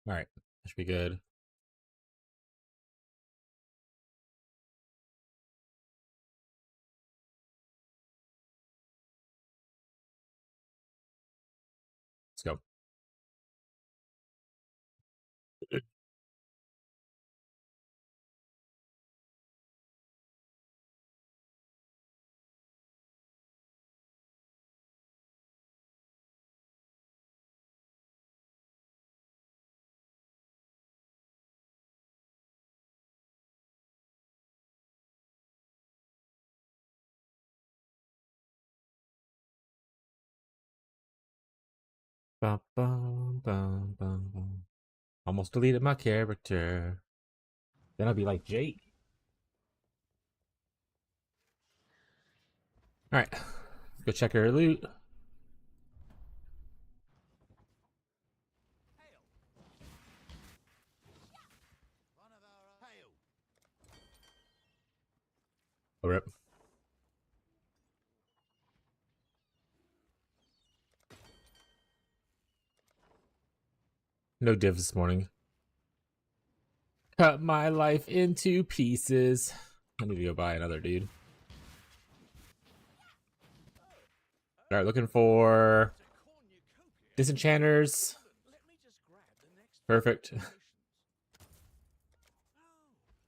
Alright, that should be good. Let's go. Bum, bum, bum, bum, bum. Almost deleted my character. Then I'll be like Jake. Alright, go check our loot. Oh, rip. No divs this morning. Cut my life into pieces. I need to go buy another dude. Alright, looking for disenchanters. Perfect.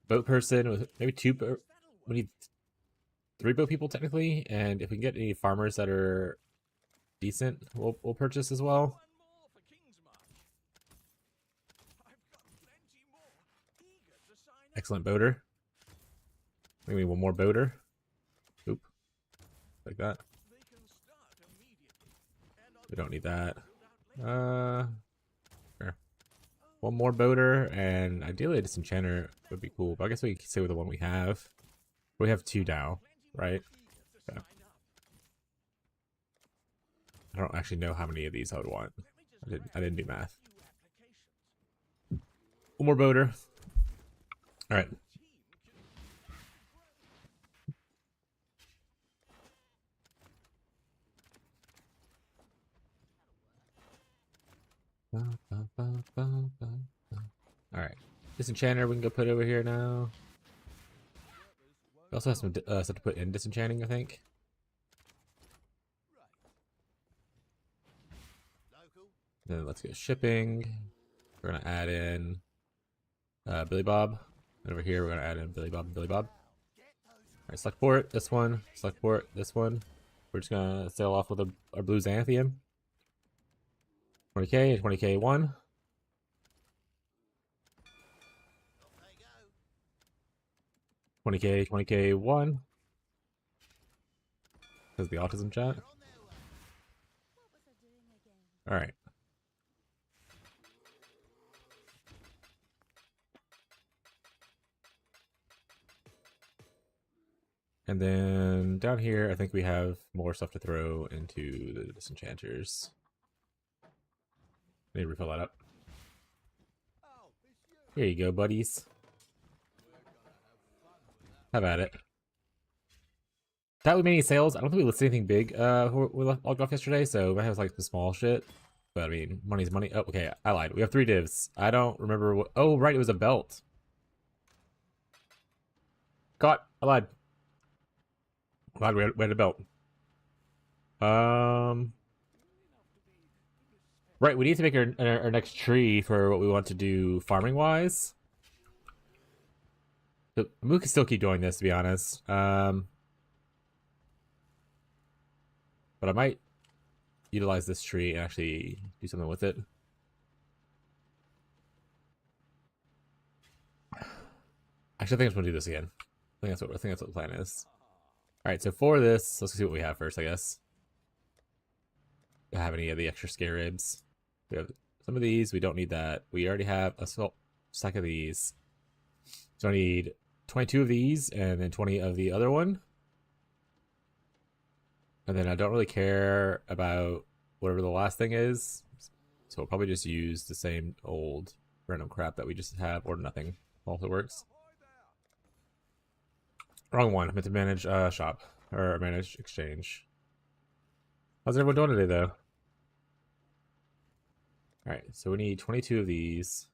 Boat person with maybe two. We need 3 boat people technically, and if we can get any farmers that are decent, we'll purchase as well. Excellent boater. Maybe one more boater. Oop. Like that. We don't need that. Sure. One more boater, and ideally a disenchanter would be cool, but I guess we can stay with the one we have. We have 2 now, right? Okay. I don't actually know how many of these I would want. I didn't do math. One more boater. Alright. Alright. Disenchanter we can go put over here now. We also have some stuff to put in disenchanting, I think. Then let's go shipping. We're gonna add in Billy Bob. And over here we're gonna add in Billy Bob and Billy Bob. Alright, select port, this one. Select port, this one. We're just gonna sail off with our blue Xanthium. 20k and 20k one. 20k, 20k one. Because the autism chat. Alright. And then down here, I think we have more stuff to throw into the disenchanters. Need to refill that up. Here you go, buddies. Have at it. That we made any sales. I don't think we listed anything big we logged off yesterday, so we might have like some small shit. But I mean, money's money. Oh, okay, I lied. We have 3 divs. I don't remember what. Oh, right, it was a belt. God, I lied. Glad we had a belt. Right, we need to make our next tree for what we want to do farming wise. So we can still keep doing this, to be honest. But I might utilize this tree and actually do something with it. Actually, I think I'm just gonna do this again. I think that's what the plan is. All right, so for this, let's see what we have first, I guess. Do I have any of the extra scarabs? We have some of these. We don't need that. We already have a stack of these. So I need 22 of these and then 20 of the other one. And then I don't really care about whatever the last thing is. So we'll probably just use the same old random crap that we just have, or nothing. Also works. Wrong one. I meant to manage shop, or manage exchange. How's everyone doing today, though? Alright, so we need 22 of these.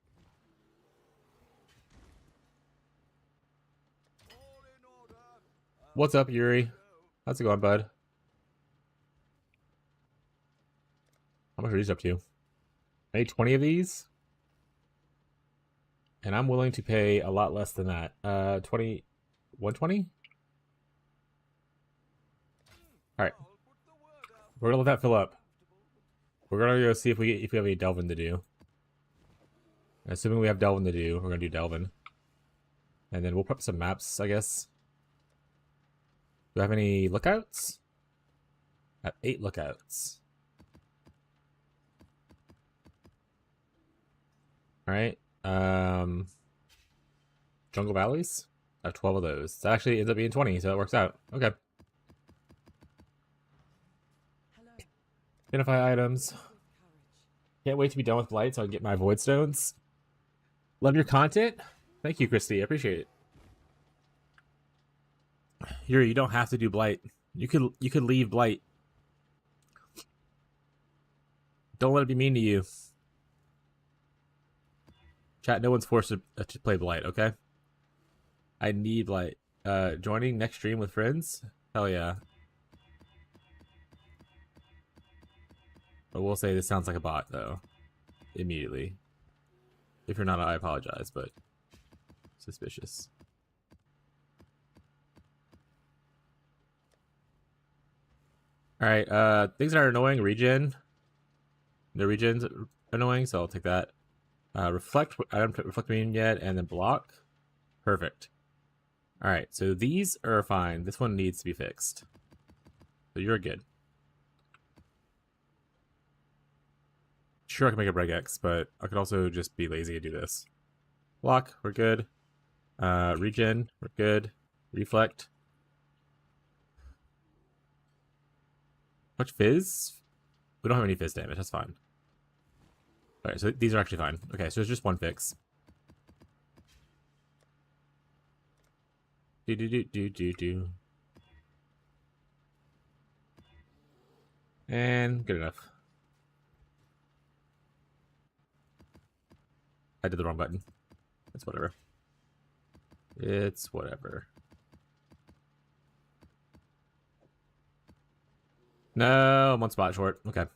What's up, Yuri? How's it going, bud? How much are these up to? I need 20 of these. And I'm willing to pay a lot less than that. 120? Alright. We're gonna let that fill up. We're gonna go see if we have any delving to do. Assuming we have delving to do, we're gonna do delving. And then we'll prep some maps, I guess. Do I have any lookouts? I have 8 lookouts. Alright. Jungle Valleys? I have 12 of those. That actually ends up being 20, so it works out. Okay. Identify items. Can't wait to be done with Blight so I can get my Void Stones. Love your content. Thank you, Christy. I appreciate it. Yuri, you don't have to do Blight. You could leave Blight. Don't let it be mean to you. Chat, no one's forced to play Blight, okay? I need Blight. Joining next stream with friends? Hell yeah. But we'll say this sounds like a bot, though. Immediately. If you're not, I apologize, but suspicious. Alright, things that are annoying, regen. The regen's annoying, so I'll take that. Reflect, I don't put reflect mean yet, and then block. Perfect. Alright, so these are fine. This one needs to be fixed. So you're good. Sure, I can make a regex, but I could also just be lazy and do this. Block, we're good. Regen, we're good. Reflect. Much fizz? We don't have any fizz damage, that's fine. Alright, so these are actually fine. Okay, so there's just one fix. Do. And good enough. I did the wrong button. It's whatever. It's whatever. No, I'm one spot short. Okay.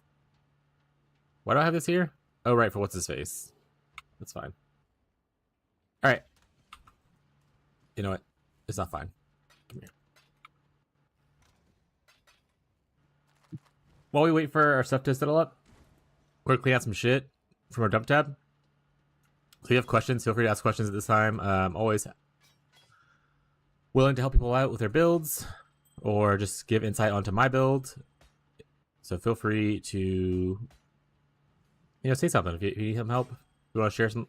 Why do I have this here? Oh, right, for what's his face. That's fine. Alright. You know what? It's not fine. Come here. While we wait for our stuff to settle up, we're gonna clean out some shit from our dump tab. So if you have questions, feel free to ask questions at this time. Always willing to help people out with their builds or just give insight onto my build. So feel free to, say something. If you need some help, if you want to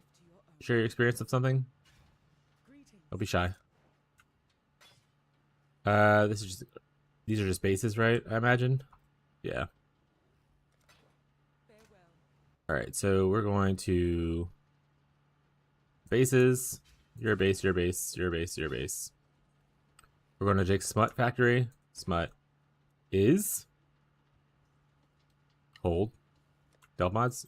share your experience of something, don't be shy. These are just bases, right? I imagine. Yeah. All right, so we're going to bases. Your base, your base, your base, your base. We're going to Jake's Smut Factory. Smut is hold. Delve mods.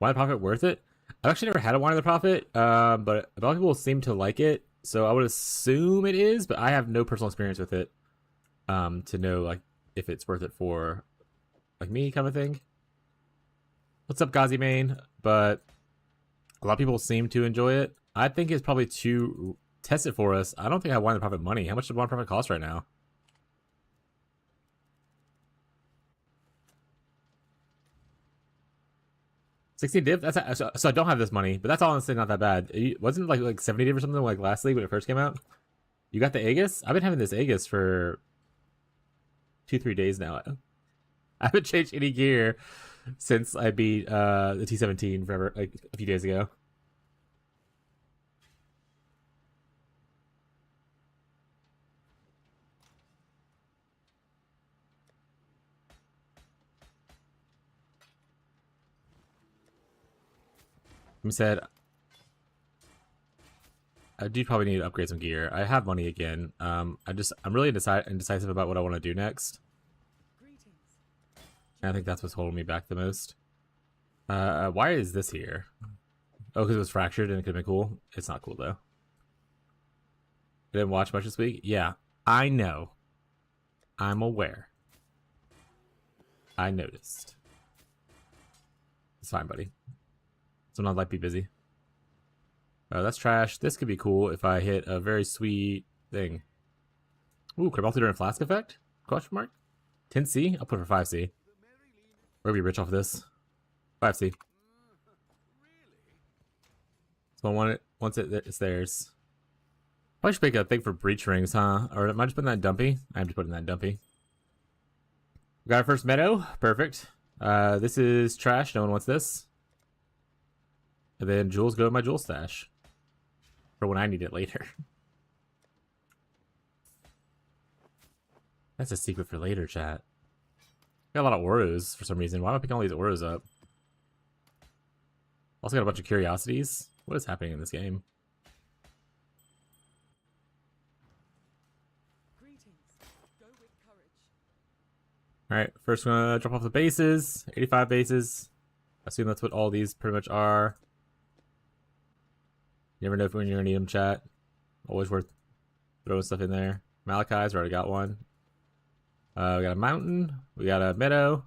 Wine of the Prophet worth it? I've actually never had a Wine of the Prophet, but a lot of people seem to like it, so I would assume it is, but I have no personal experience with it to know like if it's worth it for like me kind of thing. What's up, Gazi Main? But a lot of people seem to enjoy it. I think it's probably too test it for us. I don't think I have Wine of the Prophet money. How much does Wine of the Prophet cost right now? $60 div? That's so I don't have this money, but that's honestly not that bad. Wasn't it like 70 div or something like last league when it first came out? You got the Aegis? I've been having this Aegis for 2-3 days now. I haven't changed any gear since I beat the T17 forever, like a few days ago. I said I do probably need to upgrade some gear. I have money again. I'm really indecisive about what I want to do next. And I think that's what's holding me back the most. Why is this here? Oh, because it was fractured and it could have been cool. It's not cool though. I didn't watch much this week. Yeah, I know. I'm aware. I noticed. It's fine, buddy. Sometimes life be busy. Oh, that's trash. This could be cool if I hit a very sweet thing. Ooh, could I multi during flask effect? Question mark? 10C? I'll put it for 5C. We're gonna be rich off of this. 5C. So I want it once it's theirs. Probably should make a thing for breach rings, huh? Or am I just putting that in dumpy? I'm just putting that in dumpy. We got our first meadow. Perfect. This is trash. No one wants this. And then jewels go to my jewel stash. For when I need it later. That's a secret for later, chat. Got a lot of auras for some reason. Why am I picking all these auras up? Also got a bunch of curiosities. What is happening in this game? Alright, first we're gonna drop off the bases. 85 bases. I assume that's what all these pretty much are. You never know when you're gonna need them, chat. Always worth throwing stuff in there. Malachi's, already got one. We got a mountain. We got a meadow.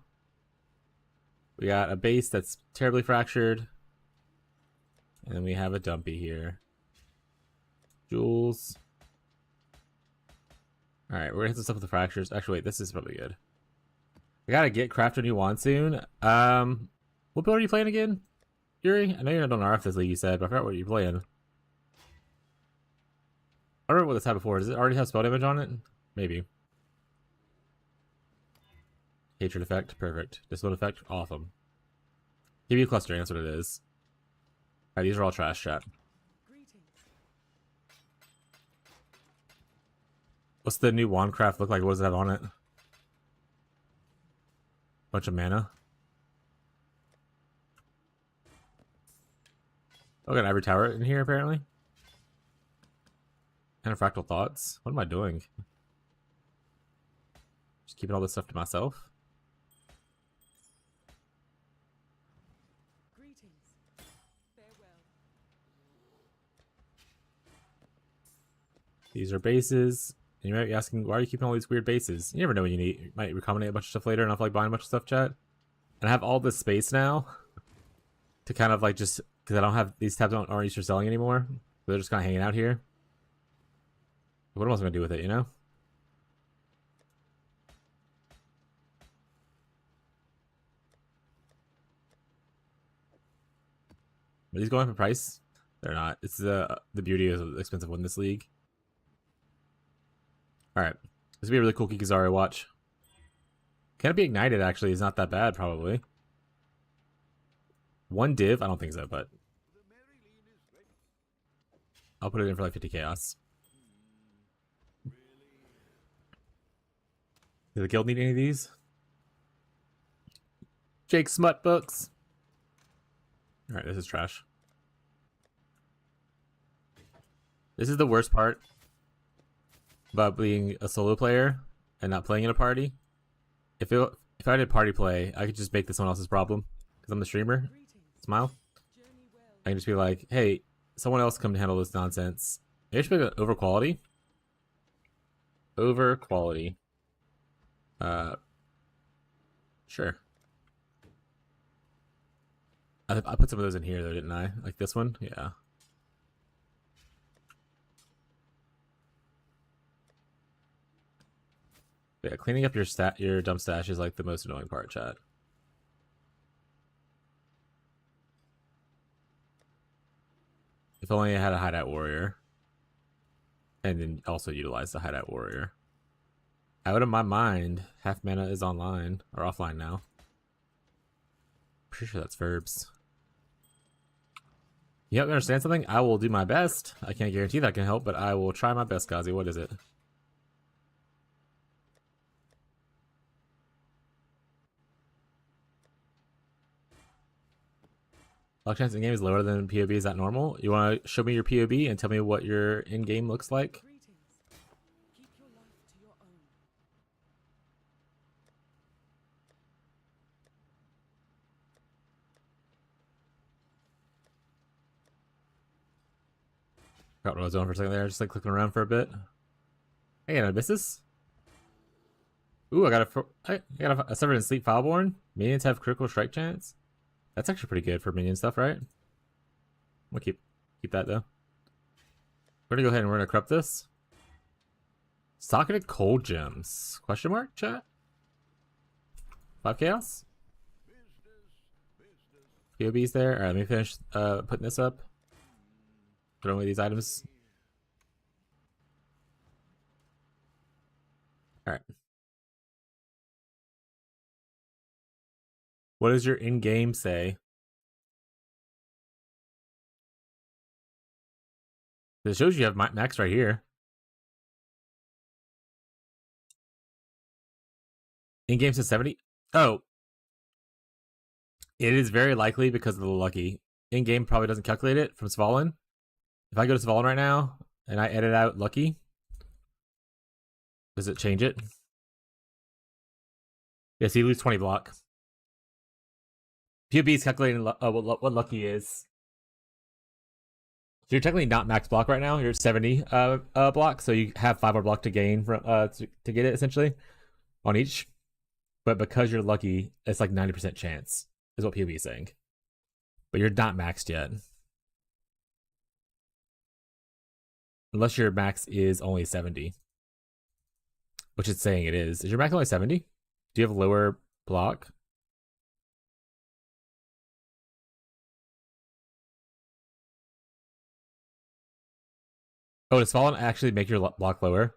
We got a base that's terribly fractured. And then we have a dumpy here. Jewels. Alright, we're gonna hit some stuff with the fractures. Actually, wait, this is probably good. I gotta get craft a new wand soon. What build are you playing again, Yuri? I know you're not on RF this league, you said, but I forgot what you're playing. I don't remember what this had before. Does it already have spell damage on it? Maybe. Hatred effect, perfect. Discipline effect, awesome. Give you a clustering, that's what it is. Alright, these are all trash, chat. What's the new wand craft look like? What does it have on it? Bunch of mana. Oh, got an ivory tower in here apparently. And a fractal thoughts. What am I doing? Just keeping all this stuff to myself. These are bases. And you might be asking, why are you keeping all these weird bases? You never know when you need. You might recombinate a bunch of stuff later and not like buying a bunch of stuff, chat. And I have all this space now to kind of like just because I don't have these tabs aren't used for selling anymore. So they're just kind of hanging out here. What am I gonna do with it, you know? Are these going for price? They're not. It's the beauty of the expensive one in this league. Alright. This would be a really cool Kikizari watch. Can it be ignited actually? It's not that bad, probably. One div? I don't think so, but I'll put it in for like 50 chaos. Does the guild need any of these? Jake Smut books. Alright, this is trash. This is the worst part about being a solo player and not playing in a party. If I did party play, I could just make this someone else's problem because I'm the streamer. Smile. I can just be like, hey, someone else come to handle this nonsense. Maybe I should make it over quality. Over quality. Sure. I put some of those in here though, didn't I? Like this one? Yeah. But yeah, cleaning up your dump stash is like the most annoying part, chat. If only I had a hideout warrior. And then also utilize the hideout warrior. Out of my mind, half mana is online or offline now. Pretty sure that's verbs. You help me understand something? I will do my best. I can't guarantee that I can help, but I will try my best, Gazi. What is it? Luck chance in game is lower than POB. Is that normal? You want to show me your POB and tell me what your in-game looks like? Forgot what I was doing for a second there. Just like clicking around for a bit. Hey, did I miss this? Ooh, I got a Severed in Sleep Fileborn. Minions have critical strike chance. That's actually pretty good for minion stuff, right? We'll keep that though. We're gonna go ahead and we're gonna corrupt this. Socketed cold gems? Question mark, chat? 5 chaos? POB's there. Alright, let me finish putting this up. Put away these items. Alright. What does your in-game say? It shows you have max right here. In-game says 70? Oh. It is very likely because of the lucky. In-game probably doesn't calculate it from Svalin. If I go to Svalin right now and I edit out lucky, does it change it? Yes, you lose 20 block. POB is calculating what lucky is. So you're technically not max block right now. You're at 70 block, so you have 5 more block to gain from to get it essentially on each. But because you're lucky, it's like 90% chance is what POB is saying. But you're not maxed yet. Unless your max is only 70. Which it's saying it is. Is your max only 70? Do you have lower block? Oh, does Fallen actually make your block lower?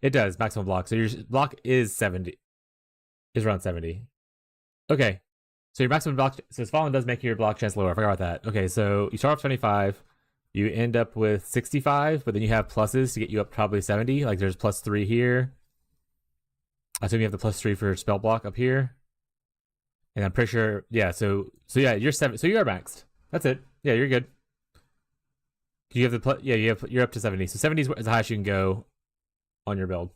It does, maximum block. So your block is 70. Is around 70. Okay. So your maximum block, so Fallen does make your block chance lower. I forgot about that. Okay, so you start off 25. You end up with 65, but then you have pluses to get you up probably 70. Like there's +3 here. I assume you have the +3 for spell block up here. And I'm pretty sure, yeah, so yeah, you're 7. So you are maxed. That's it. Yeah, you're good. You have the you're up to 70. So 70 is the highest you can go on your build.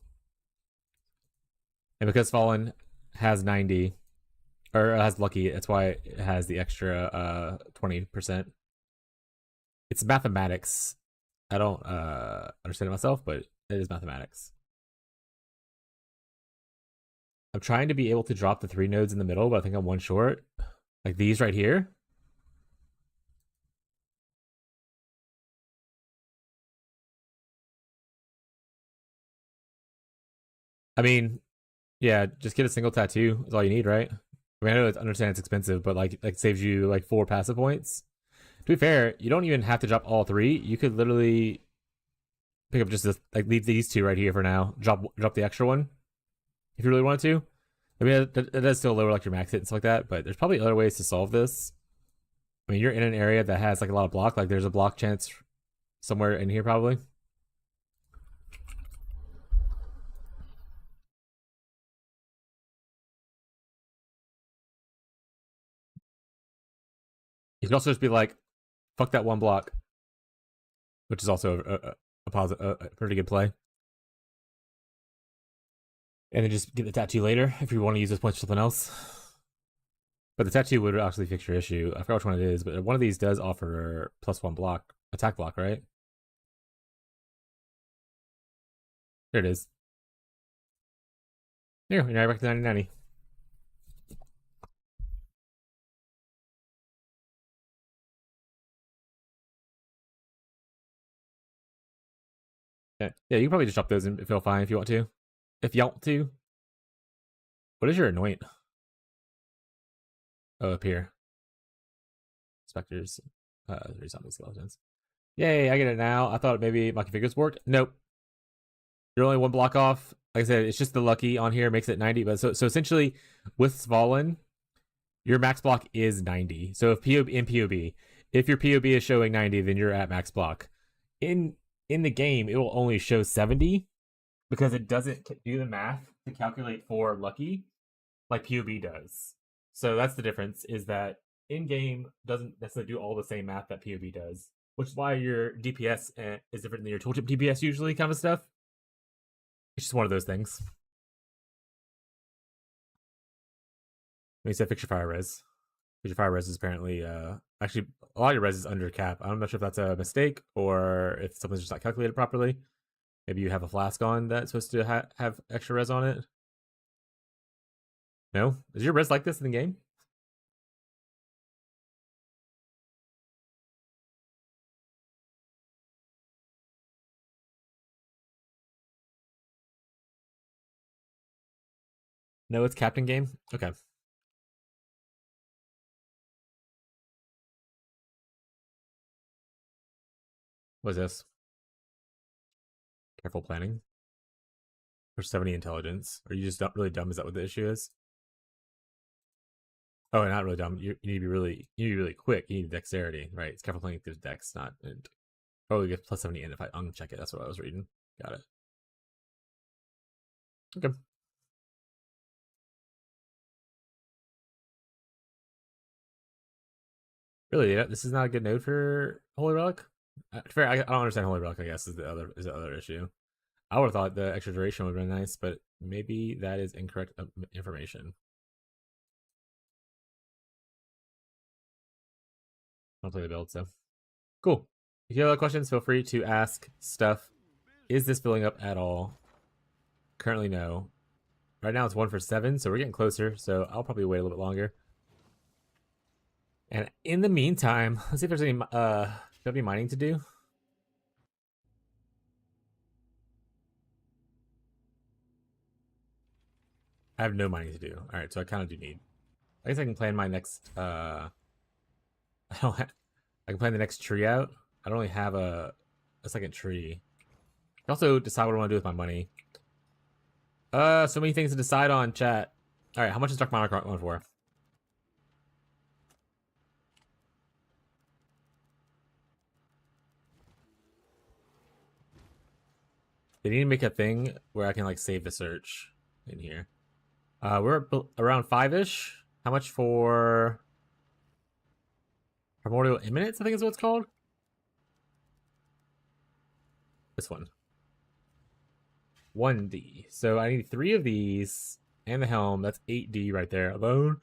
And because Fallen has 90 or has lucky, that's why it has the extra 20%. It's mathematics. I don't understand it myself, but it is mathematics. I'm trying to be able to drop the 3 nodes in the middle, but I think I'm 1 short. Like these right here. I mean, yeah, just get a single tattoo is all you need, right? I mean, I know I understand it's expensive, but like saves you like 4 passive points. To be fair, you don't even have to drop all 3. You could literally pick up just this, like leave these 2 right here for now. Drop the extra one if you really wanted to. I mean, it does still lower like your max hit and stuff like that, but there's probably other ways to solve this. I mean, you're in an area that has like a lot of block. Like there's a block chance somewhere in here probably. You could also just be like, fuck that 1 block, which is also a pretty good play. And then just get the tattoo later if you want to use this point for something else. But the tattoo would actually fix your issue. I forgot which one it is, but one of these does offer +1 block, attack block, right? There it is. There, you're now back to 90-90. Yeah, you can probably just drop those and feel fine if you want to. If you want to. What is your anoint? Oh, up here. Specters. Resummon skeletons. Yay, I get it now. I thought maybe my configures worked. Nope. You're only 1 block off. Like I said, it's just the lucky on here makes it 90. But so essentially, with Svalin, your max block is 90. So if POB, if your POB is showing 90, then you're at max block. In the game, it will only show 70 because it doesn't do the math to calculate for lucky like POB does. So that's the difference, is that in-game doesn't necessarily do all the same math that POB does, which is why your DPS is different than your tooltip DPS usually, kind of stuff. It's just one of those things. When you said fix your fire res. Fix your fire res is apparently Actually, a lot of your res is under cap. I'm not sure if that's a mistake or if something's just not calculated properly. Maybe you have a flask on that's supposed to have extra res on it. No? Is your res like this in the game? No, it's captain game? Okay. What's this? Careful planning. For 70 intelligence. Are you just not really dumb? Is that what the issue is? Oh, not really dumb. You need to be really quick. You need dexterity, right? It's careful planning through dex, not int. Oh, you get plus 70 int if I uncheck it. That's what I was reading. Got it. Okay. Really, this is not a good node for Holy Relic. Fair, I don't understand Holy Relic. I guess is the other issue. I would have thought the extra duration would have been nice, but maybe that is incorrect information. I'll play the build, so cool. If you have other questions, feel free to ask stuff. Is this filling up at all? Currently, no. Right now it's 1 for 7, so we're getting closer. So I'll probably wait a little bit longer. And in the meantime, let's see if there's any mining to do. I have no mining to do. All right, so I kind of do need. I guess I can plan my next. I don't. I can plan the next tree out. I don't really have a second tree. I can also decide what I want to do with my money. So many things to decide on, chat. All right, how much is Dark Monarch going for? They need to make a thing where I can like save the search in here. We're around 5-ish. How much for Primordial Imminence, I think is what it's called? This one. 1D. So I need 3 of these and the helm. That's 8D right there alone.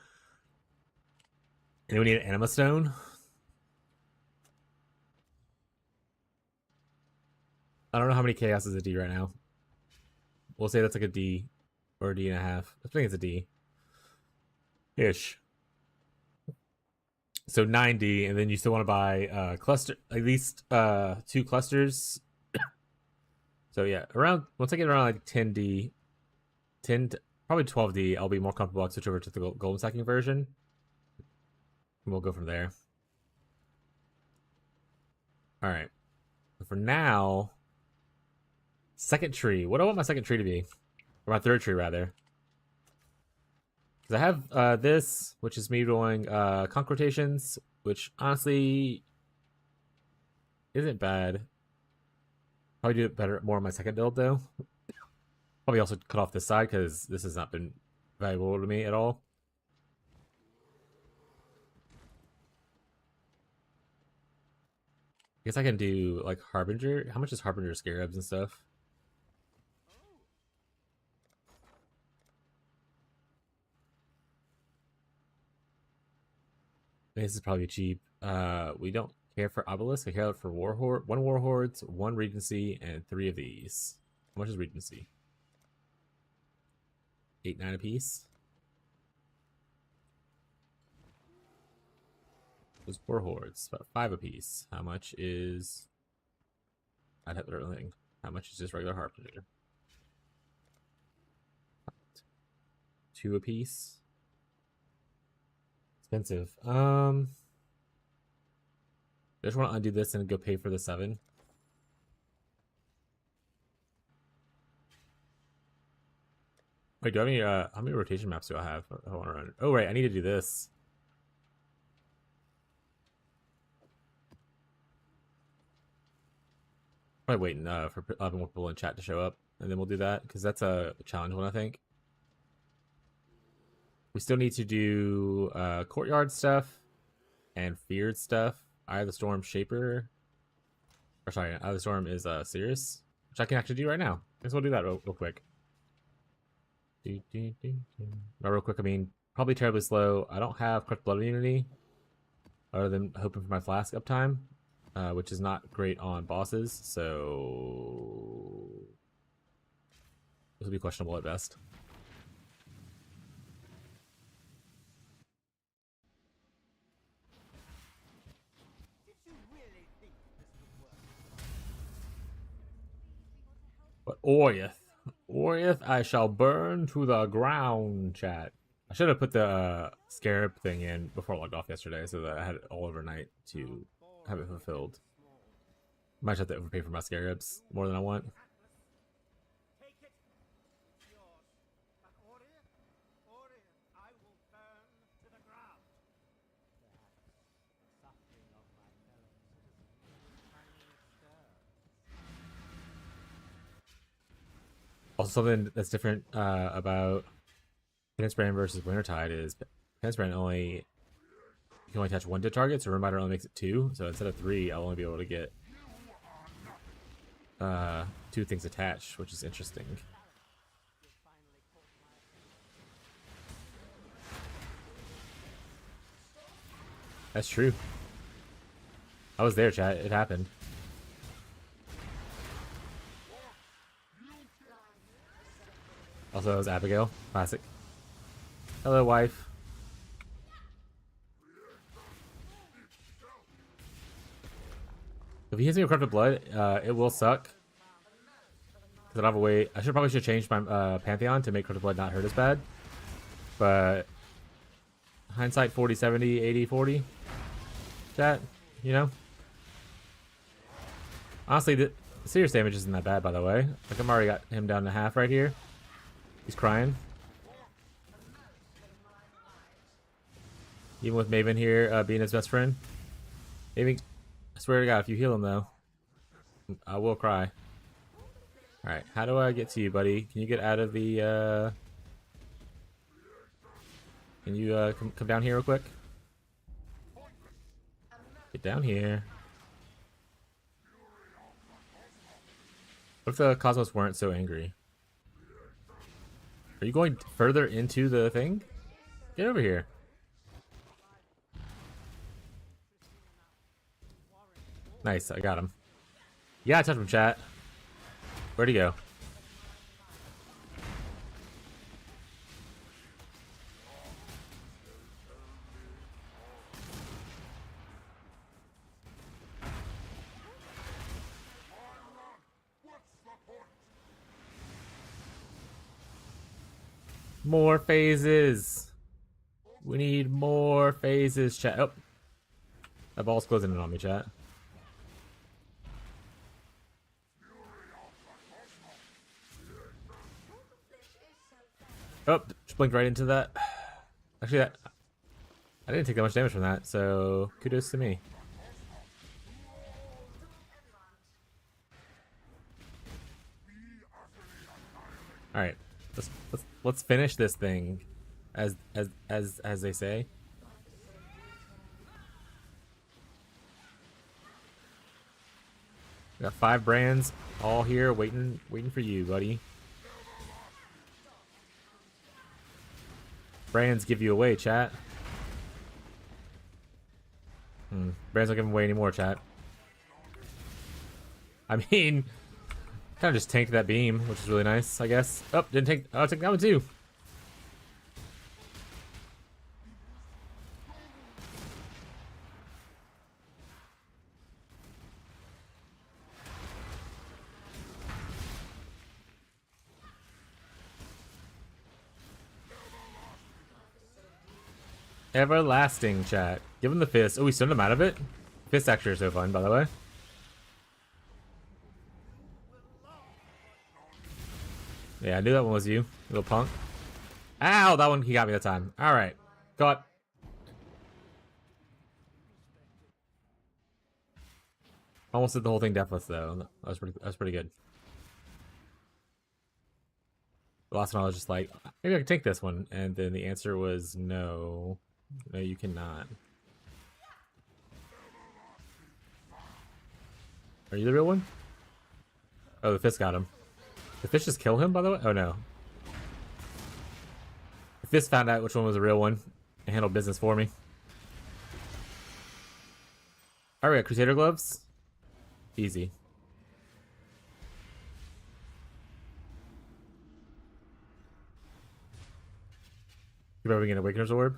And we need an Anima Stone. I don't know how many chaos is a D right now. We'll say that's like a D or a D and a half. I think it's a D. Ish. So 9D, and then you still want to buy cluster, at least 2 clusters. So yeah, around once I get around like 10D, probably 12D, I'll be more comfortable. I'll switch over to the golden stacking version, and we'll go from there. All right. But for now, second tree. What do I want my second tree to be? Or my third tree, rather. Because I have this, which is me doing conch rotations, which honestly isn't bad. Probably do it better more on my second build, though. Probably also cut off this side, because this has not been valuable to me at all. I guess I can do, like, Harbinger. How much is Harbinger Scarabs and stuff? This is probably cheap. We don't care for Obelisk. I care for Warhorde. 1 Warhordes, 1 Regency, and 3 of these. How much is Regency? 8, 9 apiece. Those Warhordes, about 5 apiece. How much is... I'd have everything. How much is just regular Harbinger? 2 apiece. Expensive. I just want to undo this and go pay for the 7. Wait, do I have any, how many rotation maps do I have? I want to run. Oh, right, I need to do this. Probably waiting for more people in chat to show up, and then we'll do that, because that's a challenge one, I think. We still need to do courtyard stuff and feared stuff. Eye of the Storm Shaper. Or sorry, Eye of the Storm is Sirius, which I can actually do right now. I guess we'll do that real quick. Not real quick, I mean, probably terribly slow. I don't have Corrupt Blood immunity. other than hoping for my flask uptime, which is not great on bosses, so this will be questionable at best. But Orieth, I shall burn to the ground, chat. I should have put the scarab thing in before I logged off yesterday so that I had it all overnight to have it fulfilled. Might have to overpay for my scarabs more than I want. Also, something that's different about Penance Brand versus Wintertide is Penance Brand you can only attach one to target, so Reminder only makes it 2. So instead of 3, I'll only be able to get 2 things attached, which is interesting. That's true. I was there, chat. It happened. Also, it was Abigail. Classic. Hello, wife. If he hits me with Corrupted Blood, it will suck. Because I don't have a way. I probably should change my Pantheon to make Corrupted Blood not hurt as bad. But hindsight 40, 70, 80, 40. Chat, you know? Honestly, the serious damage isn't that bad, by the way. Like, I'm already got him down to half right here. He's crying. Even with Maven here being his best friend. Maven, I swear to God, if you heal him though, I will cry. Alright, how do I get to you, buddy? Can you get out of the, Can you come down here real quick? Get down here. What if the Cosmos weren't so angry? Are you going further into the thing? Get over here. Nice, I got him. Yeah, I touched him, chat. Where'd he go? More phases. We need more phases, chat. Oh, that ball's closing in on me, chat. Oh, just blinked right into that. Actually, I didn't take that much damage from that, so kudos to me. All right, let's finish this thing, as they say. We got 5 brands all here waiting for you, buddy. Brands give you away, chat. Brands don't give them away anymore, chat. I mean, kind of just tanked that beam, which is really nice, I guess. Oh, didn't take. Oh, I took that one too. Everlasting, chat. Give him the fist. Oh, we stunned him out of it? Fist actually are so fun, by the way. Yeah, I knew that one was you, little punk. Ow, that one, he got me that time. Alright. Got. Almost did the whole thing deathless, though. That was pretty good. The last one I was just like, maybe I can take this one. And then the answer was no. No, you cannot. Are you the real one? Oh, the fist got him. Did the fish just kill him, by the way? Oh, no. The fist found out which one was the real one and handled business for me. Alright, Crusader gloves. Easy. You're probably get an Awakener's Orb.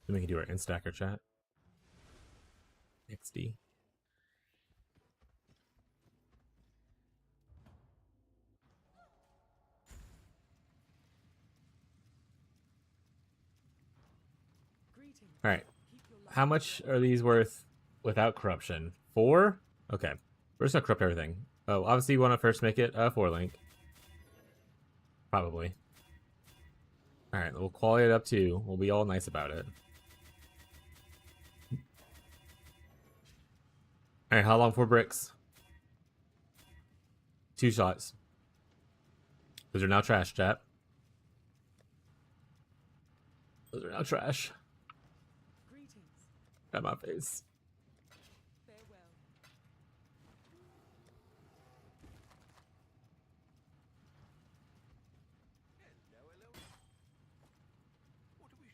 Then we can do our instacker chat. XD. Alright. How much are these worth without corruption? 4? Okay. We're just gonna corrupt everything. Oh, obviously you want to first make it a 4-link. Probably. Alright, we'll quality it up too. We'll be all nice about it. Alright, how long for bricks? 2 shots. Those are now trash, chat. Those are now trash. At my face.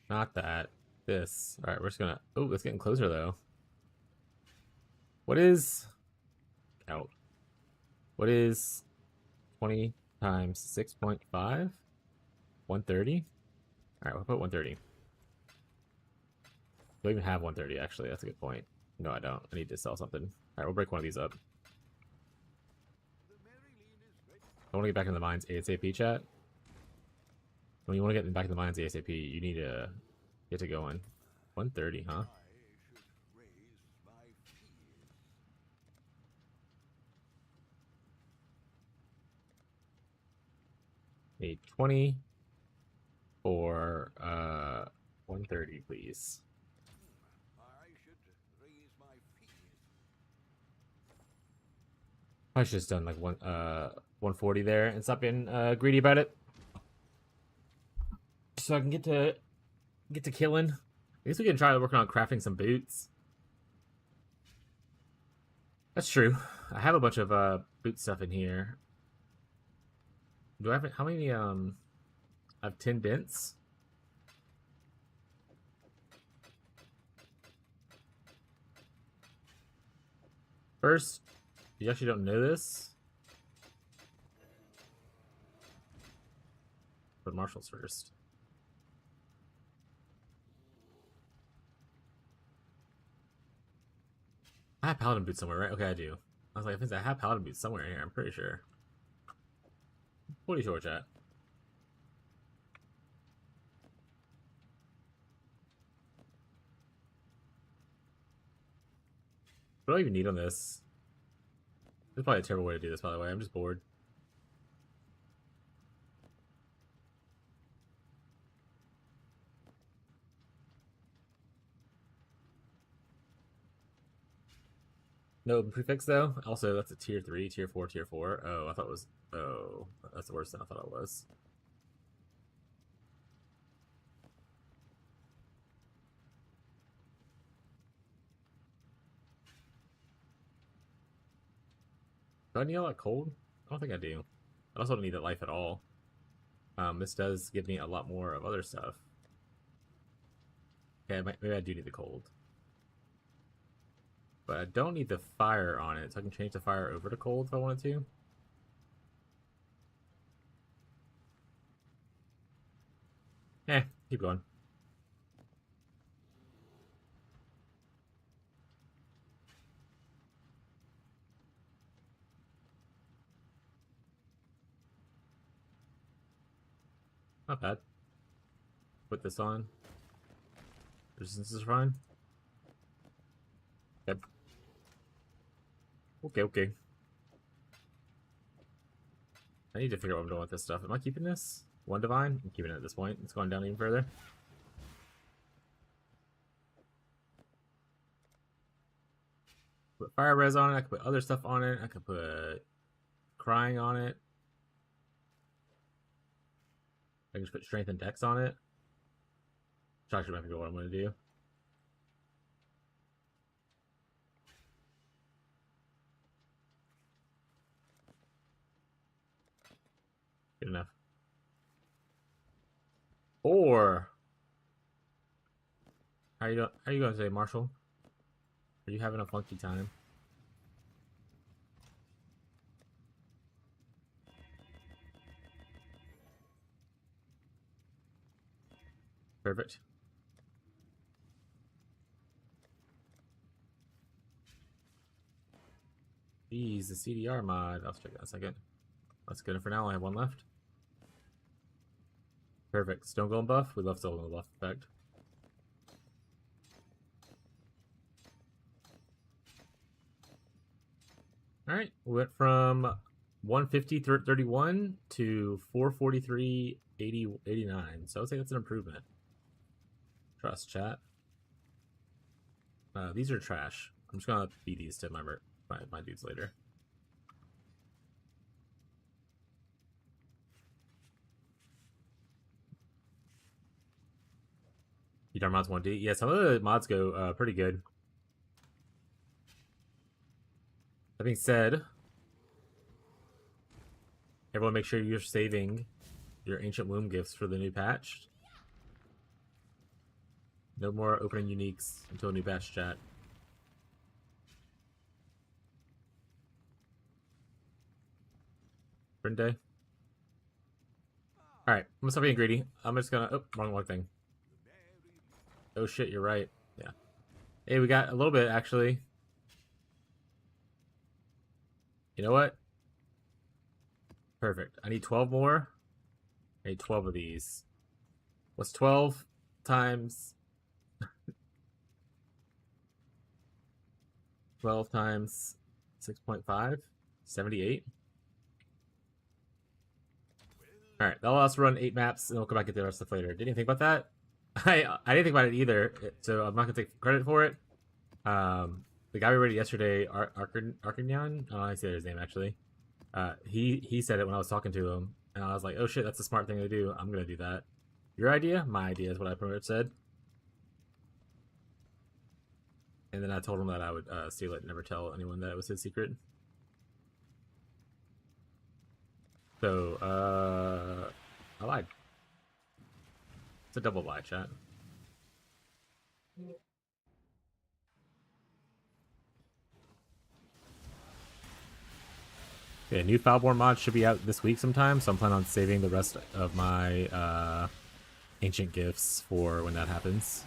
Not that. This. Alright, we're just gonna... Oh, it's getting closer, though. What is... Out. What is 20 times 6.5? 130? Alright, we'll put 130. Do I even have 130, actually? That's a good point. No, I don't. I need to sell something. Alright, we'll break one of these up. I want to get back in the mines ASAP, chat. When you want to get back in the mines ASAP, you need to get to going. 130, huh? Need 20 for 130, please. I should have done like 140 there and stop being greedy about it, so I can get to killing. I guess we can try working on crafting some boots. That's true. I have a bunch of boot stuff in here. Do I have how many? I have 10 dents. First, you actually don't know this. But Marshall's first. I have paladin boots somewhere, right? Okay, I do. I was like, I have paladin boots somewhere in here. I'm pretty sure. Pretty sure, chat. What do I even need on this? This is probably a terrible way to do this, by the way. I'm just bored. No prefix, though. Also, that's a tier 3, tier 4, tier 4. Oh, I thought it was... Oh, that's worse than I thought it was. Do I need all that cold? I don't think I do. I also don't need that life at all. This does give me a lot more of other stuff. Okay, maybe I do need the cold. But I don't need the fire on it, so I can change the fire over to cold if I wanted to. Keep going. Not bad. Put this on. Resistance is fine. Yep. Okay. I need to figure out what I'm doing with this stuff. Am I keeping this? 1 divine? I'm keeping it at this point. It's going down even further. Put fire res on it. I can put other stuff on it. I can put crying on it. I can just put strength and dex on it. Which actually might be what I'm going to do. Good enough. Or how you going today, Marshall? Are you having a funky time? Perfect. Jeez, the CDR mod. I'll check that in a second. That's good for now. I have one left. Perfect. Stone Golem buff. We love Stone Golem buff effect. Alright. We went from 150.31 to 443.89. So I would say that's an improvement. Trust chat. These are trash. I'm just gonna feed these to my dudes later. Udar mods 1D. Yeah, some of the mods go pretty good. That being said, everyone make sure you're saving your Ancient Womb gifts for the new patch. No more opening uniques until a new patch, chat. Print day. Alright, I'm gonna stop being greedy. I'm just gonna... Oh, wrong thing. Oh shit, you're right. Yeah. Hey, we got a little bit, actually. You know what? Perfect. I need 12 more. I need 12 of these. What's 12 times... 12 times 6.5? 78? Alright, that'll allow us to run 8 maps, and we'll come back and get the rest of the later. Didn't even think about that. I didn't think about it either, so I'm not going to take credit for it. The guy we rated yesterday, Arcanyan? I don't know how to say his name, actually. He said it when I was talking to him, and I was like, oh shit, that's a smart thing to do. I'm going to do that. Your idea? My idea is what I pretty much said. And then I told him that I would steal it and never tell anyone that it was his secret. So, I lied. It's a double lie, chat. Yeah, new Foulborn mod should be out this week sometime, so I'm planning on saving the rest of my ancient gifts for when that happens.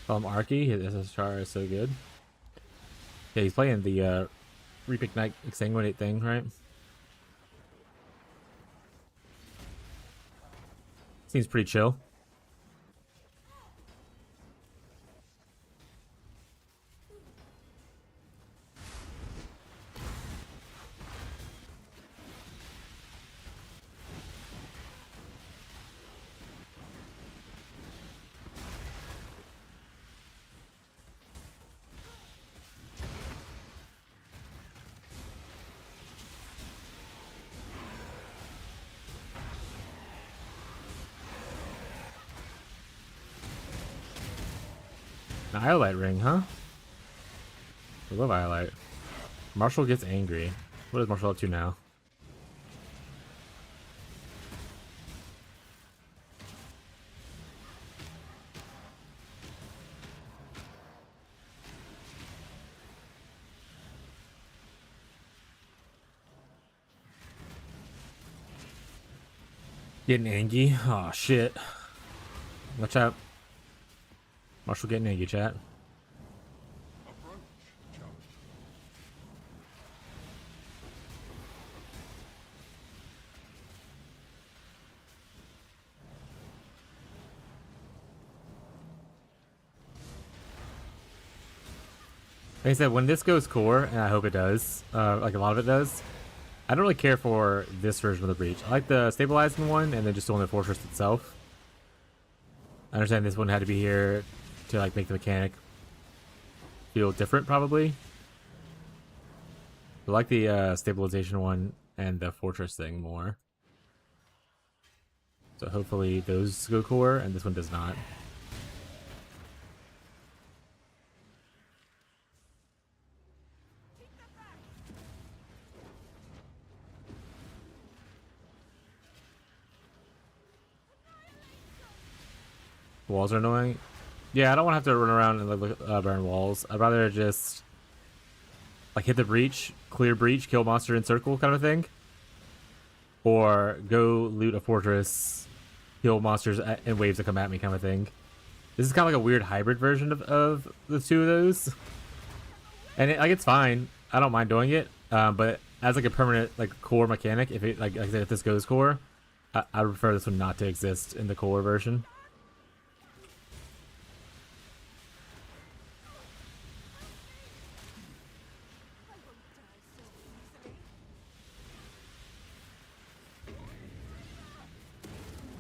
Arky, his SSR is so good. Yeah, he's playing the Reap Ignite Exsanguinate thing, right? Seems pretty chill. An Iolite ring, huh? I love Iolite. Marshall gets angry. What is Marshall up to now? Getting angry? Oh shit. Watch out. Marshall getting angry, chat. Like I said, when this goes core, and I hope it does, like a lot of it does, I don't really care for this version of the breach. I like the stabilizing one, and then just on the fortress itself. I understand this one had to be here to like make the mechanic feel different, probably. I like the stabilization one and the fortress thing more. So hopefully those go core, and this one does not. Walls are annoying. Yeah, I don't want to have to run around and burn walls. I'd rather just like hit the breach, clear breach, kill monster in circle kind of thing, or go loot a fortress, kill monsters in waves that come at me kind of thing. This is kind of like a weird hybrid version of the two of those, and it's fine. I don't mind doing it, but as like a permanent like core mechanic, if it like I said, if this goes core, I would prefer this one not to exist in the core version.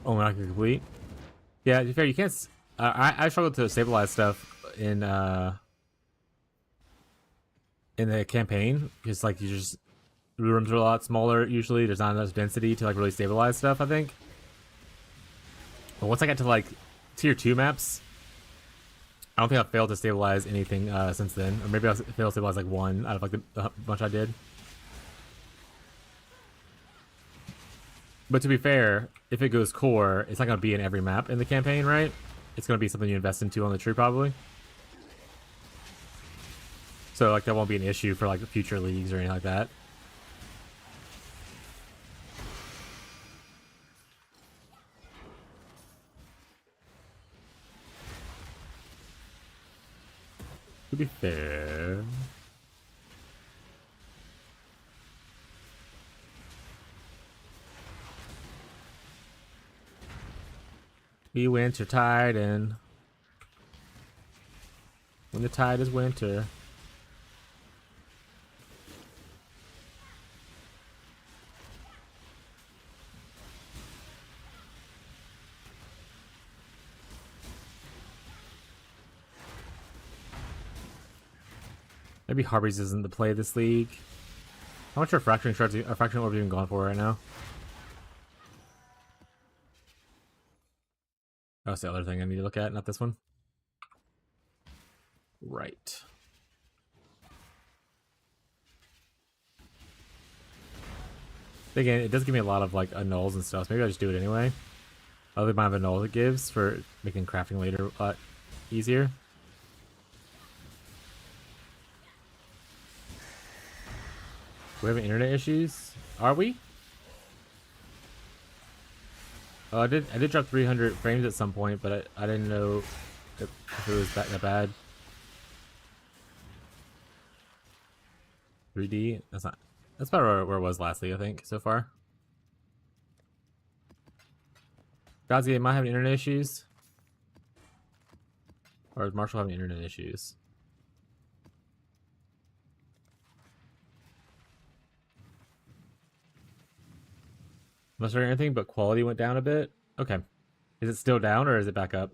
Oh, we're not gonna complete. Yeah, to be fair, you can't. I struggle to stabilize stuff in the campaign because like the rooms are a lot smaller usually. There's not enough density to like really stabilize stuff, I think. But once I get to like tier 2 maps, I don't think I've failed to stabilize anything since then. Or maybe I failed to stabilize like one out of like the bunch I did. But to be fair, if it goes core, it's not going to be in every map in the campaign, right? It's going to be something you invest into on the tree, probably. So, like, that won't be an issue for, like, future leagues or anything like that. To be fair... Be wintertide, and when the tide is winter. Maybe Harbies isn't the play of this league. How much are fracturing shards? Are fracturing orbs even gone for right now? Oh, it's the other thing I need to look at, not this one. Right. Again, it does give me a lot of like annuls and stuff. So maybe I'll just do it anyway. I like the amount of annuls it gives for making crafting later a lot easier. We having internet issues? Are we? Oh, I did drop 300 frames at some point, but I didn't know if it was that bad. 3D? That's about where it was last league, I think, so far. Godsgate, am I having internet issues? Or is Marshall having internet issues? Must have anything, but quality went down a bit. Okay. Is it still down or is it back up?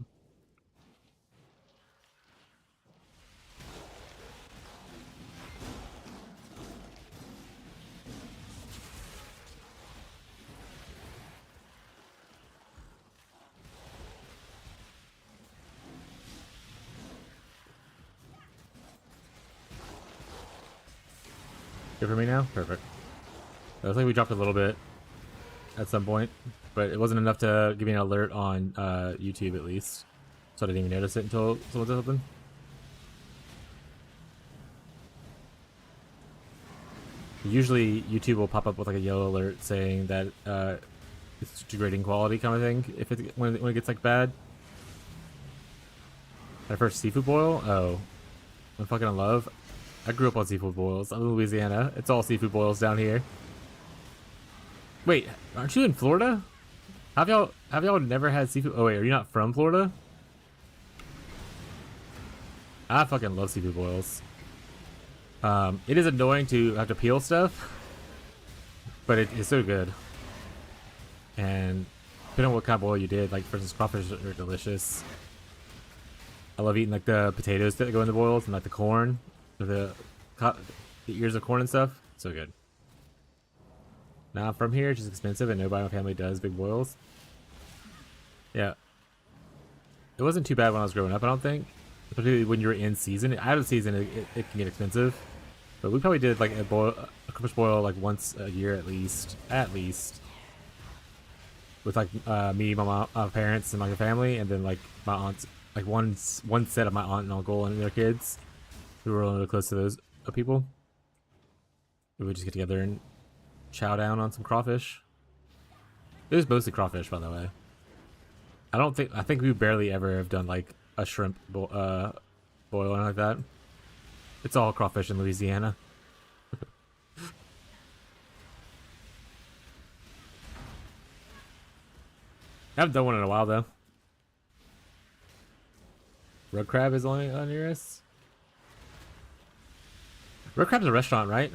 Good for me now? Perfect. It looks like we dropped a little bit at some point, but it wasn't enough to give me an alert on YouTube at least. So I didn't even notice it until someone said something. Usually YouTube will pop up with like a yellow alert saying that it's degrading quality kind of thing if when it gets like bad. My first seafood boil? Oh. I'm fucking in love. I grew up on seafood boils. I'm in Louisiana. It's all seafood boils down here. Wait, aren't you in Florida? Have y'all never had seafood? Oh wait, are you not from Florida? I fucking love seafood boils. It is annoying to have to peel stuff, but it's so good. And depending on what kind of boil you did, like for instance, crawfish are delicious. I love eating like the potatoes that go in the boils and like the corn, or the ears of corn and stuff. So good. Now from here, it's just expensive, and nobody in my family does big boils. Yeah, it wasn't too bad when I was growing up. I don't think, particularly when you're in season. Out of season, it can get expensive. But we probably did like a Christmas boil like once a year at least. At least. with like me, my mom, parents, and my family, and then like my aunts, like one set of my aunt and uncle and their kids, who were really close to those people. We would just get together and chow down on some crawfish. It was mostly crawfish, by the way. I think we barely ever have done like a shrimp boil or like that. It's all crawfish in Louisiana. I haven't done one in a while though. Red Crab is only nearest. Red Crab's a restaurant, right?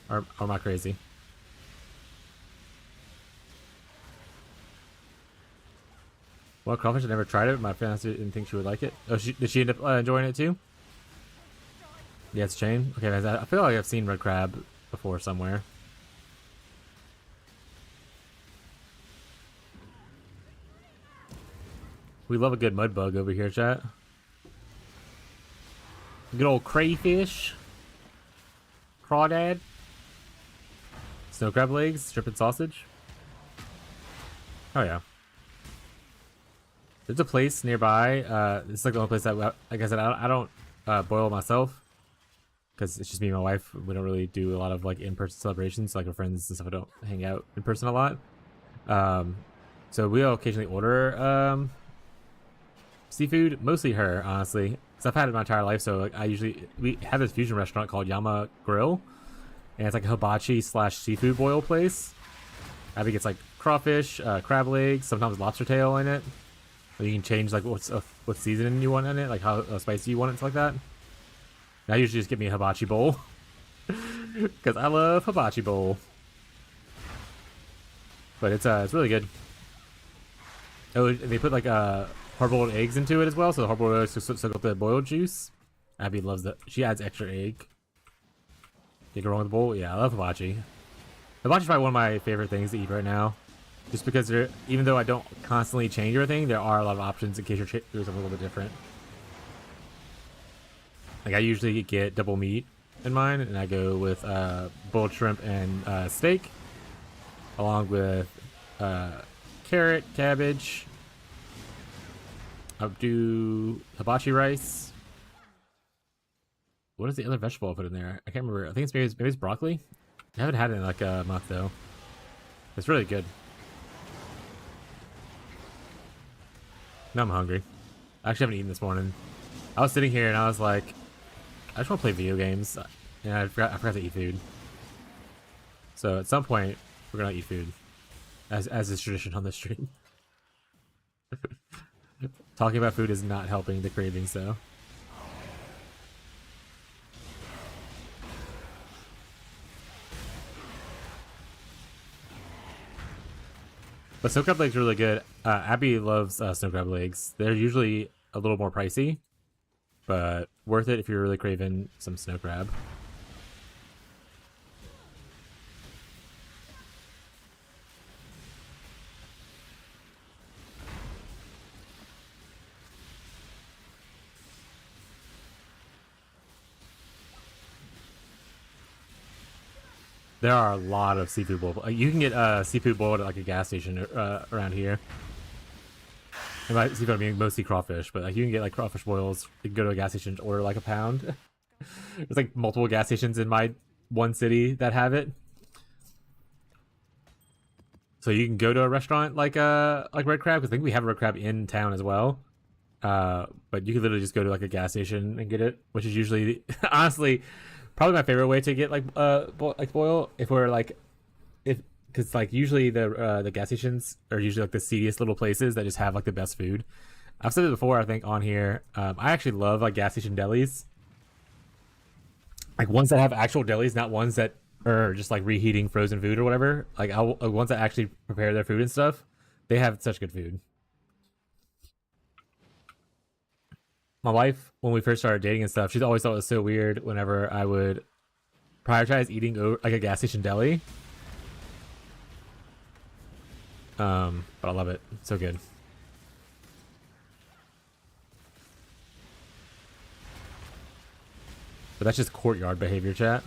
Or am I crazy? Well, crawfish, I never tried it. My friends didn't think she would like it. Oh, did she end up enjoying it too? Yeah, it's chain. Okay, I feel like I've seen red crab before somewhere. We love a good mud bug over here, chat. Good old crayfish. Crawdad. Snow crab legs, strip and sausage. Oh yeah. There's a place nearby. This is like the only place that, like I said, I don't boil myself because it's just me and my wife. We don't really do a lot of like in-person celebrations, like with friends and stuff. I don't hang out in person a lot. So we'll occasionally order seafood, mostly her, honestly. Because I've had it my entire life. So like, we have this fusion restaurant called Yama Grill, and it's like a hibachi / seafood boil place. Abby gets like crawfish, crab legs, sometimes lobster tail in it. You can change like what seasoning you want in it, like how spicy you want it, stuff like that. And I usually just get me a hibachi bowl because I love hibachi bowl. But it's really good. Oh, they put like hard-boiled eggs into it as well, so the hard-boiled eggs soak up the boiled juice. Abby loves that. She adds extra egg. You go wrong with the bowl? Yeah, I love hibachi. Hibachi's probably one of my favorite things to eat right now. Just because even though I don't constantly change everything, there are a lot of options in case you're doing something a little bit different. Like I usually get double meat in mine, and I go with boiled shrimp and steak, along with carrot, cabbage. I'll do hibachi rice. What is the other vegetable I put in there? I can't remember. I think maybe it's broccoli. I haven't had it in like a month though. It's really good. Now I'm hungry. I actually haven't eaten this morning. I was sitting here and I was like, I just want to play video games, and I forgot to eat food. So at some point, we're gonna eat food, as is tradition on this stream. Talking about food is not helping the cravings, though. But snow crab legs are really good. Abby loves snow crab legs. They're usually a little more pricey, but worth it if you're really craving some snow crab. There are a lot of seafood boil. You can get seafood boiled at like a gas station around here. And by seafood, I mean mostly crawfish, but like you can get like crawfish boils. You can go to a gas station and order like a pound. There's like multiple gas stations in my one city that have it. So you can go to a restaurant like Red Crab, because I think we have a Red Crab in town as well. But you can literally just go to like a gas station and get it, which is usually honestly probably my favorite way to get like boil if we're like because like usually the gas stations are usually like the seediest little places that just have like the best food. I've said it before, I think on here. I actually love like gas station delis, like ones that have actual delis, not ones that are just like reheating frozen food or whatever. Like ones that actually prepare their food and stuff. They have such good food. My wife, when we first started dating and stuff, she's always thought it was so weird whenever I would prioritize eating over, like a gas station deli. But I love it. It's so good. But that's just courtyard behavior, chat.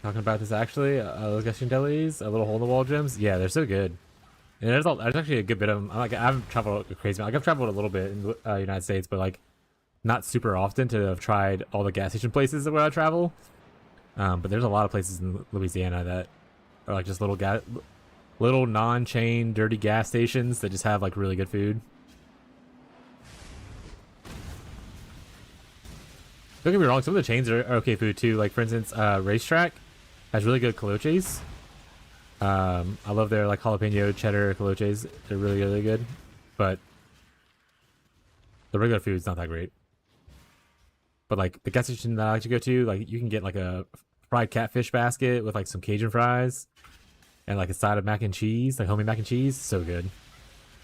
Talking about this actually, those gushing delis, little hole in the wall gems. Yeah, they're so good. And there's actually a good bit of them. I haven't traveled crazy. Like I've traveled a little bit in the United States, but like not super often to have tried all the gas station places where I travel. But there's a lot of places in Louisiana that are like just little non-chain dirty gas stations that just have like really good food. Don't get me wrong, some of the chains are okay food too. Like for instance, Racetrack has really good coloches. I love their like jalapeno cheddar coloches. They're really, really good. But the regular food's not that great. But like the gas station that I like to go to, like you can get like a fried catfish basket with like some Cajun fries and like a side of mac and cheese, like homemade mac and cheese. So good. You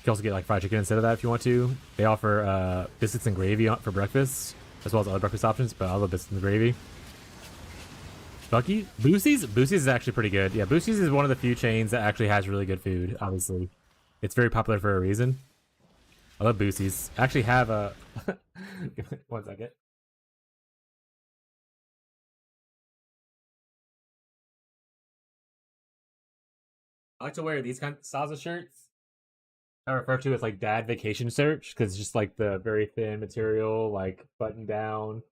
can also get like fried chicken instead of that if you want to. They offer biscuits and gravy for breakfast, as well as other breakfast options, but I love biscuits and gravy. Boosie's? Boosie's is actually pretty good. Yeah, Boosie's is one of the few chains that actually has really good food, obviously. It's very popular for a reason. I love Boosie's. I actually have a... 1 second. I like to wear these kind of styles of shirts. I refer to as like dad vacation shirts because it's just like the very thin material, like button down,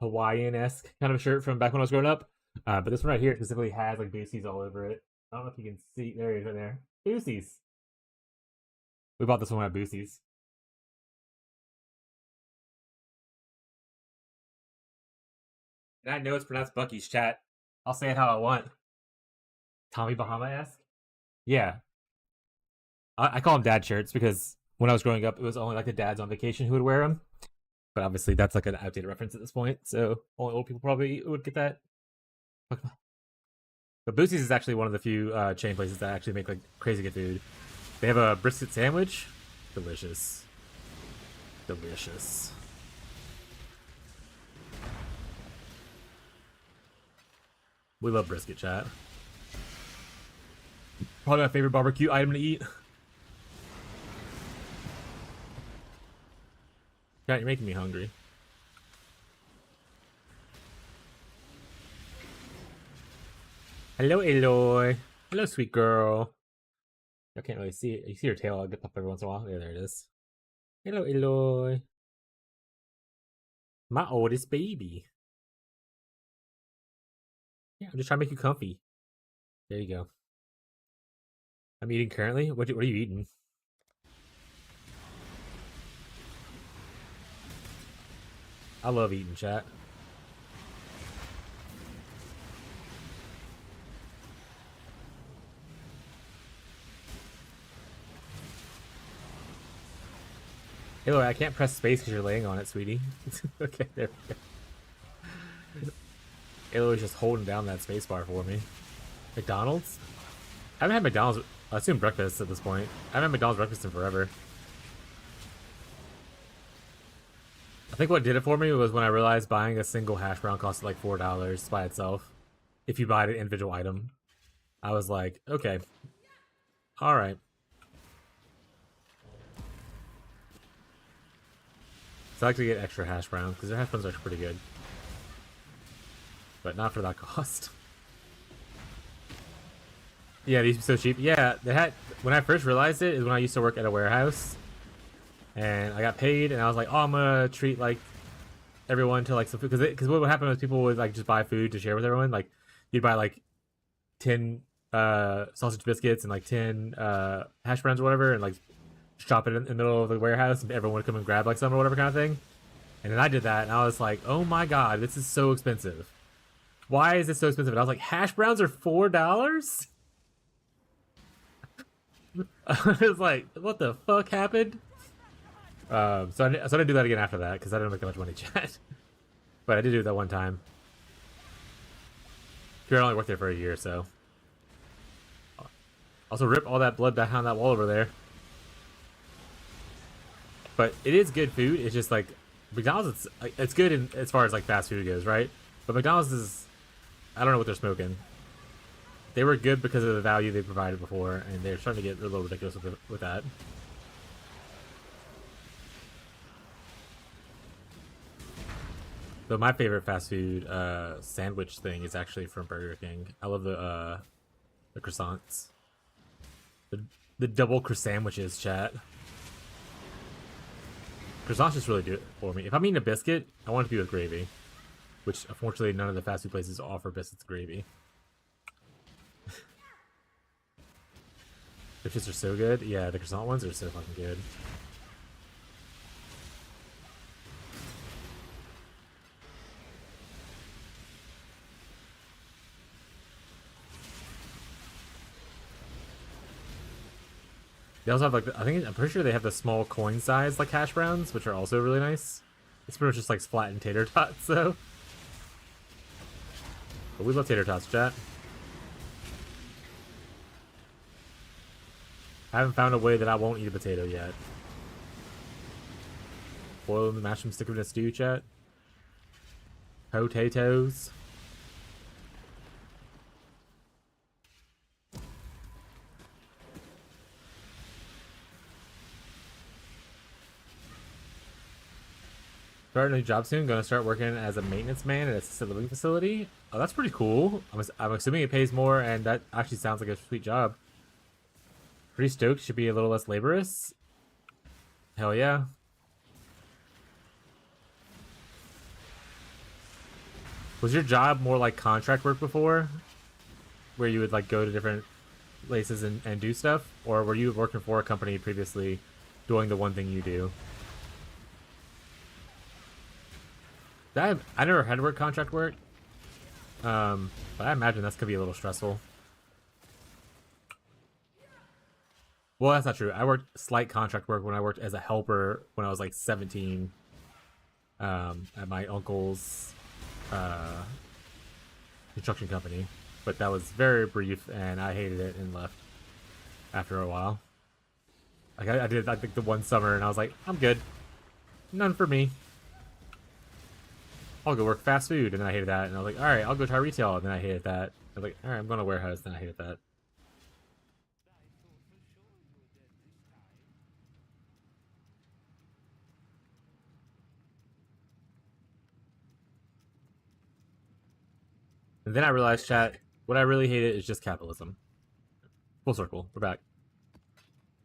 Hawaiian-esque kind of shirt from back when I was growing up. But this one right here specifically has like Boosie's all over it. I don't know if you can see. There he is right there. Boosie's. We bought this one at Boosie's. And I know it's pronounced Bucky's, chat. I'll say it how I want. Tommy Bahama-esque? Yeah. I call them dad shirts because when I was growing up, it was only like the dads on vacation who would wear them. But obviously, that's like an outdated reference at this point, so only old people probably would get that. But Boosie's is actually one of the few chain places that actually make like crazy good food. They have a brisket sandwich. Delicious. Delicious. We love brisket, chat. Probably my favorite barbecue item to eat. God, you're making me hungry. Hello, Aloy. Hello, sweet girl. I can't really see it. You see her tail. I'll get up every once in a while. Yeah, there it is. Hello, Aloy. My oldest baby. Yeah, I'm just trying to make you comfy. There you go. I'm eating currently. What are you eating? I love eating, chat. Hey, look, I can't press space because you're laying on it, sweetie. Okay, there we go. Aloy's just holding down that space bar for me. McDonald's? I haven't had McDonald's. I assume breakfast at this point. I haven't had McDonald's breakfast in forever. I think what did it for me was when I realized buying a single hash brown costed like $4 by itself. If you buy an individual item. I was like, okay. Alright. So I like to get extra hash browns because their hash browns are actually pretty good. But not for that cost. Yeah, these are so cheap. Yeah, they had when I first realized it is when I used to work at a warehouse. And I got paid and I was like, oh, I'm gonna treat like everyone to like some food because what would happen is people would like just buy food to share with everyone. Like you'd buy like 10 sausage biscuits and like 10 hash browns or whatever and like shop it in the middle of the warehouse and everyone would come and grab like some or whatever kind of thing. And then I did that and I was like, oh my god, this is so expensive. Why is this so expensive? And I was like, hash browns are $4? I was like, what the fuck happened? So I didn't do that again after that because I didn't make that much money, chat. But I did do it that one time. I only worked there for a year, so. Also, rip all that blood back on that wall over there. But it is good food. It's just like McDonald's. It's good as far as like fast food goes, right? But McDonald's is, I don't know what they're smoking. They were good because of the value they provided before, and they're starting to get a little ridiculous with that. So my favorite fast food sandwich thing is actually from Burger King. I love the croissants. The double croissant sandwiches, chat. Croissants just really do it for me. If I'm eating a biscuit, I want it to be with gravy. Which, unfortunately, none of the fast food places offer biscuits gravy. The shits are so good. Yeah, the croissant ones are so fucking good. They also have like I'm pretty sure they have the small coin size like hash browns, which are also really nice. It's pretty much just like flattened tater tots though. But we love tater tots, chat. I haven't found a way that I won't eat a potato yet. Boil them, mash them, stick them in a stew, chat. Potatoes. Starting a new job soon. Gonna start working as a maintenance man at a assisted living facility. Oh, that's pretty cool. I'm assuming it pays more, and that actually sounds like a sweet job. Pretty stoked. Should be a little less laborious. Hell yeah. Was your job more like contract work before? Where you would like go to different places and do stuff? Or were you working for a company previously doing the one thing you do? I never had to work contract work. But I imagine that's gonna be a little stressful. Well, that's not true. I worked slight contract work when I worked as a helper when I was like 17 at my uncle's construction company. But that was very brief, and I hated it and left after a while. Like I did, I think the one summer, and I was like, I'm good. None for me. I'll go work fast food, and then I hated that, and I was like, all right, I'll go try retail, and then I hated that. I was like, all right, I'm going to warehouse, then I hated that. And then I realized, chat, what I really hated is just capitalism. Full circle, we're back.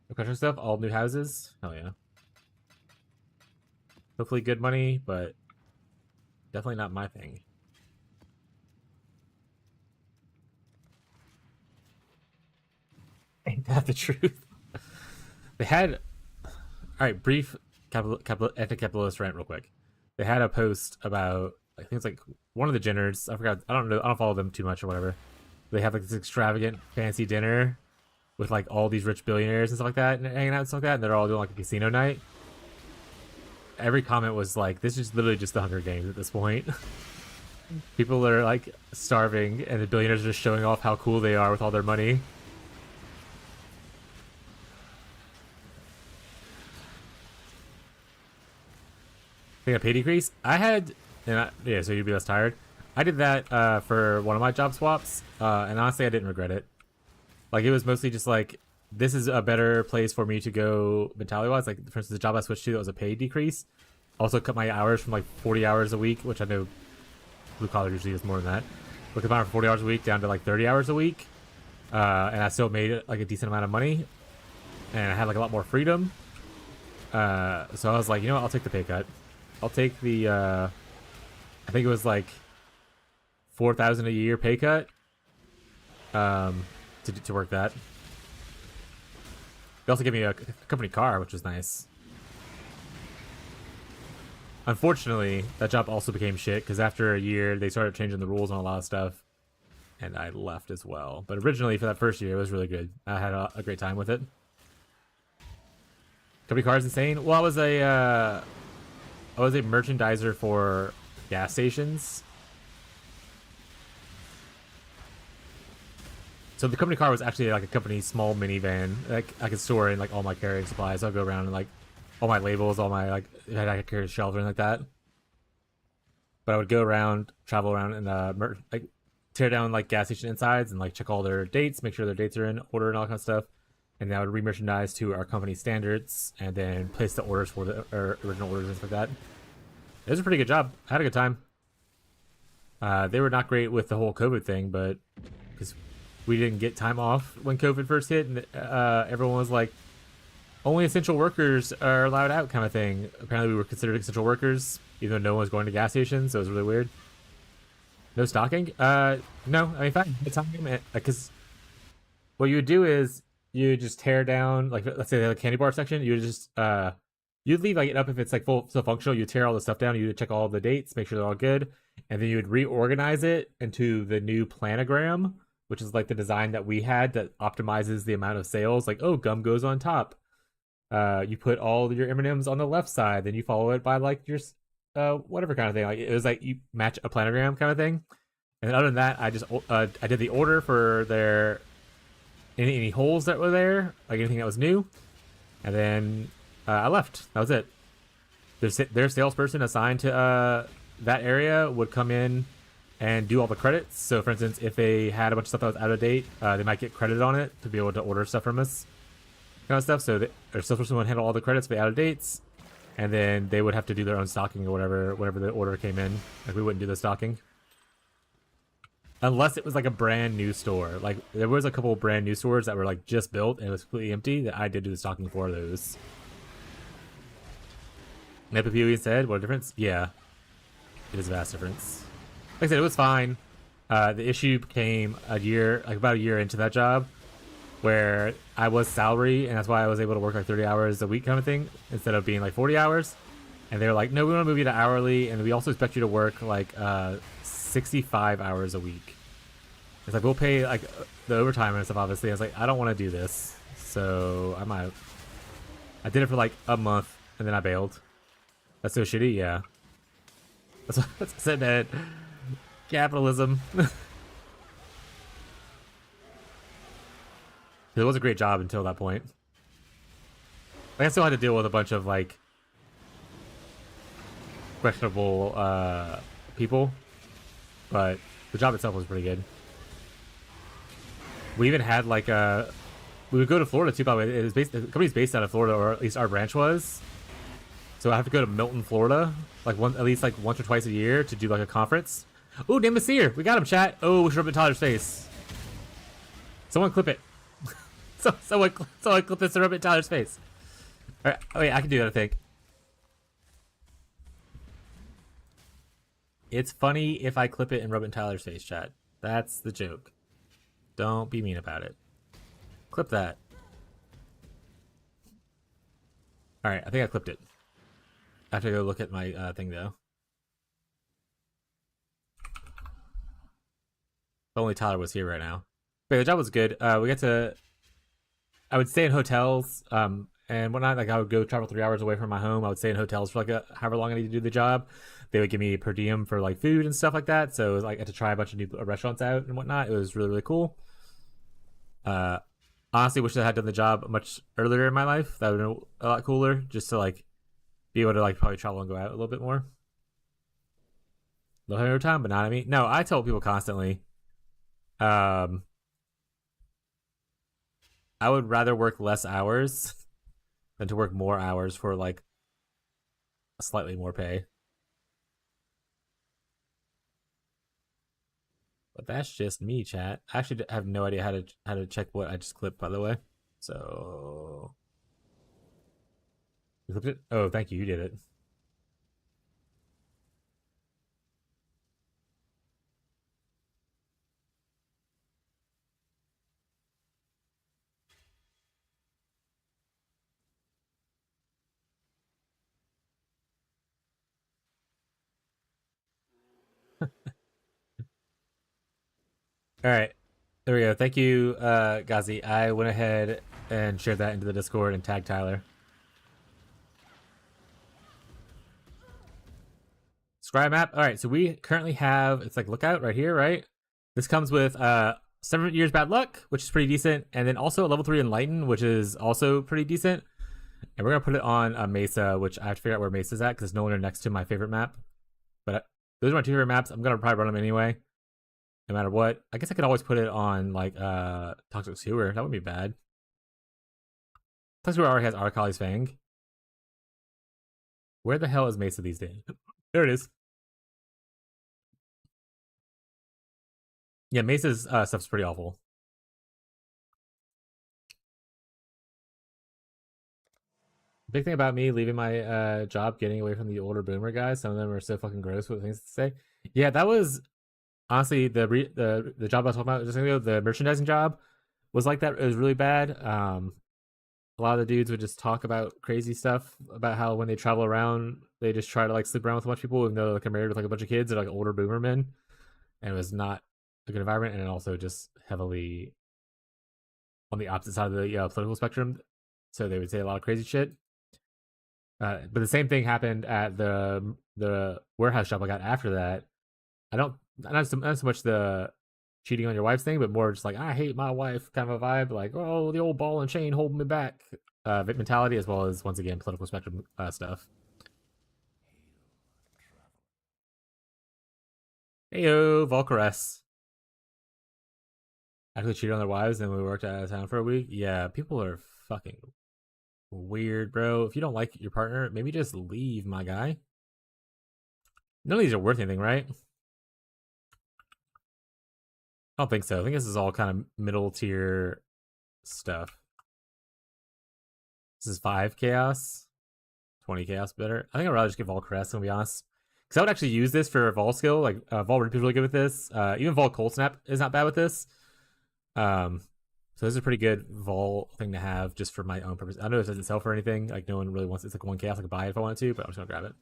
No country stuff, all new houses, hell yeah. Hopefully good money, but definitely not my thing. Ain't that the truth? They had... Alright, brief anti-capitalist rant real quick. They had a post about, I think it's like one of the Jenners, I forgot, I don't know, I don't follow them too much or whatever. They have like this extravagant fancy dinner with like all these rich billionaires and stuff like that, and hanging out and stuff like that, and they're all doing like a casino night. Every comment was like, this is literally just the Hunger Games at this point. People are like starving, and the billionaires are just showing off how cool they are with all their money. Think a pay decrease? I had, yeah, so you'd be less tired. I did that for one of my job swaps, and honestly, I didn't regret it. Like, it was mostly just like, this is a better place for me to go mentality-wise. Like, for instance, the job I switched to, that was a pay decrease. Also cut my hours from like 40 hours a week, which I know blue collar usually is more than that. But cut mine from 40 hours a week down to like 30 hours a week. And I still made like a decent amount of money. And I had like a lot more freedom. So I was like, you know what, I'll take the pay cut. I'll take the, I think it was like $4,000 a year pay cut to work that. They also gave me a company car, which was nice. Unfortunately, that job also became shit because after a year, they started changing the rules on a lot of stuff, and I left as well. But originally, for that first year, it was really good. I had a great time with it. Company car is insane. Well, I was a merchandiser for gas stations. So the company car was actually like a company small minivan. Like I could store in like all my carrying supplies. I'll go around and like all my labels, all my like I could carry a shelf and like that. But I would go around, travel around, and like tear down like gas station insides and like check all their dates, make sure their dates are in order and all that kind of stuff. And then I would re-merchandise to our company standards, and then place the orders for the original orders and stuff like that. It was a pretty good job. I had a good time. They were not great with the whole COVID thing, but because we didn't get time off when COVID first hit, and everyone was like, only essential workers are allowed out, kind of thing. Apparently, we were considered essential workers, even though no one was going to gas stations, so it was really weird. No stocking? No. I mean, fine. It's time because what you would do is you just tear down, like, let's say the candy bar section. You would just you'd leave like it up if it's like full functional. You tear all the stuff down. You would check all the dates, make sure they're all good, and then you would reorganize it into the new planogram, which is like the design that we had that optimizes the amount of sales. Like, oh, gum goes on top. You put all your M&Ms on the left side, then you follow it by like your whatever kind of thing. Like it was like you match a planogram kind of thing. And then other than that, I did the order for their any holes that were there, like anything that was new, and then I left. That was it. Their salesperson assigned to that area would come in and do all the credits. So, for instance, if they had a bunch of stuff that was out of date, they might get credit on it to be able to order stuff from us, kind of stuff. So, their salesperson would handle all the credits for the out of dates, and then they would have to do their own stocking or whatever the order came in. Like we wouldn't do the stocking. Unless it was like a brand new store. Like there was a couple of brand new stores that were like just built and it was completely empty that I did do the stocking for those. Nepipew said, what a difference? Yeah. It is a vast difference. Like I said, it was fine. The issue came about a year into that job where I was salary and that's why I was able to work like 30 hours a week kind of thing instead of being like 40 hours. And they were like, no, we want to move you to hourly and we also expect you to work like 65 hours a week. It's like we'll pay like the overtime and stuff. Obviously, I was like, I don't want to do this, so I'm out. I did it for like a month and then I bailed. That's so shitty. Yeah, that's what I said, man. Capitalism. It was a great job until that point. Like, I still had to deal with a bunch of like questionable people, but the job itself was pretty good. We even had like we would go to Florida too. By the way, it was the company's based out of Florida, or at least our branch was. So I have to go to Milton, Florida, like at least like once or twice a year to do like a conference. Oh, Nemesis, we got him, chat. Oh, we should rub it Tyler's face. Someone clip it. someone clip this and rub it in Tyler's face. All right, wait, I can do that. I think. It's funny if I clip it and rub it in Tyler's face, chat. That's the joke. Don't be mean about it. Clip that. Alright, I think I clipped it. I have to go look at my thing, though. If only Tyler was here right now. But the job was good. We got to... I would stay in hotels and whatnot. Like, I would go travel 3 hours away from my home. I would stay in hotels for like however long I need to do the job. They would give me per diem for like food and stuff like that. So it was like I had to try a bunch of new restaurants out and whatnot. It was really, really cool. Honestly, wish I had done the job much earlier in my life. That would have been a lot cooler, just to like be able to like probably travel and go out a little bit more. A little bit of time, but not I mean. No, I tell people constantly. I would rather work less hours than to work more hours for like slightly more pay. But that's just me, chat. I actually have no idea how to check what I just clipped, by the way. So you clipped it? Oh, thank you. You did it. All right. There we go. Thank you, Ghazi. I went ahead and shared that into the Discord and tagged Tyler. Scry map. All right. So we currently have, it's like lookout right here, right? This comes with 7 years bad luck, which is pretty decent. And then also a level 3 enlighten, which is also pretty decent. And we're going to put it on Mesa, which I have to figure out where Mesa's at because it's nowhere next to my favorite map. But those are my 2 favorite maps. I'm going to probably run them anyway. No matter what. I guess I could always put it on like Toxic Sewer. That wouldn't be bad. Toxic Sewer already has Arcali's Fang. Where the hell is Mesa these days? There it is. Yeah, Mesa's stuff's pretty awful. Big thing about me leaving my job, getting away from the older boomer guys. Some of them are so fucking gross with things to say. Yeah, that was honestly the job I was talking about just ago. The merchandising job was like that. It was really bad. A lot of the dudes would just talk about crazy stuff about how when they travel around, they just try to like sleep around with a bunch of people, even though like, they're married with like a bunch of kids. They're like older boomer men, and it was not a good environment, and also just heavily on the opposite side of the political spectrum. So they would say a lot of crazy shit. But the same thing happened at the warehouse job I got after that. I don't not so much the cheating on your wife's thing, but more just like I hate my wife kind of a vibe. Like oh the old ball and chain holding me back mentality, as well as once again political spectrum stuff. Heyo, Volcaress actually cheated on their wives, and we worked out of town for a week. Yeah, people are fucking weird, bro. If you don't like your partner, maybe just leave, my guy. None of these are worth anything, right? I don't think so. I think this is all kind of middle tier stuff. This is 5 chaos, 20 chaos better. I think I'd rather just get Vol Crest, to be honest. Because I would actually use this for Vol skill. Like, Vol Reap is really good with this. Even Vol Cold Snap is not bad with this. So this is a pretty good Vol thing to have just for my own purpose. I know it doesn't sell for anything. Like, no one really wants it. It's like 1 chaos. I could buy it if I wanted to, but I'm just going to grab it.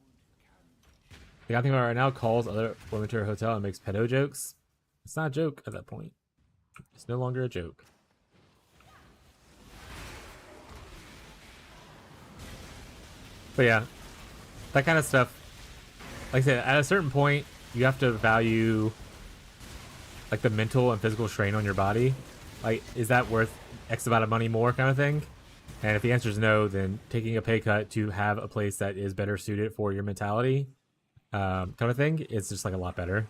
The guy thing about right now calls other women to her hotel and makes pedo jokes. It's not a joke at that point. It's no longer a joke. But yeah, that kind of stuff. Like I said, at a certain point, you have to value like the mental and physical strain on your body. Like, is that worth X amount of money more, kind of thing? And if the answer is no, then taking a pay cut to have a place that is better suited for your mentality, kind of thing, is just like a lot better.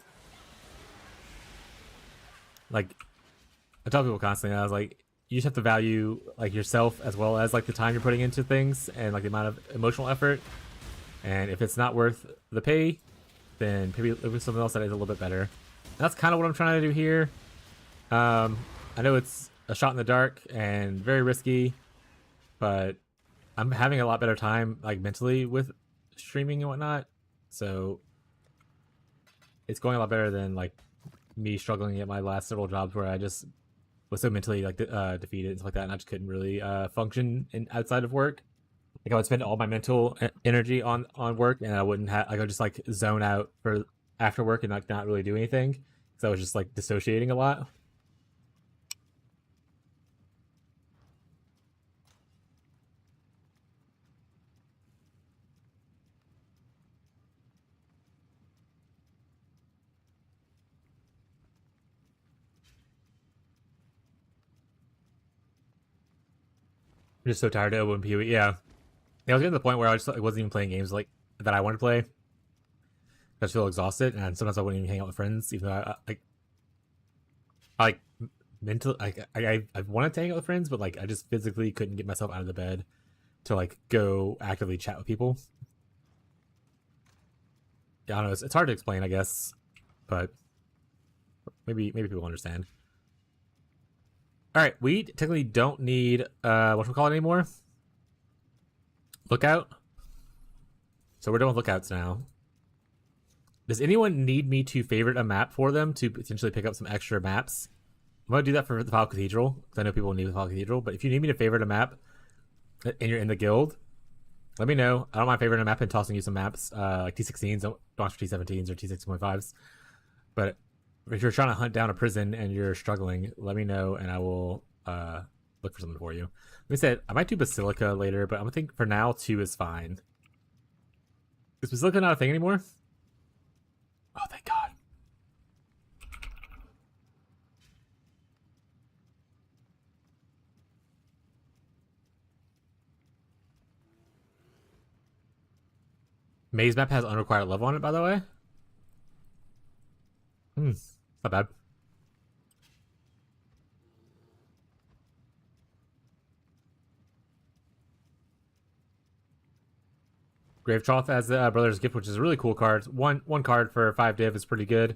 Like, I tell people constantly, I was like, you just have to value like yourself as well as like the time you're putting into things and like the amount of emotional effort. And if it's not worth the pay, then maybe look at something else that is a little bit better. And that's kind of what I'm trying to do here. I know it's a shot in the dark and very risky, but I'm having a lot better time like mentally with streaming and whatnot. So it's going a lot better than like me struggling at my last several jobs where I just was so mentally like defeated and stuff like that, and I just couldn't really function in outside of work. Like I would spend all my mental energy on work, and I wouldn't have like I would just like zone out for after work and like not really do anything because I was just like dissociating a lot. I'm just so tired of open PoE. Yeah, I was getting to the point where I just like, wasn't even playing games like that I wanted to play. I just feel exhausted, and sometimes I wouldn't even hang out with friends, even though I like mental. I wanted to hang out with friends, but like I just physically couldn't get myself out of the bed to like go actively chat with people. Yeah, I don't know. It's hard to explain, I guess, but maybe people understand. All right, we technically don't need what we call it anymore. Lookout. So we're done with lookouts now. Does anyone need me to favorite a map for them to potentially pick up some extra maps? I'm gonna do that for the File Cathedral because I know people need the File Cathedral. But if you need me to favorite a map and you're in the guild, let me know. I don't mind favoriting a map and tossing you some maps like T16s. Don't watch for T17s or T6.5s. But if you're trying to hunt down a prison and you're struggling, let me know and I will look for something for you. Like I said, I might do Basilica later, but I'm gonna think for now 2 is fine. Is Basilica not a thing anymore? Oh, thank God. Maze map has unrequired level on it, by the way. Not bad. Grave Trough as the Brother's Gift, which is a really cool card. One card for 5 div is pretty good.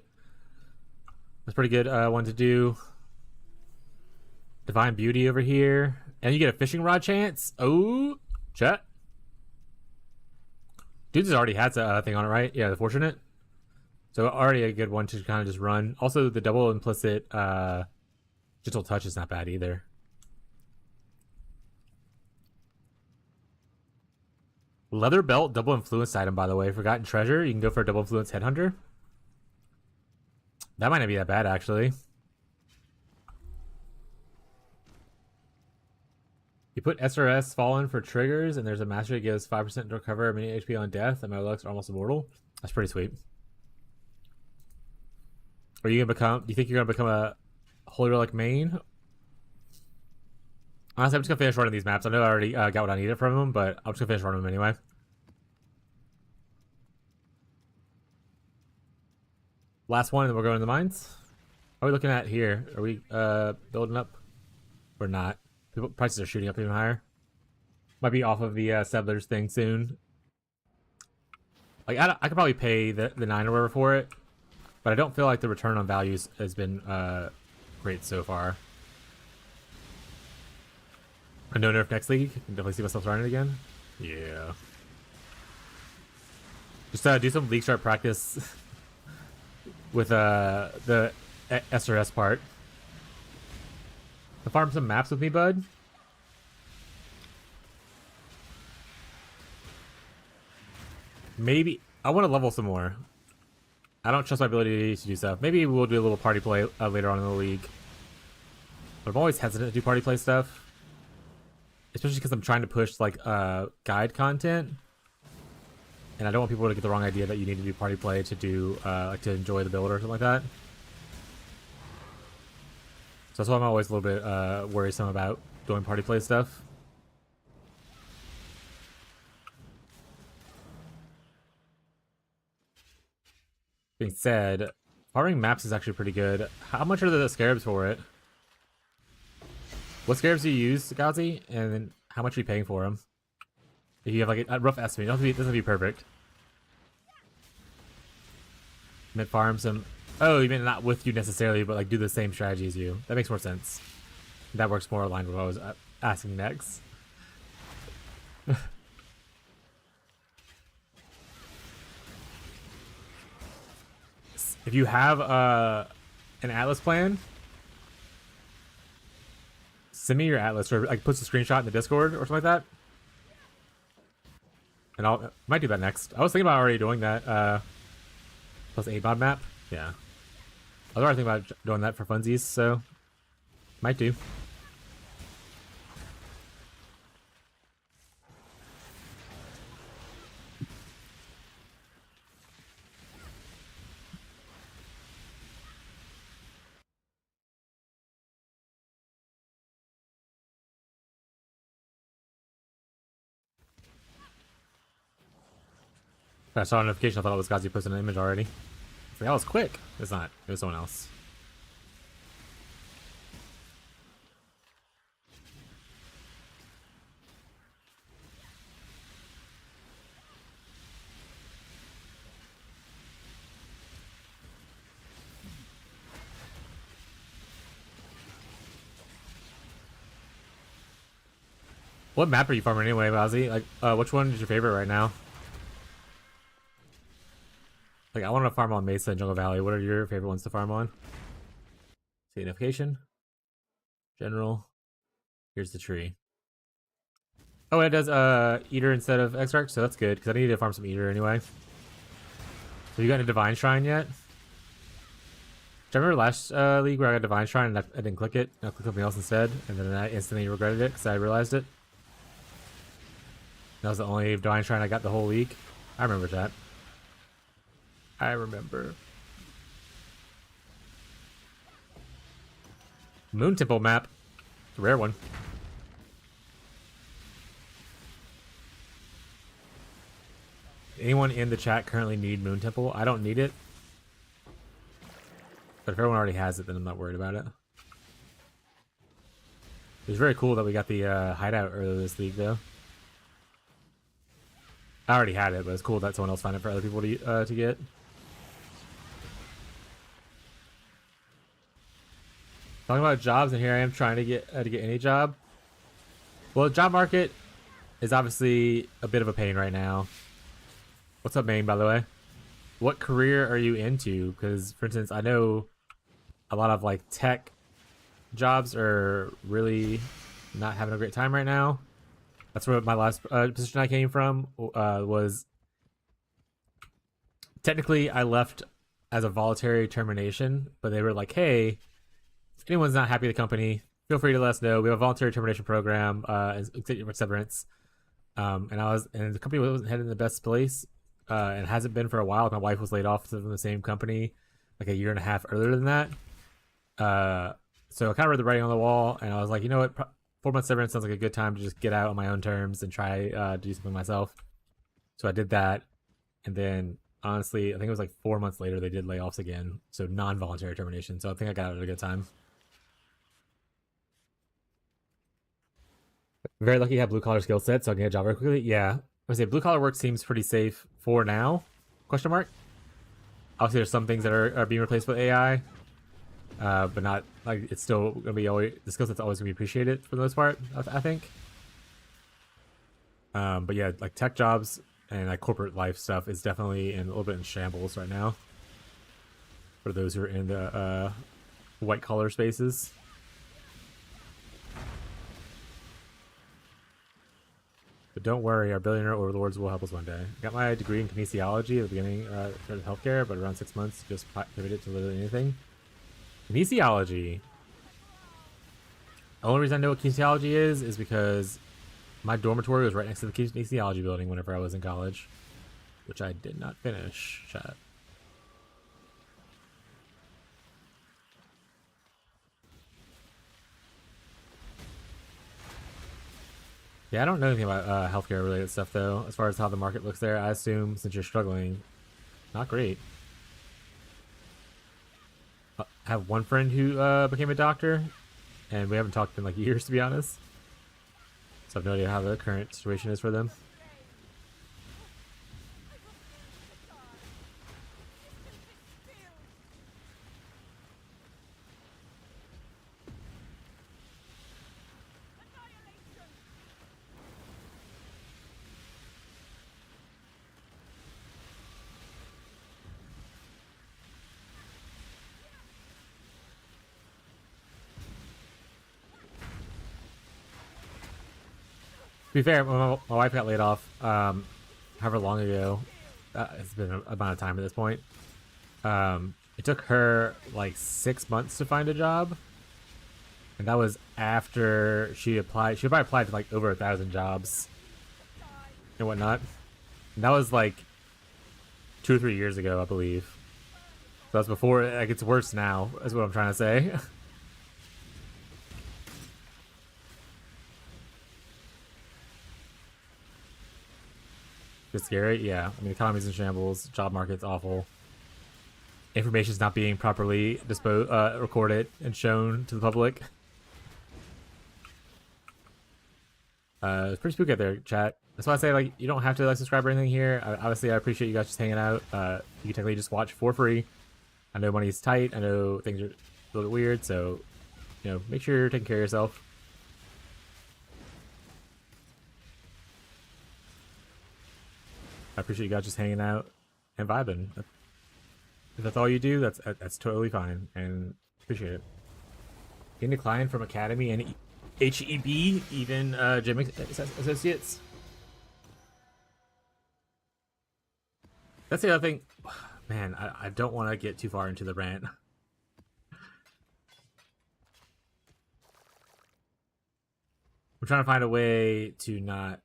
That's pretty good one to do. Divine Beauty over here. And you get a fishing rod chance. Oh, chat. Dude's already has a thing on it, right? Yeah, the Fortunate. So already a good one to kind of just run. Also, the double implicit Gentle Touch is not bad either. Leather Belt, double influence item, by the way. Forgotten Treasure. You can go for a double influence Headhunter. That might not be that bad, actually. You put SRS Fallen for triggers, and there's a master that gives 5% to recover mini HP on death, and my looks are almost immortal. That's pretty sweet. Are you gonna become? Do you think you're gonna become a Holy Relic main? Honestly, I'm just gonna finish running these maps. I know I already got what I needed from them, but I'm just gonna finish running them anyway. Last one, and then we're going to the mines. How are we looking at here? Are we building up or not? People, prices are shooting up even higher. Might be off of the settlers thing soon. Like I could probably pay the 9 or whatever for it, but I don't feel like the return on values has been great so far. A no nerf next league. I can definitely see myself running it again. Yeah. Just do some league start practice with the SRS part. Farm some maps with me, bud. Maybe I want to level some more. I don't trust my ability to do stuff. Maybe we'll do a little party play later on in the league. But I'm always hesitant to do party play stuff, especially because I'm trying to push like guide content, and I don't want people to get the wrong idea that you need to do party play to do like to enjoy the build or something like that. So that's why I'm always a little bit worrisome about doing party play stuff. Being said, farming maps is actually pretty good. How much are the scarabs for it? What scarabs do you use, Gazi? And then how much are you paying for them? If you have like a rough estimate, it doesn't have to be perfect. Mid farm some. Oh, you mean not with you necessarily, but like do the same strategy as you. That makes more sense. That works more aligned with what I was asking next. If you have an Atlas plan, send me your Atlas, or like puts a screenshot in the Discord or something like that. And I might do that next. I was thinking about already doing that. Plus 8 mod map. Yeah. I was already thinking about doing that for funsies, so might do. I saw a notification. I thought it was Gazi posting an image already. Like, that was quick. It's not. It was someone else. What map are you farming anyway, Gazi? Like, which one is your favorite right now? Like, I want to farm on Mesa and Jungle Valley. What are your favorite ones to farm on? See notification. General. Here's the tree. Oh, it does Eater instead of Exarch, so that's good, because I need to farm some Eater anyway. Have you gotten a Divine Shrine yet? Do you remember last league where I got a Divine Shrine and I didn't click it? I clicked something else instead, and then I instantly regretted it because I realized it. That was the only Divine Shrine I got the whole league. I remember that. I remember. Moon Temple map. It's a rare one. Anyone in the chat currently need Moon Temple? I don't need it. But if everyone already has it, then I'm not worried about it. It was very cool that we got the hideout earlier this league, though. I already had it, but it's cool that someone else found it for other people to get. Talking about jobs, and here I am trying to get any job. Well, the job market is obviously a bit of a pain right now. What's up, Maine, by the way? What career are you into? Because, for instance, I know a lot of like tech jobs are really not having a great time right now. That's where my last position I came from was. Technically, I left as a voluntary termination, but they were like, "Hey, if anyone's not happy with the company, feel free to let us know. We have a voluntary termination program, severance." And the company wasn't heading in the best place, and hasn't been for a while. My wife was laid off from the same company like a year and a half earlier than that. So I kind of read the writing on the wall, and I was like, you know what, 4 months severance sounds like a good time to just get out on my own terms and try to do something myself. So I did that, and then honestly, I think it was like 4 months later they did layoffs again, so non-voluntary termination. So I think I got out at a good time. Very lucky to have blue collar skill set, so I can get a job very quickly. Yeah, I would say blue collar work seems pretty safe for now. Question mark. Obviously, there's some things that are being replaced with AI, but not like it's still gonna be always the skill set's always gonna be appreciated for the most part. I think. But yeah, like tech jobs and like corporate life stuff is definitely in a little bit in shambles right now. For those who are in the white collar spaces. But don't worry, our billionaire overlords will help us one day. I got my degree in kinesiology at the beginning of healthcare, but around 6 months, just pivoted to literally anything. Kinesiology. The only reason I know what kinesiology is because my dormitory was right next to the kinesiology building whenever I was in college, which I did not finish. Chat. Yeah, I don't know anything about healthcare related stuff though. As far as how the market looks there, I assume since you're struggling, not great. I have one friend who became a doctor, and we haven't talked in like years, to be honest. So I have no idea how the current situation is for them. To be fair, my wife got laid off however long ago. It's been a amount of time at this point. It took her like 6 months to find a job, and that was after she applied. She probably applied to like over 1,000 jobs and whatnot. And that was like 2 or 3 years ago, I believe. So that's before it gets worse now. Is what I'm trying to say. It's scary, yeah. I mean, the economy's in shambles. Job market's awful. Information's not being properly recorded and shown to the public. It's pretty spooky out there, chat. That's why I say, like, you don't have to like subscribe or anything here. Obviously, I appreciate you guys just hanging out. You can technically just watch for free. I know money's tight. I know things are a little bit weird, so you know, make sure you're taking care of yourself. I appreciate you guys just hanging out and vibing. If that's all you do, that's totally fine, and appreciate it. Getting declined from Academy and HEB, even gym associates. That's the other thing. Man, I don't want to get too far into the rant. I'm trying to find a way to not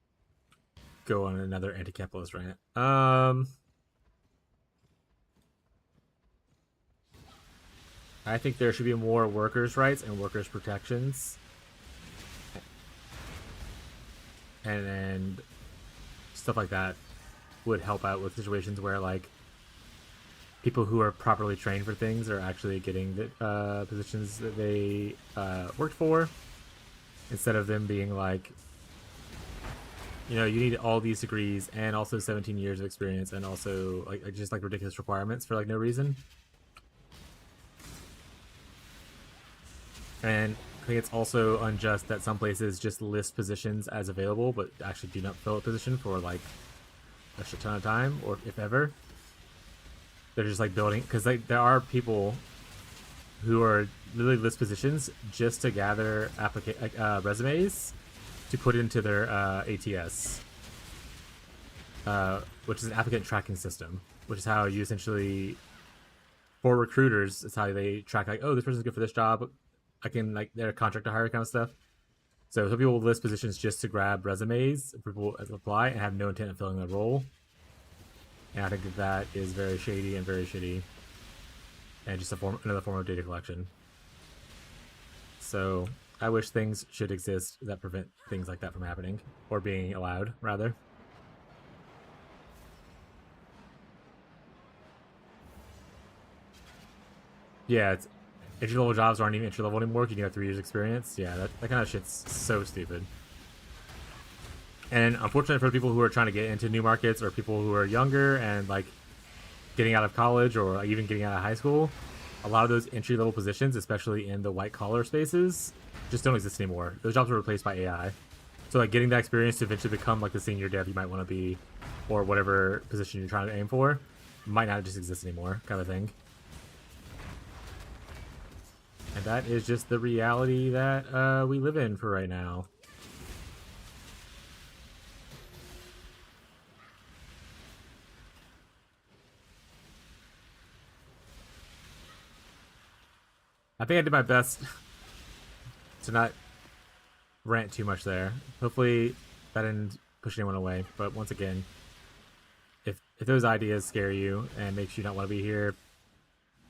go on another anti-capitalist rant. I think there should be more workers' rights and workers' protections, and stuff like that would help out with situations where like people who are properly trained for things are actually getting the positions that they worked for, instead of them being like, you know, you need all these degrees and also 17 years of experience and also like just like ridiculous requirements for like no reason. And I think it's also unjust that some places just list positions as available, but actually do not fill a position for like a shit ton of time, or if ever. They're just like building, because like there are people who are literally list positions just to gather resumes to put into their ATS, which is an applicant tracking system, which is how you essentially, for recruiters, it's how they track like, oh, this person's good for this job. I can like their contract to hire kind of stuff. So some people will list positions just to grab resumes, people apply, and have no intent of filling the role. And I think that is very shady and very shitty, and just another form of data collection. So I wish things should exist that prevent things like that from happening, or being allowed, rather. Yeah, it's entry level jobs aren't even entry level anymore. You can have 3 years experience. Yeah, that kind of shit's so stupid. And unfortunately for people who are trying to get into new markets, or people who are younger and like getting out of college, or like even getting out of high school, a lot of those entry level positions, especially in the white collar spaces, just don't exist anymore. Those jobs were replaced by AI. So like getting that experience to eventually become like the senior dev you might want to be, or whatever position you're trying to aim for, might not just exist anymore, kind of thing. And that is just the reality that we live in for right now. I think I did my best to not rant too much there. Hopefully that didn't push anyone away. But once again, if those ideas scare you and makes you not want to be here,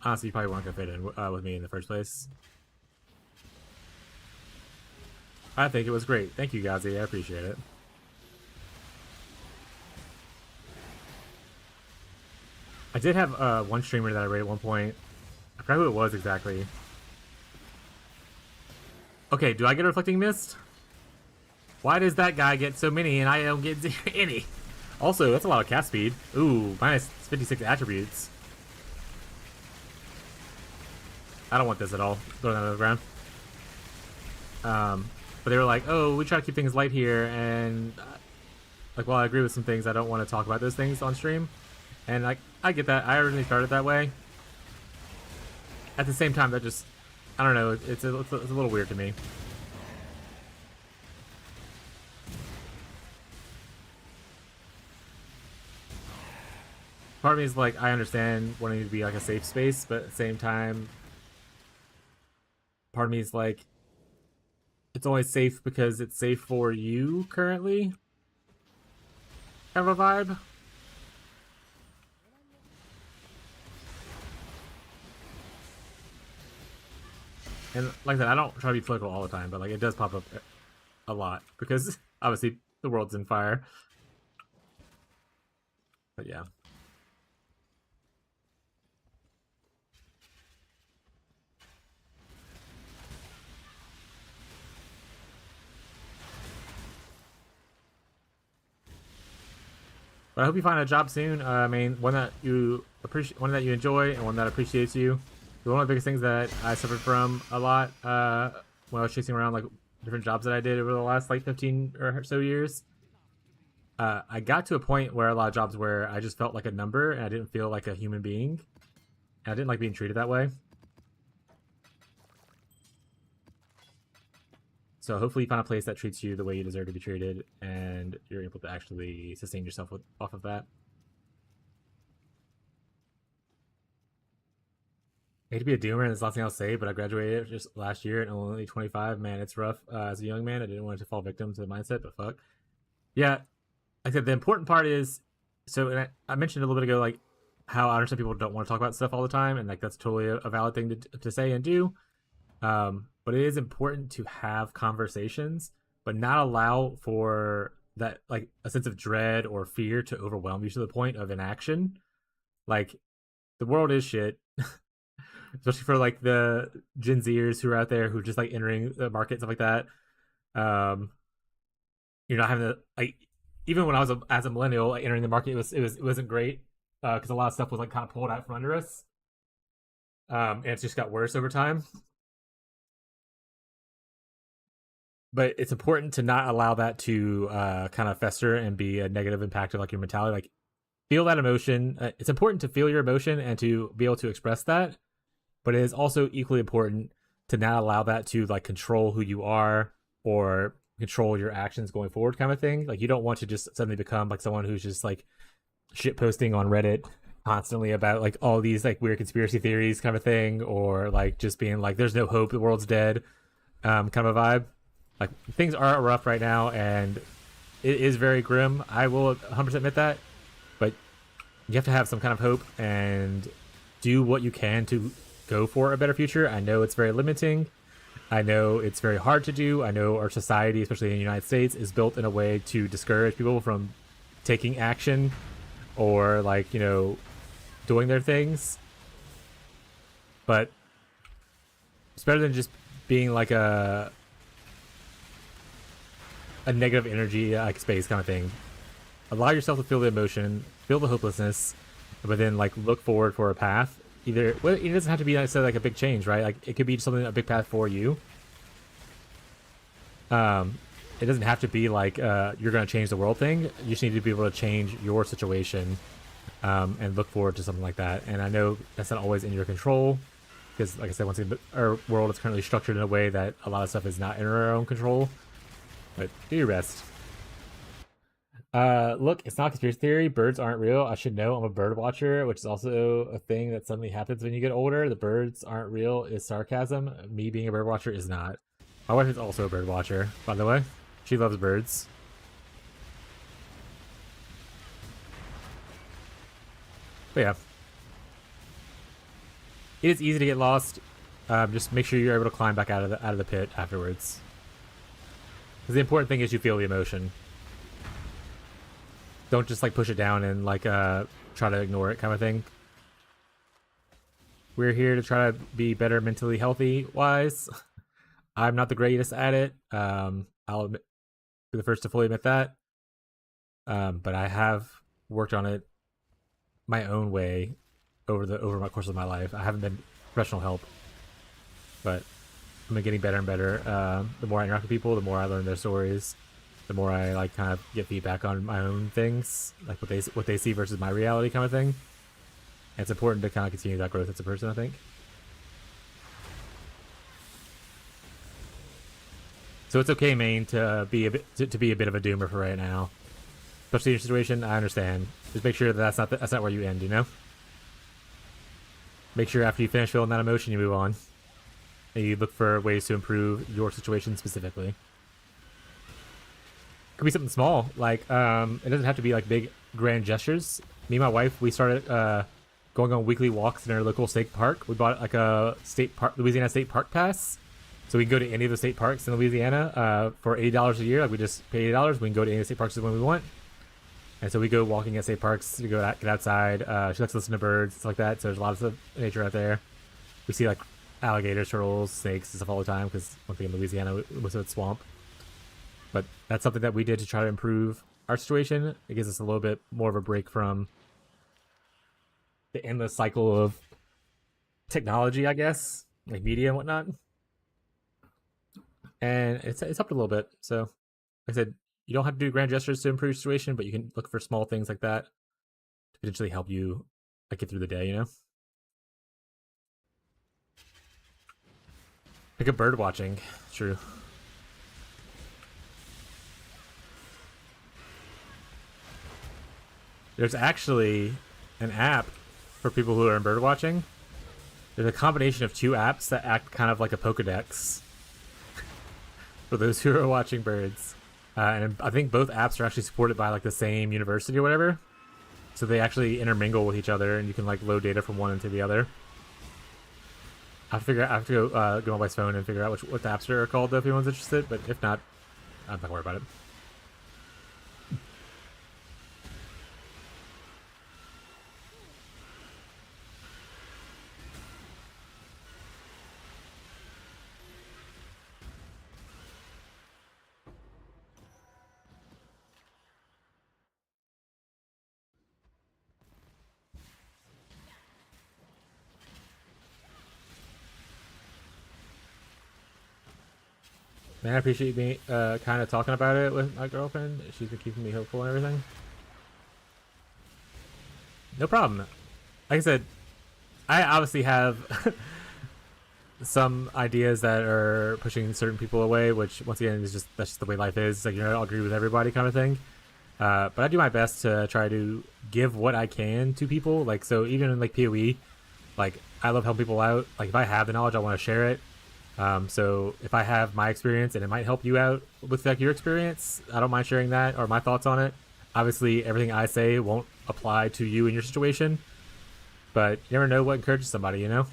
honestly, you probably weren't gonna fit in with me in the first place. I think it was great. Thank you, Gazi. I appreciate it. I did have one streamer that I rated at one point. I forgot who it was exactly. Okay, do I get a reflecting mist? Why does that guy get so many and I don't get any? Also, that's a lot of cast speed. Ooh, minus 56 attributes. I don't want this at all. Throw that on the ground. But they were like, oh, we try to keep things light here, and like, while I agree with some things, I don't want to talk about those things on stream. And like, I get that. I originally started that way. At the same time, that just, I don't know, it's a little weird to me. Part of me is like, I understand wanting to be like a safe space, but at the same time, part of me is like, it's only safe because it's safe for you currently. Kind of a vibe. And like I said, I don't try to be political all the time, but like it does pop up a lot because obviously the world's in fire. But yeah. But I hope you find a job soon. I mean, one that you appreciate, one that you enjoy, and one that appreciates you. One of the biggest things that I suffered from a lot when I was chasing around like different jobs that I did over the last like 15 or so years. I got to a point where a lot of jobs where I just felt like a number and I didn't feel like a human being. And I didn't like being treated that way. So hopefully you find a place that treats you the way you deserve to be treated, and you're able to actually sustain yourself off of that. I hate to be a doomer, and there's lots of thing I'll say, but I graduated just last year and only 25. Man, it's rough. As a young man, I didn't want to fall victim to the mindset, but fuck. Yeah, like I said, the important part is, so and I mentioned a little bit ago, like how I understand people don't want to talk about stuff all the time, and like that's totally a valid thing to say and do. But it is important to have conversations, but not allow for that like a sense of dread or fear to overwhelm you to the point of inaction. Like the world is shit, especially for like the Gen Zers who are out there who are just like entering the market, stuff like that. Um, you're not having to like, even when I was as a millennial like, entering the market, it wasn't great because a lot of stuff was like kind of pulled out from under us. And it's just got worse over time. but it's important to not allow that to kind of fester and be a negative impact of like your mentality. Like feel that emotion. It's important to feel your emotion and to be able to express that, but it is also equally important to not allow that to like control who you are or control your actions going forward, kind of thing. Like you don't want to just suddenly become like someone who's just like shit posting on Reddit constantly about like all these like weird conspiracy theories kind of thing, or like just being like there's no hope, the world's dead, kind of a vibe. Like things are rough right now and it is very grim. I will 100% admit that, but you have to have some kind of hope and do what you can to go for a better future. I know it's very limiting. I know it's very hard to do. I know our society, especially in the United States, is built in a way to discourage people from taking action or like, you know, doing their things. But it's better than just being like a negative energy like space kind of thing. Allow yourself to feel the emotion, feel the hopelessness, but then like look forward for a path. Either well, it doesn't have to be necessarily like a big change, right? Like it could be something a big path for you. It doesn't have to be like you're going to change the world thing. You just need to be able to change your situation and look forward to something like that. And I know that's not always in your control because, like I said, once again, our world is currently structured in a way that a lot of stuff is not in our own control. But do your best. Look, it's not a conspiracy theory. Birds aren't real. I should know. I'm a bird watcher, which is also a thing that suddenly happens when you get older. The birds aren't real is sarcasm. Me being a bird watcher is not. My wife is also a bird watcher, by the way. She loves birds. But yeah, it is easy to get lost. Just make sure you're able to climb back out of the pit afterwards. Because the important thing is you feel the emotion. Don't just like push it down and like try to ignore it, kind of thing. We're here to try to be better mentally healthy wise. I'm not the greatest at it. I'll be the first to fully admit that. But I have worked on it my own way over my course of my life. I haven't been professional help, but I've been getting better and better. The more I interact with people, the more I learn their stories. The more I like kind of get feedback on my own things, like what they see versus my reality, kind of thing. And it's important to kind of continue that growth as a person, I think. So it's okay, Maine, to be a bit to be a bit of a doomer for right now, especially in your situation. I understand. Just make sure that that's not where you end. You know. Make sure after you finish feeling that emotion, you move on, and you look for ways to improve your situation specifically. Could be something small, like it doesn't have to be like big grand gestures. Me and my wife, we started going on weekly walks in our local state park. We bought like a Louisiana State Park pass, so we can go to any of the state parks in Louisiana for $80 a year. Like we just pay $80. We can go to any of the state parks when we want. And so we go walking at state parks. We go get outside. She likes to listen to birds, stuff like that. So there's a lot of nature out there. We see like alligators, turtles, snakes, and stuff all the time because one thing in Louisiana, most of it's swamp. But that's something that we did to try to improve our situation. It gives us a little bit more of a break from the endless cycle of technology, I guess, like media and whatnot. And it's helped a little bit. So, like I said, you don't have to do grand gestures to improve your situation, but you can look for small things like that to potentially help you like get through the day. You know, like a bird watching. True. There's actually an app for people who are in bird watching. There's a combination of two apps that act kind of like a Pokedex for those who are watching birds. And I think both apps are actually supported by like the same university or whatever. So they actually intermingle with each other, and you can like load data from one into the other. I have to go on my phone and figure out what the apps are called though, if anyone's interested. But if not, I'm not gonna worry about it. Man, I appreciate you being kind of talking about it with my girlfriend. She's been keeping me hopeful and everything. No problem. Like I said, I obviously have some ideas that are pushing certain people away, which once again is just that's just the way life is. It's like you're not all agree with everybody kind of thing. But I do my best to try to give what I can to people. Like so, even in like PoE, like I love helping people out. Like if I have the knowledge, I want to share it. So if I have my experience and it might help you out with like your experience, I don't mind sharing that or my thoughts on it. Obviously, everything I say won't apply to you in your situation, but you never know what encourages somebody, you know?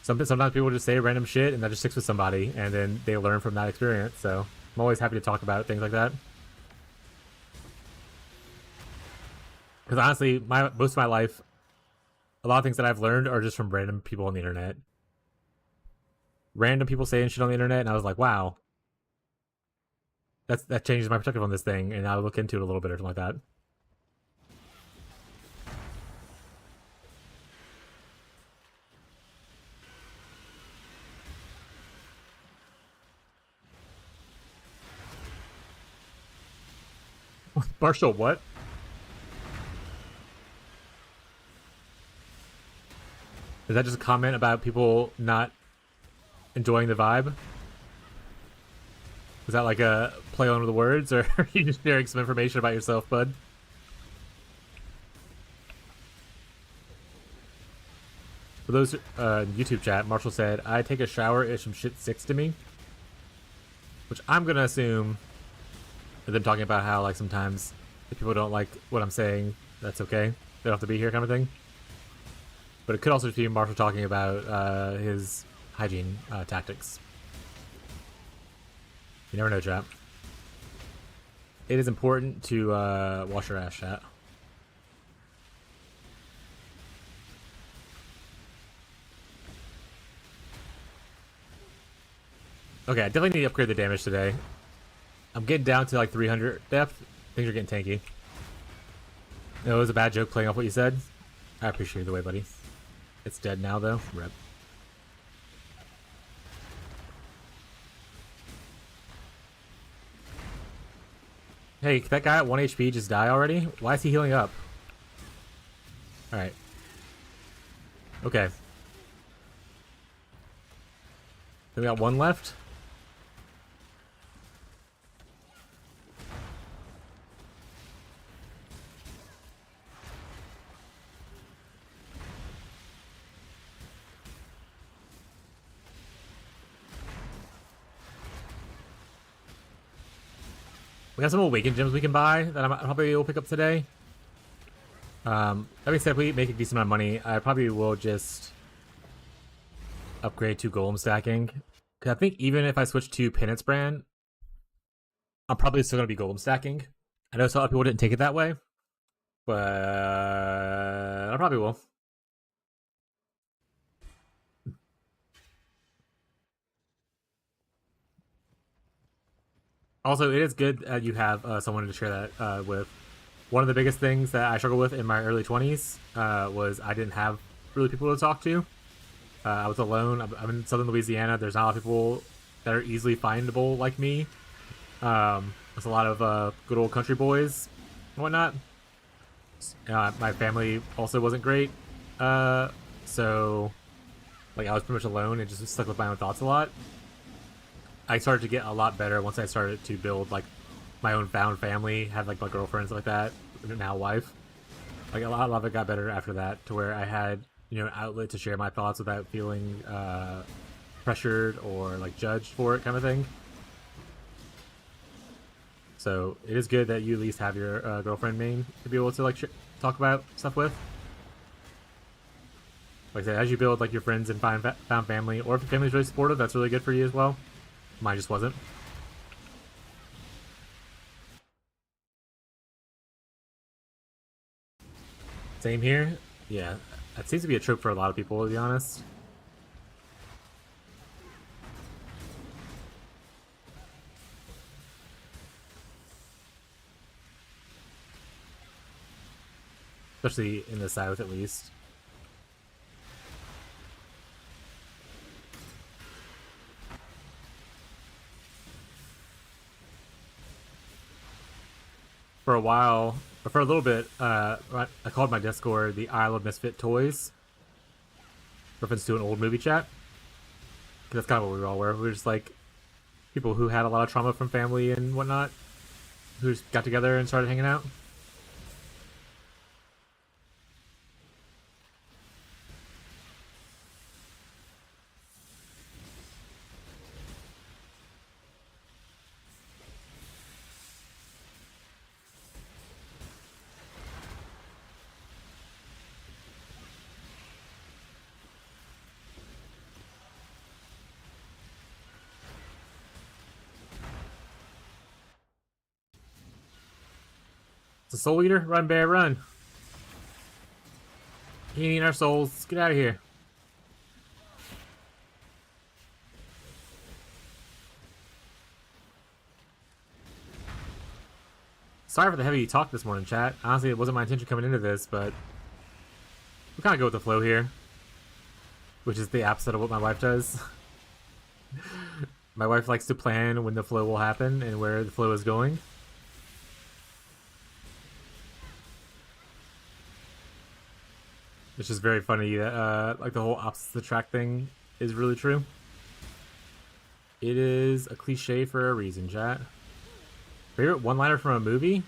Sometimes people just say random shit and that just sticks with somebody, and then they learn from that experience. So I'm always happy to talk about things like that. Because honestly, most of my life, a lot of things that I've learned are just from random people on the internet. Random people saying shit on the internet, and I was like, wow, that changes my perspective on this thing, and I'll look into it a little bit or something like that. Marshall, what? Is that just a comment about people not enjoying the vibe? Is that like a play on the words, or are you just sharing some information about yourself, bud? For those YouTube chat, Marshall said, I take a shower if some shit sticks to me. Which I'm going to assume is them talking about how like sometimes if people don't like what I'm saying, that's okay. They don't have to be here kind of thing. But it could also just be Marshall talking about his hygiene tactics. You never know, chat. It is important to wash your ass, chat. Okay, I definitely need to upgrade the damage today. I'm getting down to like 300 depth. Things are getting tanky. It was a bad joke playing off what you said. I appreciate the way, buddy. It's dead now, though. Rep. Hey, that guy at 1 HP just die already? Why is he healing up? Alright. Okay. Then we got one left. We got some awakened gems we can buy that I probably will pick up today. That being said, if we make a decent amount of money, I probably will just upgrade to golem stacking. Because I think even if I switch to penance brand, I'm probably still going to be golem stacking. I know some other people didn't take it that way, but I probably will. Also, it is good that you have someone to share that with. One of the biggest things that I struggled with in my early 20s was I didn't have really people to talk to. I was alone. I'm in southern Louisiana. There's not a lot of people that are easily findable like me. There's a lot of good old country boys and whatnot. My family also wasn't great. So, like, I was pretty much alone and just stuck with my own thoughts a lot. I started to get a lot better once I started to build like my own found family, have like my girlfriends like that, now wife. Like a lot of it got better after that, to where I had an outlet to share my thoughts without feeling pressured or like judged for it, kind of thing. So it is good that you at least have your girlfriend main to be able to like talk about stuff with. Like I said, as you build like your friends and found family, or if your family's really supportive, that's really good for you as well. Mine just wasn't. Same here. Yeah, that seems to be a trope for a lot of people, to be honest. Especially in the South, at least. for a while, or for a little bit, I called my Discord the Isle of Misfit Toys. Reference to an old movie chat. That's kind of what we all were. We were just like people who had a lot of trauma from family and whatnot, who just got together and started hanging out. It's a soul eater? Run, bear, run. He ain't eating our souls. Get out of here. Sorry for the heavy talk this morning, chat. Honestly, it wasn't my intention coming into this, but we kind of go with the flow here, which is the opposite of what my wife does. My wife likes to plan when the flow will happen and where the flow is going. It's just very funny that like the whole opposites attract thing is really true. It is a cliche for a reason, chat. Favorite one-liner from a movie?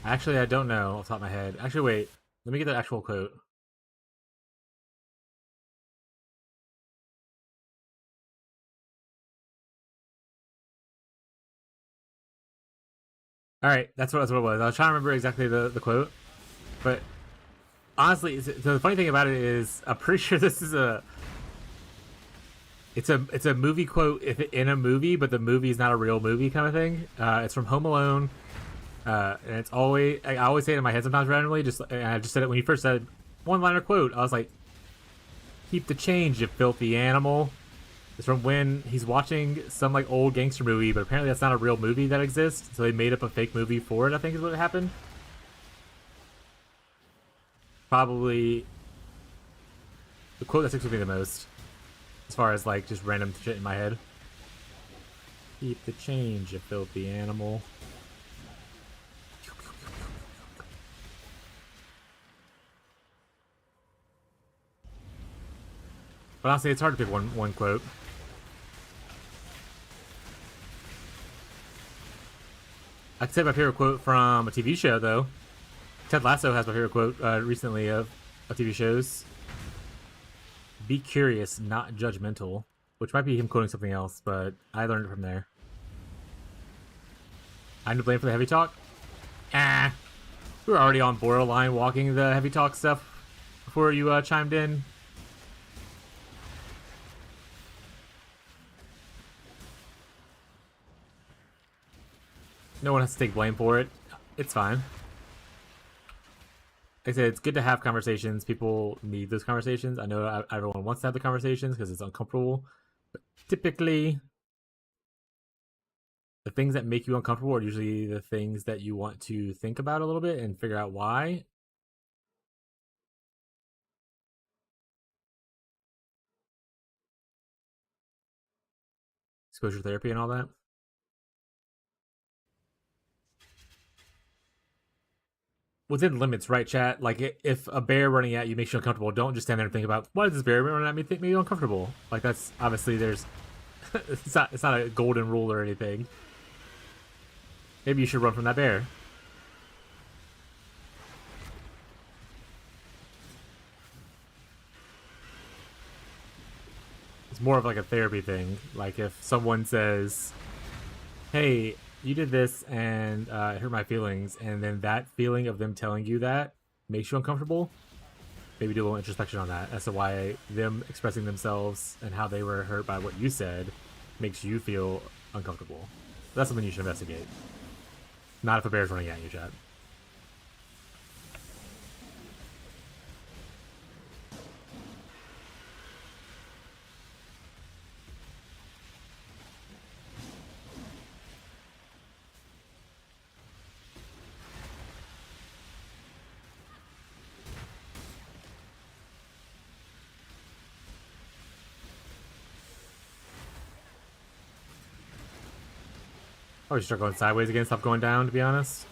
Actually, I don't know off the top of my head. Actually, wait. Let me get the actual quote. Alright, that's what it was. I was trying to remember exactly the quote. But honestly, the funny thing about it is I'm pretty sure this is it's a movie quote in a movie, but the movie is not a real movie kind of thing. It's from Home Alone. And it's always, I always say it in my head sometimes randomly, and I just said it when you first said one-liner quote. I was like, keep the change, you filthy animal. It's from when he's watching some like old gangster movie, but apparently that's not a real movie that exists, so they made up a fake movie for it, I think is what happened. Probably the quote that sticks with me the most, as far as like just random shit in my head. Keep the change, you filthy animal. But honestly, it's hard to pick one quote. I'd say my favorite quote from a TV show, though. Ted Lasso has my favorite quote recently of TV shows. Be curious, not judgmental. Which might be him quoting something else, but I learned it from there. I'm to blame for the heavy talk? Ah. We were already on borderline walking the heavy talk stuff before you chimed in. No one has to take blame for it. It's fine. Like I said, it's good to have conversations. People need those conversations. I know everyone wants to have the conversations because it's uncomfortable. But typically, the things that make you uncomfortable are usually the things that you want to think about a little bit and figure out why. Exposure therapy and all that. Within limits, right, chat? Like, if a bear running at you makes you uncomfortable, don't just stand there and think about, why does this bear running at me make me uncomfortable? Like, that's obviously there's it's not a golden rule or anything. Maybe you should run from that bear. It's more of like a therapy thing. Like if someone says, hey, you did this and it hurt my feelings, and then that feeling of them telling you that makes you uncomfortable, maybe do a little introspection on that as to why them expressing themselves and how they were hurt by what you said makes you feel uncomfortable. That's something you should investigate. Not if a bear's running at you, chat. Probably start going sideways again, stop going down, to be honest.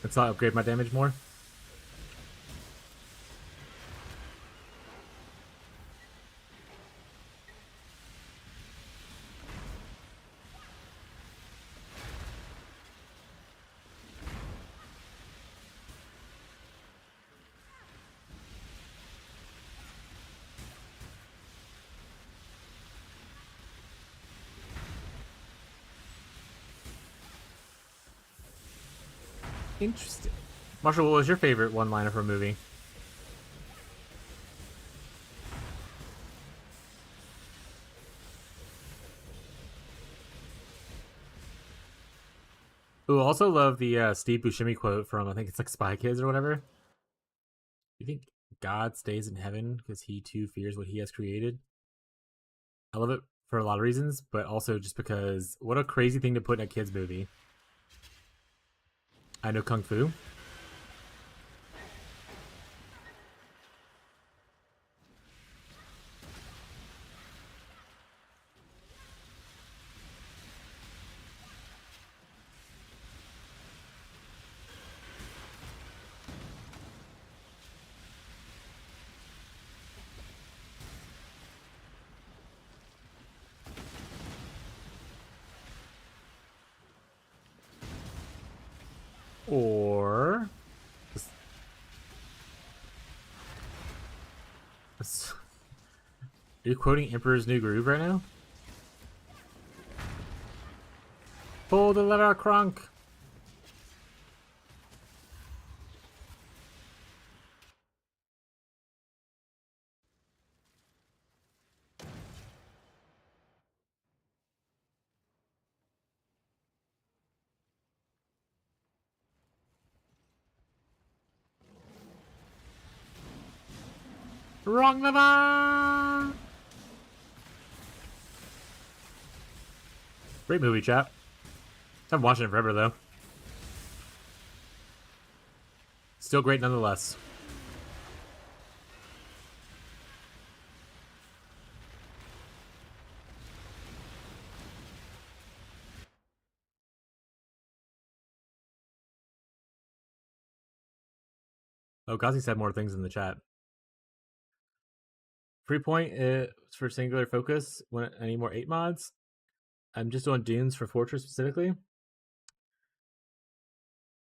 Let's upgrade my damage more. Interesting. Marshall, what was your favorite one-liner from a movie? Ooh, also love the Steve Buscemi quote from, I think it's like Spy Kids or whatever. You think God stays in heaven because he too fears what he has created? I love it for a lot of reasons, but also just because what a crazy thing to put in a kid's movie. I know Kung Fu. Or are you quoting Emperor's New Groove right now? Pull the lever, Kronk. Wrong lever. Great movie, chap. I've watched it forever though. Still great nonetheless. Oh, Gazi said more things in the chat. Free point is for singular focus. When any more 8 mods? I'm just doing Dunes for Fortress specifically.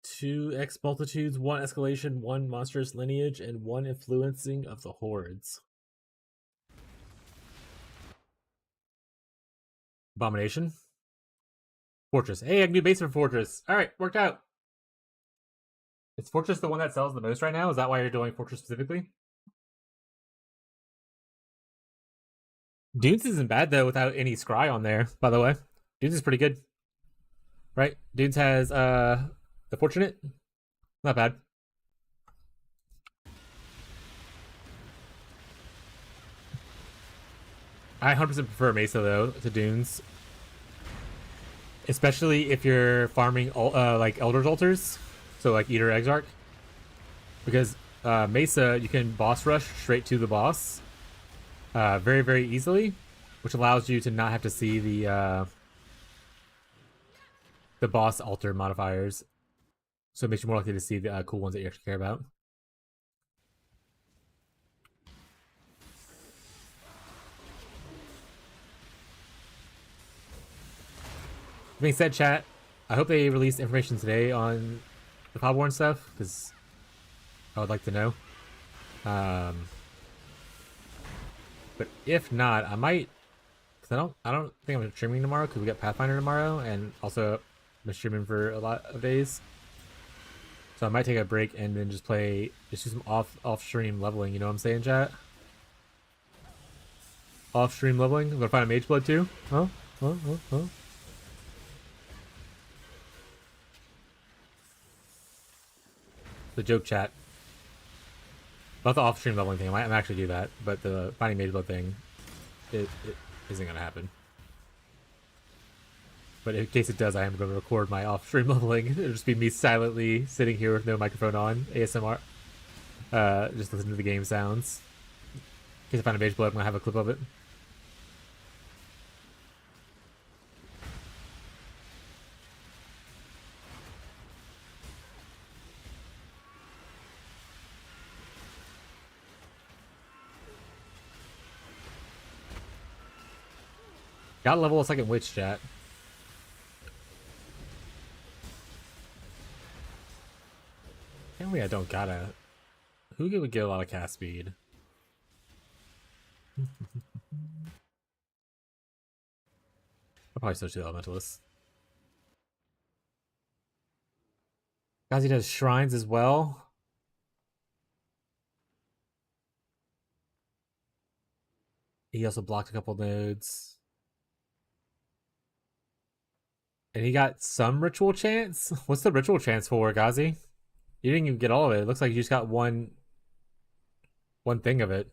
2x multitudes, 1 escalation, 1 monstrous lineage, and 1 influencing of the hordes. Abomination. Fortress. Hey, I can do base for Fortress. Alright, worked out. Is Fortress the one that sells the most right now? Is that why you're doing Fortress specifically? Dunes isn't bad though without any scry on there, by the way. Dunes is pretty good. Right? Dunes has the Fortunate. Not bad. I 100% prefer Mesa though to Dunes. Especially if you're farming like Elder's Altars. So like Eater Exarch. Because Mesa, you can boss rush straight to the boss. Very, very easily. Which allows you to not have to see the boss altar modifiers. So it makes you more likely to see the cool ones that you actually care about. Being said, chat, I hope they release information today on the Podborn stuff, because I would like to know. But if not, I might, because I don't think I'm streaming tomorrow, because we got Pathfinder tomorrow, and also I'm streaming for a lot of days. So I might take a break and then just do some off stream leveling. You know what I'm saying, chat? Off stream leveling. I'm gonna find a Mage Blood too. Huh? The joke, chat. Not the off stream leveling thing. I might actually do that, but the finding Mage Blood thing, it isn't gonna happen. But in case it does, I am going to record my off-stream leveling. It'll just be me silently sitting here with no microphone on, ASMR. Just listen to the game sounds. In case I find a Mage Blood, I'm going to have a clip of it. Got level a second witch, chat. Can't believe I don't gotta. Who would get a lot of cast speed? I'll probably switch to the Elementalist. Guys, he does shrines as well. He also blocked a couple nodes. And he got some ritual chance? What's the ritual chance for, Gazi? You didn't even get all of it. It looks like you just got one thing of it.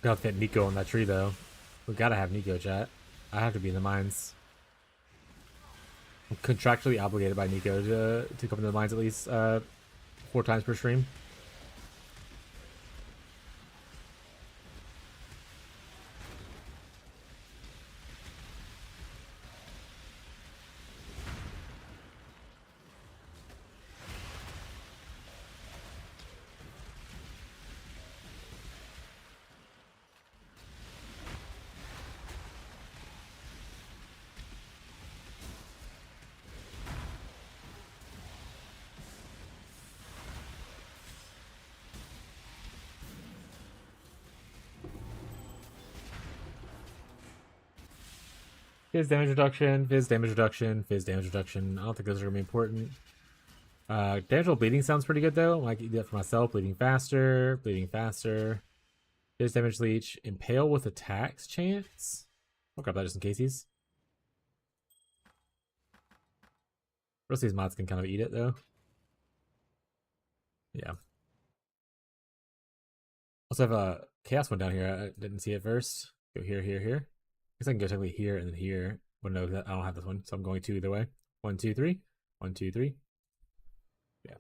Gotta get Nico on that tree though. We gotta have Nico, chat. I have to be in the mines. I'm contractually obligated by Nico to come to the mines at least 4 times per stream. Fizz damage reduction, Fizz damage reduction, Fizz damage reduction. I don't think those are gonna be important. Damage while bleeding sounds pretty good though. I can do that for myself. Bleeding faster, bleeding faster. Fizz damage leech, impale with attacks chance. I'll grab that just in case he's. Most of these mods can kind of eat it though. Yeah. Also have a chaos one down here. I didn't see it first. Go here, here, here. I guess I can go technically here and then here. But no, I don't have this one, so I'm going 2 either way. 1, 2, 3. 1, 2, 3. Yeah.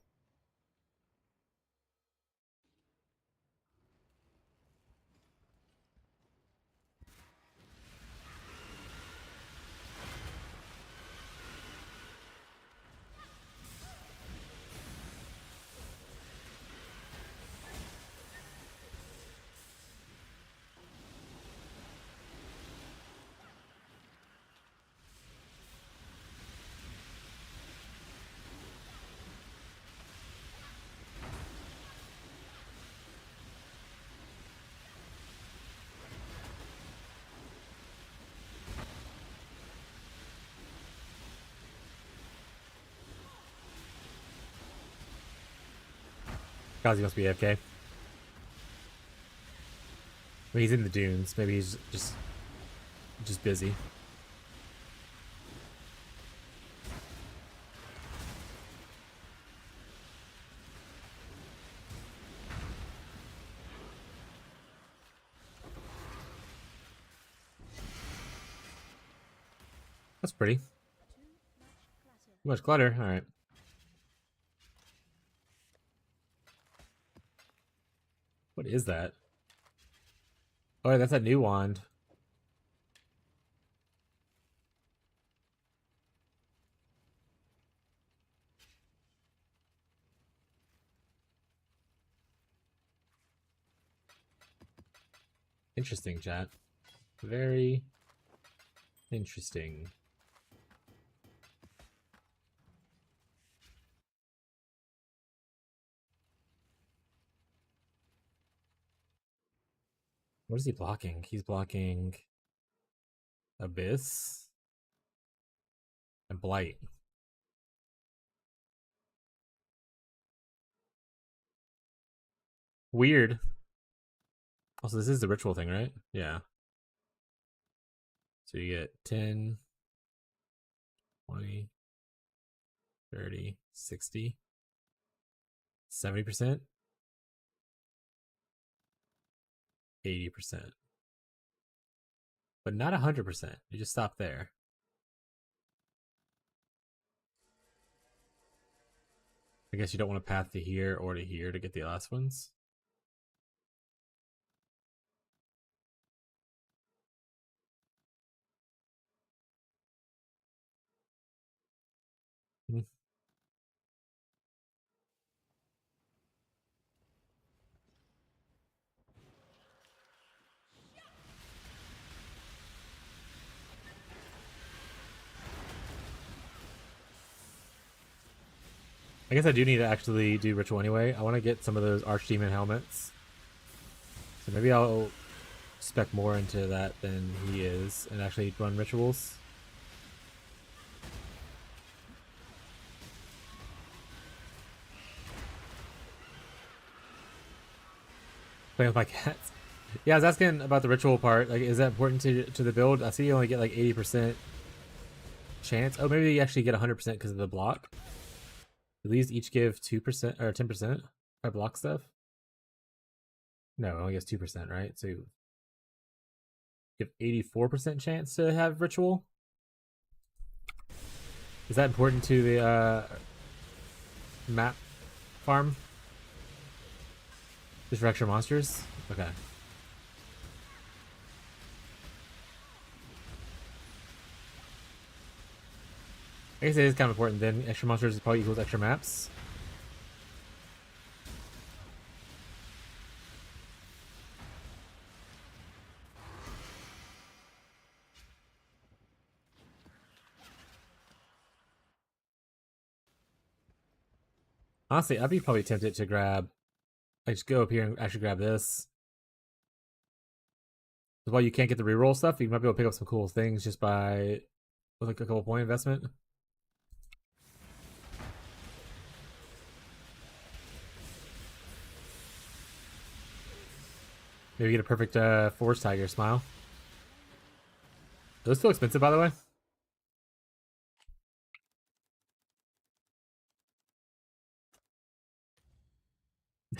Kazi must be AFK. Well, he's in the dunes. Maybe he's just busy. That's pretty. Too much clutter. All right. What is that? Oh, that's a new wand. Interesting, chat. Very interesting. What is he blocking? He's blocking Abyss and Blight. Weird. Also, this is the ritual thing, right? Yeah. So you get 10, 20, 30, 60, 70%, 80%. but not 100%. You just stop there. I guess you don't want to path to here or to here to get the last ones. Hmm. I guess I do need to actually do ritual anyway. I want to get some of those archdemon helmets. So maybe I'll spec more into that than he is and actually run rituals. Playing with my cats. Yeah, I was asking about the ritual part. Like, is that important to the build? I see you only get like 80% chance. Oh, maybe you actually get 100% because of the block. These each give 2% or 10% by block stuff. No, it only gets 2%, right? So you have 84% chance to have ritual. Is that important to the map farm? Just for extra monsters? Okay. I guess it is kind of important then. Extra monsters probably equals extra maps. Honestly, I'd be probably tempted to grab, like, just go up here and actually grab this. While you can't get the reroll stuff, you might be able to pick up some cool things just by with like a couple point investment. Maybe get a perfect Force Tiger smile. Those still expensive, by the way.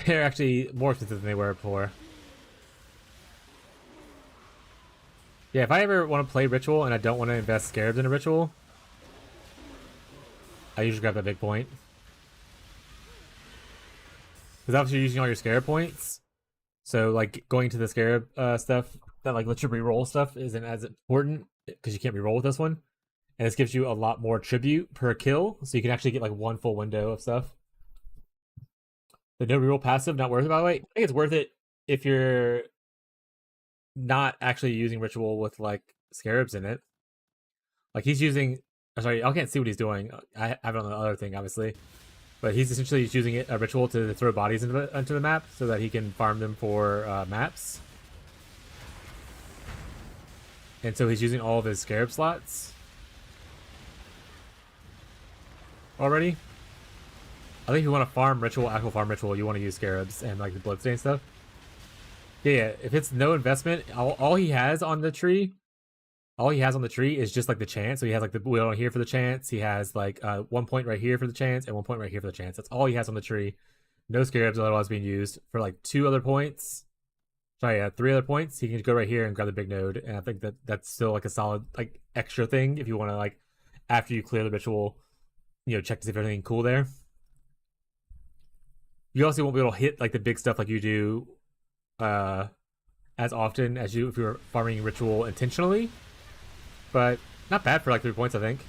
They're actually more expensive than they were before. Yeah, if I ever want to play Ritual and I don't want to invest Scarabs in a Ritual, I usually grab that big point. Because obviously you're using all your Scarab points. So, like, going to the Scarab stuff that, like, lets you reroll stuff isn't as important because you can't reroll with this one. And this gives you a lot more tribute per kill, so you can actually get, like, one full window of stuff. The no reroll passive, not worth it, by the way. I think it's worth it if you're not actually using Ritual with, like, Scarabs in it. Like, he's using... Sorry, I can't see what he's doing. I have it on the other thing, obviously. But he's essentially using a Ritual to throw bodies into the map so that he can farm them for maps. And so he's using all of his Scarab slots already. I think if you want to farm Ritual, actual farm Ritual, you want to use Scarabs and like the Bloodstain stuff. Yeah, if it's no investment, all he has on the tree is just like the chance. So he has like the wheel here for the chance. He has like 1 point right here for the chance and 1 point right here for the chance. That's all he has on the tree. No Scarabs otherwise being used for like 2 other points. Sorry, 3 other points. He can go right here and grab the big node, and I think that's still like a solid like extra thing if you want to like after you clear the Ritual, check to see if everything cool there. You also won't be able to hit like the big stuff like you do as often as you if you're farming Ritual intentionally, but not bad for like 3 points, I think.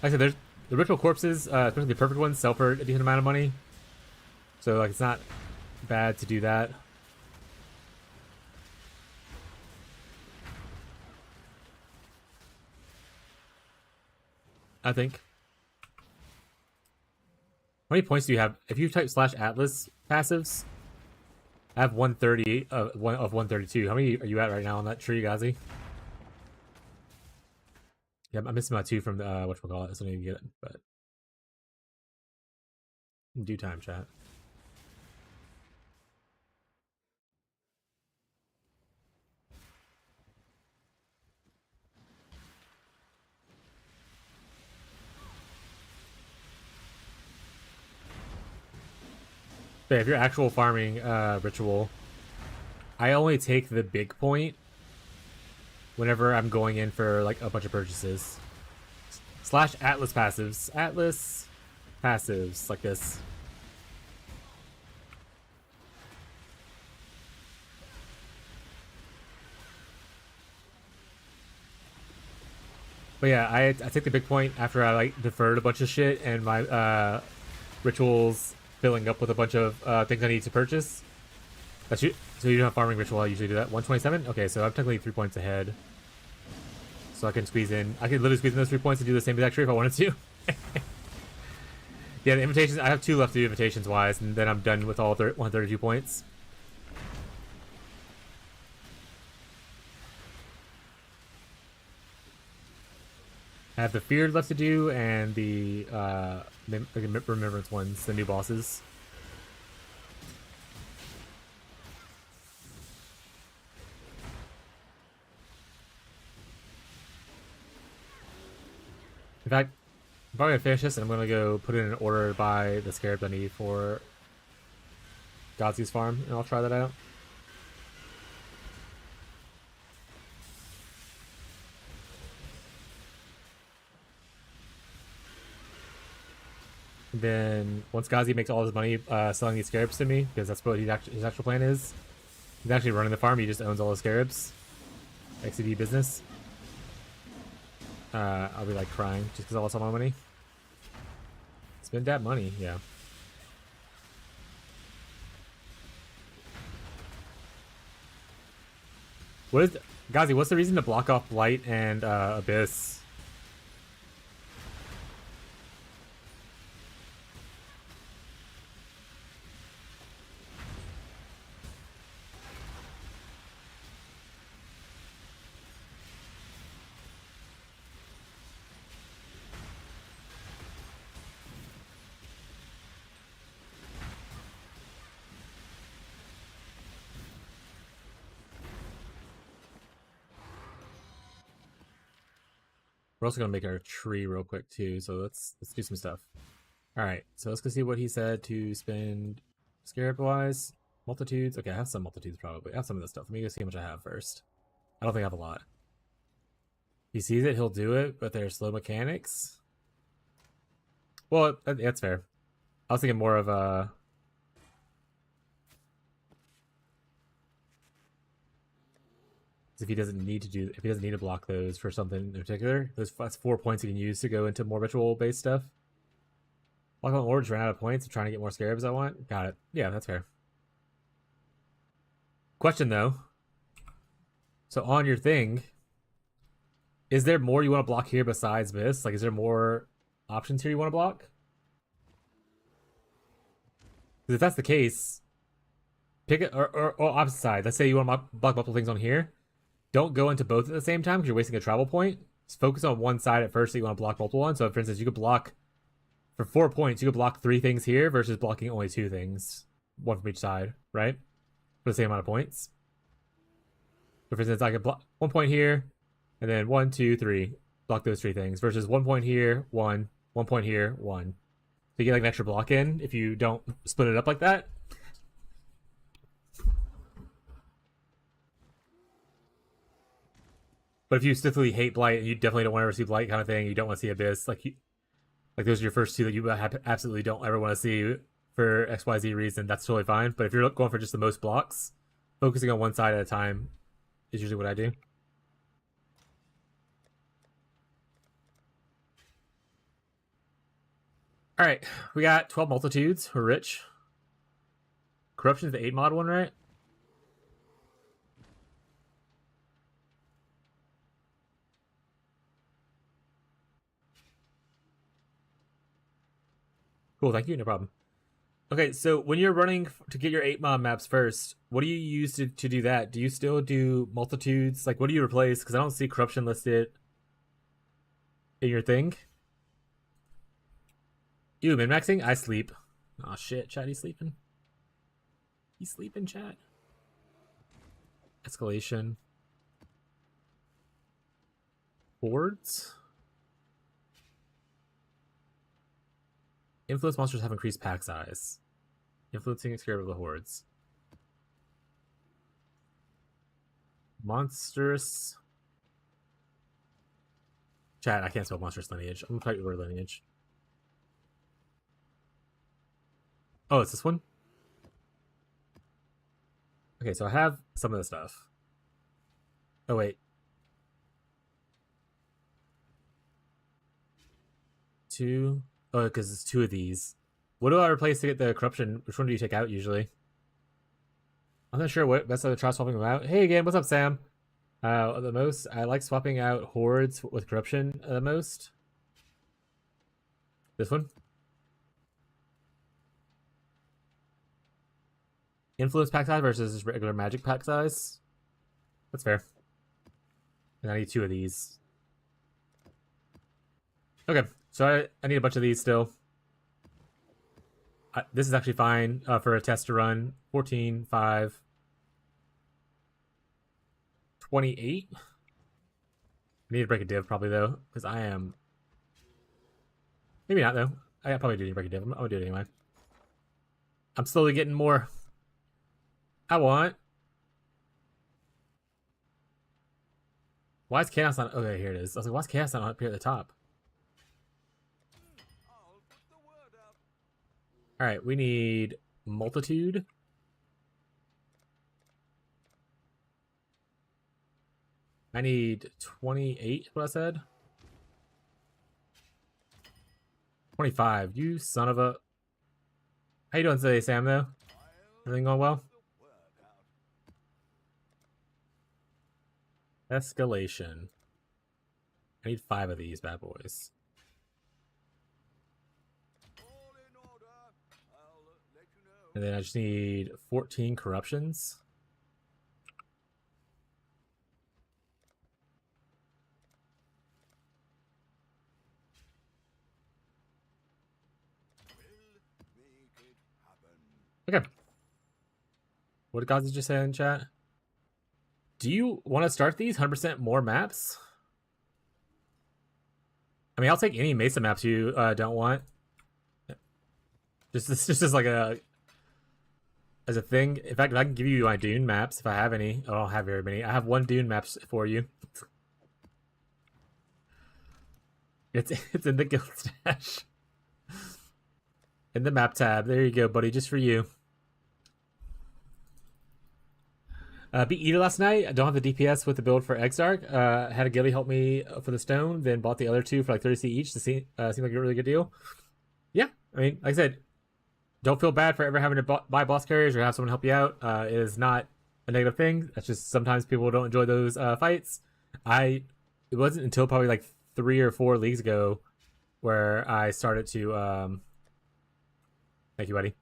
Like I said, there's the Ritual corpses, especially the perfect ones, sell for a decent amount of money, so like it's not bad to do that. I think. How many points do you have? If you type /Atlas passives, I have 130 of 132. How many are you at right now on that tree, Gazi? Yeah, I'm missing my 2 from the whatchamacallit, so I need to get it, but in due time, chat. But if you're actual farming Ritual, I only take the big point whenever I'm going in for like a bunch of purchases. Slash Atlas passives. Atlas passives like this. But yeah, I take the big point after I like deferred a bunch of shit and my rituals filling up with a bunch of things I need to purchase. So you don't have farming ritual, I usually do that. 127? Okay, so I'm technically 3 points ahead. So I can squeeze in. I can literally squeeze in those 3 points and do the same exact tree if I wanted to. Yeah, the invitations. I have 2 left to do invitations wise, and then I'm done with all 132 points. I have the Feared left to do, and the Remembrance ones, the new bosses. In fact, I'm probably gonna finish this, and I'm gonna go put in an order to buy the scarabs I need for Godsy's farm, and I'll try that out. And then once Gazi makes all his money selling these scarabs to me, because that's what his actual plan is. He's actually running the farm. He just owns all the scarabs. XCD business. I'll be like crying just because I lost all my money. Spend that money, yeah. What is Gazi? What's the reason to block off Blight and Abyss? We're also gonna make our tree real quick too, so let's do some stuff. All right, so let's go see what he said to spend scarab wise. Multitudes. Okay, I have some multitudes probably. I have some of this stuff. Let me go see how much I have first. I don't think I have a lot. He sees it, he'll do it, but they're slow mechanics. Well, that's fair. I was thinking more of a. If he doesn't need to block those for something in particular, that's 4 points he can use to go into more ritual based stuff. Block on Orange ran out of points. I'm trying to get more scarabs I want. Got it. Yeah, that's fair. Question though. So on your thing, is there more you want to block here besides this? Like, is there more options here you want to block? Because if that's the case, pick it or opposite side. Let's say you want to block multiple things on here. Don't go into both at the same time because you're wasting a travel point. Just focus on one side at first that you want to block multiple on. So, for instance, you could block for 4 points. You could block 3 things here versus blocking only 2 things, one from each side, right? For the same amount of points. So, for instance, I could block 1 point here, and then 1, 2, 3. Block those 3 things versus 1 point here, 1 point here, 1. So you get like an extra block in if you don't split it up like that. But if you specifically hate Blight and you definitely don't want to ever see Blight kind of thing, you don't want to see Abyss, like those are your first 2 that you absolutely don't ever want to see for XYZ reason, that's totally fine. But if you're going for just the most blocks, focusing on one side at a time is usually what I do. Alright, we got 12 multitudes. We're rich. Corruption is the 8 mod one, right? Cool, thank you, no problem. Okay, so when you're running to get your 8 mod maps first, what do you use to do that? Do you still do multitudes? Like, what do you replace? Because I don't see corruption listed in your thing. You min-maxing? I sleep. Aw, shit, chat, he's sleeping. He's sleeping, chat. Escalation. Boards? Influence monsters have increased pack size. Influencing scarab of the hordes. Monstrous. Chat, I can't spell monstrous lineage. I'm gonna type the word lineage. Oh, it's this one? Okay, so I have some of the stuff. Oh, wait. Two. Oh, because it's two of these. What do I replace to get the corruption? Which one do you take out usually? I'm not sure what best I would try swapping them out. Hey again, what's up, Sam? The most I like swapping out hordes with corruption the most. This one. Influence pack size versus regular magic pack size. That's fair. And I need two of these. Okay, so I need a bunch of these still. This is actually fine for a test to run. 14, 5, 28. I need to break a div probably though, because I am. Maybe not though. I probably do need to break a div. I'm gonna do it anyway. I'm slowly getting more. I want. Why is chaos not? Okay, here it is. I was like, why is chaos not up here at the top? All right, we need multitude. I need 28. What I said. 25. You son of a. How you doing today, Sam? Though, everything going well? Escalation. I need 5 of these bad boys. And then I just need 14 corruptions. Okay. What did Gazi just say in chat? Do you want to start these 100% more maps? I mean, I'll take any Mesa maps you don't want. Just as like a as a thing. In fact, I can give you my Dune maps if I have any. I don't have very many. I have 1 Dune maps for you. It's in the guild stash. In the map tab. There you go, buddy. Just for you. Beat Eda last night. I don't have the DPS with the build for Exarch. Had a ghillie help me for the stone, then bought the other 2 for like 30C each. To seem like a really good deal. Yeah, I mean, like I said, don't feel bad for ever having to buy boss carriers or have someone help you out. It is not a negative thing. That's just sometimes people don't enjoy those fights. It wasn't until probably like 3 or 4 leagues ago where I started to thank you, buddy.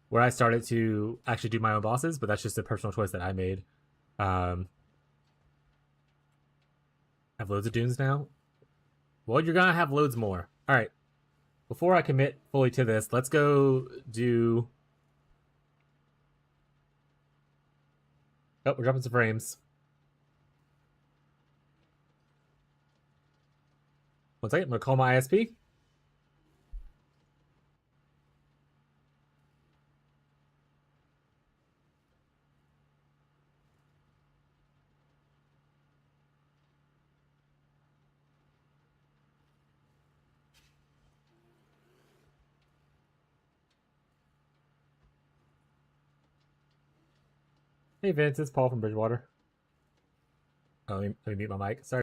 Where I started to actually do my own bosses, but that's just a personal choice that I made. I have loads of dunes now. Well, you're gonna have loads more. All right. Before I commit fully to this, let's go do. Oh, we're dropping some frames. One second. I'm gonna call my ISP. Hey Vince, it's Paul from Bridgewater. Oh, let me mute my mic. Sorry.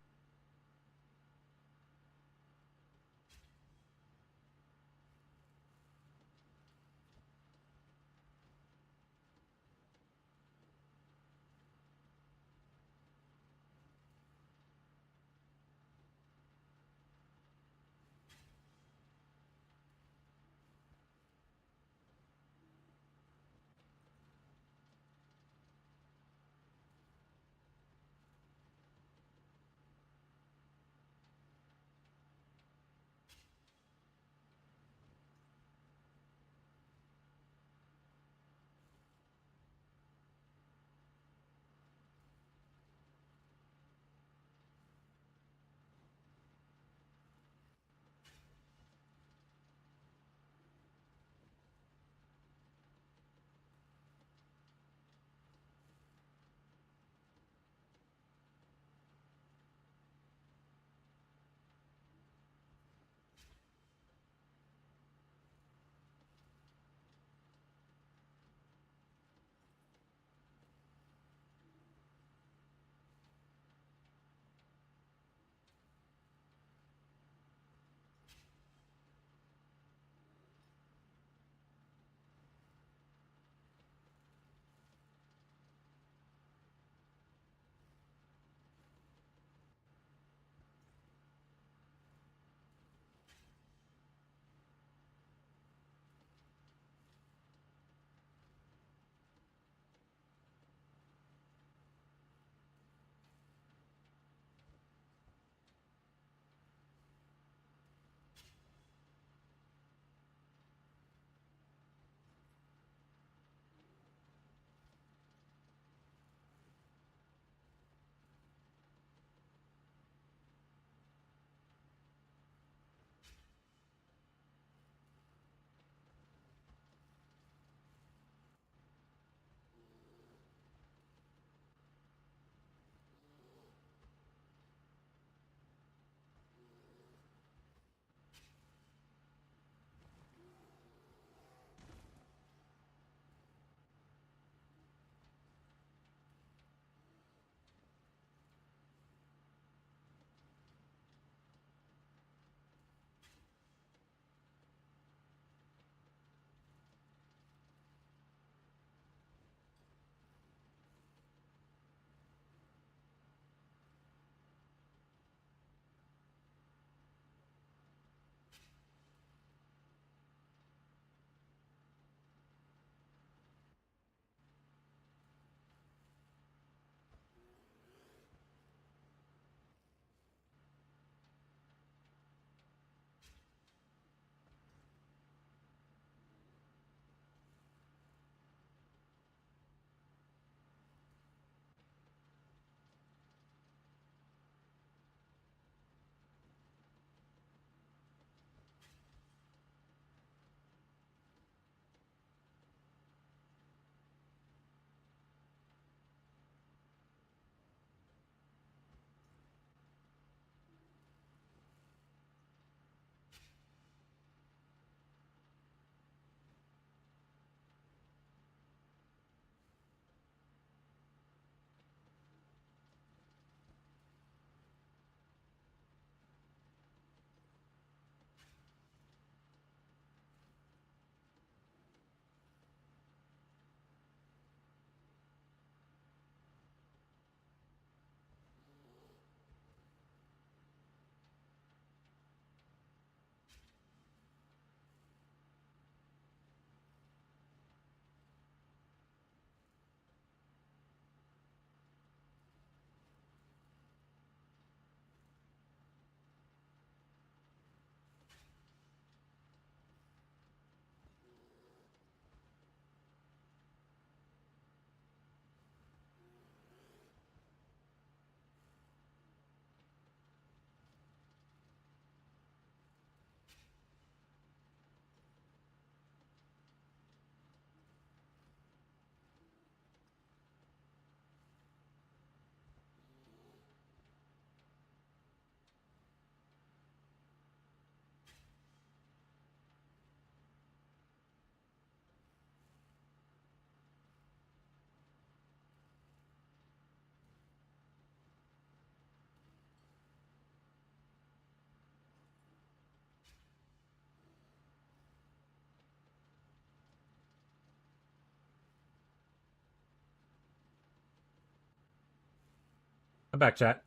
I'm back, chat.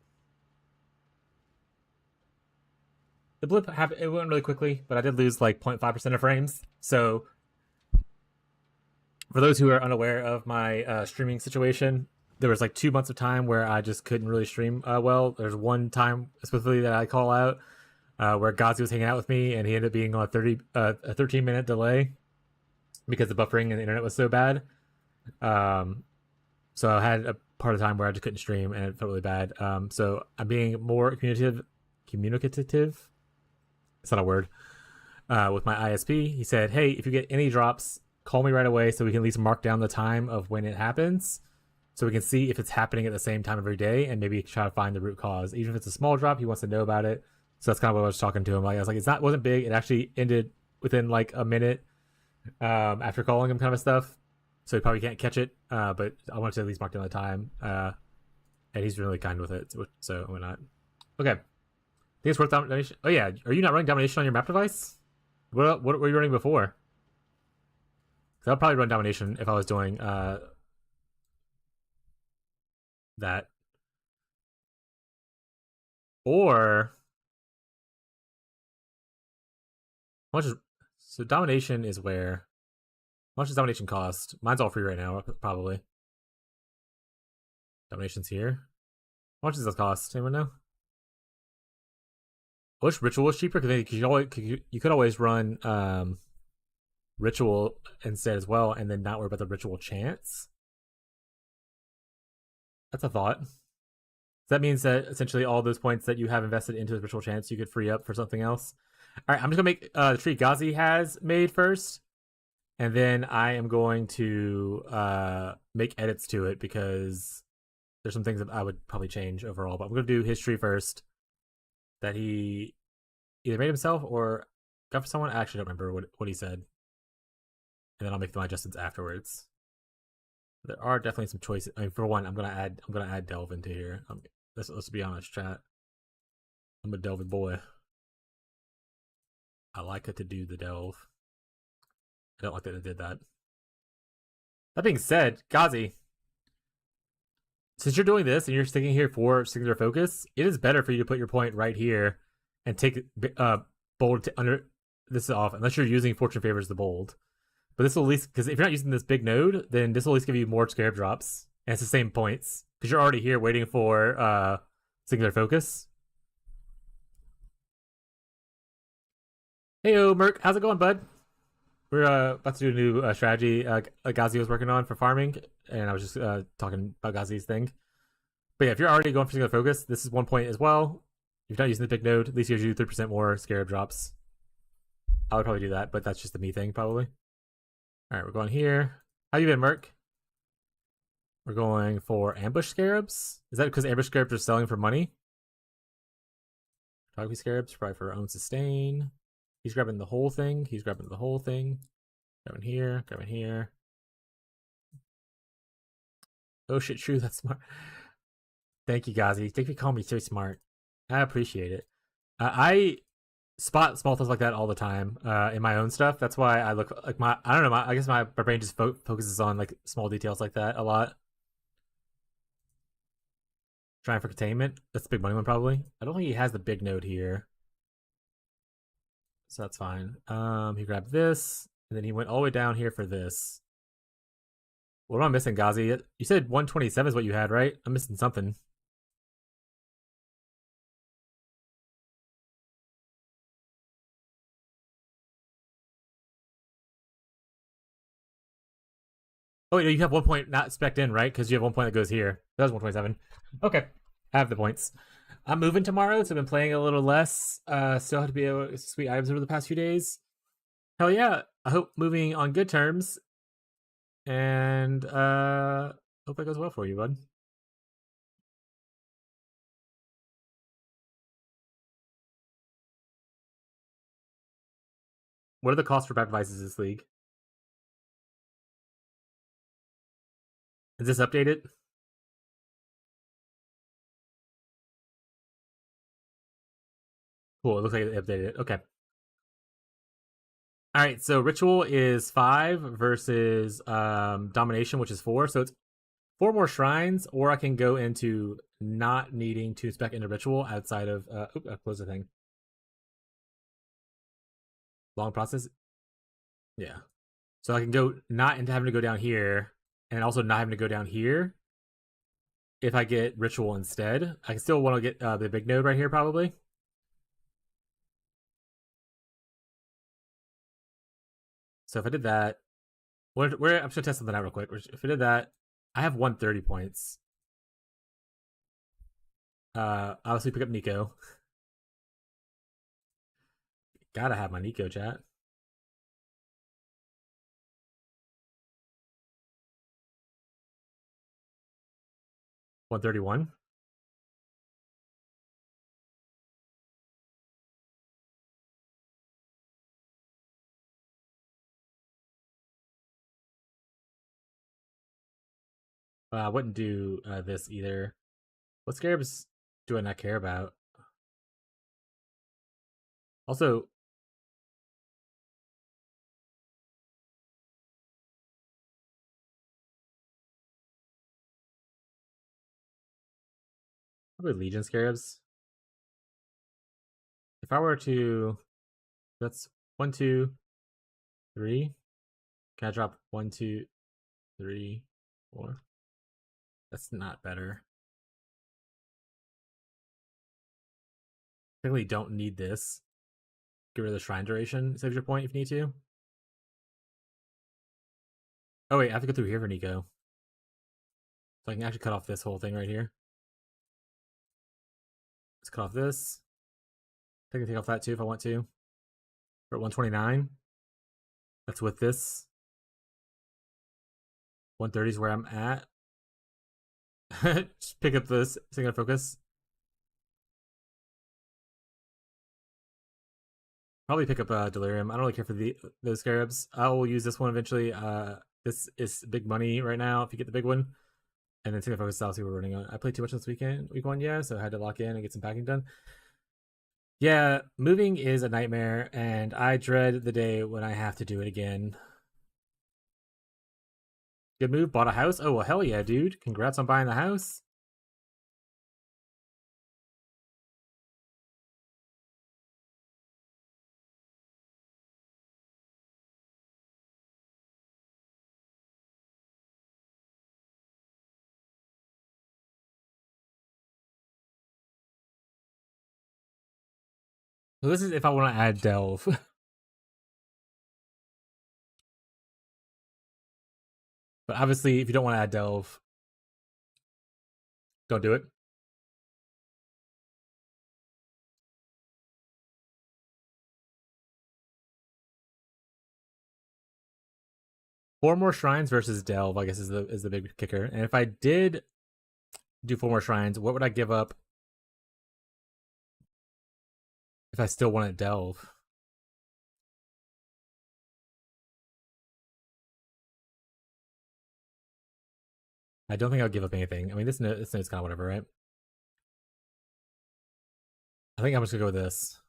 The blip it went really quickly, but I did lose like 0.5% of frames. So for those who are unaware of my streaming situation, there was like 2 months of time where I just couldn't really stream well. There's one time specifically that I call out where Gazi was hanging out with me, and he ended up being on a 13-minute delay because the buffering and the internet was so bad. So I had a part of the time where I just couldn't stream, and it felt really bad. So I'm being more communicative. It's not a word. With my ISP, he said, "Hey, if you get any drops, call me right away so we can at least mark down the time of when it happens, so we can see if it's happening at the same time every day, and maybe try to find the root cause. Even if it's a small drop, he wants to know about it." So that's kind of what I was talking to him. Like I was like, it wasn't big. It actually ended within like a minute after calling him, kind of stuff. So he probably can't catch it, but I wanted to at least mark down the time. And he's really kind with it, so why not? Okay. I think it's worth domination. Oh yeah, are you not running domination on your map device? What were you running before? I'll probably run domination if I was doing that. Or how much is, so domination is where? How much does domination cost? Mine's all free right now, probably. Domination's here. How much does this cost? Anyone know? I wish ritual was cheaper because you could always run ritual instead as well, and then not worry about the ritual chance. That's a thought. That means that essentially all those points that you have invested into the ritual chance you could free up for something else. All right, I'm just gonna make the tree Gazi has made first, and then I am going to make edits to it because there's some things that I would probably change overall. But I'm gonna do his tree first that he either made himself or got for someone. I actually don't remember what he said, and then I'll make my adjustments afterwards. There are definitely some choices. I mean, for one, I'm gonna add delve into here. Let's be honest, chat. I'm a delve boy. I like it to do the delve. I don't like that it did that. That being said, Gazi, since you're doing this and you're sticking here for singular focus, it is better for you to put your point right here and take bold under. This is off unless you're using fortune favors the bold. But this will at least, because if you're not using this big node, then this will at least give you more scarab drops, and it's the same points because you're already here waiting for singular focus. Heyo, Merc, how's it going, bud? We're about to do a new strategy Gazi was working on for farming, and I was just talking about Gazi's thing. But yeah, if you're already going for singular focus, this is 1 point as well. If you're not using the big node, at least gives you 3% more scarab drops. I would probably do that, but that's just the me thing, probably. All right, we're going here. How you been, Merc? We're going for ambush scarabs. Is that because ambush scarabs are selling for money? Photography scarabs, probably for our own sustain. He's grabbing the whole thing. He's grabbing the whole thing. Grabbing here, grabbing here. Oh shit, true, that's smart. Thank you, Gazi. Thank you for calling me so smart. I appreciate it. I spot small things like that all the time in my own stuff. That's why I look like I don't know, I guess my brain just focuses on like small details like that a lot. Trying for containment. That's the big money one probably. I don't think he has the big node here. So that's fine. He grabbed this, and then he went all the way down here for this. What am I missing, Gazi? You said 127 is what you had, right? I'm missing something. Oh, wait, no, you have 1 point not spec'd in, right? Because you have 1 point that goes here. That was 127. Okay, I have the points. I'm moving tomorrow, so I've been playing a little less. Still have to be able to sweet items over the past few days. Hell yeah! I hope moving on good terms, and hope that goes well for you, bud. What are the costs for back devices this league? Is this updated? Cool. It looks like it updated. Okay. All right. So ritual is 5 versus domination, which is 4. So it's 4 more shrines, or I can go into not needing to spec into ritual outside of I closed the thing. Long process. Yeah. So I can go not into having to go down here, and also not having to go down here. If I get ritual instead, I still want to get the big node right here probably. So if I did that, I'm just gonna test something out real quick. If I did that, I have 130 points. Obviously pick up Nico. Gotta have my Nico chat. $131. I wouldn't do this either. What scarabs do I not care about? Also, probably Legion scarabs. If I were to, that's 1, 2, 3. Can I drop 1, 2, 3, 4? That's not better. Technically, don't need this. Get rid of the shrine duration. Save your point if you need to. Oh wait, I have to go through here for Nico. So I can actually cut off this whole thing right here. Let's cut off this. I can take off that too if I want to. We're at 129. That's with this. 130 is where I'm at. Just pick up this single focus. Probably pick up Delirium. I don't really care for those scarabs. I will use this one eventually. This is big money right now if you get the big one. And then single focus, I'll see what we're running on. I played too much this week 1, yeah, so I had to lock in and get some packing done. Yeah, moving is a nightmare, and I dread the day when I have to do it again. Good move, bought a house? Oh, well, hell yeah, dude. Congrats on buying the house. So this is if I want to add Delve. But obviously, if you don't want to add Delve, don't do it. Four more shrines versus Delve, I guess, is the big kicker. And if I did do 4 more shrines, what would I give up if I still wanted Delve? I don't think I'll give up anything. I mean, this note's kind of whatever, right? I think I'm just gonna go with this.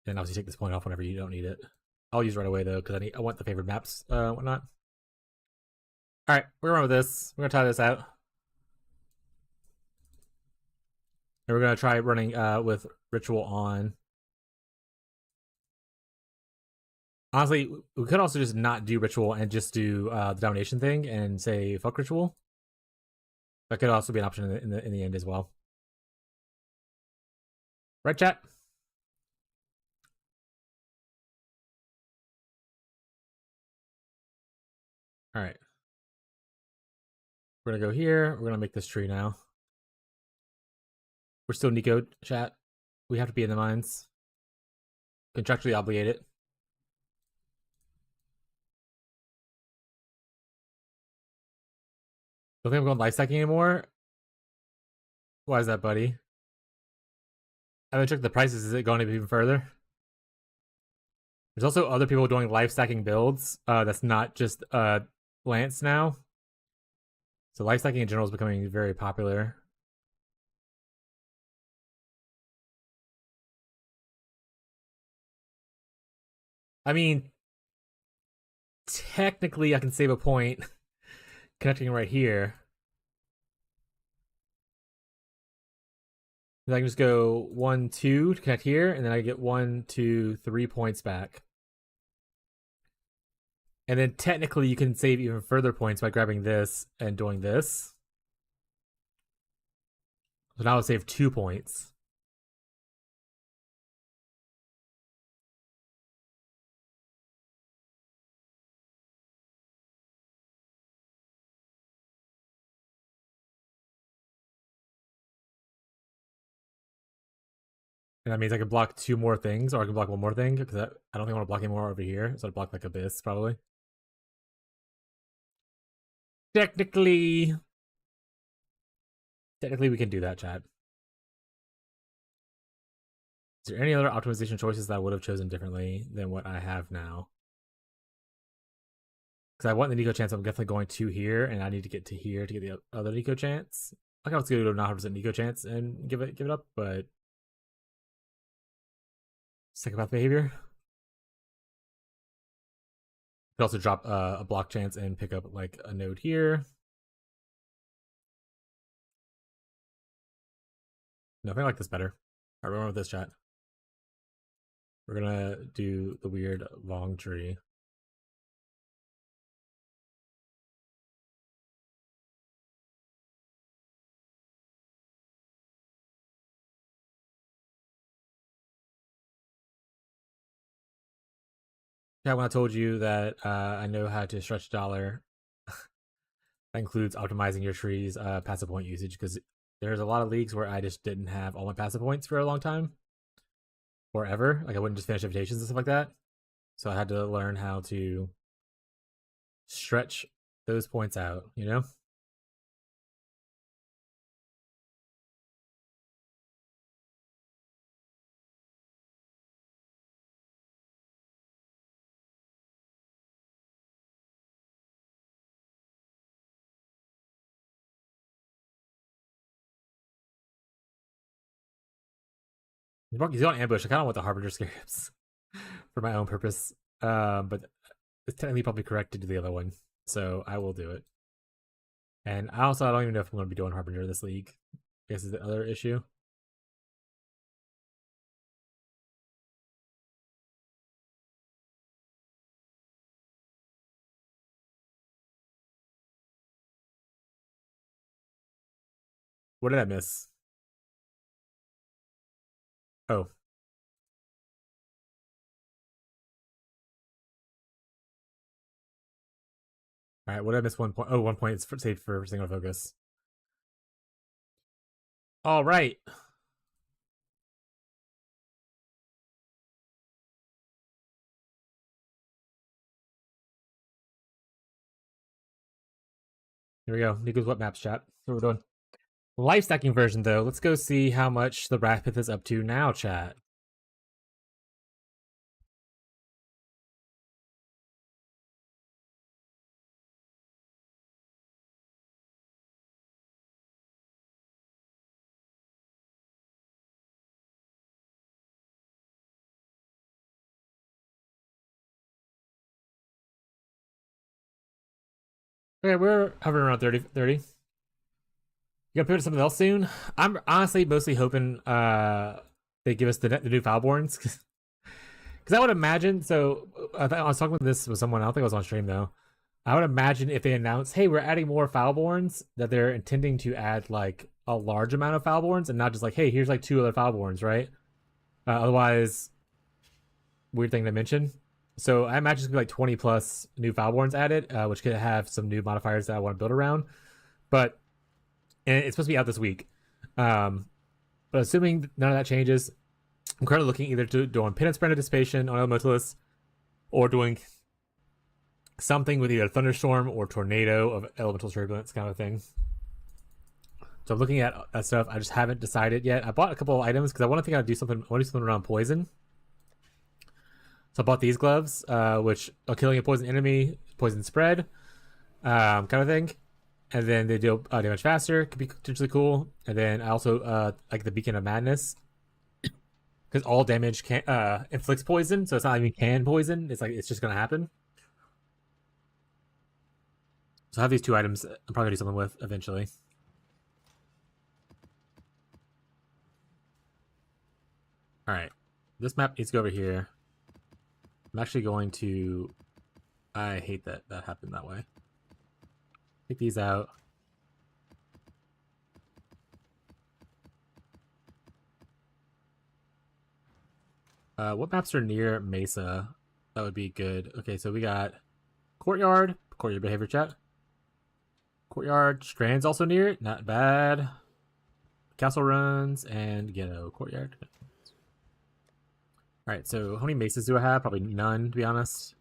And obviously take this point off whenever you don't need it. I'll use it right away though, because I want the favored maps, whatnot. Alright, we're gonna run with this. We're gonna try this out. And we're gonna try running with Ritual on. Honestly, we could also just not do Ritual and just do the domination thing and say fuck Ritual. That could also be an option in the end as well. Right, chat? Alright. We're gonna go here. We're gonna make this tree now. We're still Nico, chat. We have to be in the mines. Contractually obligated. Don't think I'm going life stacking anymore. Why is that, buddy? I haven't checked the prices. Is it going to be even further? There's also other people doing life stacking builds. That's not just Lance now. So life stacking in general is becoming very popular. I mean, technically I can save a point connecting right here. And I can just go 1, 2 to connect here, and then I get 1, 2, 3 points back. And then technically you can save even further points by grabbing this and doing this. So now I'll save 2 points. And that means I can block 2 more things, or I can block 1 more thing, because I don't think I want to block any more over here. So I'd block like Abyss, probably. Technically we can do that, chat. Is there any other optimization choices that I would have chosen differently than what I have now? Because I want the Nico chance, I'm definitely going to here, and I need to get to here to get the other Nico chance. Like I was going to go to 100% Nico chance and give it up, but psychopath behavior. Could also drop a block chance and pick up like a node here. No, I think I like this better. Alright, we're going with this, chat. We're gonna do the weird long tree. Yeah, when I told you that I know how to stretch dollar, that includes optimizing your tree's passive point usage, because there's a lot of leagues where I just didn't have all my passive points for a long time. Or ever. Like I wouldn't just finish invitations and stuff like that. So I had to learn how to stretch those points out, you know? He's on ambush. I kind of want the Harbinger Scarabs for my own purpose. But it's technically probably correct to do the other one. So I will do it. And I don't even know if I'm going to be doing Harbinger this league. I guess is the other issue. What did I miss? Oh. Alright, what did I miss? 1 point. Oh, 1 point is saved for single focus. Alright. Here we go. Nico's what maps, chat. That's what we're doing. Life stacking version, though. Let's go see how much the Wrathpith is up to now, chat. Okay, we're hovering around 30. You gonna pivot to something else soon? I'm honestly mostly hoping they give us the new Foulborns. Because I would imagine, so I was talking with this with someone, I don't think I was on stream though. I would imagine if they announce, hey, we're adding more Foulborns, that they're intending to add like a large amount of Foulborns and not just like, hey, here's like 2 other Foulborns, right? Otherwise, weird thing to mention. So I imagine it's gonna be like 20 plus new Foulborns added, which could have some new modifiers that I want to build around. But and it's supposed to be out this week. But assuming none of that changes, I'm currently looking either to doing Penance Brand Dissipation on Elementalist, or doing something with either Thunderstorm or Tornado of Elemental Turbulence kind of thing. So I'm looking at that stuff. I just haven't decided yet. I bought a couple of items because I want to think I'd do something. I want to do something around poison. So I bought these gloves, which are killing a poison enemy, poison spread, kind of thing. And then they deal damage faster. Could be potentially cool. And then I also like the Beacon of Madness, because all damage can inflicts poison, so it's not even can poison. It's like it's just gonna happen. So I have these 2 items. I'm probably gonna do something with eventually. Alright. This map needs to go over here. I'm actually going to... I hate that that happened that way. Take these out. What maps are near Mesa? That would be good. Okay, so we got Courtyard. Courtyard behavior chat. Courtyard. Strand's also near it. Not bad. Castle Runs and Ghetto. Courtyard. Alright, so how many mesas do I have? Probably none, to be honest.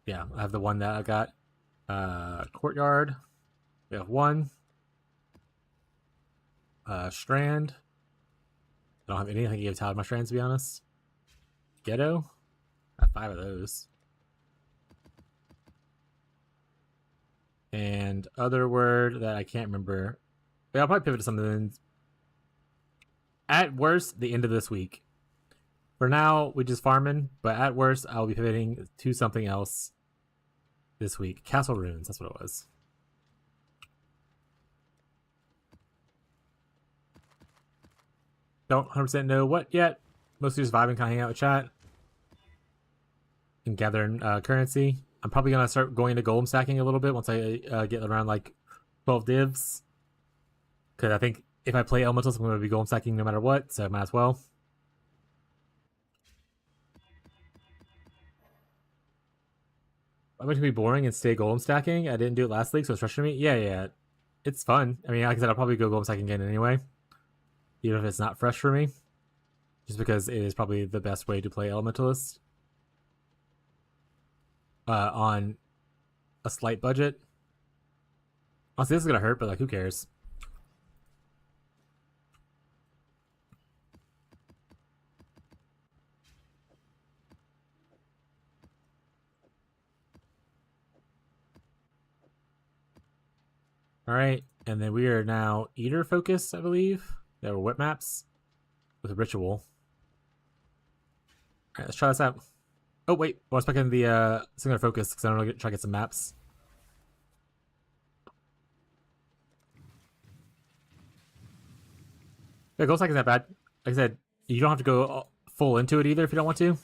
Yeah, I have the one that I got. Courtyard. We have one. Strand. I don't have any. I think I gave Todd my strands, to be honest. Ghetto. I have 5 of those. And other word that I can't remember. Yeah, I'll probably pivot to something. At worst, the end of this week. For now, we just farming, but at worst, I'll be pivoting to something else this week. Castle Runes, that's what it was. Don't 100% know what yet. Mostly just vibing, kind of hanging out with chat. And gathering currency. I'm probably going to start going into golem stacking a little bit once I get around like 12 divs. Because I think if I play Elementals, I'm going to be golem stacking no matter what, so I might as well. I'm going to be boring and stay golem stacking. I didn't do it last league, so it's frustrating me. Yeah. It's fun. I mean, like I said, I'll probably go golem stacking again anyway. Even if it's not fresh for me. Just because it is probably the best way to play Elementalist. On a slight budget. Honestly, this is going to hurt, but like, who cares? Alright, and then we are now Eater focused, I believe. There were whip maps with a ritual. Alright, let's try this out. Oh, wait. I was picking the singular focus because I don't know, try to get some maps. Yeah, Ghost Hack isn't that bad. Like I said, you don't have to go full into it either if you don't want to.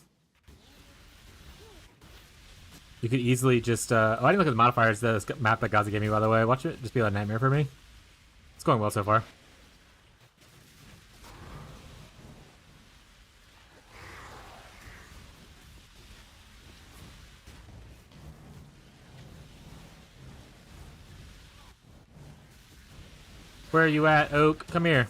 You could easily just... oh, I didn't look at the modifiers. The map that Gazi gave me, by the way. Watch it just be a nightmare for me. It's going well so far. Where are you at, Oak? Come here.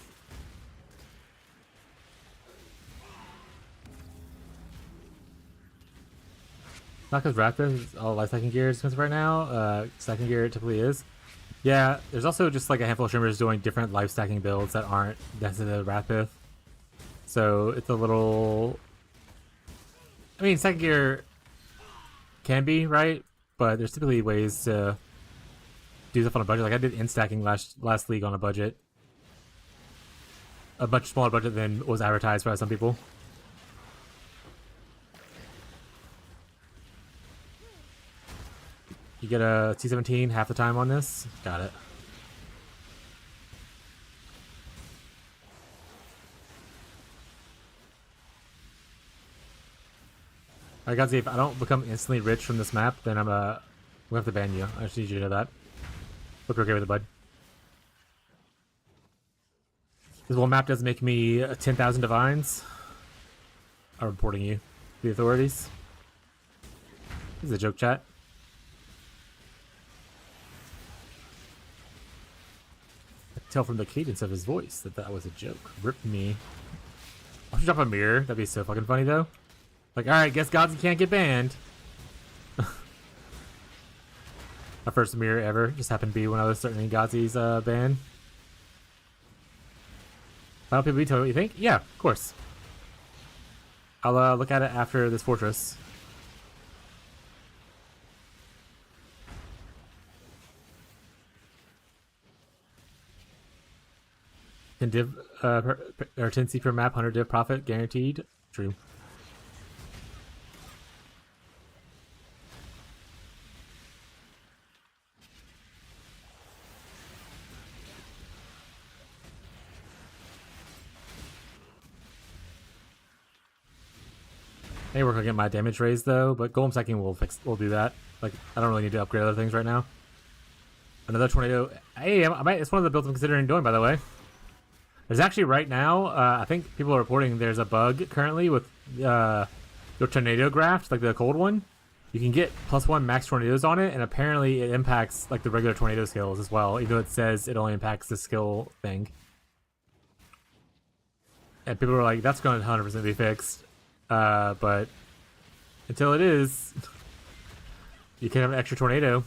Not because Raptor is all life stacking gear is expensive right now. Stacking gear typically is. Yeah, there's also just like a handful of streamers doing different life stacking builds that aren't necessarily Rapith. So it's a little... I mean, stacking gear can be, right? But there's typically ways to do stuff on a budget. Like I did in-stacking last league on a budget. A much smaller budget than was advertised by some people. You get a T17 half the time on this. Got it. Alright, Gazi, if I don't become instantly rich from this map, then I'm gonna have to ban you. I just need you to know that. Hope you're okay with it, bud. This one map does make me 10,000 divines. I'm reporting you to the authorities. This is a joke, chat. I can tell from the cadence of his voice that that was a joke. Rip me. I should drop a mirror. That'd be so fucking funny, though. Like, alright, guess Gazi can't get banned. My first mirror ever just happened to be when I was starting Gazi's ban. Final PvP, tell me what you think? Yeah, of course. I'll look at it after this fortress. Can div or 10C per map, 100 div profit guaranteed? True. I need to work on getting my damage raised though, but Golem Sacking will do that. Like, I don't really need to upgrade other things right now. Another tornado. Hey, it's one of the builds I'm considering doing, by the way. There's actually right now, I think people are reporting there's a bug currently with your tornado graft, like the cold one. You can get +1 max tornadoes on it, and apparently it impacts like the regular tornado skills as well, even though it says it only impacts the skill thing. And people are like, that's going to 100% be fixed. But until it is, you can have an extra tornado.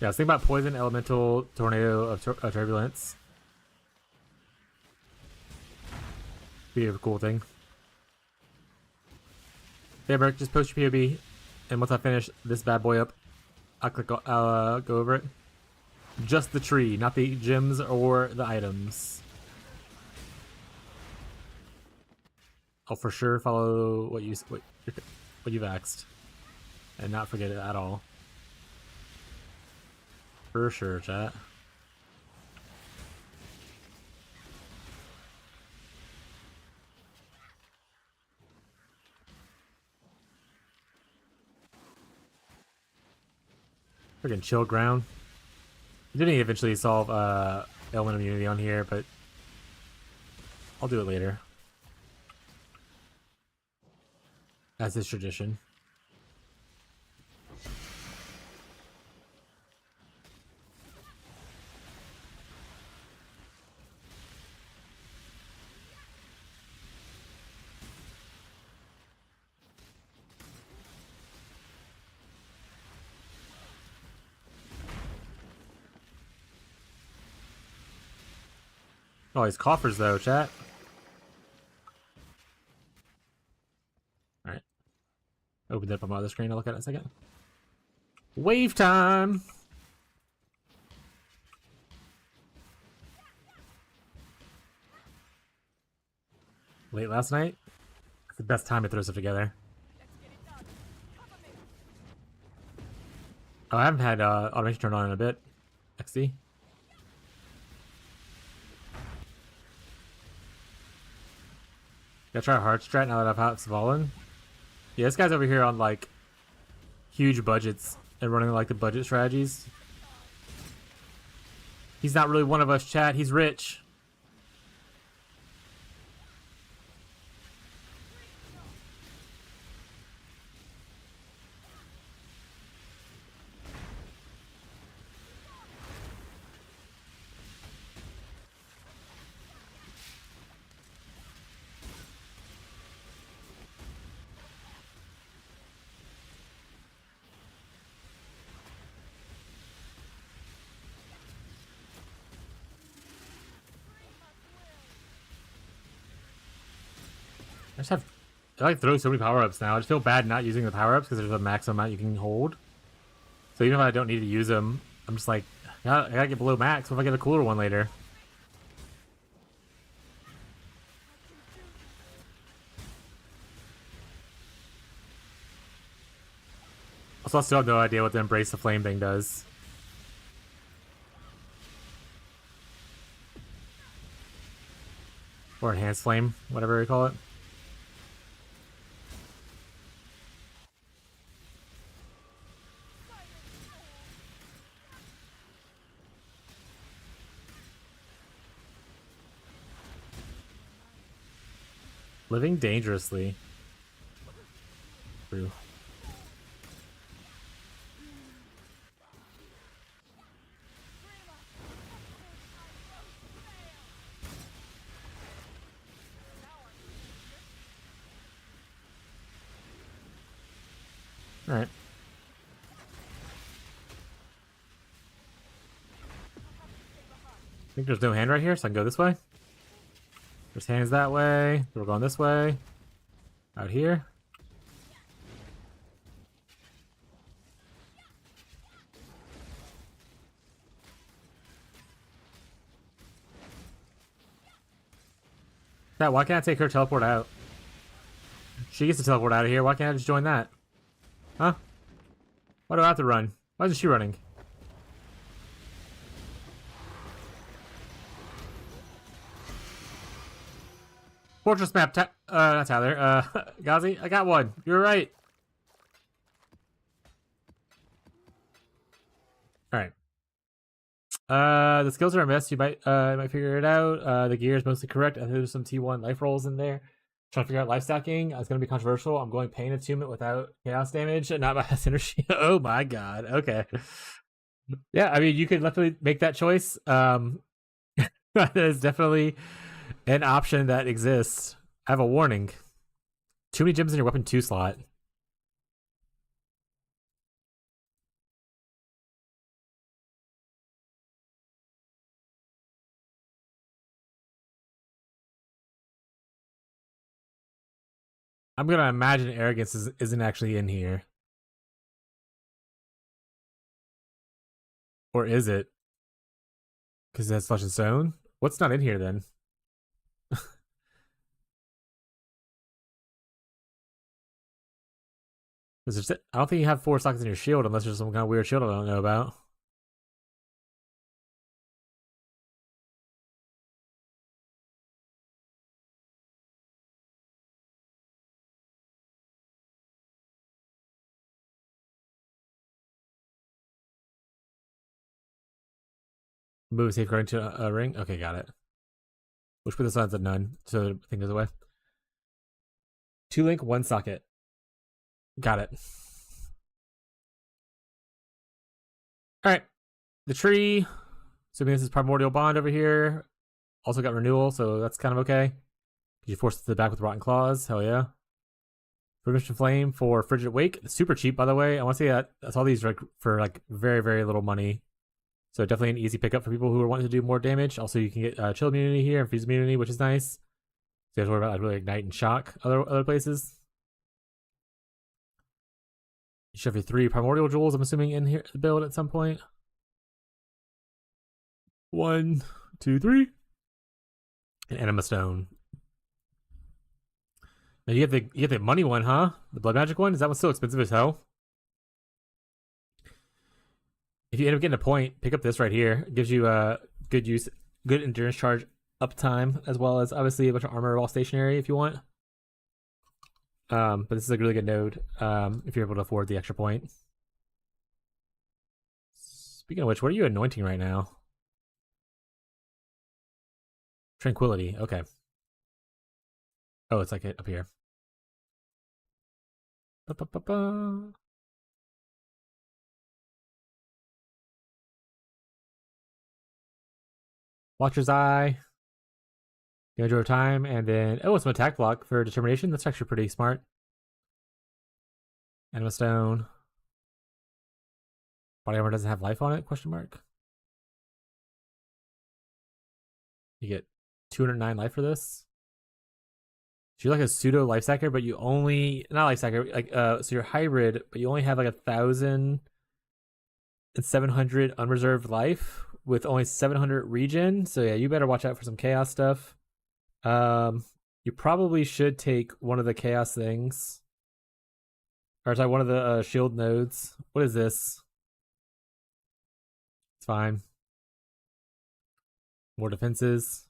Yeah, I was thinking about Poison Elemental Tornado of Turbulence. Be a cool thing. Yeah, Merc, just post your POB, and once I finish this bad boy up, I'll go over it. Just the tree, not the gems or the items. I'll for sure follow what you've asked, and not forget it at all. For sure, chat. Freaking chill ground. I didn't eventually solve element immunity on here, but I'll do it later. As is tradition. Oh, these coffers though, chat. Alright. Open it up on my other screen, I'll look at it in a second. Wave time! Late last night? It's the best time to throw stuff together. Oh, I haven't had automation turned on in a bit. XD. Gotta try a hard strat now that I've had Svalin. Yeah, this guy's over here on like huge budgets and running like the budget strategies. He's not really one of us, chat. He's rich. I like throw so many power-ups now. I just feel bad not using the power-ups because there's a maximum amount you can hold. So even if I don't need to use them, I'm just like, I gotta get below max. What if I get a cooler one later? Also, I still have no idea what the Embrace the Flame thing does. Or Enhanced Flame, whatever you call it. Living dangerously. True. Alright. I think there's no hand right here, so I can go this way. There's hands that way. We're going this way. Out here. Chat, why can't I take her teleport out? She gets to teleport out of here. Why can't I just join that? Huh? Why do I have to run? Why isn't she running? Fortress map, not Tyler. Gazi, I got one. You're right. All right. The skills are a mess. You might figure it out. The gear is mostly correct. I think there's some T1 life rolls in there. Trying to figure out life stacking. It's going to be controversial. I'm going pain attunement without chaos damage and not bypass energy. Oh my god. Okay. Yeah, I mean, you could definitely make that choice. That is definitely an option that exists. I have a warning. Too many gems in your weapon 2 slot. I'm gonna imagine arrogance isn't actually in here. Or is it? Because that's flesh and stone? What's not in here then? I don't think you have 4 sockets in your shield unless there's some kind of weird shield I don't know about. Move safeguarding to a ring? Okay, got it. Which put this on to none, so the thing goes away. 2 link, 1 socket. Got it. Alright. The tree. Assuming this is Primordial Bond over here. Also got renewal, so that's kind of okay. You force it to the back with Rotten Claws. Hell yeah. Permission Flame for Frigid Wake. Super cheap, by the way. I want to say that I saw these for like very, very little money. So definitely an easy pickup for people who are wanting to do more damage. Also, you can get chill immunity here and freeze immunity, which is nice. So you have to worry about like really ignite and shock other places. You should have your 3 primordial jewels, I'm assuming, in here to build at some point. 1, 2, 3. An Anima Stone. Now you have the money one, huh? The blood magic one? Is that one still expensive as hell? If you end up getting a point, pick up this right here. It gives you good endurance charge uptime, as well as obviously a bunch of armor while stationary if you want. But this is a really good node if you're able to afford the extra point. Speaking of which, what are you anointing right now? Tranquility, okay. Oh, it's like it up here. Ba-ba-ba-ba. Watcher's Eye. Damage over time, and then some attack block for determination. That's actually pretty smart. Anima Stone. Body armor doesn't have life on it? Question mark. You get 209 life for this. So you're like a pseudo life stacker, but you only not life stacker, like so you're hybrid, but you only have like 1,700 unreserved life with only 700 regen. So yeah, you better watch out for some chaos stuff. You probably should take one of the chaos things. Or sorry, one of the shield nodes. What is this? It's fine. More defenses.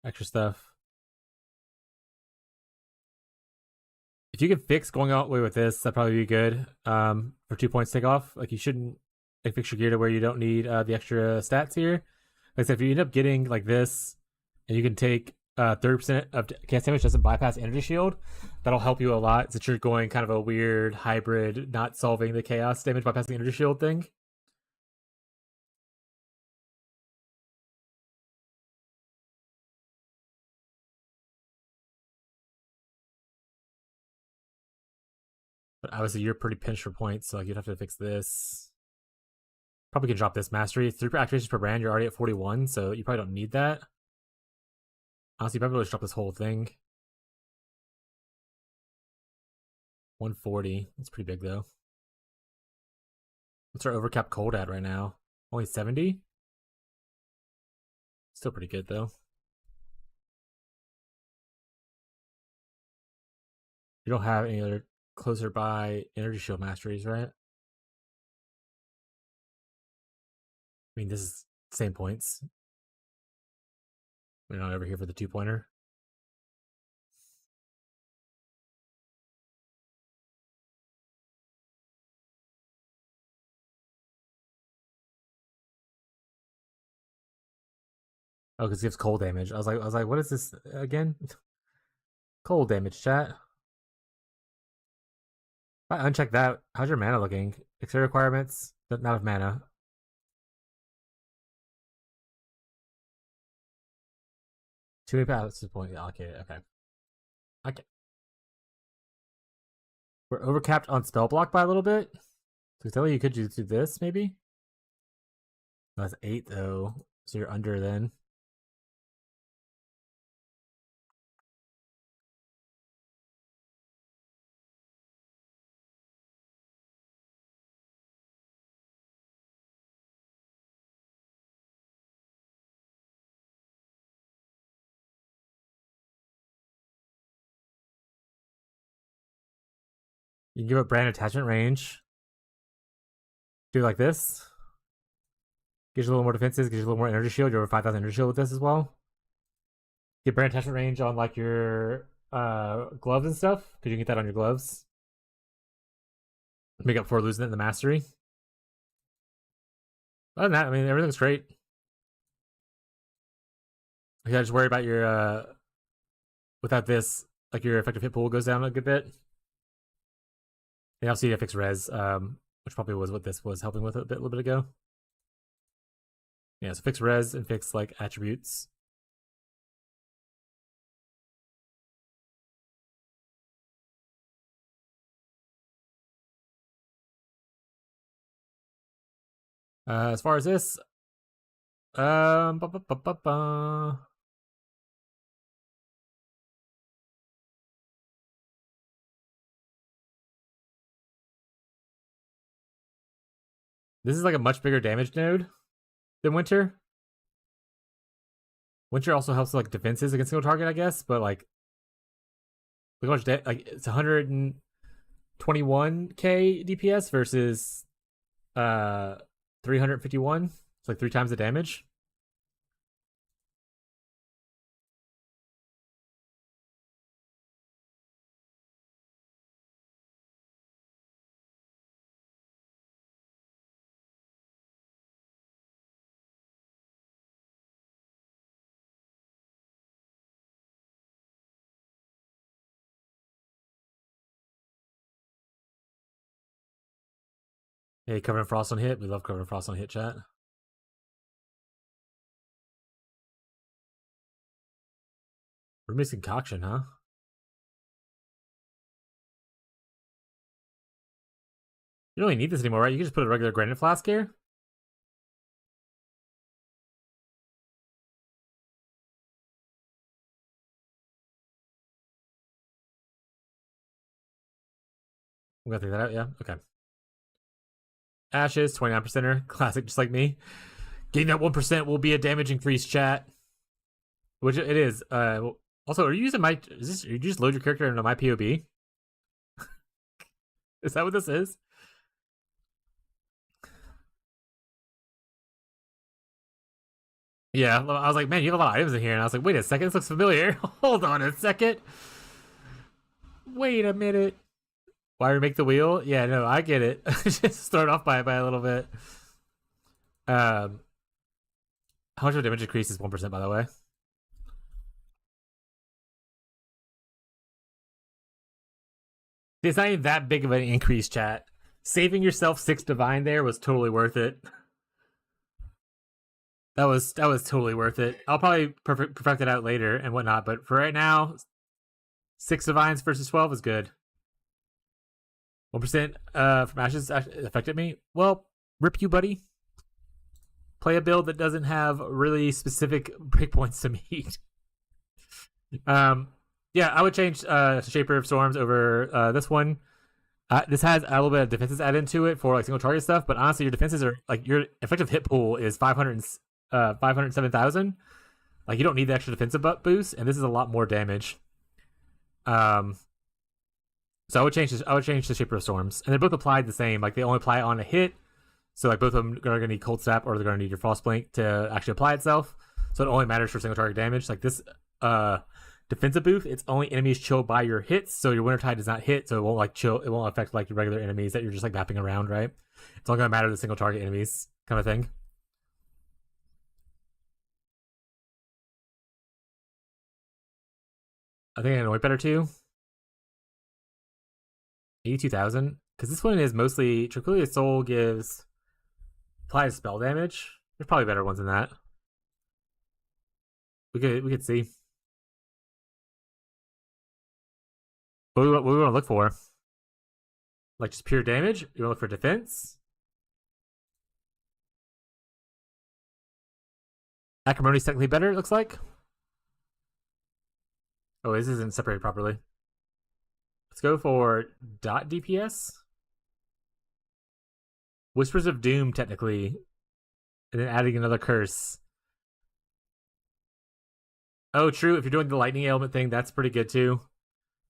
Extra stuff. If you can fix going out way with this, that'd probably be good. For 2 points take off. Like you shouldn't like fix your gear to where you don't need the extra stats here. Like I said, if you end up getting like this, and you can take 30% of chaos damage doesn't bypass energy shield, that'll help you a lot since you're going kind of a weird hybrid, not solving the chaos damage bypassing energy shield thing. But obviously you're pretty pinched for points, so like you'd have to fix this. Probably can drop this mastery. 3 activations per brand, you're already at 41, so you probably don't need that. Honestly, you probably just drop this whole thing. 140. That's pretty big though. What's our overcap cold at right now? Only 70? Still pretty good though. You don't have any other closer by energy shield masteries, right? I mean, this is same points. We're not over here for the 2-pointer. Oh, because it gives cold damage. I was like, what is this again? Cold damage, chat. If I uncheck that, how's your mana looking? Exterior requirements, not enough mana. Too many paths to point allocated. Okay. Okay. We're overcapped on spell block by a little bit. So tell you could do this maybe. That's 8 though, so you're under then. You can give it brand attachment range. Do like this. Gives you a little more defenses, gives you a little more energy shield. You're over 5,000 energy shield with this as well. Get brand attachment range on like your gloves and stuff, because you can get that on your gloves. Make up for losing it in the mastery. Other than that, I mean, everything's great. You gotta just worry about your without this, like your effective hit pool goes down a good bit. And obviously you fix res, which probably was what this was helping with a little bit ago. Yeah, so fix res and fix like attributes. As far as this, ba, ba, ba, ba, ba. This is like a much bigger damage node than Winter. Winter also helps with, like defenses against single target, I guess, but like look how much like it's 121k DPS versus 351. It's like 3 times the damage. Hey, covering frost on hit. We love covering frost on hit, chat. Ruby's concoction, huh? You don't really need this anymore, right? You can just put a regular granite flask here. I'm gonna take that out, yeah? Okay. Ashes, 29%er. Classic, just like me. Getting that 1% will be a damage increase, chat. Which it is. Also, are you using my... you just load your character into my POB? Is that what this is? Yeah, I was like, man, you have a lot of items in here. And I was like, wait a second, this looks familiar. Hold on a second. Wait a minute. Why remake the wheel? Yeah, no, I get it. Just start off by a little bit. How much of a damage increase is 1%, by the way? It's not even that big of an increase, chat. Saving yourself 6 divine there was totally worth it. That was totally worth it. I'll probably perfect it out later and whatnot, but for right now, 6 divines versus 12 is good. 1% from ashes affected me. Well, rip you, buddy. Play a build that doesn't have really specific breakpoints to meet. Yeah, I would change Shaper of Storms over this one. This has a little bit of defenses added into it for like single target stuff, but honestly, your defenses are like your effective hit pool is 507,000. Like you don't need the extra defensive boost, and this is a lot more damage. So I would change this. I would change the Shaper of Storms, and they're both applied the same. Like they only apply on a hit, so like both of them are going to need Cold Snap or they're going to need your Frost Blink to actually apply itself. So it only matters for single target damage. Like this, defensive booth, it's only enemies chill by your hits, so your Wintertide does not hit, so it won't like chill. It won't affect like your regular enemies that you're just like mapping around, right? It's only going to matter to single target enemies, kind of thing. I think I know it better too. 82,000. Because this one is mostly Tranquility Soul gives applies spell damage. There's probably better ones than that. We could see. What do we want to look for? Like just pure damage? You want to look for defense? Acrimony's technically better, it looks like. Oh, this isn't separated properly. Let's go for dot DPS. Whispers of Doom, technically. And then adding another curse. Oh, true. If you're doing the lightning ailment thing, that's pretty good too.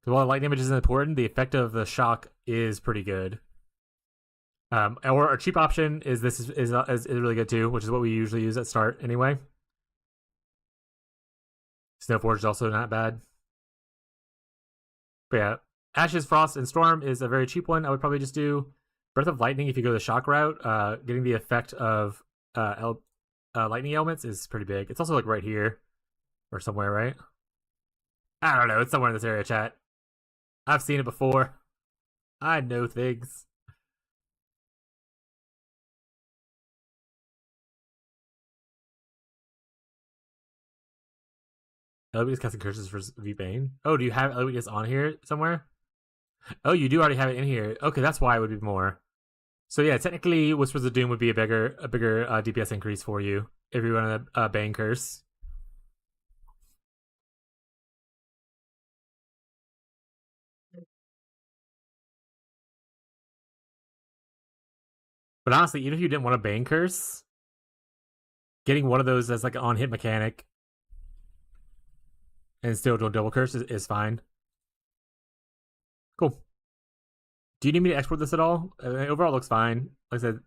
So while lightning damage isn't important, the effect of the shock is pretty good. Or a cheap option is this is really good too, which is what we usually use at start anyway. Snowforge is also not bad. But yeah, Ashes, Frost, and Storm is a very cheap one. I would probably just do Breath of Lightning if you go the shock route. Getting the effect of lightning elements is pretty big. It's also like right here or somewhere, right? I don't know. It's somewhere in this area, chat. I've seen it before. I know things. Eloise casting curses for V-Bane. Oh, do you have Eloise on here somewhere? Oh, you do already have it in here. Okay, that's why it would be more. So yeah, technically, Whispers of Doom would be a bigger DPS increase for you if you run a Bane curse. But honestly, even if you didn't want a Bane curse, getting one of those as like an on-hit mechanic and still doing double curse is fine. Cool. Do you need me to export this at all? Overall, it looks fine. Like I said,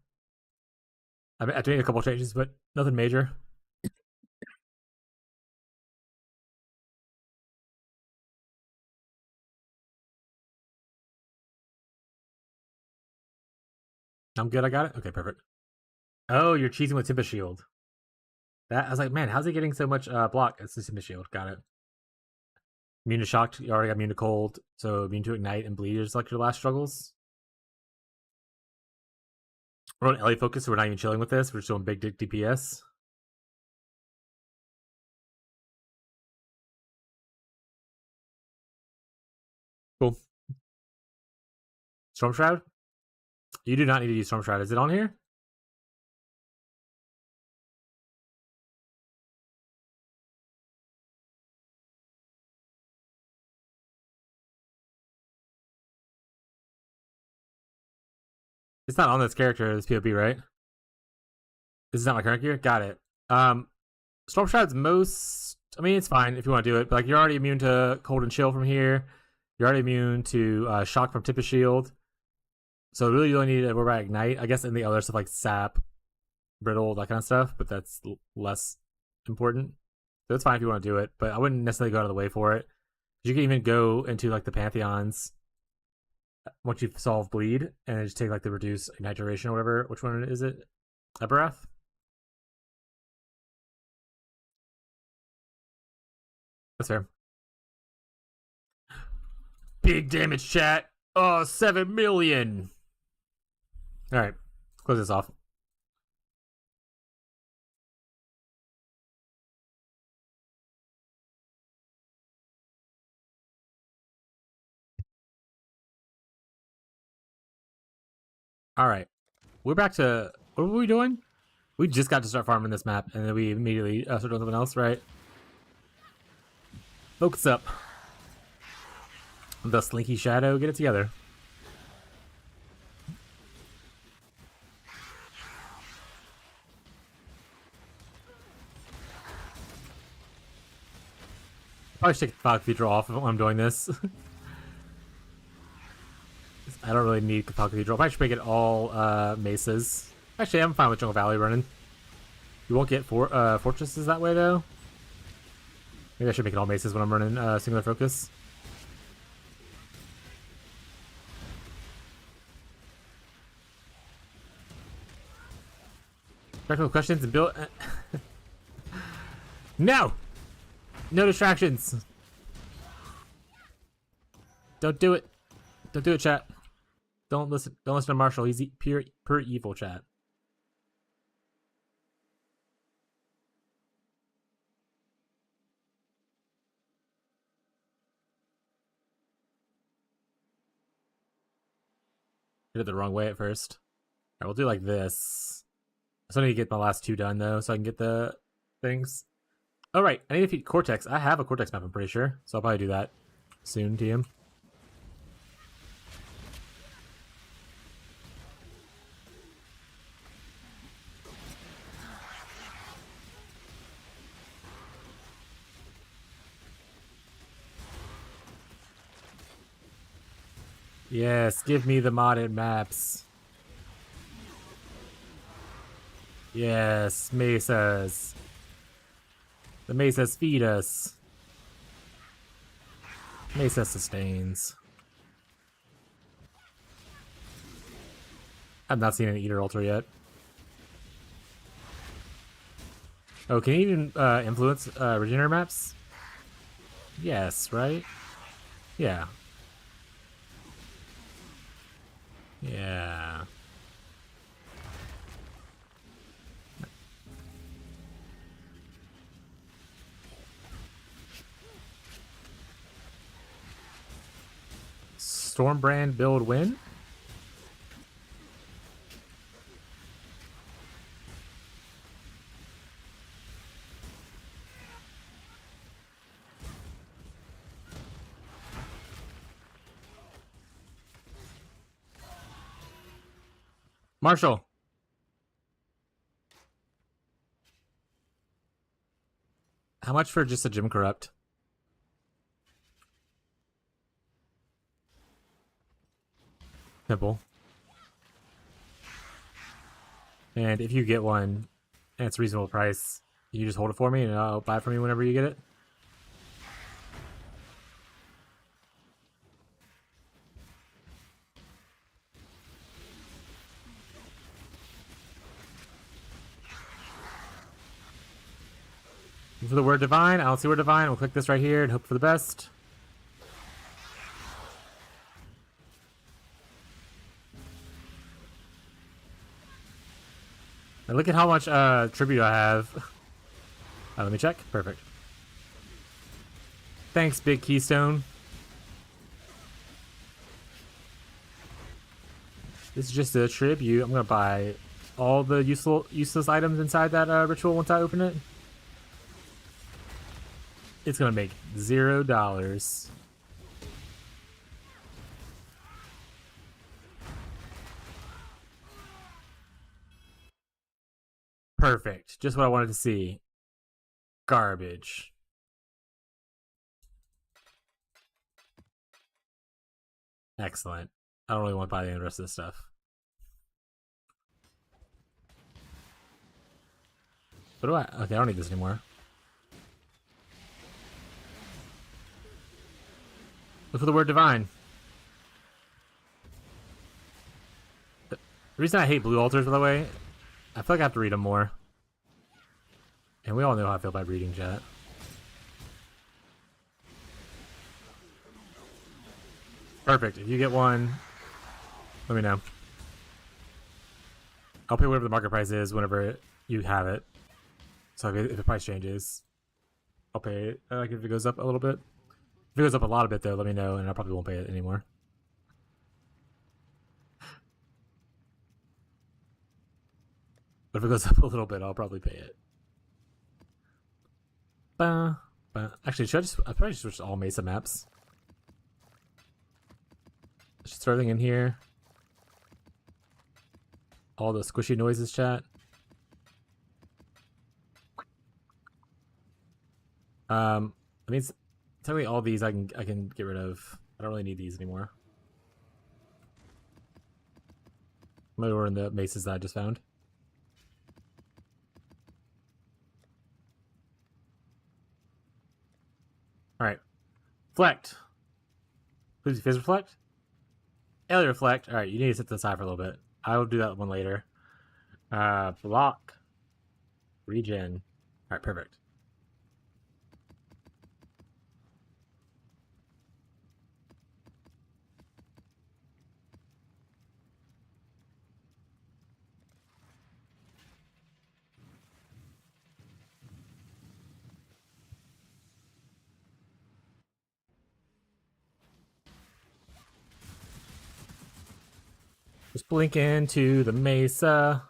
I have to make a couple changes, but nothing major. I'm good. I got it. Okay, perfect. Oh, you're cheesing with Tempest Shield. That I was like, man, how's he getting so much block? It's the Tempest Shield. Got it. Immune to shock. You already got immune to cold, so immune to ignite and bleed is like your last struggles. We're on LA focus, so we're not even chilling with this. We're just doing big dick DPS. Cool. Storm Shroud? You do not need to use Storm Shroud. Is it on here? It's not on this character, this POB, right? This is not my current gear? Got it. Storm Shroud's most... I mean, it's fine if you want to do it, but like, you're already immune to cold and chill from here. You're already immune to shock from Tempest Shield. So really you only need to worry about Ignite. I guess in the other stuff like Sap, Brittle, that kind of stuff, but that's less important. So it's fine if you want to do it, but I wouldn't necessarily go out of the way for it. You can even go into like the Pantheons once you've solved Bleed, and just take like the Reduce Ignite Duration or whatever. Which one is it? Eberath? That's fair. Big damage, chat. Oh, 7 million. All right, close this off. All right, we're back to what were we doing? We just got to start farming this map, and then we immediately started doing something else, right? Focus up. The Slinky Shadow, get it together. Probably should take the Fog Cathedral off when I'm doing this. I don't really need Fog Cathedral. I should make it all mesas. Actually, I'm fine with Jungle Valley running. You won't get fortresses that way, though. Maybe I should make it all mesas when I'm running Singular Focus. Technical questions and build. No! No distractions! Don't do it. Don't do it, chat. Don't listen to Marshall. He's pure evil, chat. I did it the wrong way at first. Alright, we'll do like this. I still need to get my last 2 done though, so I can get the things. Oh right, I need to defeat Cortex. I have a Cortex map, I'm pretty sure. So I'll probably do that soon, TM. Yes, give me the modded maps. Yes, mesas. The mesas feed us. Mesa sustains. I've not seen an Eater Ultra yet. Oh, can you even influence regenerator maps? Yes, right? Yeah. Yeah. Stormbrand build win? Marshall. How much for just a gym corrupt? Simple. And if you get one and it's a reasonable price, you just hold it for me and I'll buy it from you whenever you get it. For the word divine, I don't see word divine. We'll click this right here and hope for the best. Now look at how much tribute I have. Let me check. Perfect. Thanks, Big Keystone. This is just a tribute. I'm gonna buy all the useless items inside that ritual once I open it. It's gonna make $0. Perfect. Just what I wanted to see. Garbage. Excellent. I don't really want to buy the rest of this stuff. What do I? Okay, I don't need this anymore. Look for the word divine. The reason I hate blue altars, by the way, I feel like I have to read them more. And we all know how I feel about reading, chat. Perfect. If you get one, let me know. I'll pay whatever the market price is whenever you have it. So if the price changes, I'll pay it. Like if it goes up a little bit. If it goes up a lot of bit though, let me know and I probably won't pay it anymore. But if it goes up a little bit, I'll probably pay it. Actually, I probably just switch to all Mesa maps. Just throw everything in here. All the squishy noises, chat. I mean, technically all these I can get rid of. I don't really need these anymore. Maybe we're in the mesas that I just found. Alright. Reflect. Please phase reflect. Alien reflect. Alright, you need to set this aside for a little bit. I will do that one later. Block. Regen. Alright, perfect. Just blink into the mesa.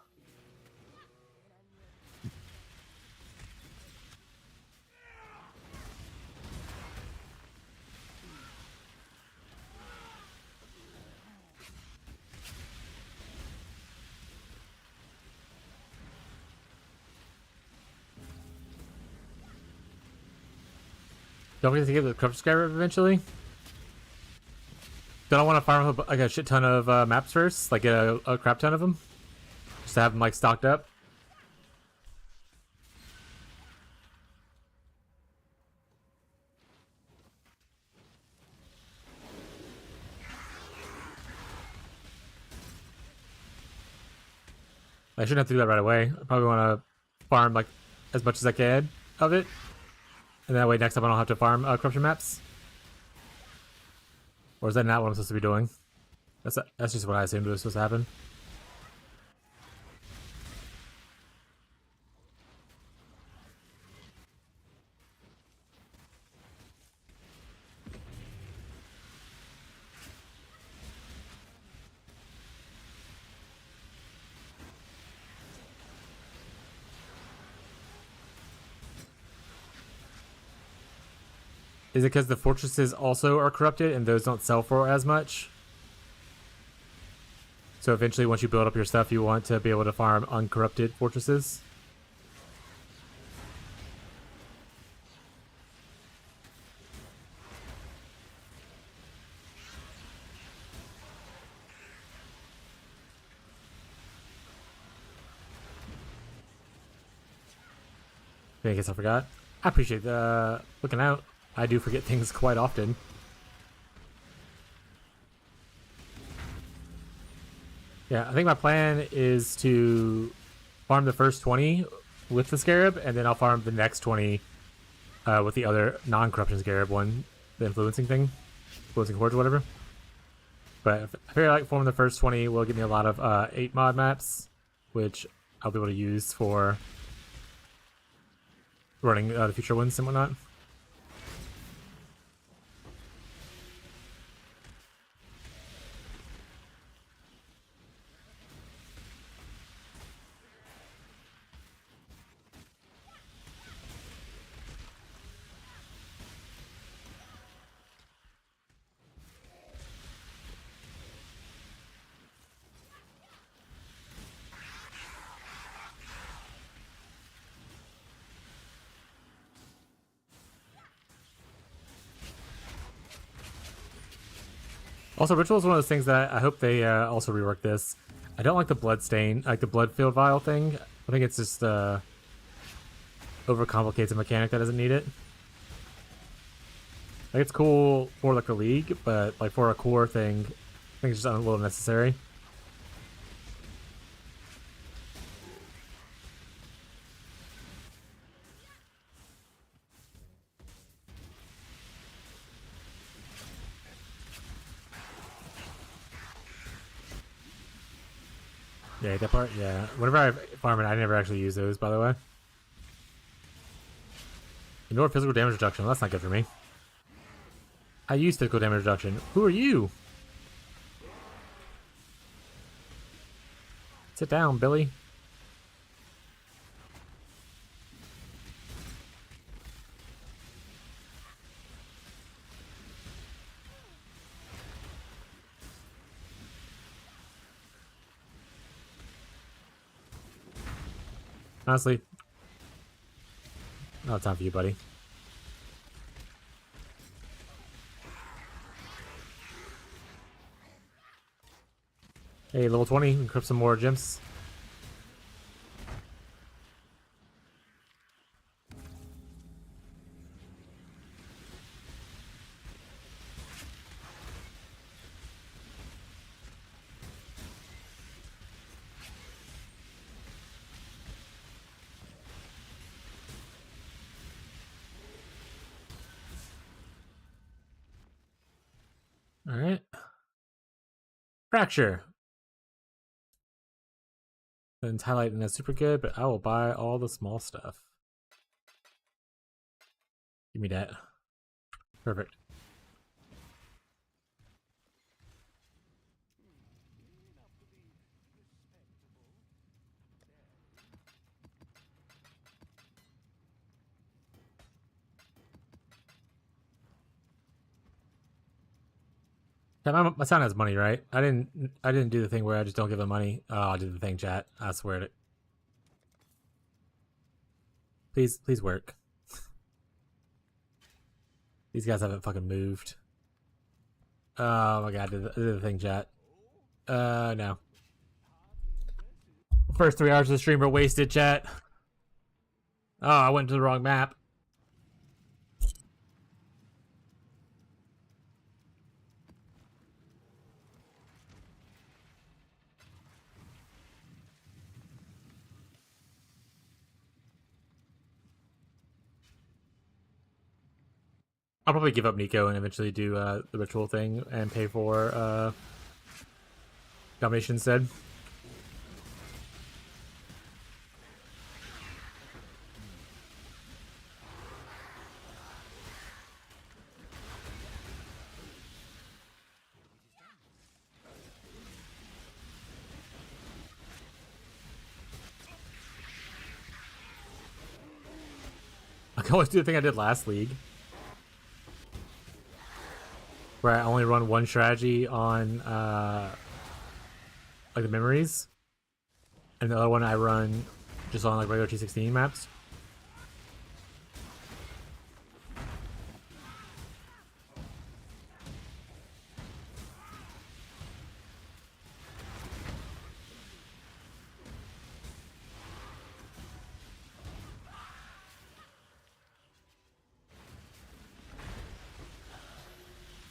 Don't forget to get the corruption scarab eventually. Don't I want to farm up like a shit ton of maps first? Like get a crap ton of them? Just to have them like stocked up? I shouldn't have to do that right away. I probably want to farm like as much as I can of it. And that way next time I don't have to farm corruption maps. Or is that not what I'm supposed to be doing? That's just what I assumed was supposed to happen. Is it because the fortresses also are corrupted and those don't sell for as much? So eventually once you build up your stuff, you want to be able to farm uncorrupted fortresses? I guess I forgot. I appreciate the looking out. I do forget things quite often. Yeah, I think my plan is to farm the first 20 with the scarab, and then I'll farm the next 20 with the other non-corruption scarab one, the influencing thing, influencing hordes or whatever. But I feel like farming the first 20 will give me a lot of 8 mod maps, which I'll be able to use for running the future ones and whatnot. Also, Ritual is one of those things that I hope they also rework this. I don't like the blood stain, like the blood field vial thing. I think it's just overcomplicates a mechanic that doesn't need it. Like it's cool for like the league, but like for a core thing, I think it's just a little necessary. Yeah, that part. Yeah, whenever I farm it, I never actually use those. By the way, ignore physical damage reduction. Well, that's not good for me. I use physical damage reduction. Who are you? Sit down, Billy. Honestly, no time for you, buddy. Hey, level 20, equip some more gems. Alright. Fracture. Then highlighting that's super good, but I will buy all the small stuff. Give me that. Perfect. My son has money, right? I didn't do the thing where I just don't give him money. Oh, I did the thing, chat. I swear to. Please work. These guys haven't fucking moved. Oh my god, I did the thing, chat. No. First 3 hours of the stream were wasted, chat. Oh, I went to the wrong map. I'll probably give up Nico and eventually do the ritual thing and pay for domination instead. I can always do the thing I did last league, where I only run one strategy on like the memories, and the other one I run just on like regular T16 maps.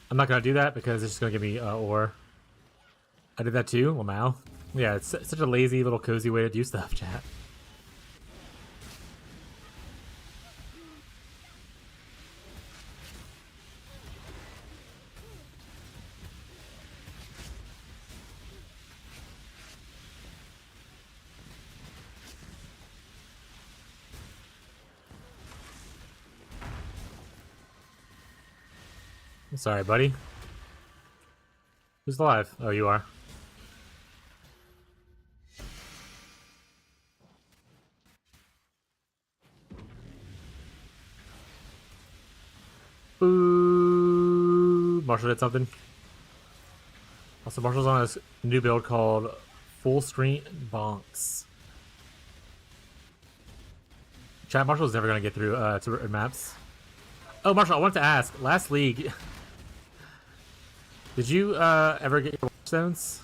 I'm not gonna do that because it's just gonna give me ore. I did that too. Wow. Yeah, it's such a lazy little cozy way to do stuff, chat. Sorry, buddy. Who's alive? Oh, you are. Boo! Marshall did something. Also, Marshall's on this new build called Full Screen Bonks. Chat, Marshall's never gonna get through to maps. Oh, Marshall, I wanted to ask. Last league, did you ever get your stones?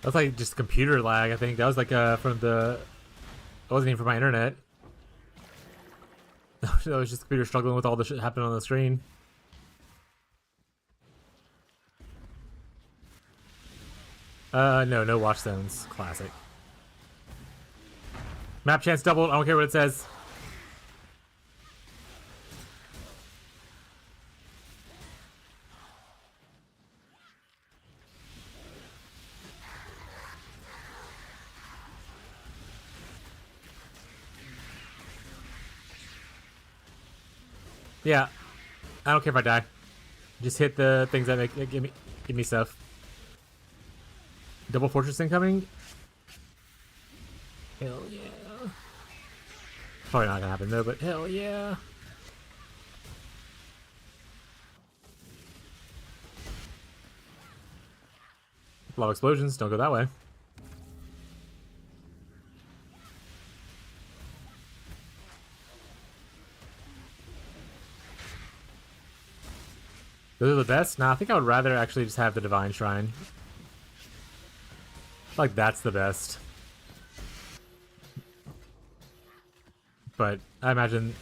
That was like just computer lag, I think. That was like from the... It wasn't even from my internet. That was just computer struggling with all the shit happening on the screen. No watchstones. Classic. Map chance doubled. I don't care what it says. Yeah, I don't care if I die. Just hit the things that make give me stuff. Double fortress incoming. Hell yeah. Probably not gonna happen though, but hell yeah. A lot of explosions. Don't go that way. Those are the best? Nah, I think I would rather actually just have the Divine Shrine. Like, that's the best. But I imagine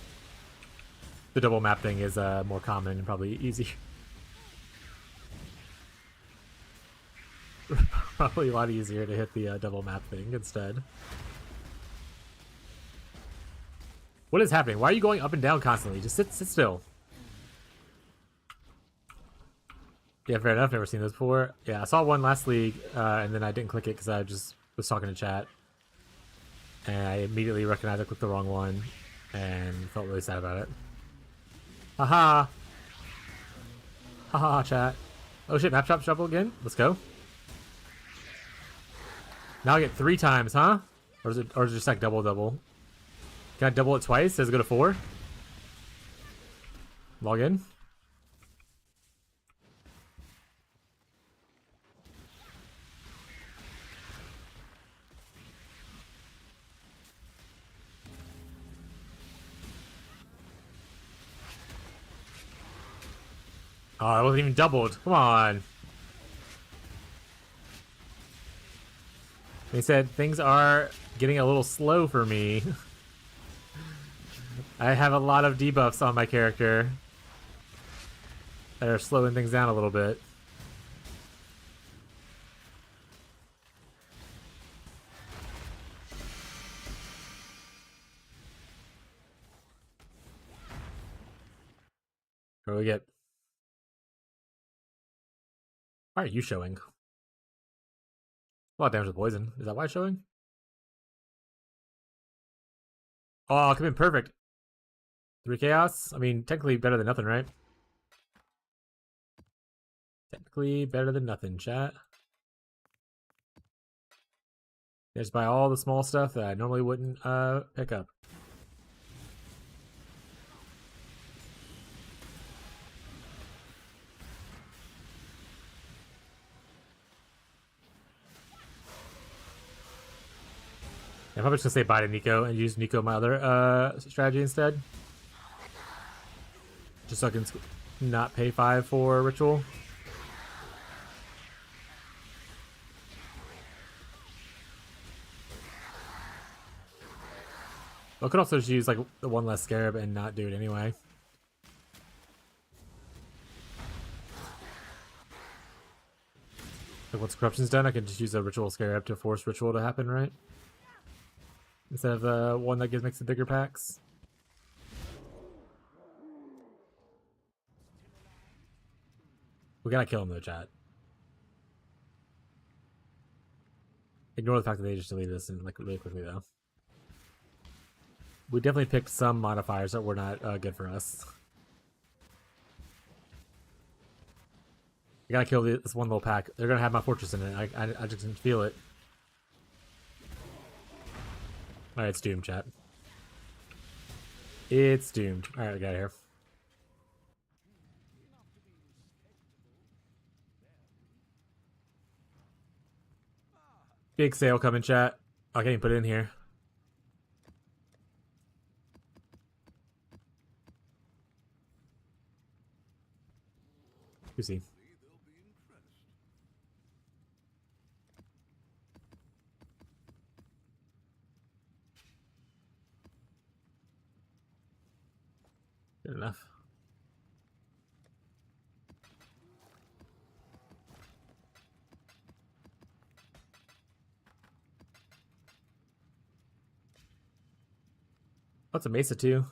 the double map thing is more common and probably easier. Probably a lot easier to hit the double map thing instead. What is happening? Why are you going up and down constantly? Just sit still. Yeah, fair enough. Never seen those before. Yeah, I saw one last league, and then I didn't click it because I just was talking to chat. And I immediately recognized I clicked the wrong one, and felt really sad about it. Haha! Haha, chat. Oh shit, map chop shuffle again? Let's go. Now I get 3 times, huh? Or is it just like double? Can I double it twice? Does it go to 4? Log in. Oh, it wasn't even doubled. Come on. They said things are getting a little slow for me. I have a lot of debuffs on my character that are slowing things down a little bit. What do we get? Why are you showing? A lot of damage with poison. Is that why it's showing? Oh, it could have been perfect. 3 chaos? I mean, technically better than nothing, right? Technically better than nothing, chat. Just buy all the small stuff that I normally wouldn't pick up. I'm probably just gonna say bye to Nico and use Nico my other strategy instead. Just so I can not pay 5 for ritual. I could also just use like the 1 less scarab and not do it anyway. Like once corruption's done, I can just use a ritual scarab to force ritual to happen, right? Instead of the one that makes the bigger packs. We gotta kill him though, chat. Ignore the fact that they just deleted us and like really quickly though. We definitely picked some modifiers that were not good for us. I gotta kill this one little pack. They're gonna have my fortress in it. I just didn't feel it. Alright, it's doomed, chat. It's doomed. Alright, I got here. Big sale coming, chat. I can't even put it in here. You see. Good enough. What's a Mesa too?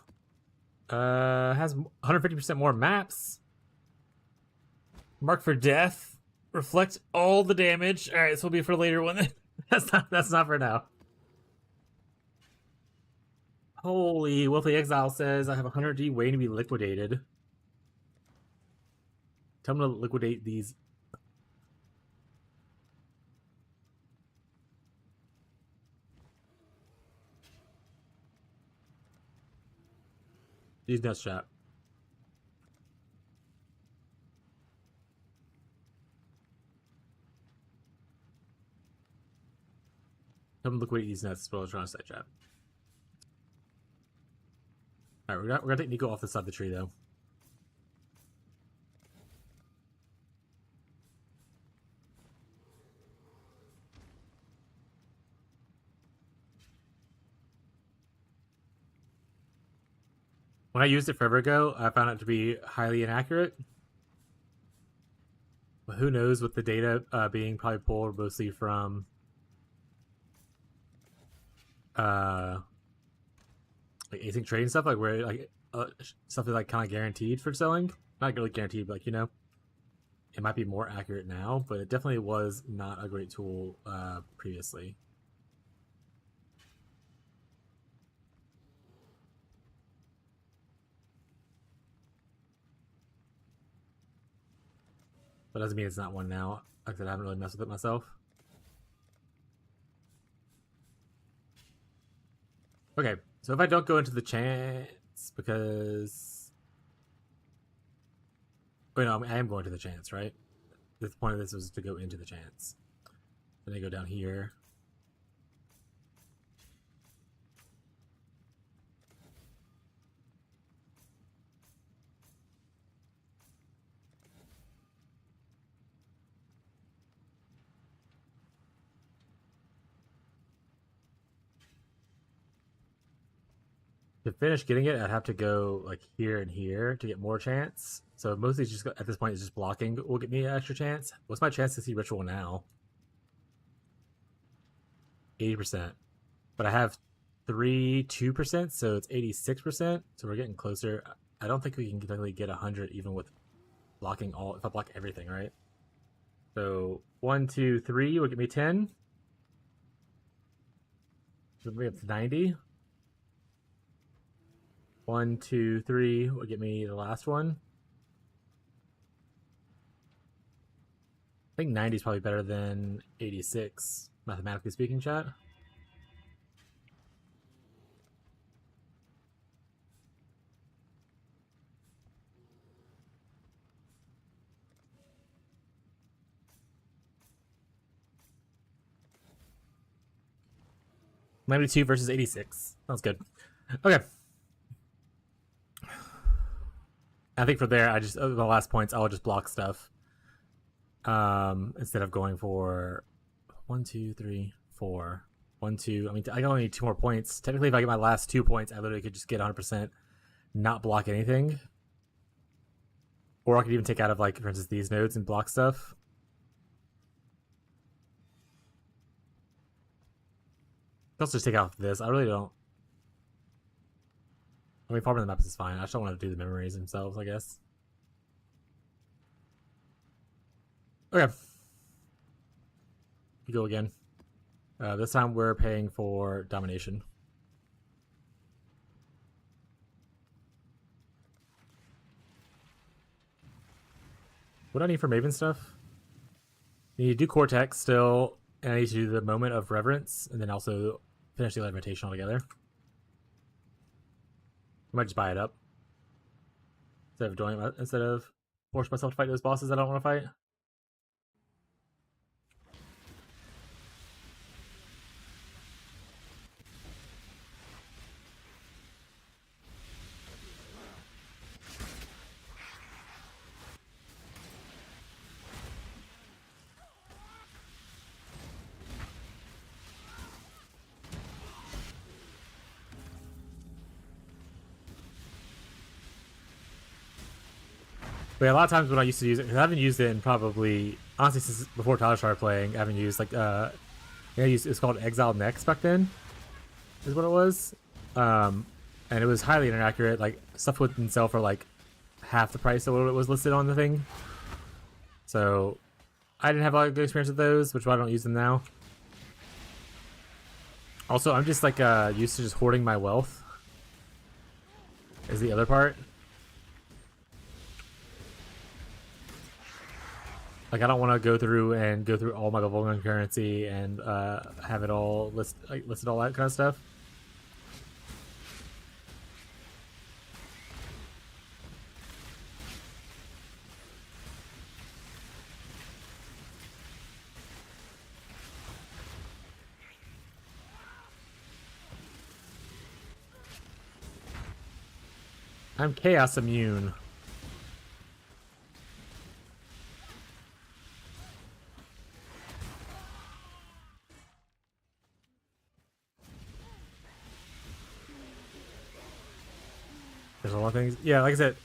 Has 150% more maps. Mark for death. Reflect all the damage. All right, this will be for later one. That's not for now. Holy, Wealthy Exile says I have 100D waiting to be liquidated. Tell them to liquidate these. These nuts, chat. Tell them to liquidate these nuts. That's what I was trying to say, chat. Alright, we're gonna take Nico off the side of the tree though. When I used it forever ago, I found it to be highly inaccurate. But who knows with the data being probably pulled mostly from like async trading stuff, like where like stuff is like kind of guaranteed for selling. Not really guaranteed, but like, you know, it might be more accurate now, but it definitely was not a great tool previously. but doesn't mean it's not one now. Like I said, I haven't really messed with it myself. Okay, so if I don't go into the chance, because... Wait, no, I am going to the chance, right? The point of this was to go into the chance. Then I go down here. To finish getting it, I'd have to go like here and here to get more chance. So mostly just at this point, it's just blocking will get me an extra chance. What's my chance to see ritual now? 80%. But I have 2%, so it's 86%. So we're getting closer. I don't think we can technically get 100 even with blocking all, if I block everything, right? So 1, 2, 3 will get me 10. So we have 90. 1, 2, 3 will get me the last one. I think 90 is probably better than 86, mathematically speaking, chat. $92 versus 86. Sounds good. Okay. I think for there, I just the last points, I'll just block stuff. Instead of going for 1, 2, 3, 4. 1, 2. I mean, I only need 2 more points. Technically, if I get my last 2 points, I literally could just get 100%, not block anything. Or I could even take out of, like, for instance, these nodes and block stuff. Let's just take out this. I really don't. I mean, farming the maps is fine. I just don't want to do the memories themselves, I guess. Okay. We go again. This time we're paying for domination. What do I need for Maven stuff? I need to do Cortex still, and I need to do the Moment of Reverence, and then also finish the Levitation altogether. I might just buy it up instead of force myself to fight those bosses I don't want to fight. But yeah, a lot of times when I used to use it, because I haven't used it in probably, honestly, since before Tyler started playing, I haven't used, like, it's called Exile Next back then, is what it was. And it was highly inaccurate. Like, stuff wouldn't sell for, like, half the price of what it was listed on the thing. So, I didn't have a lot of good experience with those, which is why I don't use them now. Also, I'm just, like, used to just hoarding my wealth, is the other part. Like, I don't want to go through all my Vulcan currency and have it all listed all that kind of stuff. I'm chaos immune. There's a lot of things. Yeah, like I said,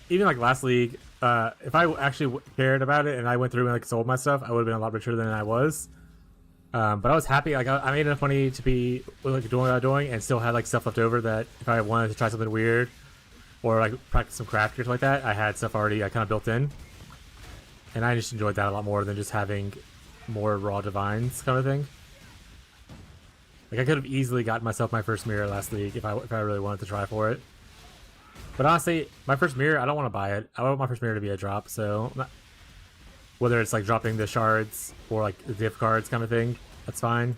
even like last league, if I actually cared about it and I went through and like sold my stuff, I would have been a lot richer than I was. But I was happy. Like I made enough money to be like doing what I was doing, and still had like stuff left over that if I wanted to try something weird or like practice some craft or something like that, I had stuff already kind of built in, and I just enjoyed that a lot more than just having more raw divines kind of thing. Like I could have easily gotten myself my first mirror last league if I really wanted to try for it. But honestly, my first mirror, I don't want to buy it. I want my first mirror to be a drop, so Whether it's like dropping the shards or like the gift cards kind of thing, that's fine.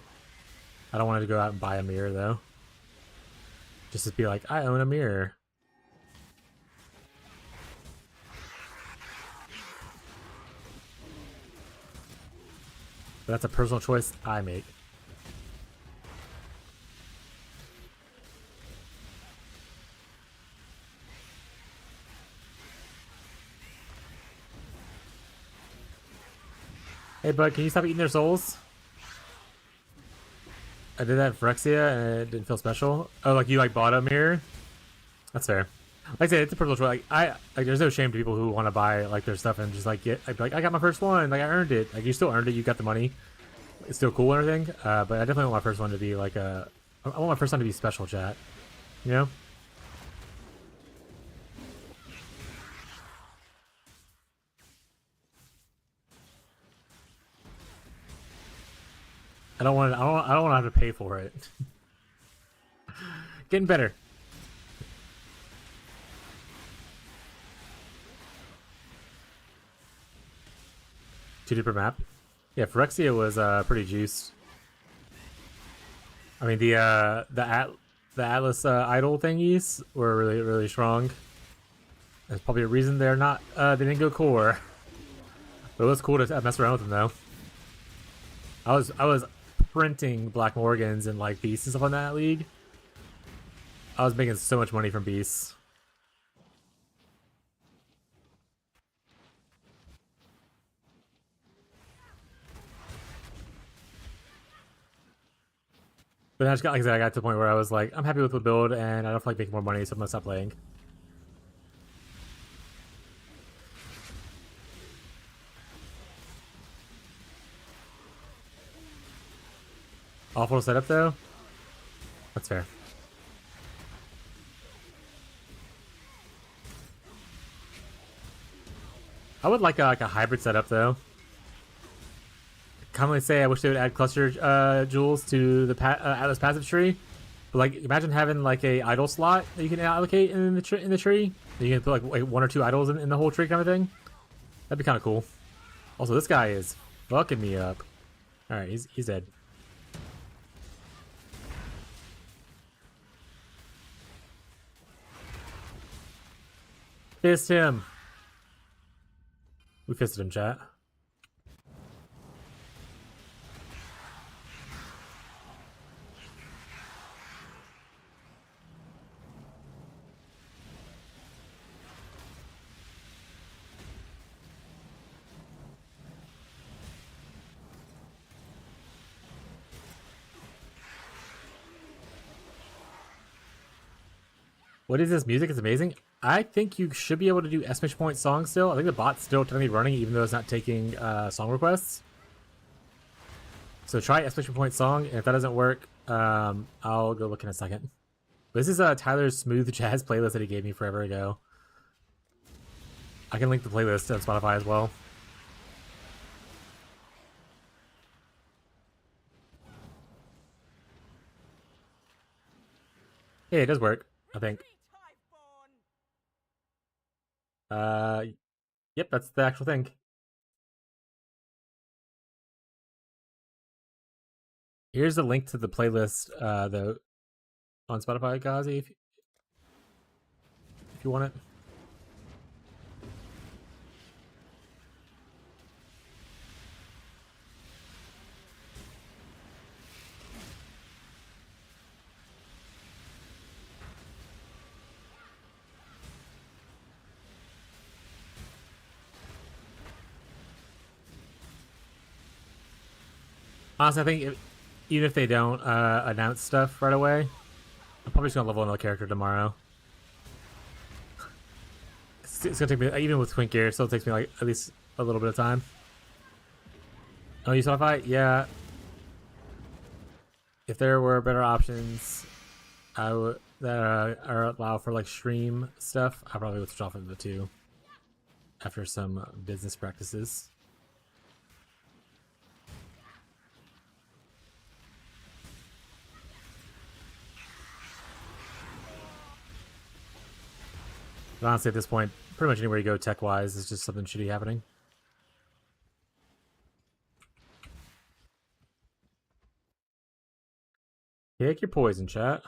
I don't want to go out and buy a mirror though. Just to be like, I own a mirror. But that's a personal choice I make. Hey bud, can you stop eating their souls? I did that for Phyrexia and it didn't feel special. Oh, like you like bought a mirror? That's fair. Like I said, it's a personal choice. Like there's no shame to people who want to buy like their stuff and just like get. I'd be like, I got my first one. Like I earned it. Like you still earned it. You got the money. It's still cool and everything. But I definitely want my first one to be like a. I want my first one to be special, chat. You know. I don't want. I don't want to have to pay for it. Getting better. 2D per map. Yeah, Phyrexia was pretty juiced. I mean the Atlas idol thingies were really strong. There's probably a reason they're not they didn't go core. But it was cool to mess around with them though. I was printing Black Morgans and like beasts and stuff on that league. I was making so much money from beasts. But I just got, like I said, I got to the point where I was like, I'm happy with the build and I don't feel like making more money, so I'm gonna stop playing. Awful setup though. That's fair. I would like a hybrid setup though. Commonly say I wish they would add cluster jewels to the Atlas passive tree. But like, imagine having like a idol slot that you can allocate in the tree. You can put like one or two idols in the whole tree kind of thing. That'd be kind of cool. Also, this guy is fucking me up. All right, he's dead. Fist him. We fisted him, chat. What is this music? It's amazing. I think you should be able to do exclamation point songs still. I think the bot's still technically running even though it's not taking song requests. So try exclamation point song, and if that doesn't work, I'll go look in a second. This is Tyler's smooth jazz playlist that he gave me forever ago. I can link the playlist on Spotify as well. Yeah, it does work, I think. Yep, that's the actual thing. Here's the link to the playlist, though, on Spotify, Gazi, if you want it. Honestly, I think even if they don't announce stuff right away, I'm probably just gonna level another character tomorrow. It's gonna take me, even with Twink Gear, it still takes me like at least a little bit of time. Oh, you saw fight? Yeah. If there were better options, I would that are allow for like stream stuff, I probably would switch off into the two after some business practices. But honestly, at this point, pretty much anywhere you go tech-wise is just something shitty happening. Pick your poison, chat.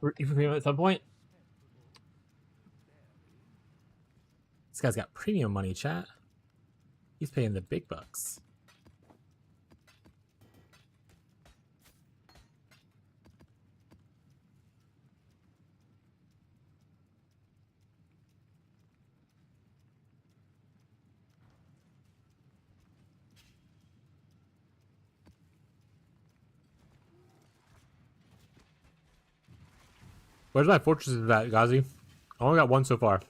You can at some point. This guy's got premium money, chat. He's paying the big bucks. Where's my fortresses at, Ghazi? I only got one so far.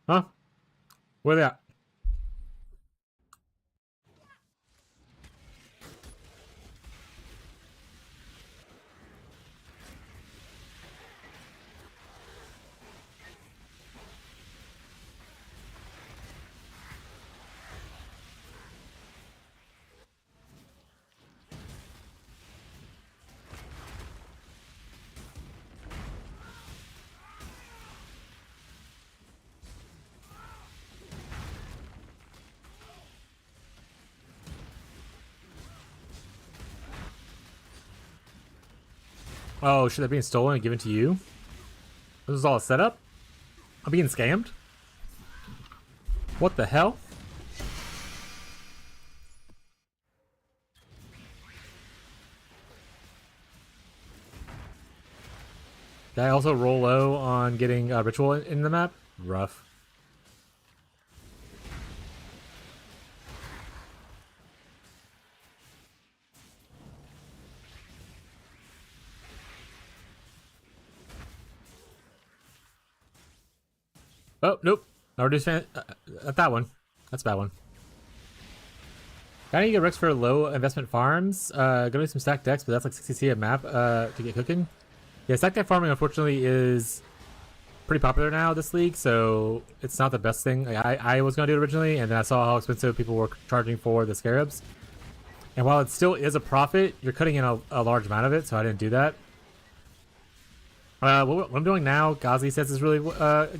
Huh? Where are they at? Oh, should that being stolen and given to you? This is all a setup? I'm being scammed? What the hell? Did I also roll low on getting ritual in the map? Rough. Oh, nope. No reduced fan. That one. That's a bad one. Gotta get Rex for low investment farms. Gonna do some stacked decks, but that's like 60C a map to get cooking. Yeah, stacked deck farming unfortunately is pretty popular now this league, so it's not the best thing. Like, I was gonna do it originally, and then I saw how expensive people were charging for the scarabs. And while it still is a profit, you're cutting in a large amount of it, so I didn't do that. What I'm doing now, Ghazi says is really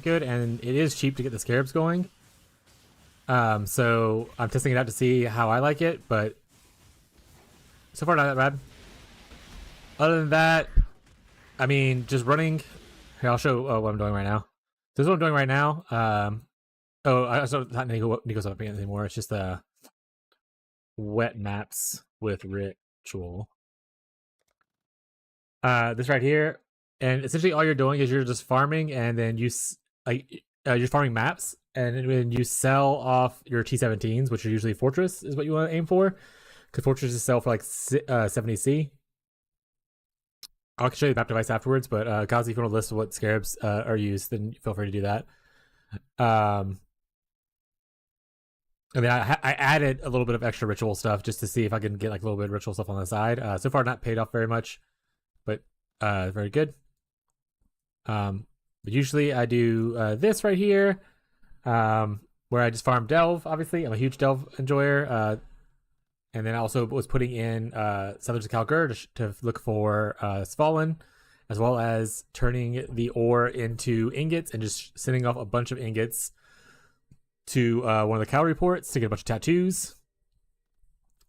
good, and it is cheap to get the scarabs going. So I'm testing it out to see how I like it, but so far not that bad. Other than that, I mean, just running. Here, I'll show what I'm doing right now. This is what I'm doing right now. So not Nico's not paying anymore. It's just wet maps with ritual. This right here. And essentially all you're doing is you're just farming, and then you're farming maps, and then you sell off your T17s, which are usually Fortress, is what you want to aim for, because Fortresses sell for like 70C. I'll show you the map device afterwards, but Ghazi, if you want to list what scarabs are used, then feel free to do that. And then I added a little bit of extra ritual stuff just to see if I can get like a little bit of ritual stuff on the side. So far not paid off very much, but very good. But usually I do this right here, where I just farm delve. Obviously, I'm a huge delve enjoyer. And then I also was putting in Southern Calgur to look for Svalin, as well as turning the ore into ingots and just sending off a bunch of ingots to one of the Cal reports to get a bunch of tattoos.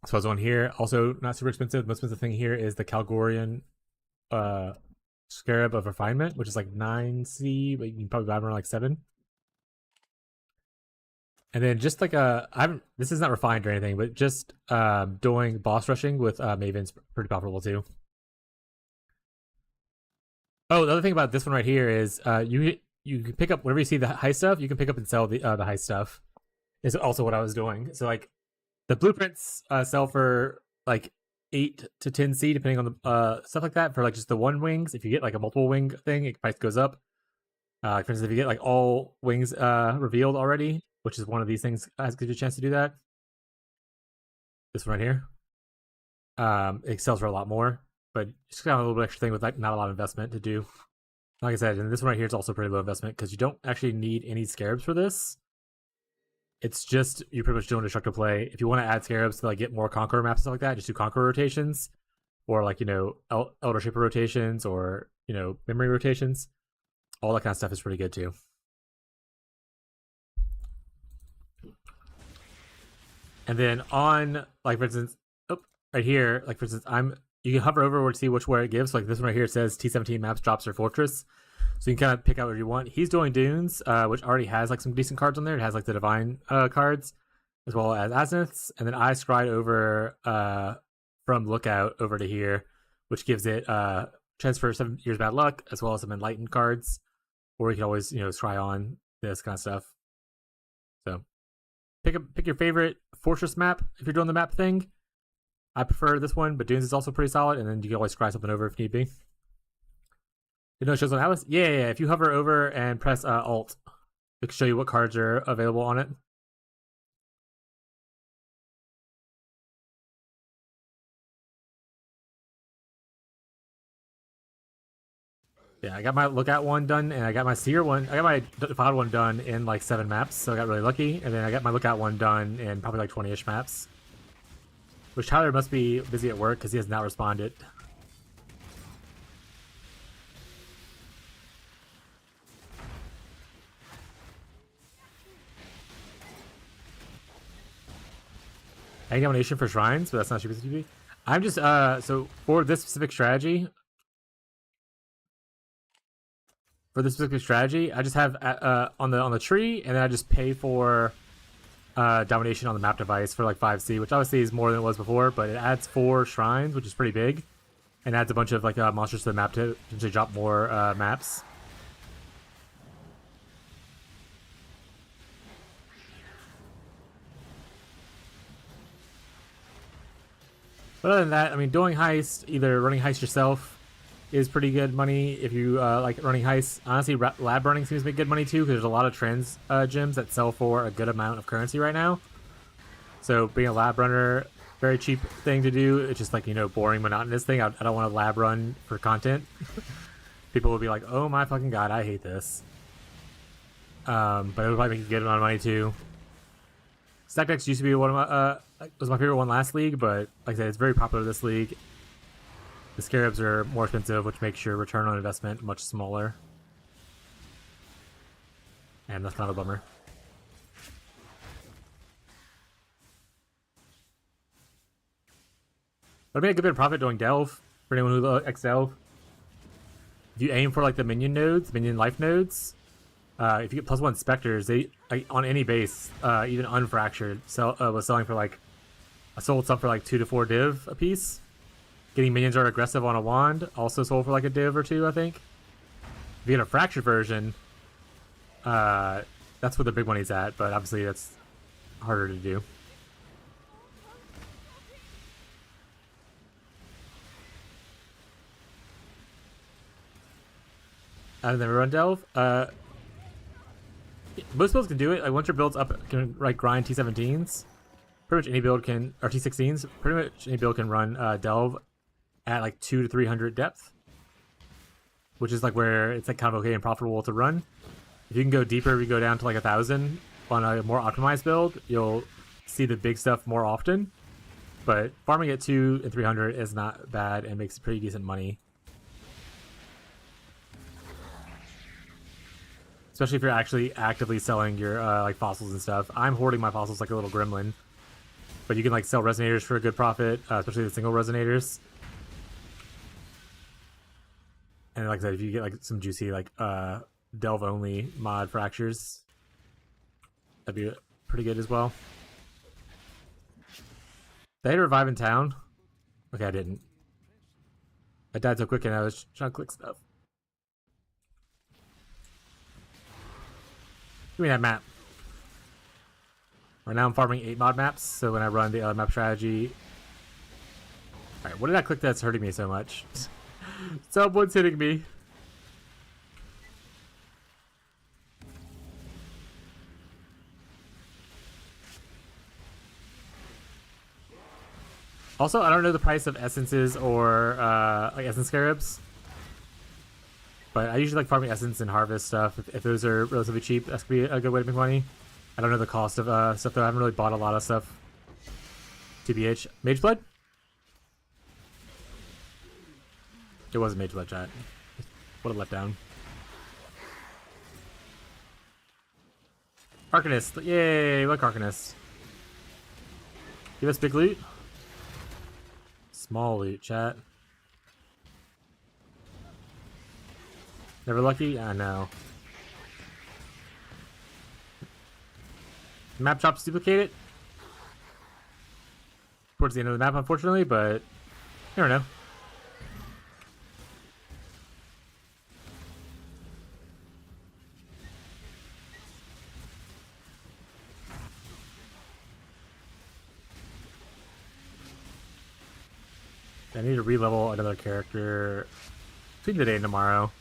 So I was on here. Also, not super expensive. The most expensive thing here is the Calgorian Scarab of Refinement, which is like 9C, but you can probably buy them around like 7. And then just like this is not refined or anything, but just doing boss rushing with Maven's pretty profitable too. Oh, the other thing about this one right here is you can pick up whenever you see the high stuff, you can pick up and sell the high stuff. Is also what I was doing. So like the blueprints sell for like 8 to 10C depending on the stuff like that for like just the one wings. If you get like a multiple wing thing, it price goes up. For instance, if you get like all wings revealed already, which is one of these things gives you a chance to do that. This one right here. It sells for a lot more, but it's kind of a little bit extra thing with like not a lot of investment to do. Like I said, and this one right here is also pretty low investment because you don't actually need any scarabs for this. It's just you're pretty much doing destructive play. If you want to add scarabs to like get more Conqueror maps and stuff like that, just do Conqueror rotations, or like Elder Shaper rotations, or memory rotations. All that kind of stuff is pretty good too. And then on, like for instance, right here, like for instance, you can hover over to see where it gives. Like this one right here, it says T17 maps, drops, or fortress. So you can kind of pick out what you want. He's doing Dunes, which already has like some decent cards on there. It has like the Divine cards, as well as Azimuths. And then I scried over from Lookout over to here, which gives it chance for 7 years bad luck, as well as some Enlightened cards. Or you can always, scry on this kind of stuff. So pick your favorite fortress map if you're doing the map thing. I prefer this one, but Dunes is also pretty solid, and then you can always scry something over if need be. You know it shows on Atlas? Yeah. If you hover over and press Alt, it can show you what cards are available on it. Yeah, I got my Lookout one done, and I got my Seer one. I got my Defiled one done in like 7 maps, so I got really lucky. And then I got my Lookout one done in probably like 20-ish maps. Which Tyler must be busy at work because he has not responded. I get nomination for shrines, but that's not stupid TV. I'm just so for this specific strategy, I just have on the tree, and then I just pay for domination on the map device for like 5C, which obviously is more than it was before, but it adds 4 shrines, which is pretty big, and adds a bunch of like monsters to the map to potentially drop more maps. But other than that, I mean, doing heist, either running heist yourself is pretty good money if you like running heists. Honestly, lab running seems to make good money too, because there's a lot of trans gyms that sell for a good amount of currency right now. So being a lab runner, very cheap thing to do. It's just like, boring, monotonous thing. I don't want to lab run for content. People will be like, oh my fucking god, I hate this. But it would probably make a good amount of money too. Stack decks used to be one of my was my favorite one last league, but like I said, it's very popular this league. The Scarabs are more expensive, which makes your return on investment much smaller. And that's kind of a bummer. But I made a good bit of profit doing Delve, for anyone who likes Delve. If you aim for like the minion nodes, minion life nodes, if you get +1 Spectres, they on any base, even unfractured, was selling for like, I sold some for like 2 to 4 div a piece. Getting minions are aggressive on a wand, also sold for like a div or 2, I think. If you get a fractured version, that's where the big money's at, but obviously that's harder to do. I've never run Delve. Most builds can do it. Like once your build's up, can grind T17s. Pretty much any build can, or T16s. Pretty much any build can run Delve at like 200 to 300 depth, which is like where it's like kind of okay and profitable to run. If you can go deeper, if you go down to like 1,000 on a more optimized build, you'll see the big stuff more often. But farming at 200 and 300 is not bad and makes pretty decent money. Especially if you're actually actively selling your like fossils and stuff. I'm hoarding my fossils like a little gremlin. But you can like sell resonators for a good profit, especially the single resonators. And like I said, if you get like some juicy like delve only mod fractures, that'd be pretty good as well. Did I revive in town? Okay, I didn't. I died so quick and I was trying to click stuff. Give me that map. Right now I'm farming 8 mod maps, so when I run the other map strategy... Alright, what did I click that's hurting me so much? Someone's hitting me. Also, I don't know the price of essences or like essence scarabs. But I usually like farming essence and harvest stuff. If those are relatively cheap, that's gonna be a good way to make money. I don't know the cost of stuff though. I haven't really bought a lot of stuff. TBH. Mage Blood? It wasn't Mage Blood, chat. What a letdown. Arcanist. Yay, what Arcanist? Give us big loot. Small loot, chat. Never lucky? I know. Map chops duplicated towards the end of the map, unfortunately, but you never know. I need to re-level another character between today and tomorrow.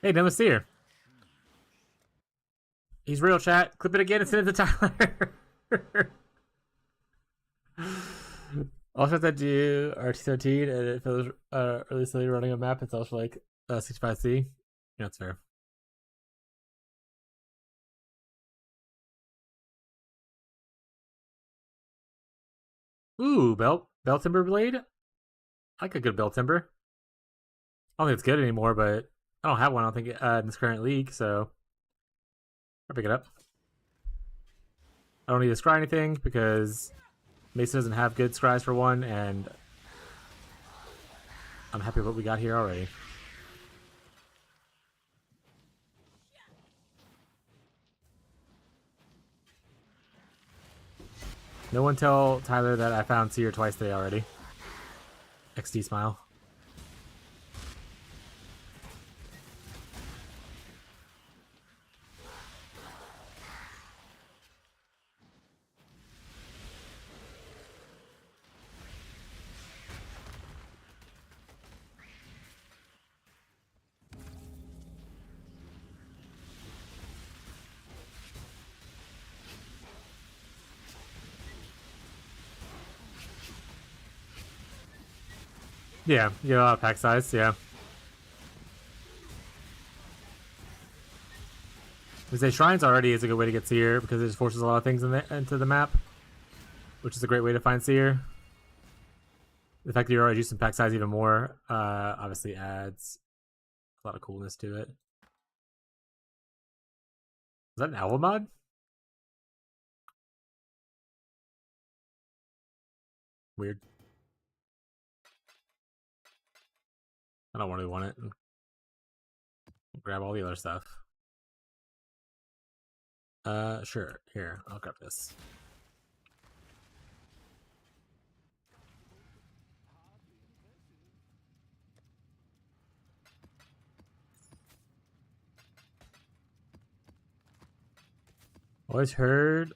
Hey, Namaste. He's real, chat. Clip it again and send it to Tyler. Also, that do RT13 and it feels really silly running a map. It's also like 65C. Yeah, that's fair. Ooh, belt timber blade. I like a good belt timber. I don't think it's good anymore, but I don't have one. I don't think in this current league, so I'll pick it up. I don't need to scry anything because Mason doesn't have good scries for one, and I'm happy with what we got here already. No one tell Tyler that I found Seer twice today already. XD smile. Yeah, you get a lot of pack size, yeah. I say shrines already is a good way to get Seer because it just forces a lot of things into the map, which is a great way to find Seer. The fact that you're already using pack size even more obviously adds a lot of coolness to it. Is that an owl mod? Weird. I don't really want it. Grab all the other stuff. Sure. Here, I'll grab this. Always heard,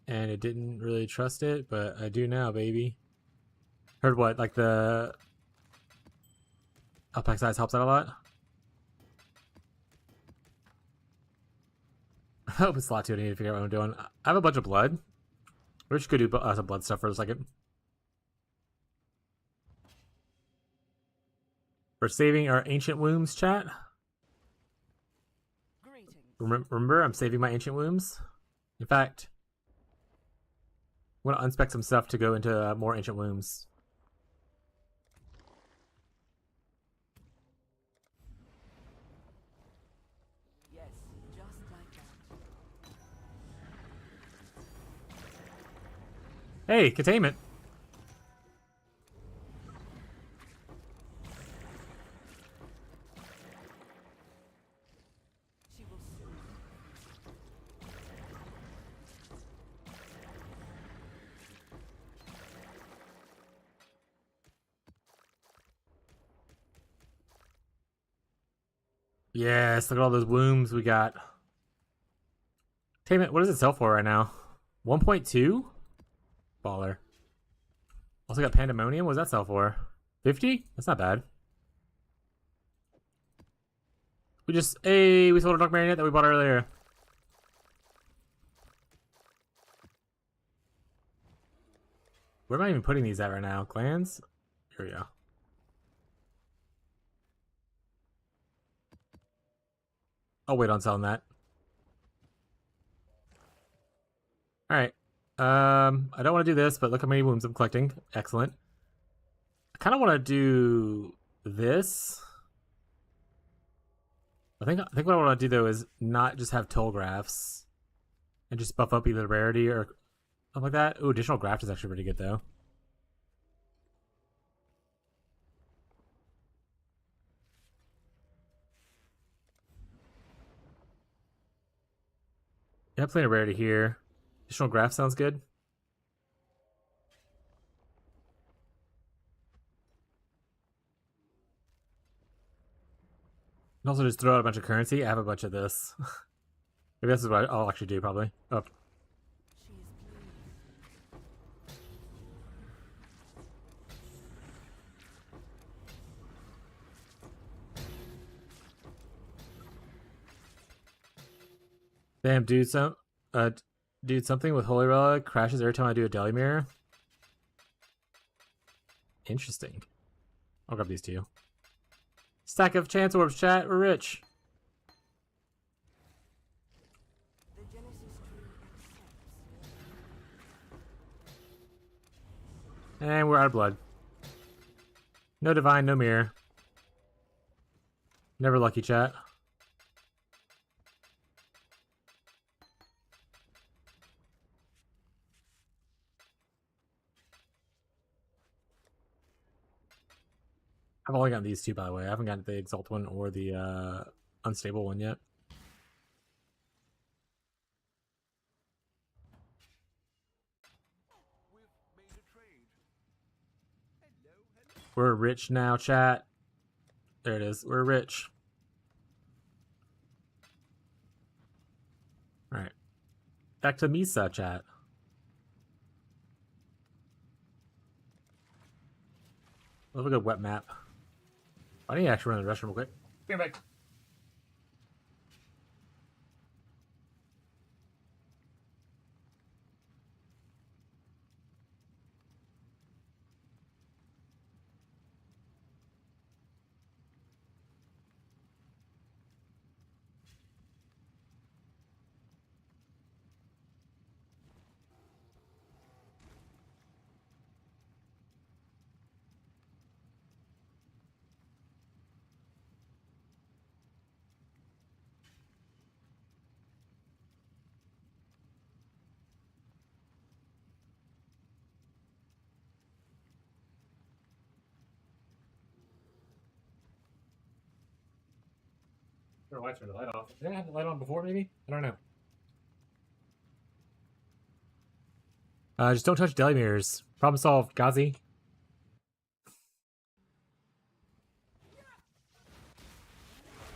and it didn't really trust it, but I do now, baby. Heard what? Like the pack size helps out a lot? I hope it's a lot too. I need to figure out what I'm doing. I have a bunch of blood. We should go do some blood stuff for a second. We're saving our ancient wombs, chat. Remember, I'm saving my ancient wombs. In fact, I want to unspec some stuff to go into more ancient wombs. Yes, just like that. Hey, containment. Yes, look at all those wombs we got. Containment, what does it sell for right now? 1.2? Baller. Also got Pandemonium. What does that sell for? 50? That's not bad. We sold a Dark Marionette that we bought earlier. Where am I even putting these at right now? Clans? Here we go. I'll wait on selling that. Alright. I don't want to do this, but look how many wounds I'm collecting. Excellent. I kind of want to do this. I think what I want to do though is not just have toll graphs and just buff up either rarity or something like that. Ooh, additional graft is actually pretty good though. Yeah, playing a rarity here. Additional graft sounds good. And also just throw out a bunch of currency. I have a bunch of this. Maybe this is what I'll actually do probably. Oh. She is pleased. Damn, dude, dude, something with Holy Relic crashes every time I do a deli mirror. Interesting. I'll grab these two. Stack of chance orbs, chat. We're rich. The Genesis tree accepts. And we're out of blood. No divine, no mirror. Never lucky, chat. I've only gotten these two, by the way. I haven't gotten the Exalt one or the Unstable one yet. We're rich now, chat. There it is. We're rich. Alright. Back to Misa, chat. Love a good wet map. I need to actually run to the restroom real quick. Be right back. I don't know why I turned the light off. Did I have the light on before, maybe? I don't know. Just don't touch deli mirrors. Problem solved, Gazi.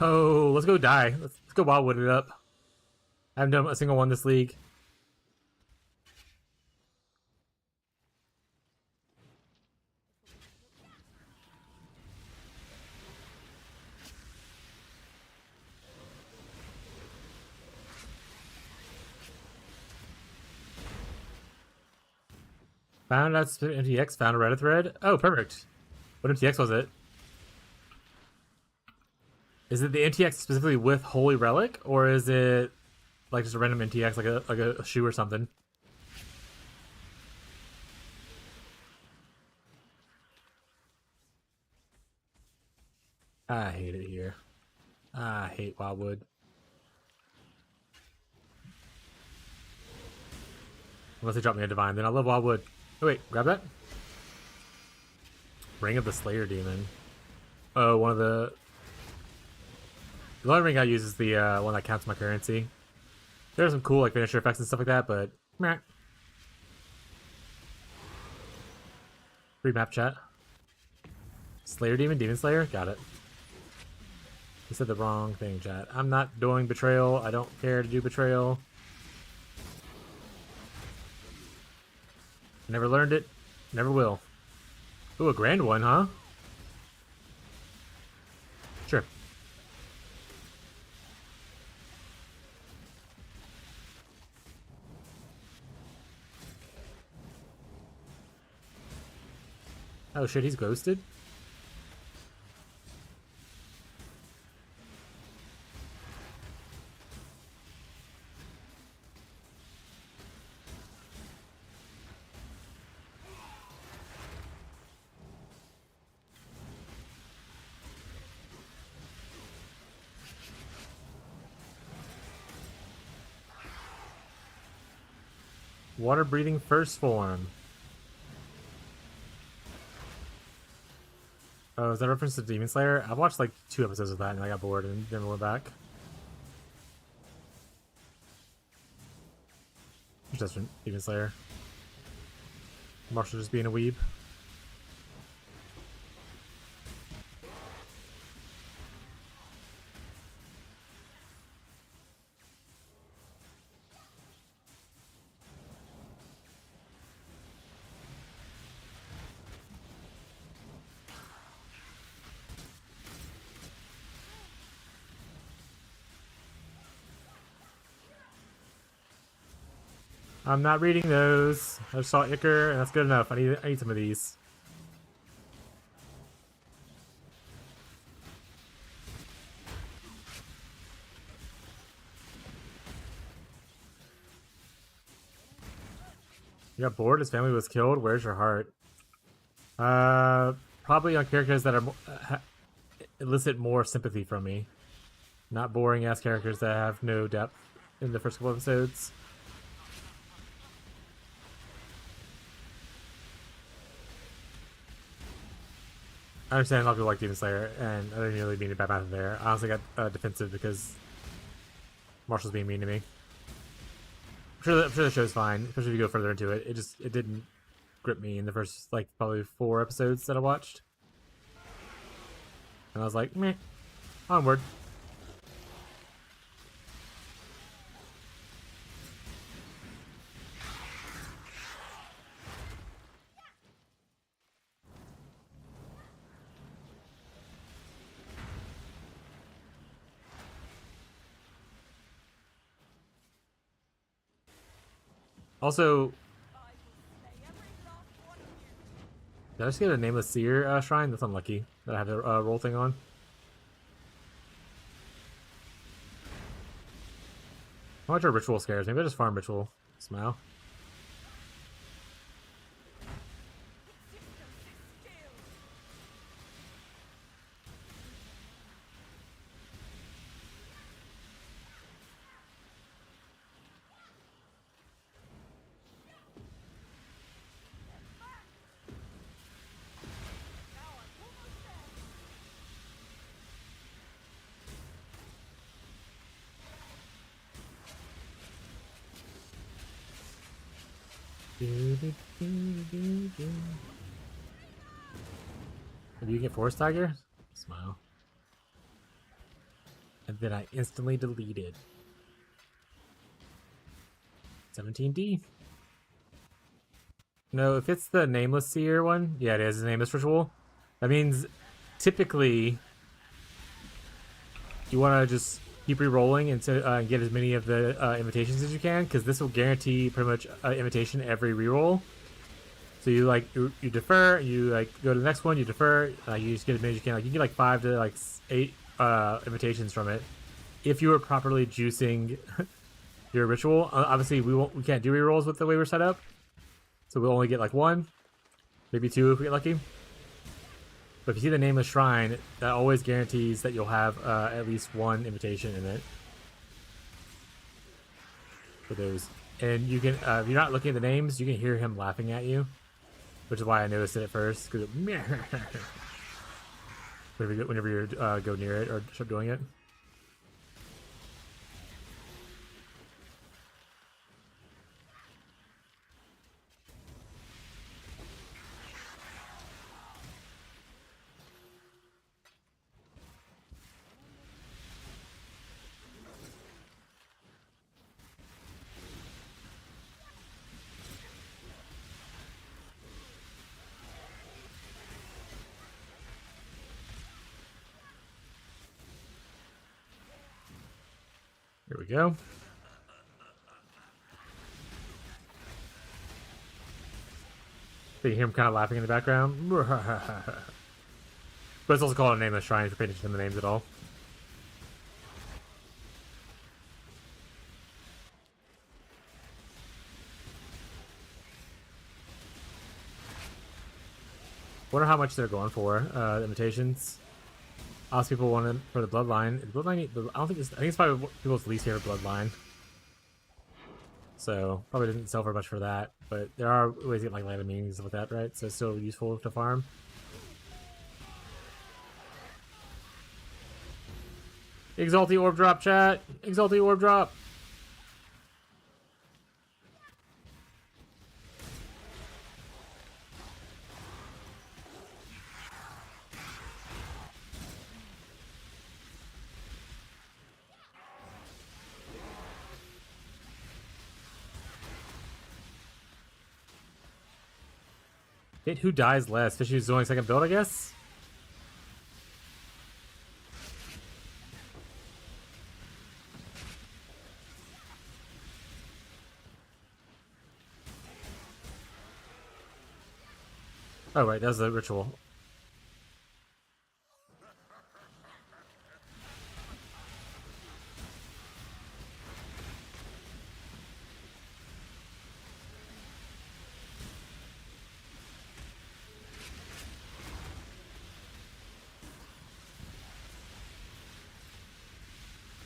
Oh, let's go die. Let's go wildwood it up. I haven't done a single one this league. Found out MTX, found a Reddit thread. Oh, perfect. What MTX was it? Is it the MTX specifically with Holy Relic, or is it like just a random MTX, like a shoe or something? I hate it here. I hate Wildwood. Unless they drop me a divine, then I love Wildwood. Oh wait, grab that. Ring of the Slayer Demon. Oh, one of the only ring I use is the one that counts my currency. There's some cool like finisher effects and stuff like that, but meh. Free map chat. Slayer Demon, Demon Slayer? Got it. You said the wrong thing, chat. I'm not doing betrayal. I don't care to do betrayal. Never learned it. Never will. Ooh, a grand one, huh? Sure. Oh shit, he's ghosted? Water breathing first form. Oh, is that a reference to Demon Slayer? I watched like 2 episodes of that and I got bored and never went back. Just Demon Slayer. Marshall just being a weeb. I'm not reading those. I just saw Icker, and that's good enough. I need some of these. You got bored? His family was killed? Where's your heart? Probably on characters that are elicit more sympathy from me. Not boring ass characters that have no depth in the first couple episodes. I understand a lot of people like Demon Slayer, and I didn't really mean to bad mouth there. I honestly got defensive because Marshall's being mean to me. I'm sure the show's fine, especially if you go further into it. It didn't grip me in the first like probably 4 episodes that I watched, and I was like, meh, onward. Also, did I just get a Nameless Seer shrine? That's unlucky that I have the roll thing on. How much are ritual scares? Maybe I just farm ritual. Smile. Maybe you get Forest Tiger? Smile. And then I instantly deleted. 17D. No, if it's the Nameless Seer one, yeah, it is a Nameless Ritual. That means typically you want to just keep re-rolling and get as many of the invitations as you can, because this will guarantee pretty much invitation every re-roll. So you like you defer, you like go to the next one, you defer, you just get as many as you can. Like you get like 5 to like 8 invitations from it if you are properly juicing your ritual. Obviously, we can't do re-rolls with the way we're set up, so we'll only get like 1, maybe 2 if we get lucky. But if you see the Nameless Shrine, that always guarantees that you'll have at least 1 invitation in it for those. And you can, if you're not looking at the names, you can hear him laughing at you, which is why I noticed it at first. Because whenever you go near it or start doing it. Here we go. So you hear him kind of laughing in the background. But it's also called a Nameless Shrine if you're paying attention to the names at all. Wonder how much they're going for, the invitations. Lots of people want it for the Bloodline. I don't think it's... I think it's probably people's least favorite Bloodline. so probably didn't sell for much for that. But there are ways to get like land meanings and stuff like that, right? So it's still useful to farm. Exalt the orb drop, chat. Exalt the orb drop. Hit who dies less. Fishy's doing second build, I guess. Oh, right, that was the ritual.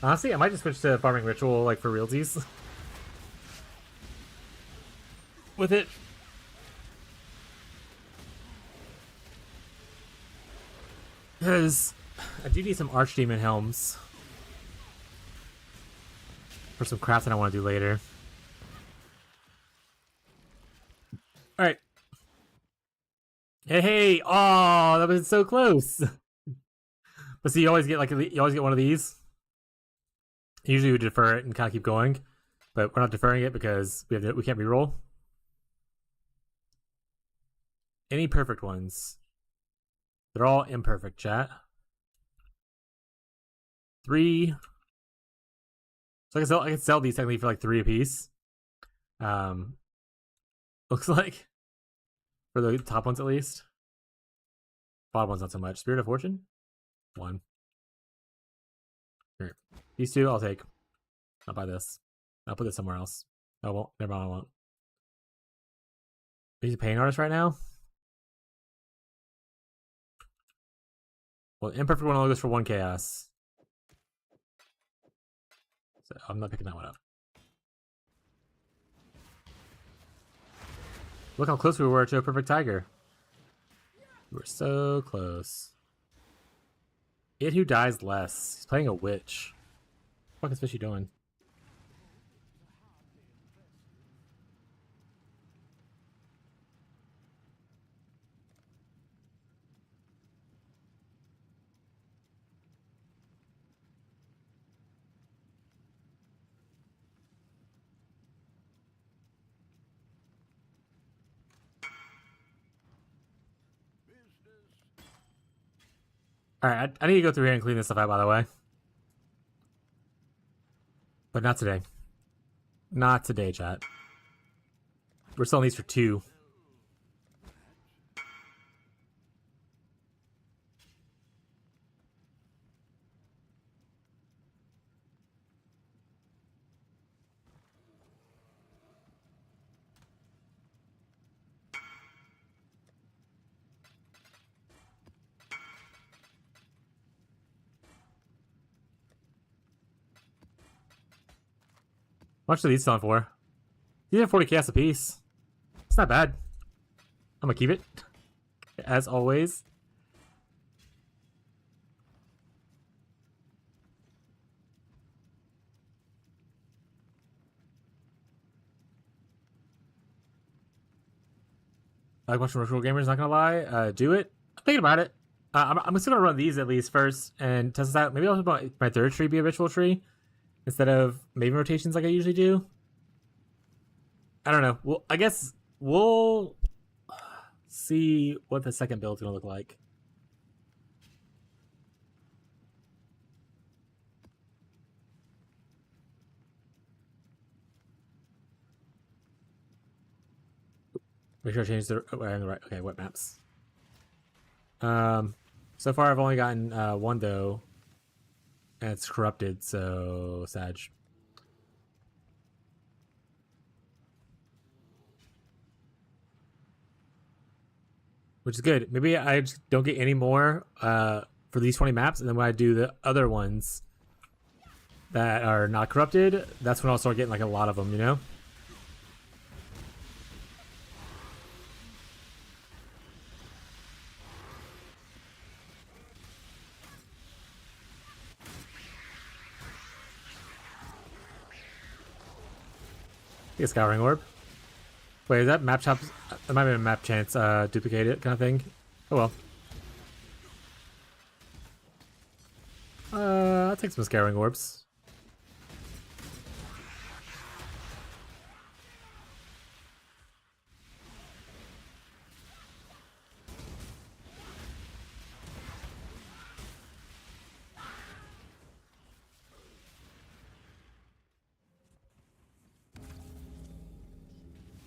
Honestly, I might just switch to farming ritual, like, for realsies. With it. Because I do need some Archdemon Helms. For some crafting I want to do later. Alright. Hey, hey! Oh, that was so close! But see, you always get one of these. Usually we defer it and kind of keep going, but we're not deferring it because we can't reroll. Any perfect ones? They're all imperfect, chat. 3. So I can sell these technically for like 3 apiece. Looks like for the top ones at least. Bottom ones not so much. Spirit of Fortune, 1. Here. These 2 I'll take. I'll buy this. I'll put this somewhere else. Oh, well, never mind, I won't. He's a paint artist right now. Well, imperfect one only goes for 1 chaos. So I'm not picking that one up. Look how close we were to a perfect tiger. We were so close. It who dies less. He's playing a witch. What the fuck is Fishy doing? Alright, I need to go through here and clean this stuff out, by the way. But not today. Not today, chat. We're selling these for 2. How much are these selling for? These are 40 chaos a piece. It's not bad. I'm gonna keep it. As always. Like much ritual gamers, not gonna lie. Do it. I'm thinking about it. I'm still gonna run these at least first and test this out. Maybe I'll have my third tree be a ritual tree instead of Maven rotations like I usually do. I don't know. Well, I guess we'll see what the second build's gonna look like. Make sure I change the right. Okay, wet maps. So far I've only gotten 1 though, and it's corrupted. So Sag. Which is good. Maybe I just don't get any more for these 20 maps, and then when I do the other ones that are not corrupted, that's when I'll start getting like a lot of them, you know? Get a Scouring Orb. Wait, is that map chops? That might be a map chance duplicate it kind of thing. Oh well. I'll take some Scouring Orbs.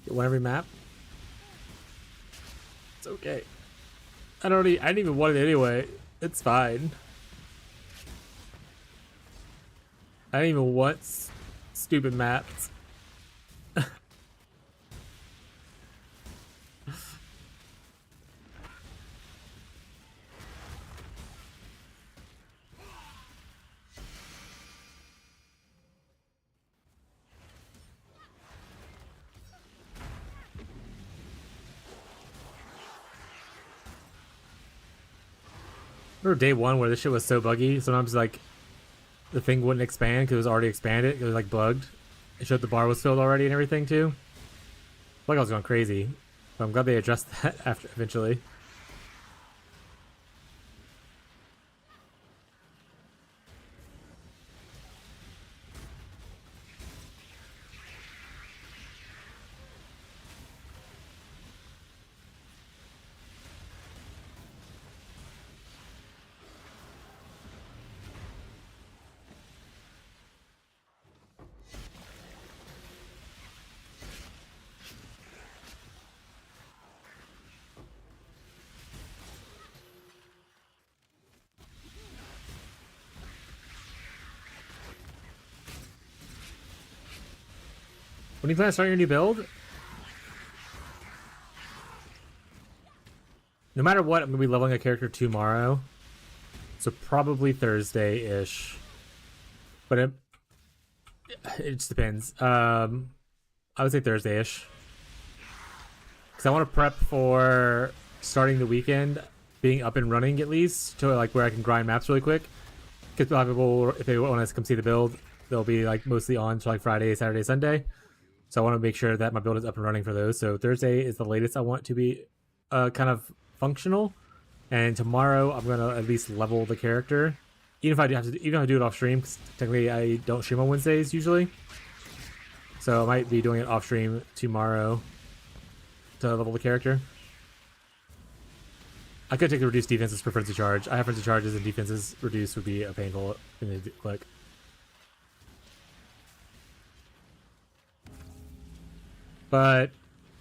Get one every map. It's okay. I didn't even want it anyway. It's fine. I didn't even want stupid maps. Remember day one where this shit was so buggy? Sometimes like the thing wouldn't expand because it was already expanded. It was like bugged. It showed the bar was filled already and everything too. Like I was going crazy. But I'm glad they addressed that after eventually. When do you plan to start your new build? No matter what, I'm going to be leveling a character tomorrow. So probably Thursday-ish. But it just depends. I would say Thursday-ish. Because I want to prep for starting the weekend, being up and running at least, to like where I can grind maps really quick. Because a lot of people, if they want to come see the build, they'll be like mostly on to like Friday, Saturday, Sunday. So I want to make sure that my build is up and running for those. So Thursday is the latest I want to be kind of functional. And tomorrow I'm going to at least level the character. Even if I do it off stream, because technically I don't stream on Wednesdays usually. So I might be doing it off stream tomorrow to level the character. I could take the reduced defenses for frenzy charge. I have frenzy charges and defenses reduced would be a painful thing to click. But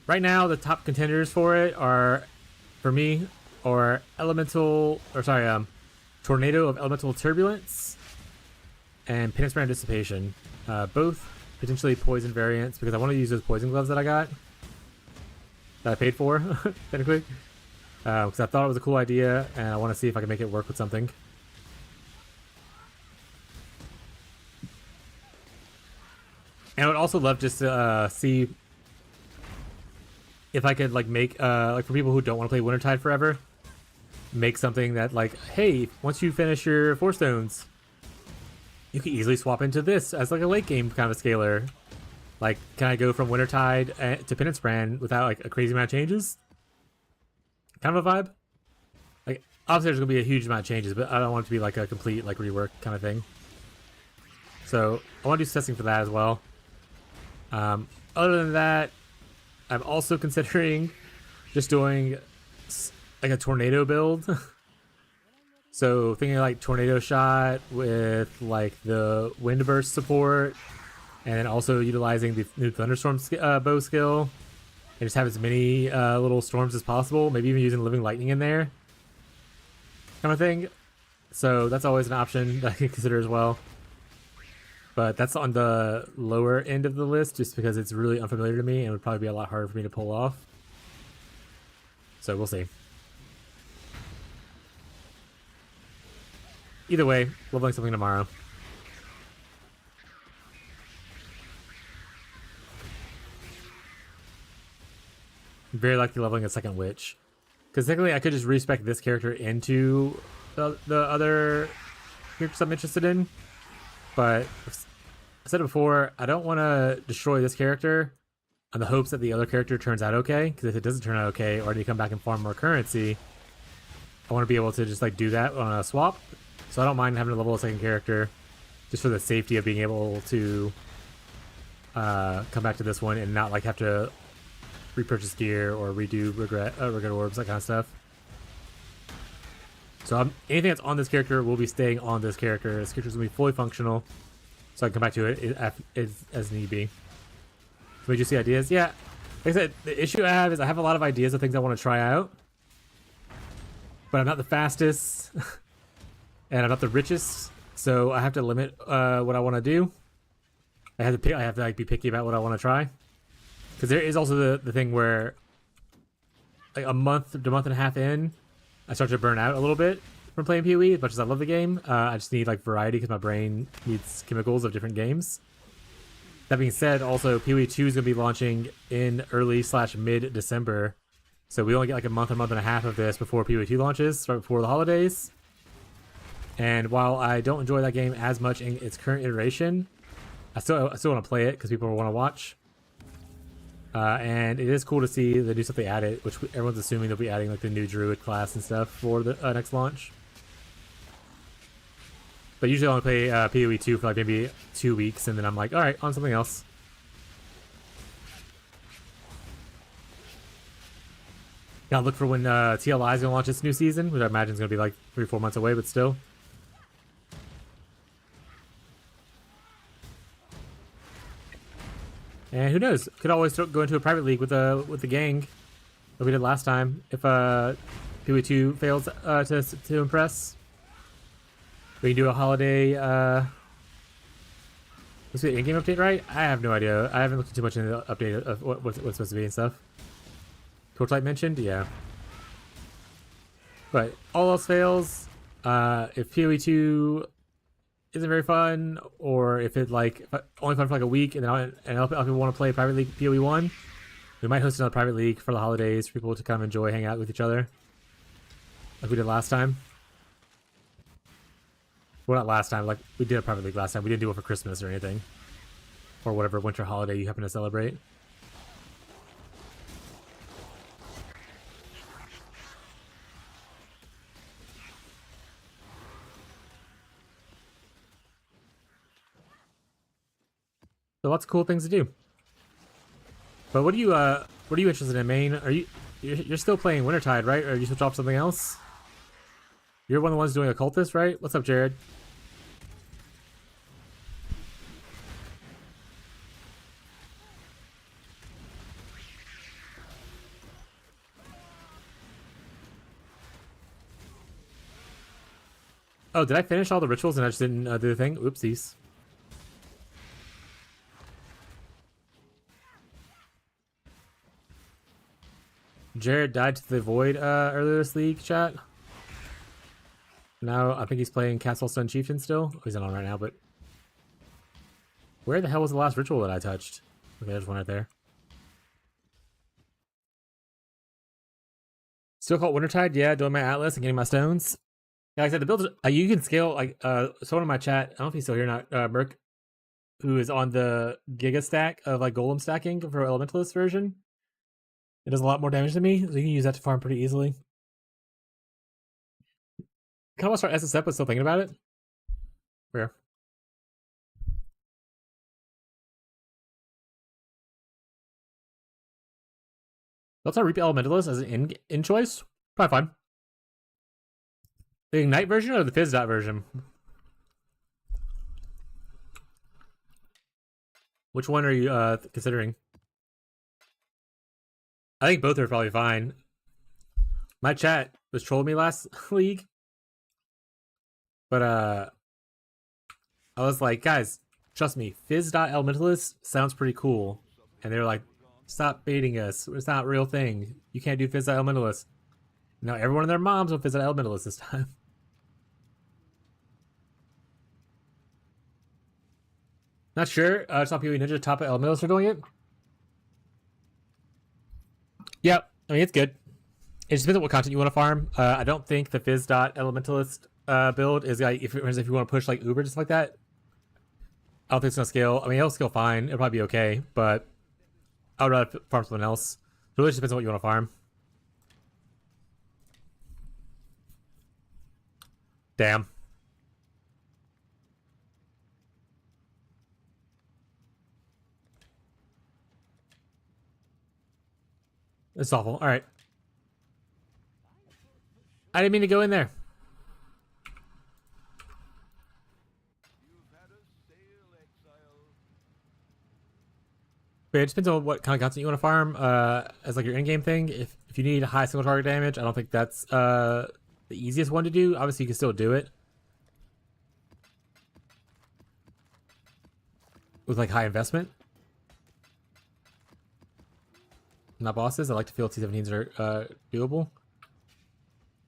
right now, the top contenders for it are, for me, are Tornado of Elemental Turbulence and Penance Brand Dissipation. Both potentially poison variants because I want to use those poison gloves that I got, that I paid for, technically. Because I thought it was a cool idea and I want to see if I can make it work with something. And I would also love just to see if I could like make like for people who don't want to play Wintertide forever, make something that like, hey, once you finish your 4 stones, you can easily swap into this as like a late game kind of scaler. Like, can I go from Wintertide to Penance Brand without like a crazy amount of changes? Kind of a vibe. Like, obviously there's gonna be a huge amount of changes, but I don't want it to be like a complete like rework kind of thing. So I want to do testing for that as well. Other than that, I'm also considering just doing like a tornado build. So thinking like tornado shot with like the wind burst support, and then also utilizing the new thunderstorm bow skill, and just have as many little storms as possible. Maybe even using living lightning in there, kind of thing. So that's always an option that I can consider as well. But that's on the lower end of the list just because it's really unfamiliar to me and it would probably be a lot harder for me to pull off. So we'll see. Either way, leveling something tomorrow. I'm very likely leveling a second witch. Because technically I could just respec this character into the other characters I'm interested in. But I said it before, I don't want to destroy this character on the hopes that the other character turns out okay, because if it doesn't turn out okay, or I need to come back and farm more currency, I want to be able to just like do that on a swap. So I don't mind having to level a second character just for the safety of being able to come back to this one and not like have to repurchase gear or redo regret orbs, that kind of stuff. So anything that's on this character will be staying on this character. This character's gonna be fully functional, so I can come back to it as need be. So we just see ideas. Yeah, like I said, the issue I have is I have a lot of ideas of things I want to try out, but I'm not the fastest, and I'm not the richest, so I have to limit what I want to do. I have to like be picky about what I want to try, because there is also the thing where like a month to month and a half in, I start to burn out a little bit from playing PoE. As much as I love the game, I just need like variety because my brain needs chemicals of different games. That being said, also PoE 2 is going to be launching in early/mid December, so we only get like a month and a half of this before PoE 2 launches, right before the holidays. And while I don't enjoy that game as much in its current iteration, I still want to play it because people want to watch. And it is cool to see the new stuff they added, which everyone's assuming they'll be adding like the new druid class and stuff for the next launch. But usually I only play PoE 2 for like maybe 2 weeks, and then I'm like, alright, on something else. Gotta look for when TLI is gonna launch its new season, which I imagine is gonna be like 3-4 months away, but still. And who knows? Could always go into a private league with the gang, like we did last time. If PoE 2 fails to impress, we can do a holiday. Let's see, in-game update, right? I have no idea. I haven't looked too much into the update of what's supposed to be and stuff. Torchlight mentioned, yeah. But all else fails, if PoE 2 isn't very fun, or if it like only fun for like a week, and then people want to play private league PoE 1, we might host another private league for the holidays for people to kind of enjoy, hang out with each other, like we did last time. Well, not last time. Like we did a private league last time. We didn't do it for Christmas or anything, or whatever winter holiday you happen to celebrate. So lots of cool things to do. But what are you interested in, main? You're still playing Wintertide, right? Or you switch off to something else? You're one of the ones doing Occultist, right? What's up, Jared? Oh, did I finish all the rituals and I just didn't do the thing? Oopsies. Jared died to the void earlier this league, chat. Now I think he's playing Castle Sun Chieftain still. Oh, he's not on right now, but where the hell was the last ritual that I touched? Okay, there's one right there. Still called Wintertide, yeah, doing my Atlas and getting my stones. Yeah, like I said, the build you can scale like someone in my chat, I don't know if he's still here or not, Merc, who is on the Giga stack of like golem stacking for Elementalist version. It does a lot more damage than me, so you can use that to farm pretty easily. Kind of want to start SSF, but still thinking about it. Where? Let's not repeat Elementalist as an in choice. Probably fine. The Ignite version or the Fizz dot version? Which one are you considering? I think both are probably fine. My chat was trolling me last league, but I was like, guys, trust me, Fizz dot Elementalist sounds pretty cool, and they were like, stop baiting us. It's not a real thing. You can't do Fizz dot Elementalist. Now everyone and their moms will Fizz dot Elementalist this time. Not sure. I saw PoE Ninja top Elementalists are doing it. Yep. I mean, it's good. It just depends on what content you want to farm. I don't think the Fizz dot Elementalist build is like if you want to push like Uber just like that. I don't think it's gonna scale. I mean, it'll scale fine. It'll probably be okay, but I would rather farm something else. It really just depends on what you want to farm. Damn. It's awful. All right. I didn't mean to go in there. But it just depends on what kind of content you want to farm as like your in-game thing. If you need high single target damage, I don't think that's the easiest one to do. Obviously, you can still do it with like high investment. Not bosses. I like to feel T17s are doable.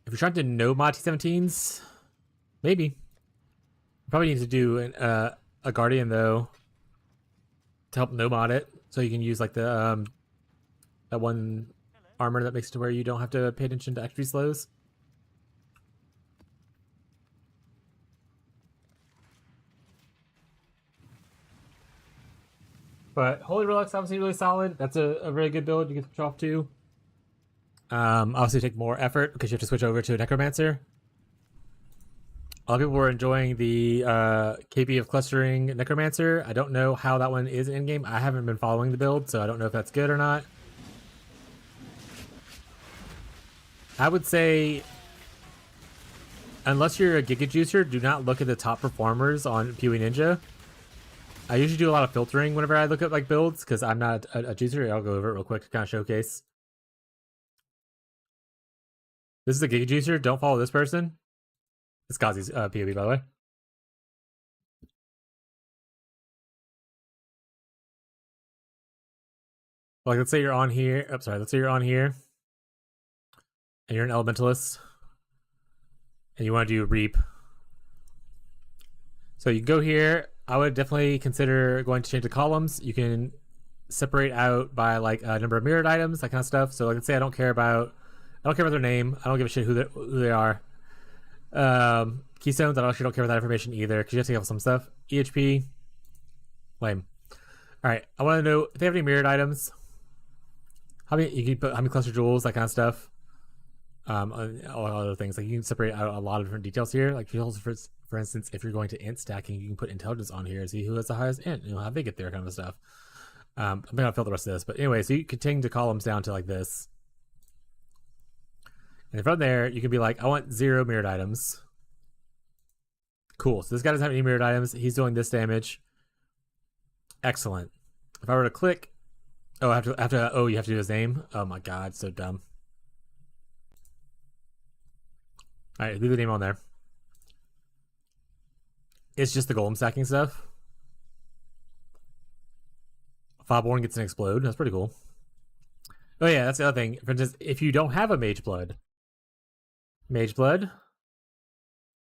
If you're trying to no mod T17s, maybe. You probably need to do a Guardian though to help no mod it, so you can use like the that one armor that makes it to where you don't have to pay attention to XP slows. But Holy Relic's obviously really solid. That's a really good build you can switch off to. Obviously take more effort because you have to switch over to a Necromancer. A lot of people were enjoying the KP of clustering Necromancer. I don't know how that one is in game. I haven't been following the build, so I don't know if that's good or not. I would say, unless you're a Giga Juicer, do not look at the top performers on PoE Ninja. I usually do a lot of filtering whenever I look at like builds because I'm not a juicer. I'll go over it real quick to kind of showcase. This is a Giga Juicer. Don't follow this person. It's Kazi's PoE, by the way. Like, let's say you're on here. Oh, sorry. Let's say you're on here, and you're an Elementalist, and you want to do Reap. So you go here. I would definitely consider going to change the columns. You can separate out by like a number of mirrored items, that kind of stuff. So like, let's say I don't care about their name. I don't give a shit who they are. Keystones, I actually don't care about that information either because you have to take off some stuff. EHP, lame. All right, I want to know if they have any mirrored items. How many cluster jewels, that kind of stuff. All other things, like you can separate out a lot of different details here. Like for instance, if you're going to int stacking, you can put intelligence on here, see who has the highest int, how they get there, kind of stuff. I'm gonna fill the rest of this, but anyway, so you can change the columns down to like this, and from there you can be like, I want 0 mirrored items. Cool. So this guy doesn't have any mirrored items. He's doing this damage. Excellent. If I were to click, oh, you have to do his name. Oh my god, so dumb. All right, leave the name on there. It's just the golem stacking stuff. Fireborn gets an explode. That's pretty cool. Oh yeah, that's the other thing. For instance, if you don't have a mage blood,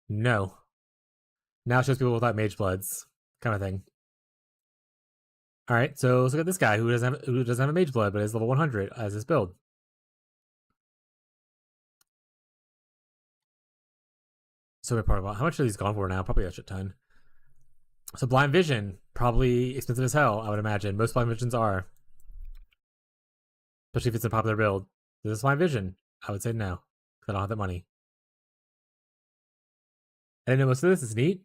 no. Now it shows people without mage bloods, kind of thing. All right, so let's look at this guy who doesn't have a mage blood, but is level 100 as his build. So we're part of how much are these gone for now? Probably a shit ton. So blind vision, probably expensive as hell, I would imagine. Most blind visions are. Especially if it's a popular build. Is this blind vision? I would say no, because I don't have that money. I didn't know most of this is neat.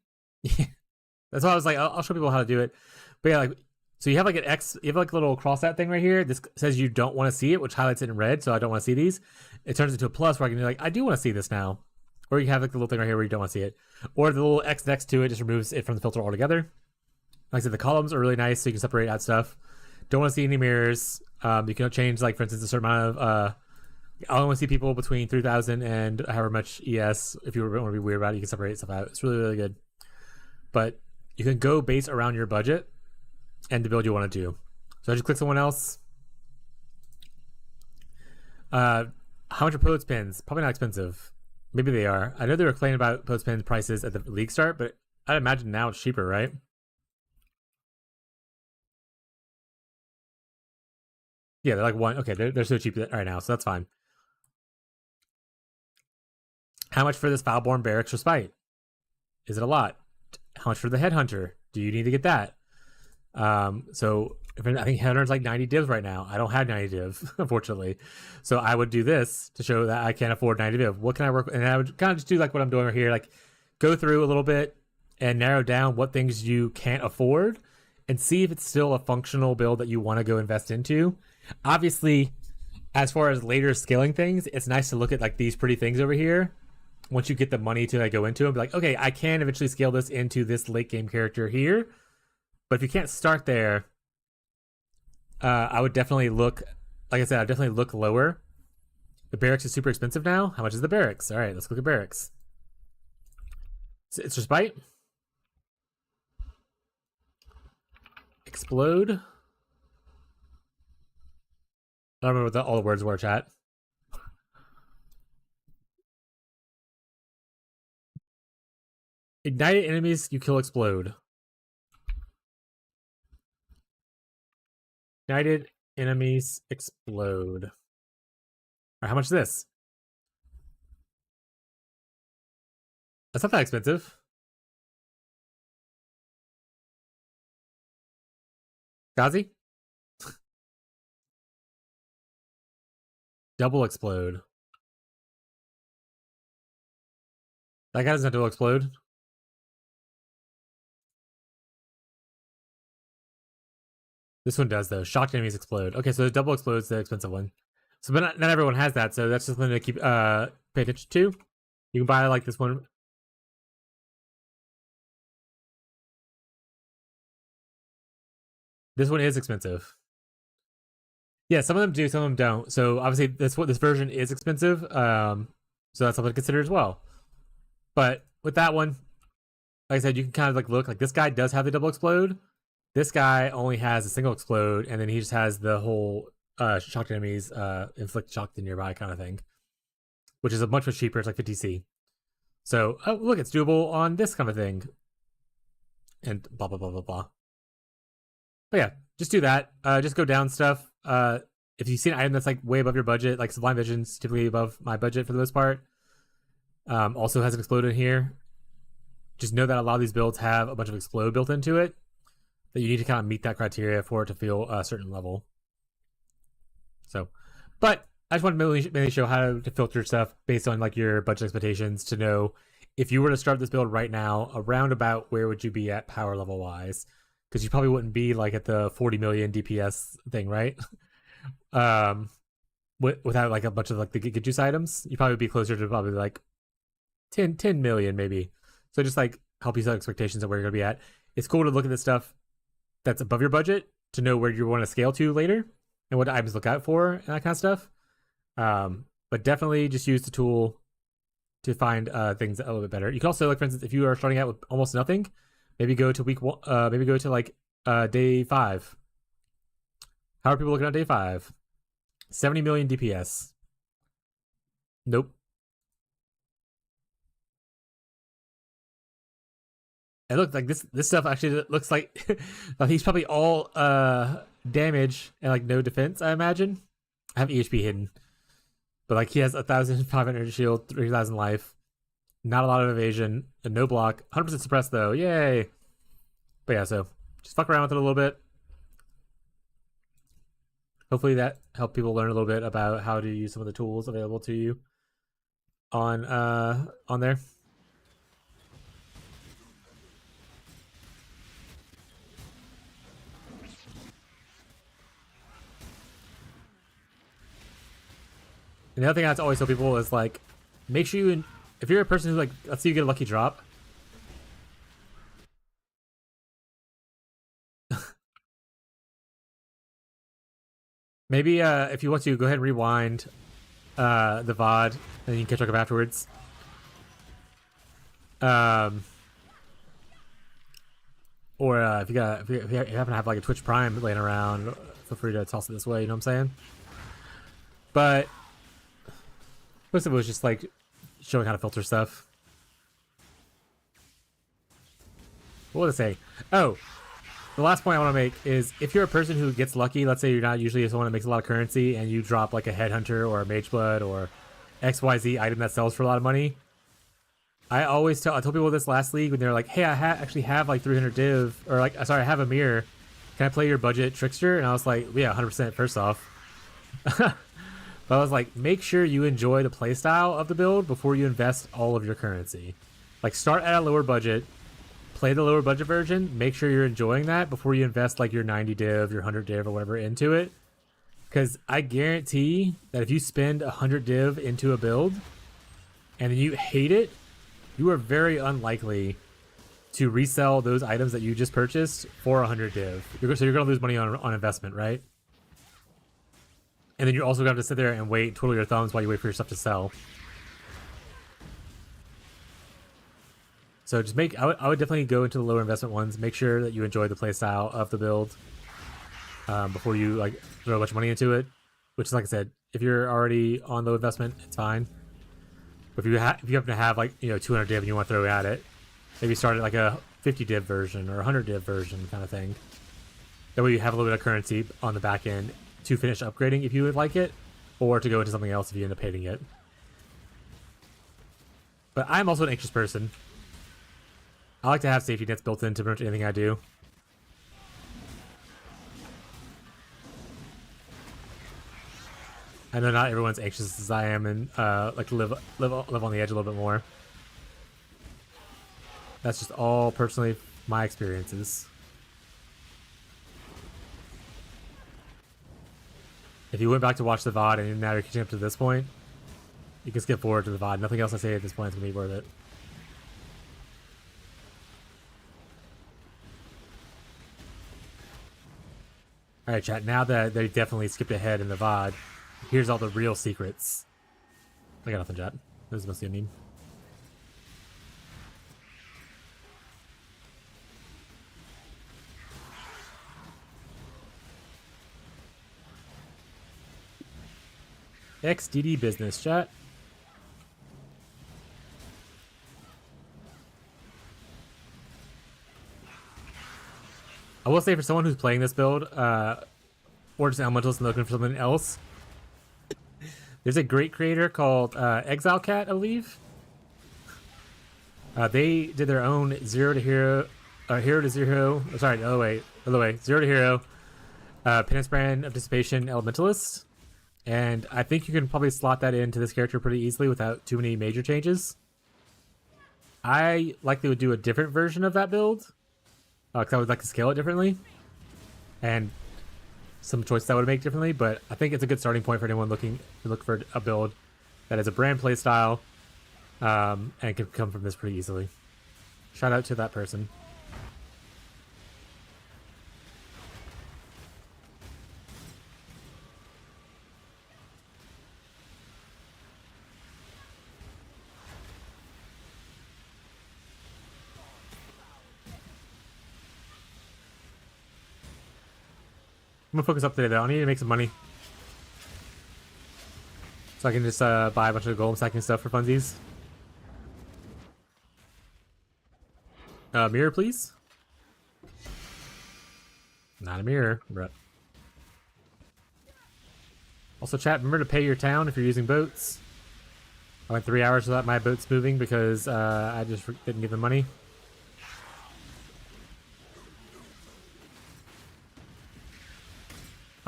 That's why I was like, I'll show people how to do it. But yeah, like, so you have like an X, you have like a little cross that thing right here. This says you don't want to see it, which highlights it in red, so I don't want to see these. It turns into a plus where I can be like, I do want to see this now. Or you have like the little thing right here where you don't want to see it. Or the little X next to it just removes it from the filter altogether. Like I said, the columns are really nice, so you can separate out stuff. Don't want to see any mirrors. You can change, like, for instance, a certain amount of... I only want to see people between 3,000 and however much ES. If you want to be weird about it, you can separate stuff out. It's really, really good. But you can go base around your budget and the build you want to do. So I just click someone else. How much are Poet's pins? Probably not expensive. Maybe they are. I know they were complaining about Poet's pins prices at the league start, but I'd imagine now it's cheaper, right? Yeah, they're like one. Okay, they're so cheap right now, so that's fine. How much for this Foulborn Barracks Respite? Is it a lot? How much for the Headhunter? Do you need to get that? So I think Heather's like 90 divs right now. I don't have 90 div, unfortunately. So I would do this to show that I can't afford 90 div. What can I work with? And I would kind of just do like what I'm doing right here, like go through a little bit and narrow down what things you can't afford and see if it's still a functional build that you want to go invest into. Obviously, as far as later scaling things, it's nice to look at like these pretty things over here. Once you get the money to like go into them, be like, okay, I can eventually scale this into this late game character here. But if you can't start there, I would definitely look, like I said, I'd definitely look lower. The barracks is super expensive now. How much is the barracks? All right, let's look at barracks. It's Respite. Explode. I don't remember what all the words were, chat. Ignited enemies, you kill explode. Ignited enemies explode. All right, how much is this? That's not that expensive. Gazi? Double explode. That guy doesn't double explode. This one does though. Shocked enemies explode. Okay, so the double explode's the expensive one. So, but not everyone has that, so that's just something to keep pay attention to. You can buy like this one. This one is expensive. Yeah, some of them do, some of them don't. So obviously, this version is expensive. So that's something to consider as well. But with that one, like I said, you can kind of like look like this guy does have the double explode. This guy only has a single explode, and then he just has the whole shocked enemies inflict shock to nearby kind of thing, which is a much cheaper. It's like 50C. So oh look, it's doable on this kind of thing, and blah blah blah blah blah. But yeah, just do that. Just go down stuff. If you see an item that's like way above your budget, like Sublime Vision's typically above my budget for the most part. Also has an explode in here. Just know that a lot of these builds have a bunch of explode built into it. That you need to kind of meet that criteria for it to feel a certain level. So, but I just want to mainly show how to filter stuff based on like your budget expectations to know if you were to start this build right now, around about where would you be at power level wise? Because you probably wouldn't be like at the 40 million DPS thing, right? Without like a bunch of like the get juice items, you probably be closer to probably like 10 million maybe. So just like help you set expectations of where you're gonna be at. It's cool to look at this stuff that's above your budget to know where you want to scale to later and what items look out for and that kind of stuff. But definitely just use the tool to find things a little bit better. You can also, like for instance, if you are starting out with almost nothing, maybe go to week one. Maybe go to like day 5. How are people looking at day 5? 70 million DPS. Nope. And look, like this stuff actually looks like he's probably all damage and like no defense. I imagine. I have EHP hidden, but like he has 1,500 shield, 3,000 life, not a lot of evasion, and no block. 100% suppressed though. Yay! But yeah, so just fuck around with it a little bit. Hopefully that helped people learn a little bit about how to use some of the tools available to you on there. And the other thing I have to always tell people is like, make sure you, if you're a person who like, let's say you get a lucky drop. Maybe if you want to, go ahead and rewind the VOD, and you can catch up afterwards. Or if you happen to have like a Twitch Prime laying around, feel free to toss it this way. You know what I'm saying? But most of it was just like showing how to filter stuff. What was I say? Oh, the last point I want to make is if you're a person who gets lucky, let's say you're not usually someone that makes a lot of currency, and you drop like a Headhunter or a Mage Blood or XYZ item that sells for a lot of money. I told people this last league when they're like, hey, I actually have like 300 div, or like, sorry, I have a mirror, can I play your budget trickster? And I was like, yeah, 100% first off. But I was like, make sure you enjoy the playstyle of the build before you invest all of your currency. Like, start at a lower budget, play the lower budget version, make sure you're enjoying that before you invest like your 90 div, your 100 div or whatever into it. Because I guarantee that if you spend 100 div into a build and you hate it, you are very unlikely to resell those items that you just purchased for 100 div. So you're going to lose money on investment, right? And then you're also going to have to sit there and wait, twiddle your thumbs while you wait for your stuff to sell. So just I would definitely go into the lower investment ones. Make sure that you enjoy the playstyle of the build before you like throw a bunch of money into it. Which is, like I said, if you're already on low investment, it's fine. But if you happen to have like 200 div and you want to throw at it, maybe start at like a 50 div version or a 100 div version kind of thing. That way you have a little bit of currency on the back end to finish upgrading if you would like it, or to go into something else if you end up hating it. But I'm also an anxious person. I like to have safety nets built into pretty much anything I do. I know not everyone's anxious as I am and like to live on the edge a little bit more. That's just all personally my experiences. If you went back to watch the VOD and now you're catching up to this point, you can skip forward to the VOD. Nothing else I say at this point is going to be worth it. Alright, chat, now that they definitely skipped ahead in the VOD, here's all the real secrets. I got nothing, chat. This is mostly a meme. XDD business, chat. I will say, for someone who's playing this build, or just Elementalist and looking for something else, there's a great creator called Exile Cat, I believe. They did their own Zero to Hero, Hero to Zero. Oh, sorry, the other way, Zero to Hero, Penance Brand of Dissipation Elementalist. And I think you can probably slot that into this character pretty easily without too many major changes. I likely would do a different version of that build, because I would like to scale it differently. And some choices I would make differently, but I think it's a good starting point for anyone looking to look for a build that is a brand play style, and can come from this pretty easily. Shout out to that person. I'm gonna focus up today though. I need to make some money, so I can just buy a bunch of golem stacking stuff for funsies. Mirror, please. Not a mirror, bro. Also, chat, remember to pay your town if you're using boats. I went 3 hours without my boats moving because I just didn't give them money.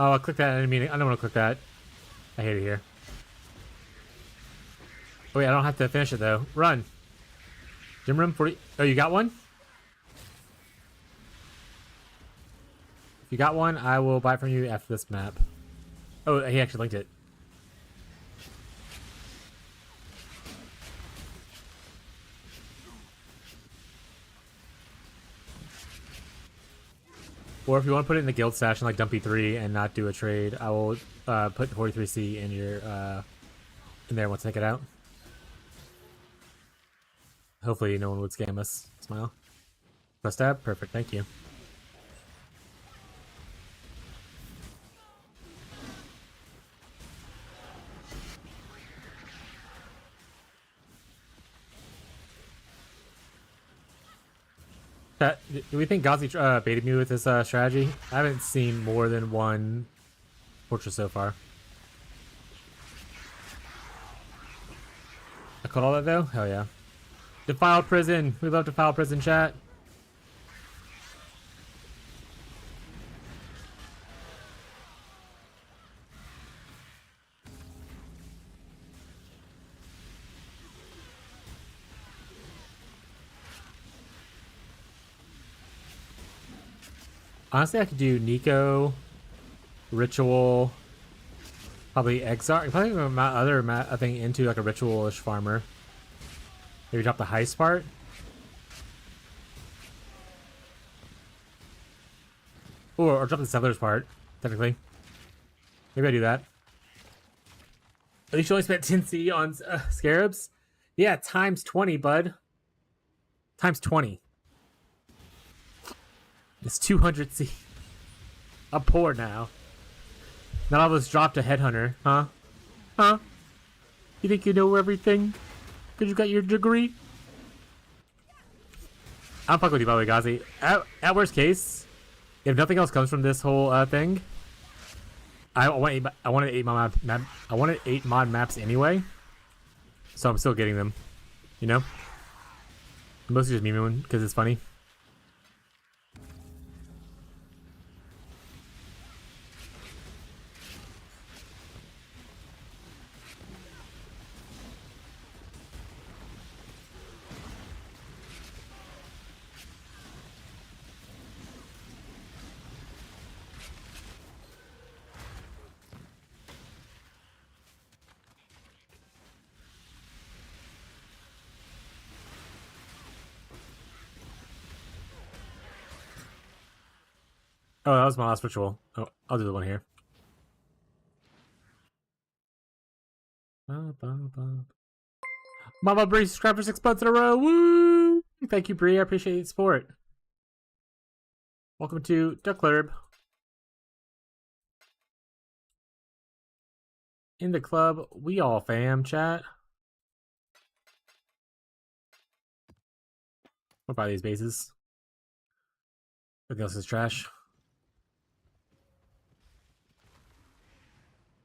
Oh, I clicked that. I didn't mean it. I don't want to click that. I hate it here. Oh, wait, I don't have to finish it, though. Run. Gym room 40. Oh, you got one? If you got one, I will buy it from you after this map. Oh, he actually linked it. Or if you want to put it in the guild stash and like dump E3 and not do a trade, I will put 43C in your in there once I take it out. Hopefully no one would scam us. Smile. Press tab. Perfect. Thank you. Do we think Gazi baited me with this strategy? I haven't seen more than one fortress so far. I caught all that though? Hell yeah. Defiled prison! We love defiled prison, chat. Honestly, I could do Nico, Ritual, probably Exarch. Probably my other thing into like a ritualish farmer. Maybe drop the heist part. Or drop the settlers part, technically. Maybe I do that. At least you only spent 10C on scarabs? Yeah, times 20, bud. Times 20. It's 200C. I'm poor now. Not all of us dropped a headhunter, huh? Huh? You think you know everything? Because you got your degree? I'm fucking with you, by the way, Gazi. At worst case, if nothing else comes from this whole thing, I wanted 8 mod maps anyway, so I'm still getting them. You know, mostly just meme one because it's funny. Oh, that was my last ritual. Oh, I'll do the one here. Mama Bree subscribed for 6 months in a row. Woo! Thank you, Bree. I appreciate your support. Welcome to Ducklurb. In the club, we all fam, chat. We'll buy these bases. Everything else is trash.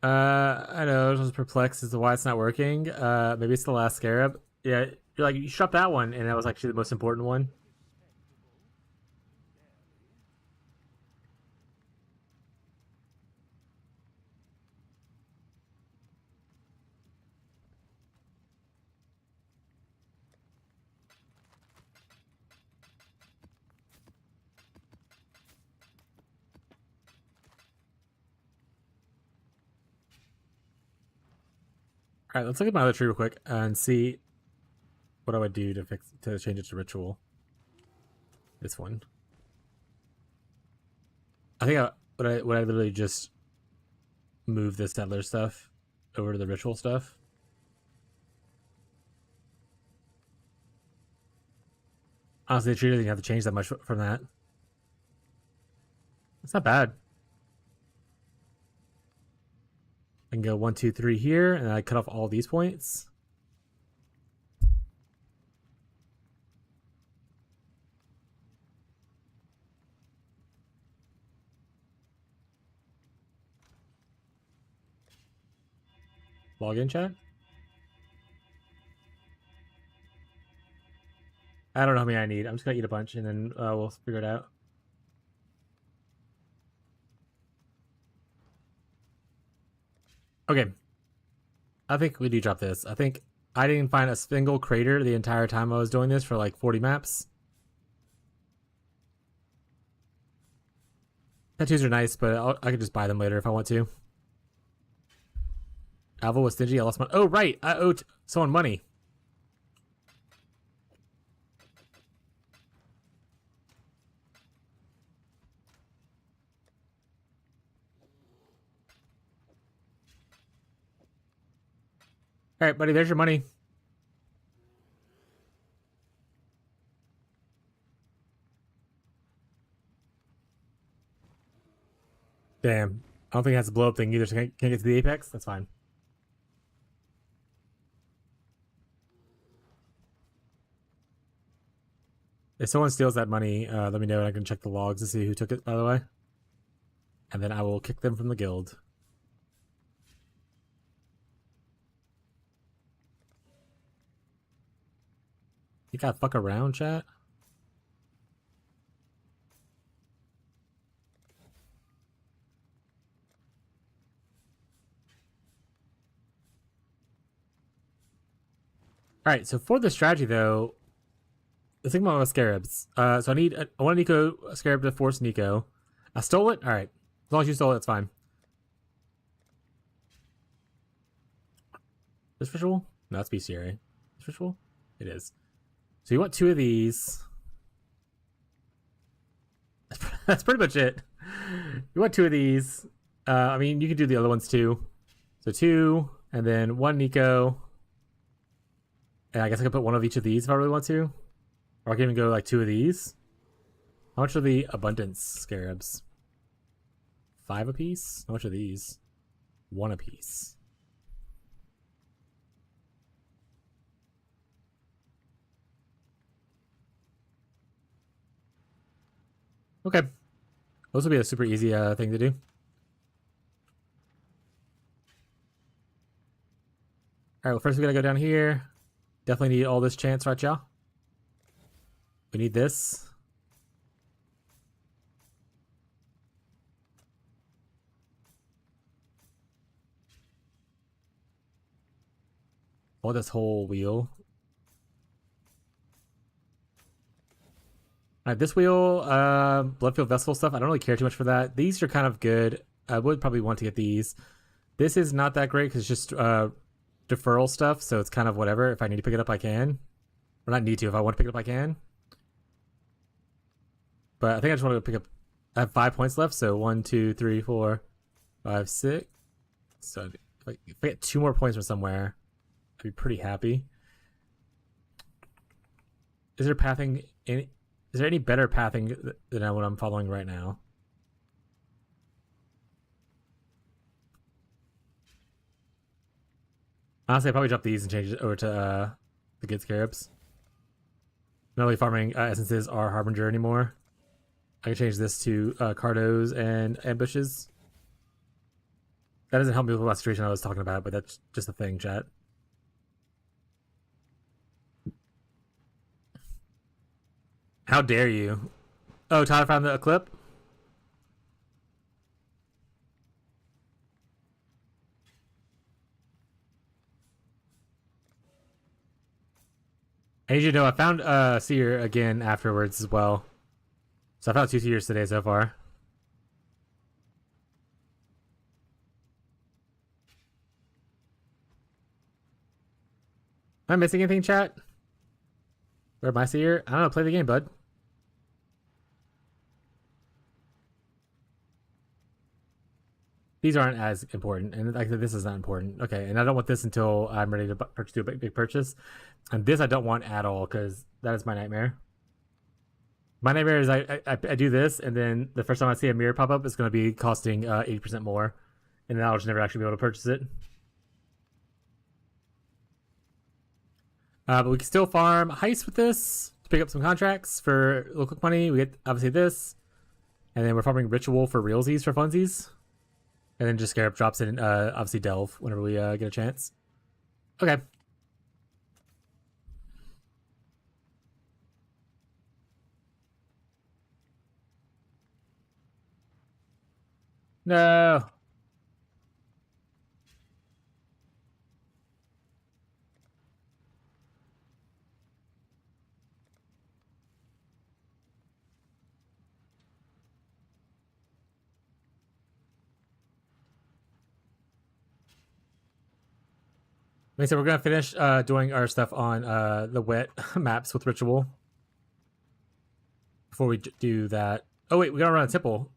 I know, I was just perplexed as to why it's not working. Maybe it's the last scarab. Yeah, you're like, you shot that one, and that was actually the most important one. Alright, let's look at my other tree real quick and see what I would do to change it to ritual. This one. I think would I literally just move the settler stuff over to the ritual stuff. Honestly, the tree doesn't even have to change that much from that. It's not bad. I can go 1, 2, 3 here, and I cut off all these points. Log in, chat. I don't know how many I need. I'm just gonna eat a bunch, and then we'll figure it out. Okay. I think we do drop this. I think I didn't find a single crater the entire time I was doing this for like 40 maps. Tattoos are nice, but I could just buy them later if I want to. Alva was stingy. I lost money. Oh, right. I owed someone money. All right, buddy. There's your money. Damn. I don't think it has a blow up thing either, so can't get to the apex? That's fine. If someone steals that money, let me know and I can check the logs to see who took it, by the way. And then I will kick them from the guild. You gotta fuck around, chat? Alright, so for the strategy, though, the thing about scarabs. So I want a Nico scarab to force Nico. I stole it? Alright. As long as you stole it, it's fine. This ritual? No, that's bestiary. This ritual? It is. So you want 2 of these. That's pretty much it. You want 2 of these. I mean, you can do the other ones too. So 2, and then 1 Nico. And I guess I could put 1 of each of these if I really want to. Or I can even go like 2 of these. How much are the abundance scarabs? 5 apiece? How much are these? 1 apiece. Okay. Those will be a super easy thing to do. Alright, well first we gotta go down here. Definitely need all this chance, right y'all? We need this. Oh, this whole wheel. Alright, this wheel, Bloodfield Vessel stuff, I don't really care too much for that. These are kind of good. I would probably want to get these. This is not that great because it's just deferral stuff, so it's kind of whatever. If I need to pick it up, I can. Or not need to, if I want to pick it up, I can. But I think I just want to pick up... I have 5 points left, so 1, 2, 3, 4, 5, 6. So if I get 2 more points from somewhere, I'd be pretty happy. Is there pathing... Is there any better pathing than what I'm following right now? Honestly, I'd probably drop these and change it over to the good scarabs. Not really farming essences or harbinger anymore. I can change this to cardos and ambushes. That doesn't help me with the situation I was talking about, but that's just a thing, chat. How dare you? Oh, Tyler found the clip? I need you to know I found Seer again afterwards as well. So I found 2 Seers today so far. Am I missing anything, chat? Where am I Seer? I don't know, play the game, bud. These aren't as important, and like this is not important. Okay, and I don't want this until I'm ready to do a big purchase. And this I don't want at all, because that is my nightmare. My nightmare is I do this, and then the first time I see a mirror pop up, it's going to be costing 80% more, and then I'll just never actually be able to purchase it. But we can still farm heist with this to pick up some contracts for a little quick money. We get obviously this, and then we're farming ritual for realsies for funsies, and then just Scarab drops in obviously delve whenever we get a chance. Okay. No. Like I said, we're gonna finish doing our stuff on the wet maps with ritual before we do that. Oh wait, we gotta run a temple.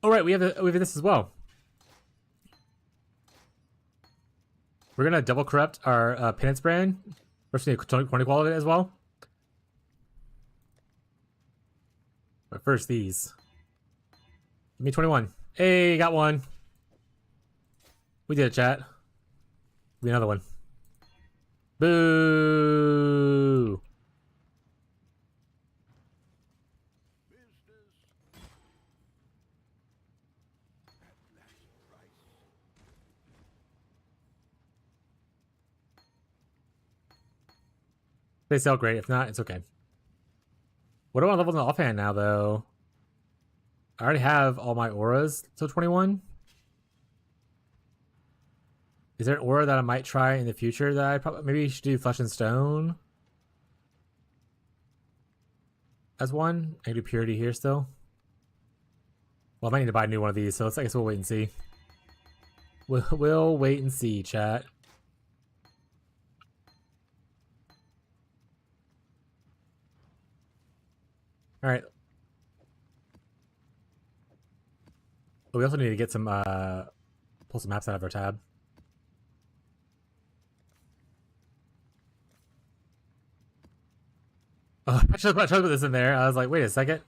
Oh right, we have this as well. We're gonna double corrupt our penance brand. We're just gonna 20 quality as well. But first these. Give me 21. Hey, got one. We did it, chat. Be another one. Boo! They sell great. If not, it's okay. What do I level in the offhand now, though? I already have all my auras till 21. Is there an aura that I might try in the future that I probably maybe should do Flesh and Stone? as one. I can do purity here still. Well, I might need to buy a new one of these, so I guess we'll wait and see. We'll wait and see, chat. Alright. We also need to get some, pull some maps out of our tab. Oh, I should have put this in there. I was like, wait a second.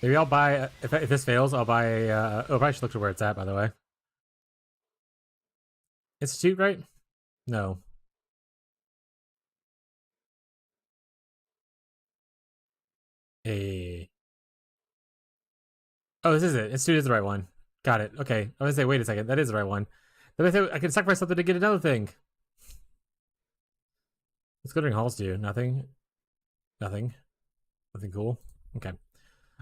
Maybe I'll buy, if this fails, I'll buy a, oh, I probably should look to where it's at, by the way. Institute, right? No. A. Oh, this is it. Institute is the right one. Got it. Okay. I was gonna say, wait a second. That is the right one. Then I can sacrifice something to get another thing. What's Glittering Halls do? Nothing. Nothing. Nothing cool. Okay.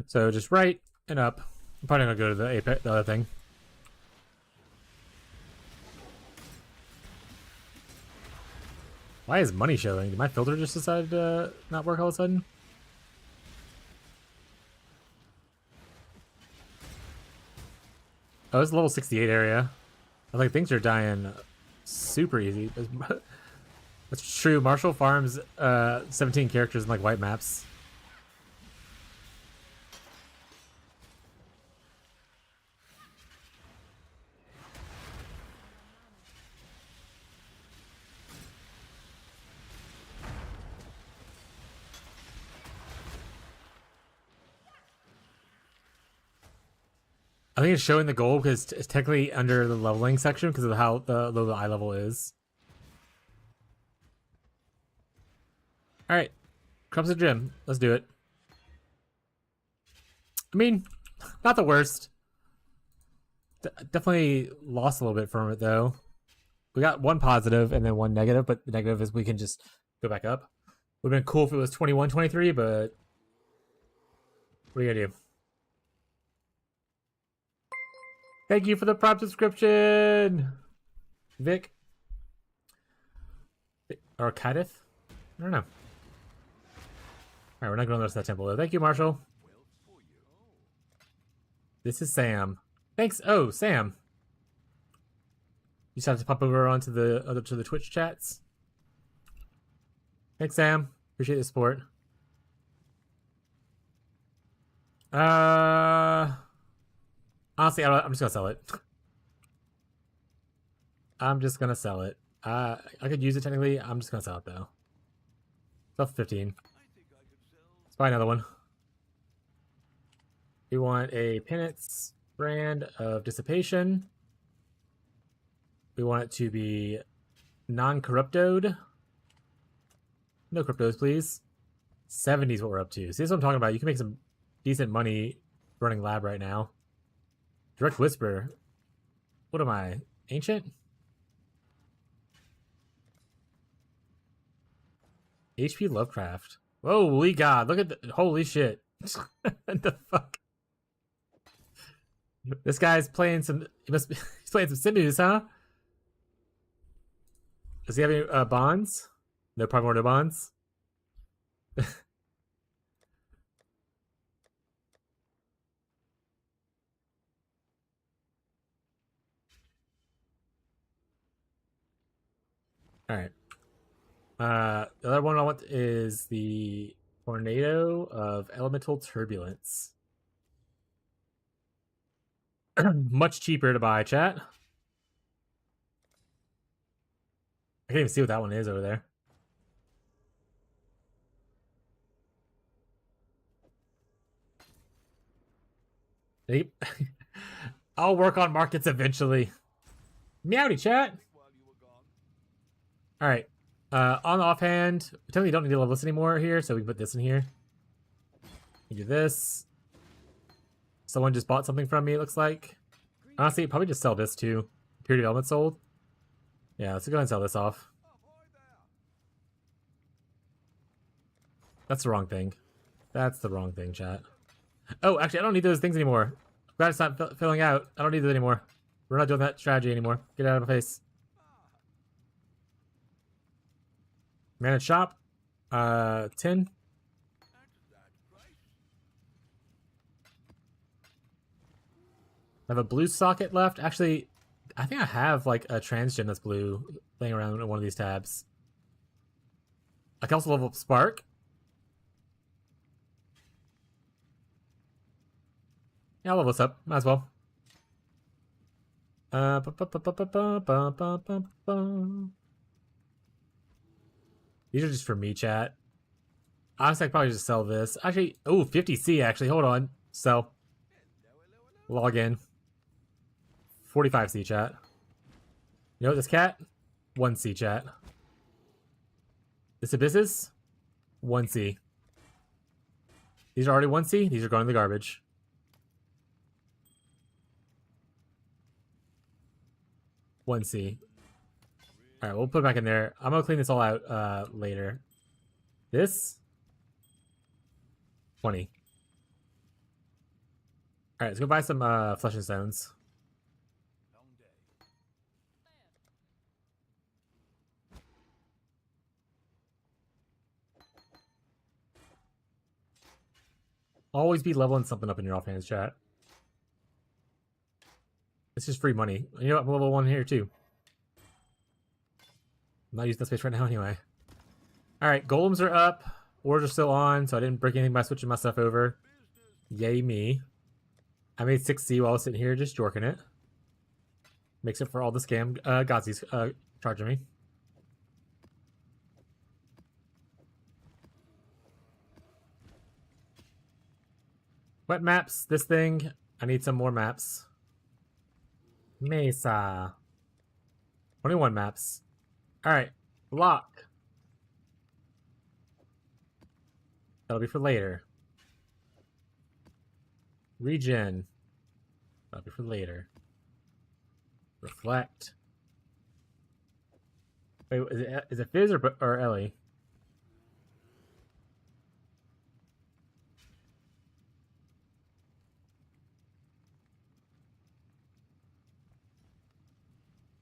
So just right and up. I'm probably gonna go to the other thing. Why is money showing? Did my filter just decide to not work all of a sudden? Oh, it's level 68 area. I was like, things are dying super easy. That's true. Marshall farms 17 characters in like white maps. I think it's showing the gold because it's technically under the leveling section because of how low the eye level is. Alright. Crumbs of Gym. Let's do it. I mean, not the worst. Definitely lost a little bit from it, though. We got one positive and then one negative, but the negative is we can just go back up. Would have been cool if it was 21, 23, but what are you gonna do? Thank you for the Prime subscription, Vic. Or Kadith? I don't know. Alright, we're not going to that temple though. Thank you, Marshall. This is Sam. Thanks. Oh, Sam. You just have to pop over onto the Twitch chats. Thanks, Sam. Appreciate the support. Honestly, I'm just gonna sell it. I'm just gonna sell it. I could use it technically. I'm just gonna sell it though. Sell 15. Let's buy another one. We want a Penance brand of Dissipation. We want it to be non-corruptoed. No cryptos, please. 70 is what we're up to. See, this is what I'm talking about. You can make some decent money running lab right now. Direct Whisper. What am I? Ancient? HP Lovecraft. Holy God. Look at the... Holy shit. What the fuck? This guy's playing some... He's playing some Simus, huh? Does he have any bonds? No primordial bonds? Alright. The other one I want is the Tornado of Elemental Turbulence. Much cheaper to buy, chat. I can't even see what that one is over there. I'll work on markets eventually. Meowdy, chat. Alright. On the offhand, we technically don't need to level this anymore here, so we can put this in here. We do this. Someone just bought something from me, it looks like. Honestly, probably just sell this too. Pure development sold. Yeah, let's go ahead and sell this off. That's the wrong thing. That's the wrong thing, chat. Oh, actually, I don't need those things anymore. Glad it's not filling out. I don't need those anymore. We're not doing that strategy anymore. Get out of my face. Manage shop. 10. I have a blue socket left. Actually, I think I have like a transgen that's blue laying around in one of these tabs. I can also level up Spark. Yeah, I'll level this up. Might as well. These are just for me, chat. Honestly, I could probably just sell this. Actually, oh, 50C actually. Hold on. Sell. Log in. 45C, chat. You know what, this cat? 1C, chat. This abysses? 1C. These are already 1C. These are going in the garbage. One C. Alright, we'll put it back in there. I'm gonna clean this all out later. This? 20. Alright, let's go buy some flesh and stones. Always be leveling something up in your offhands, chat. It's just free money. You know what? I'm level 1 here too. I'm not using that space right now anyway. Alright, golems are up. Ores are still on, so I didn't break anything by switching my stuff over. Yay me. I made 6C while I was sitting here just jorking it. Makes up for all the scam Gotzi's charging me. Wet maps, this thing. I need some more maps. Mesa. 21 maps. Alright, lock. That'll be for later. Regen. That'll be for later. Reflect. Wait, is it Fizz or Ellie?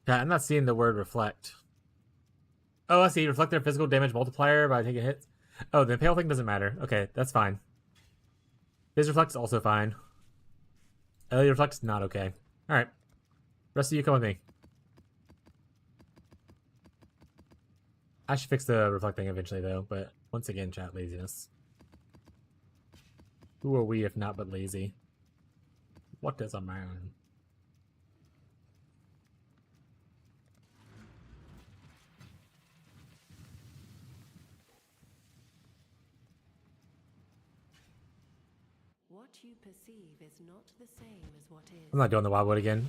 Yeah, I'm not seeing the word reflect. Oh, I see. Reflect their physical damage multiplier by taking hits. Oh, the impale thing doesn't matter. Okay, that's fine. Fizz reflect is also fine. Ellie reflect is not okay. Alright. Rest of you come with me. I should fix the reflect thing eventually, though, but once again, chat, laziness. Who are we if not but lazy? What is a man? What you perceive is not the same as what is. I'm not doing the wildwood again.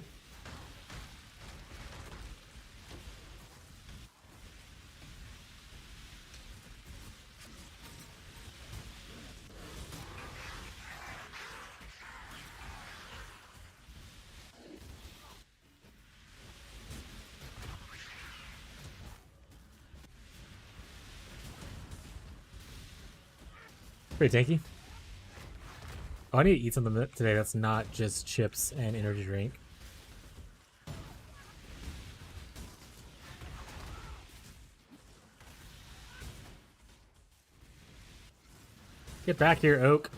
Pretty tanky. Oh, I need to eat something today that's not just chips and energy drink. Get back here, Oak.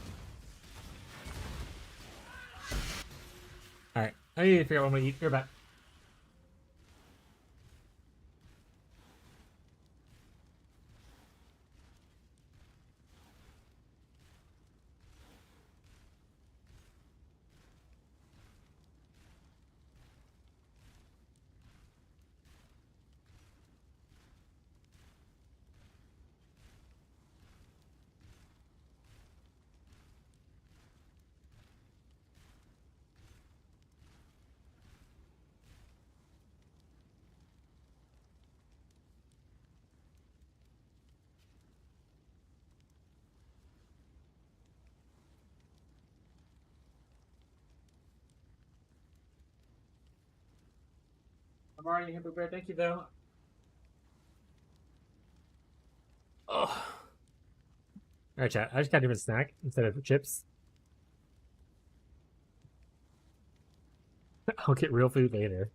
Alright, I need to figure out what I'm gonna eat. You're back. I'm already here prepared. Thank you, though. Oh. Alright, chat. I just got a different snack instead of chips. I'll get real food later.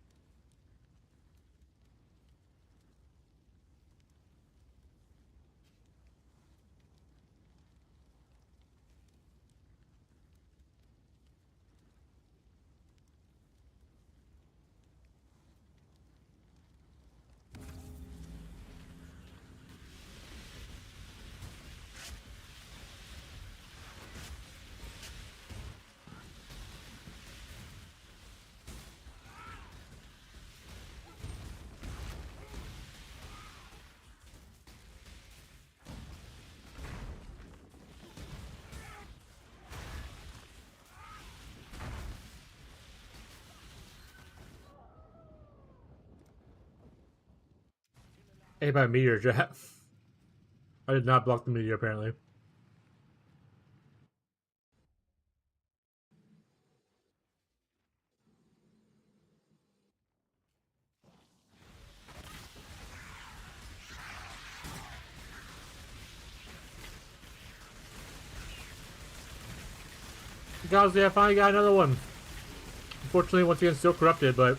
Hey, by meteor, chat. I did not block the meteor, apparently. Guys, I finally got another one. Unfortunately, once again, still corrupted, but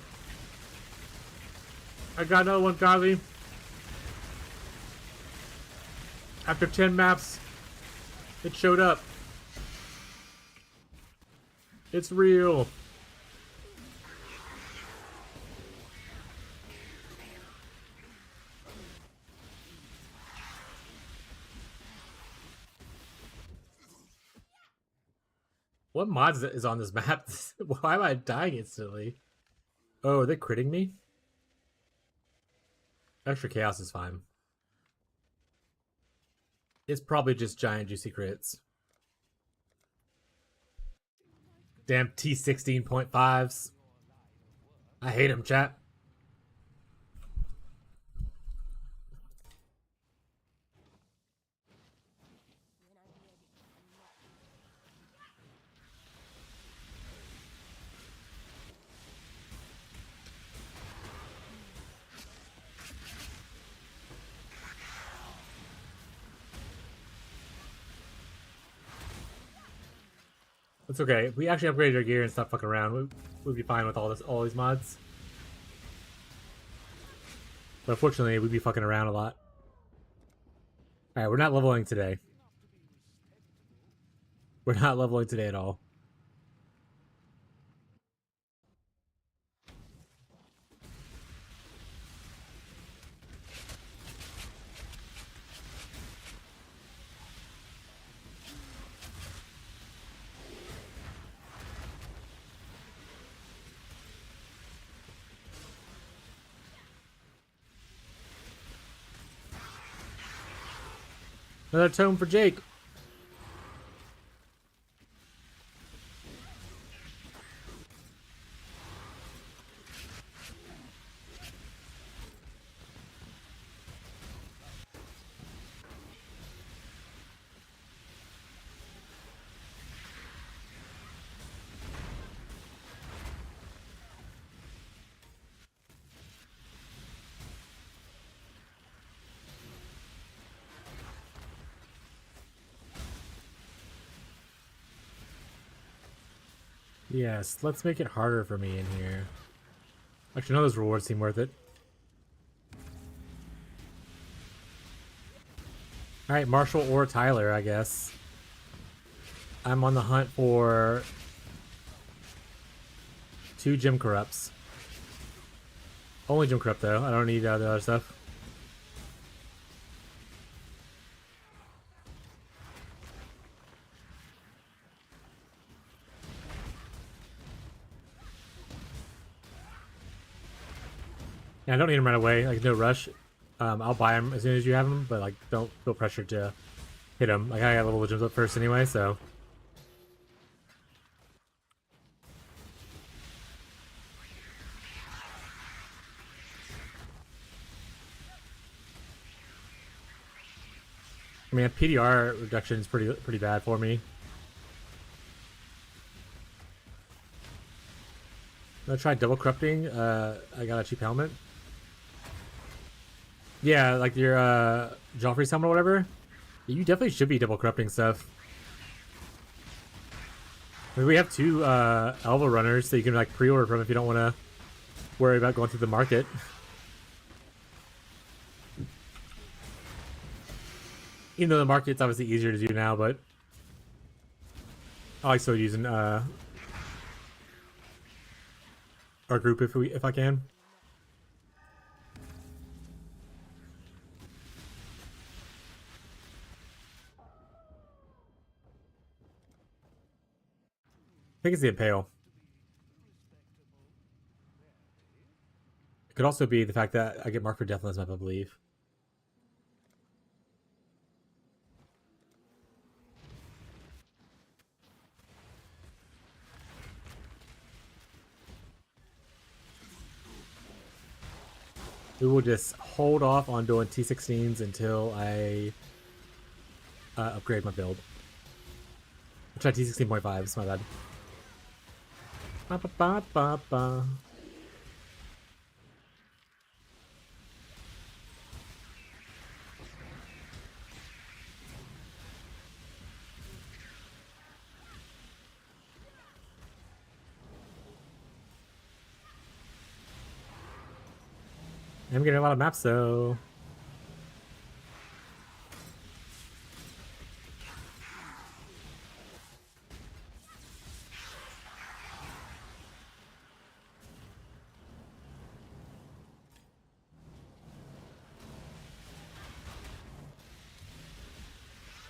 I got another one, Gazi. After 10 maps, it showed up. It's real. What mods is on this map? Why am I dying instantly? Oh, are they critting me? Extra chaos is fine. It's probably just giant juicy crits. Damn T16.5s. I hate them, chat. It's okay. If we actually upgraded our gear and stop fucking around, we'd be fine with all these mods. But unfortunately, we'd be fucking around a lot. Alright, we're not leveling today. We're not leveling today at all. Another tome for Jake. Yes, let's make it harder for me in here. Actually, no, those rewards seem worth it. Alright, Marshall or Tyler, I guess. I'm on the hunt for 2 gym corrupts. Only gym corrupt, though. I don't need the other stuff. Yeah, I don't need them right away. Like, no rush. I'll buy them as soon as you have them, but like, don't feel pressured to hit them. Like, I got level the gyms up first anyway, so. I mean, a PDR reduction is pretty bad for me. gonna try double corrupting. I got a cheap helmet. Yeah, like your Joffrey's helmet or whatever. You definitely should be double corrupting stuff. I mean, we have two Elva runners that you can like pre-order from if you don't want to worry about going through the market. Even though the market's obviously easier to do now, but I like still using our group if I can. I think it's the Impale. It could also be the fact that I get marked for death on this map, I believe. We will just hold off on doing T16s until I upgrade my build. I'll try T16.5s, my bad. Ba, ba, ba, ba, ba. I'm getting a lot of maps though.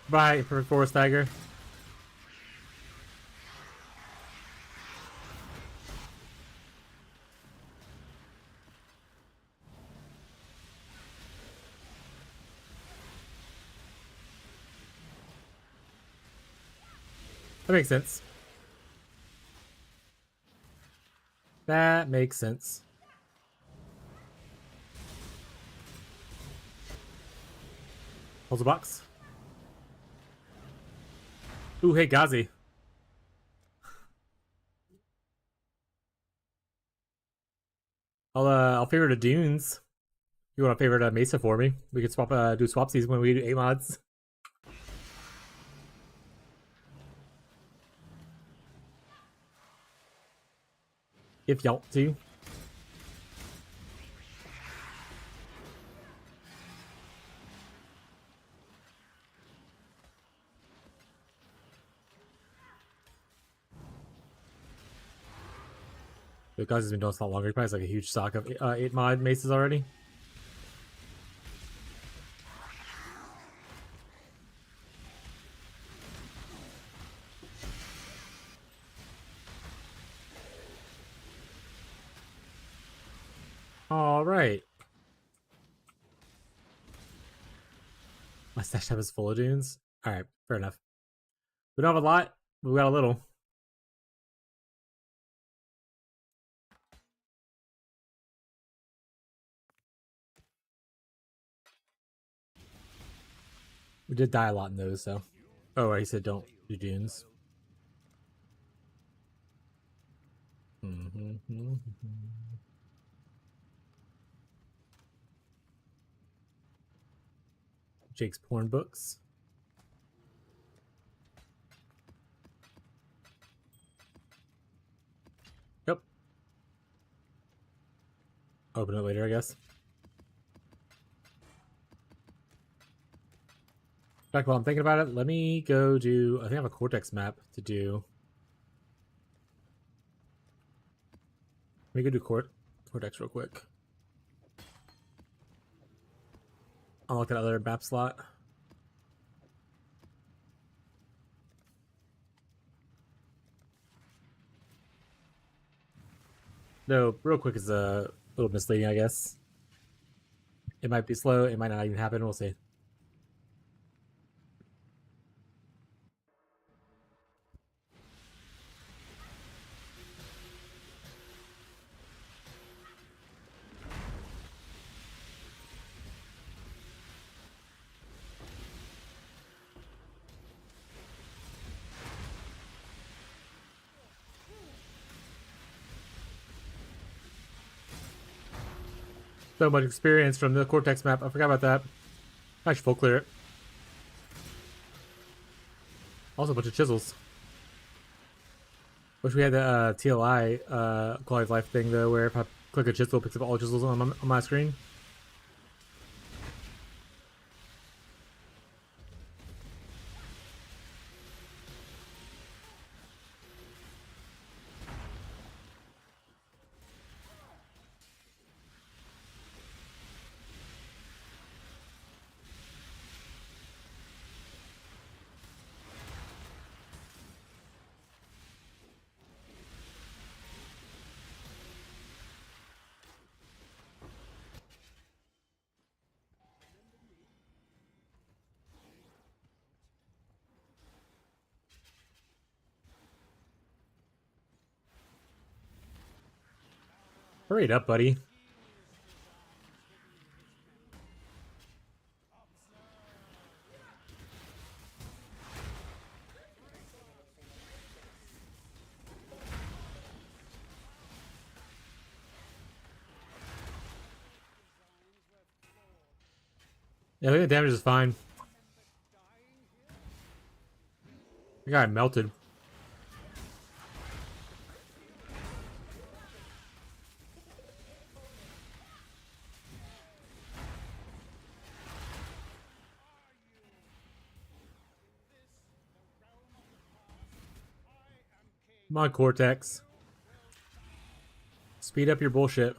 Bye, Perfect Forest Tiger. That makes sense. That makes sense. Holds a box. Ooh, hey, Ghazi. I'll favor the dunes. You want to favorite Mesa for me? We could swap do swapsies when we do 8 mods. If y'all do. The guys has been doing this a lot longer. He probably has like a huge stock of 8 mod maces already. All right. My stash tab is full of dunes. All right, fair enough. We don't have a lot, but we got a little. We did die a lot in those, so. Oh, right, he said don't do dunes. Jake's porn books. Yep. Open it later, I guess. In fact, while I'm thinking about it, let me go do. I think I have a Cortex map to do. Let me go do Cortex real quick. Unlock that other map slot. No, real quick is a little misleading, I guess. It might be slow. It might not even happen. We'll see. So much experience from the Cortex map. I forgot about that. I should full clear it. Also a bunch of chisels. Wish we had the TLI quality of life thing though, where if I click a chisel, it picks up all the chisels on my screen. Hurry it up, buddy. Yeah, I think the damage is fine. The guy melted. Come on, Cortex. Speed up your bullshit.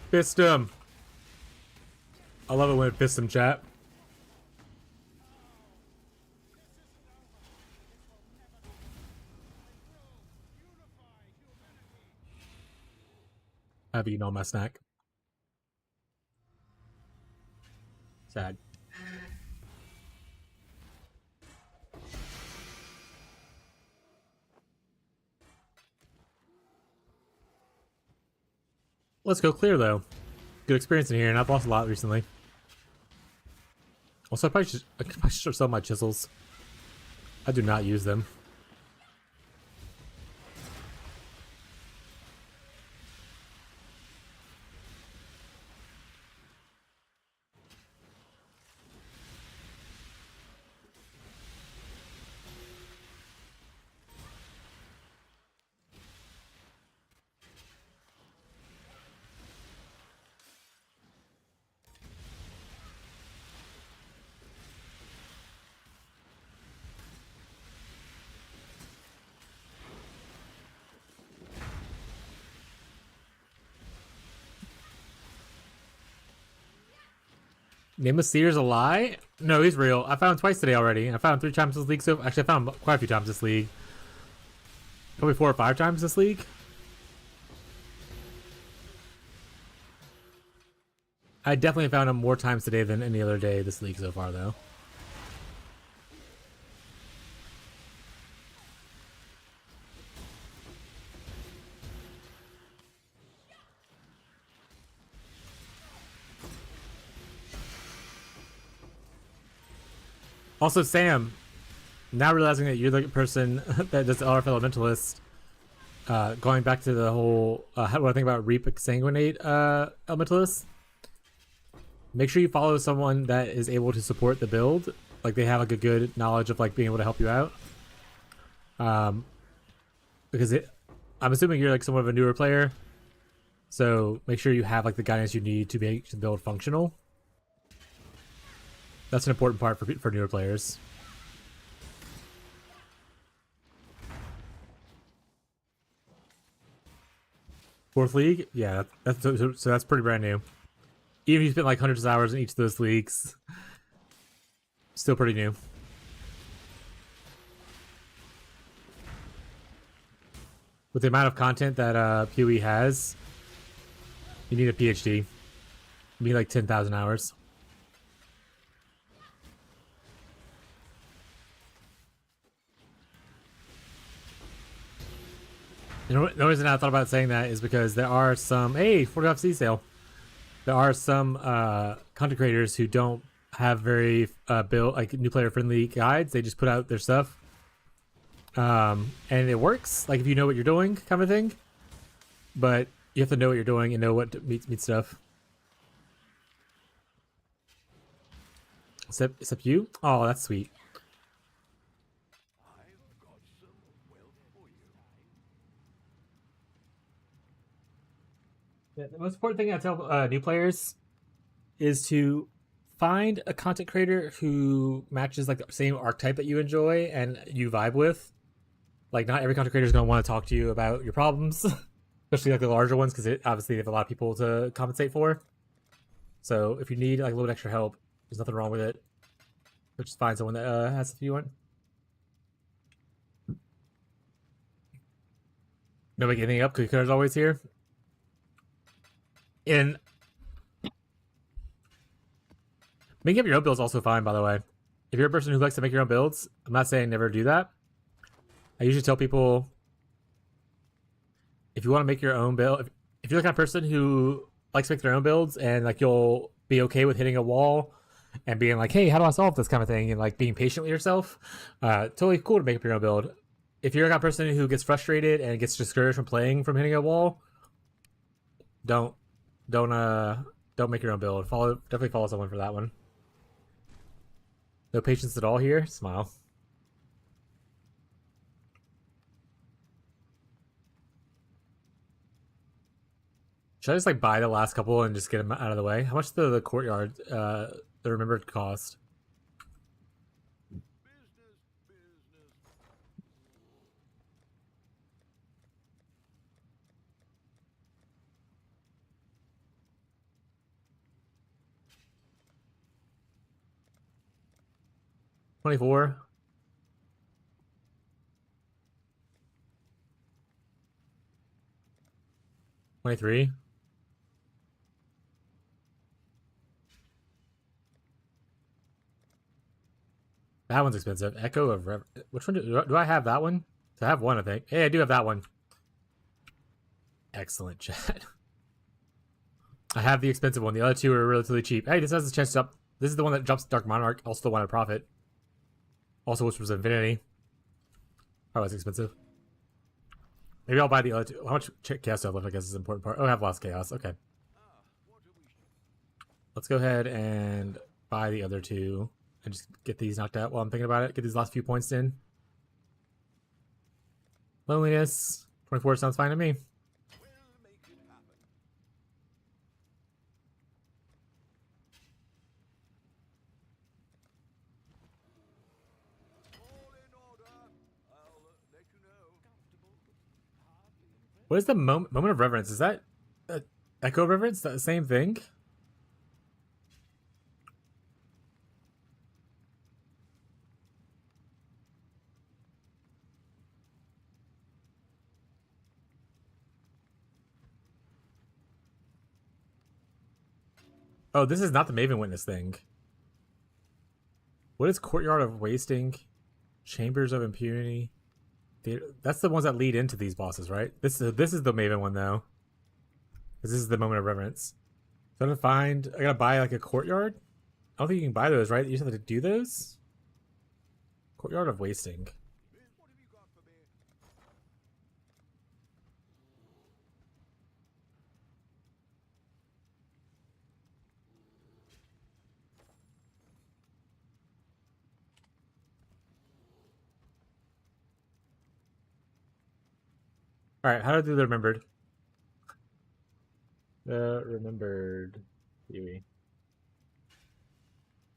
Fist him. I love it when it fists him, chat. I've eaten all my snack. Sad. Let's go clear though. Good experience in here, and I've lost a lot recently. Also, I probably should sell my chisels. I do not use them. Name of Seer's a lie? No, he's real. I found him twice today already. I found him 3 times this league. So actually, I found him quite a few times this league. Probably 4 or 5 times this league. I definitely found him more times today than any other day this league so far, though. Also, Sam, now realizing that you're the person that does RF Elementalist, going back to the whole, what I think about Reap Exsanguinate Elementalist, make sure you follow someone that is able to support the build. Like, they have like a good knowledge of like being able to help you out. Because I'm assuming you're like somewhat of a newer player. So make sure you have like the guidance you need to make the build functional. That's an important part for newer players. Fourth league, yeah, so that's pretty brand new. Even if you spent like hundreds of hours in each of those leagues, still pretty new. With the amount of content that PoE has, you need a PhD. You need like 10,000 hours. You know, the reason I thought about saying that is because there are some, hey, 40 off sea sale. There are some content creators who don't have very built like new player friendly guides. They just put out their stuff, and it works. Like if you know what you're doing, kind of thing. But you have to know what you're doing and know what meets stuff. Except you? Oh, that's sweet. Yeah, the most important thing I tell new players is to find a content creator who matches like the same archetype that you enjoy and you vibe with. Like, not every content creator is going to want to talk to you about your problems, especially like the larger ones, because obviously they have a lot of people to compensate for. So if you need like a little extra help, there's nothing wrong with it. But just find someone that has if you want. Nobody getting up. Cookie Cutter's always here. And making up your own builds is also fine, by the way. If you're a person who likes to make your own builds, I'm not saying never do that. I usually tell people, if you want to make your own build, if you're the kind of person who likes to make their own builds and like you'll be okay with hitting a wall and being like, hey, how do I solve this kind of thing, and like being patient with yourself, totally cool to make up your own build. If you're the kind of person who gets frustrated and gets discouraged from playing from hitting a wall, don't make your own build. Definitely follow someone for that one. No patience at all here. Smile. Should I just like buy the last couple and just get them out of the way? How much the courtyard, the remembered cost? $24. 23. That one's expensive. Echo of which one do I have? That one? I have one, I think. Hey, I do have that one. Excellent, chat. I have the expensive one. The other two are relatively cheap. Hey, this has a chance to up. This is the one that jumps Dark Monarch. Also the one at Profit. Also, which was Infinity. Oh, that's expensive. Maybe I'll buy the other two. How much chaos do I have left? I guess is an important part. Oh, I have lost chaos. Okay. Let's go ahead and buy the other two and just get these knocked out while I'm thinking about it. Get these last few points in. Loneliness. 24 sounds fine to me. What is the moment of reverence? Is that Echo Reverence? That the same thing? Oh, this is not the Maven Witness thing. What is Courtyard of Wasting? Chambers of Impunity? That's the ones that lead into these bosses, right? This is the Maven one, though. Because this is the moment of reverence. So I gotta buy like a Courtyard? I don't think you can buy those, right? You just have to do those? Courtyard of Wasting. Alright, how to do the remembered? Remembered. Kiwi.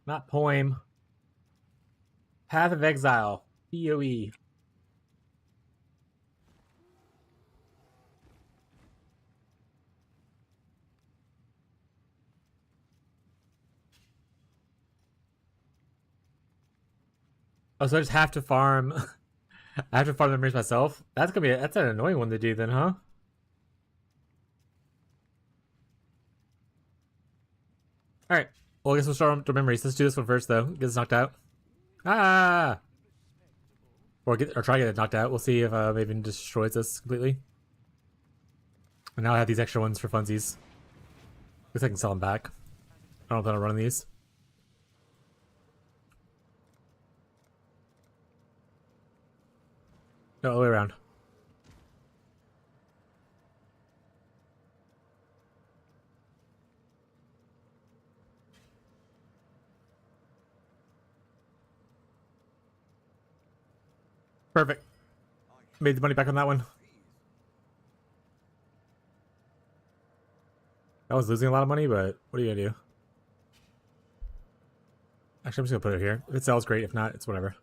Not poem. Path of Exile. PoE. Oh, so I just have to farm. I have to farm the memories myself. That's an annoying one to do then, huh? All right. Well, I guess we'll start on the memories. Let's do this one first, though. Get this knocked out. Ah! Or try to get it knocked out. We'll see if Maven destroys us completely. And now I have these extra ones for funsies. Looks like I can sell them back. I don't plan on running these. No, all the way around. Perfect. Made the money back on that one. I was losing a lot of money, but what are you gonna do? Actually, I'm just gonna put it here. If it sells, great. If not, it's whatever.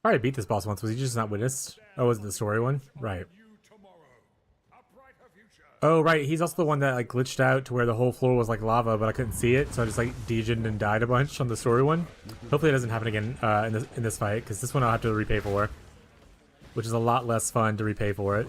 I already beat this boss once. Was he just not witnessed? Oh, was it the story one? Right. Oh, right. He's also the one that like glitched out to where the whole floor was like lava, but I couldn't see it, so I just like degened and died a bunch on the story one. Hopefully, it doesn't happen again in this fight, because this one I'll have to repay for, which is a lot less fun to repay for it.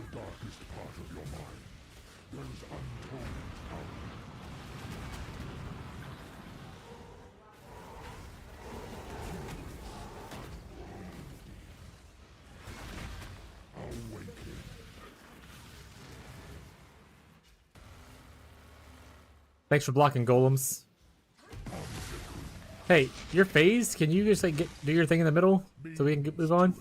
Thanks for blocking golems. Hey, your phase, can you just like do your thing in the middle so we can move on?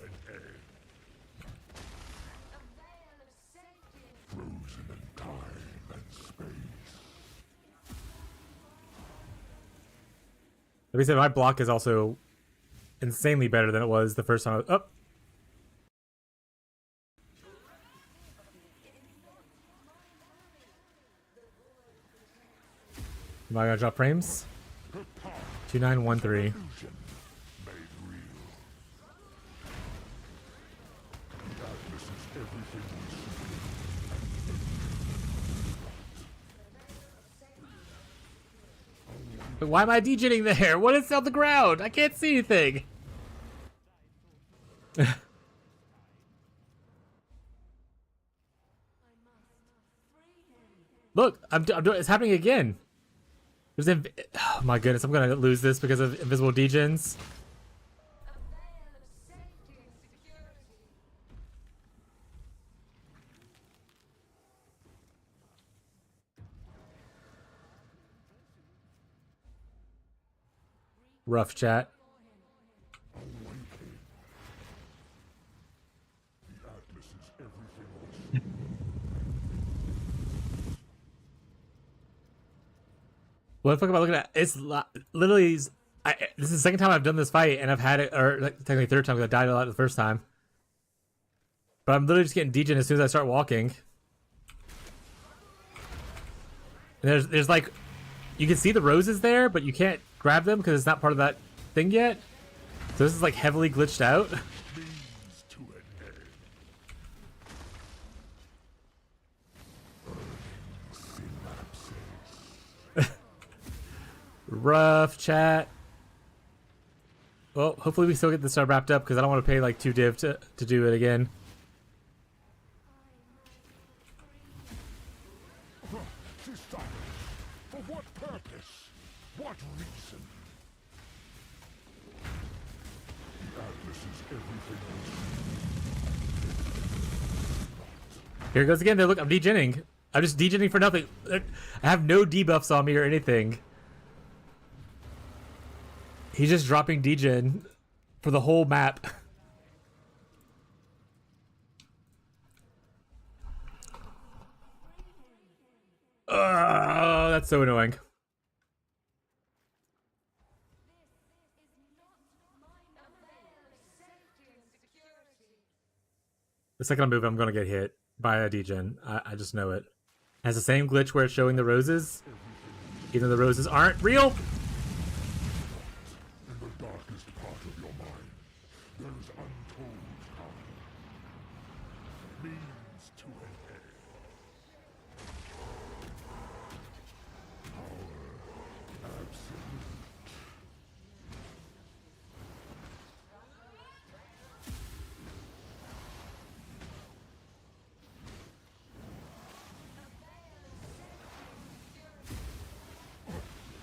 Like I said, my block is also insanely better than it was the first time I was up. Am I gonna drop frames? 2913. But why am I degenning there? What is on the ground? I can't see anything. Look, I'm doing. It's happening again. Oh my goodness, I'm gonna lose this because of invisible degens. Rough chat. What the fuck am I looking at? It's literally. This is the second time I've done this fight, and I've had it, or like, technically third time because I died a lot the first time. But I'm literally just getting degen as soon as I start walking. And there's like, you can see the roses there, but you can't grab them because it's not part of that thing yet. So this is like heavily glitched out. Rough chat. Well, hopefully we still get this wrapped up because I don't want to pay like 2 div to do it again. For what purpose? What reason? The Atlas is everything else. Here it goes again. There, look, I'm degenning. I'm just degenning for nothing. I have no debuffs on me or anything. He's just dropping degen for the whole map. Oh, that's so annoying. The second I move, I'm gonna get hit by a degen. I just know it. It has the same glitch where it's showing the roses, even though the roses aren't real. In the darkest part of your mind, there is untold power. Means to an end. Power absolute.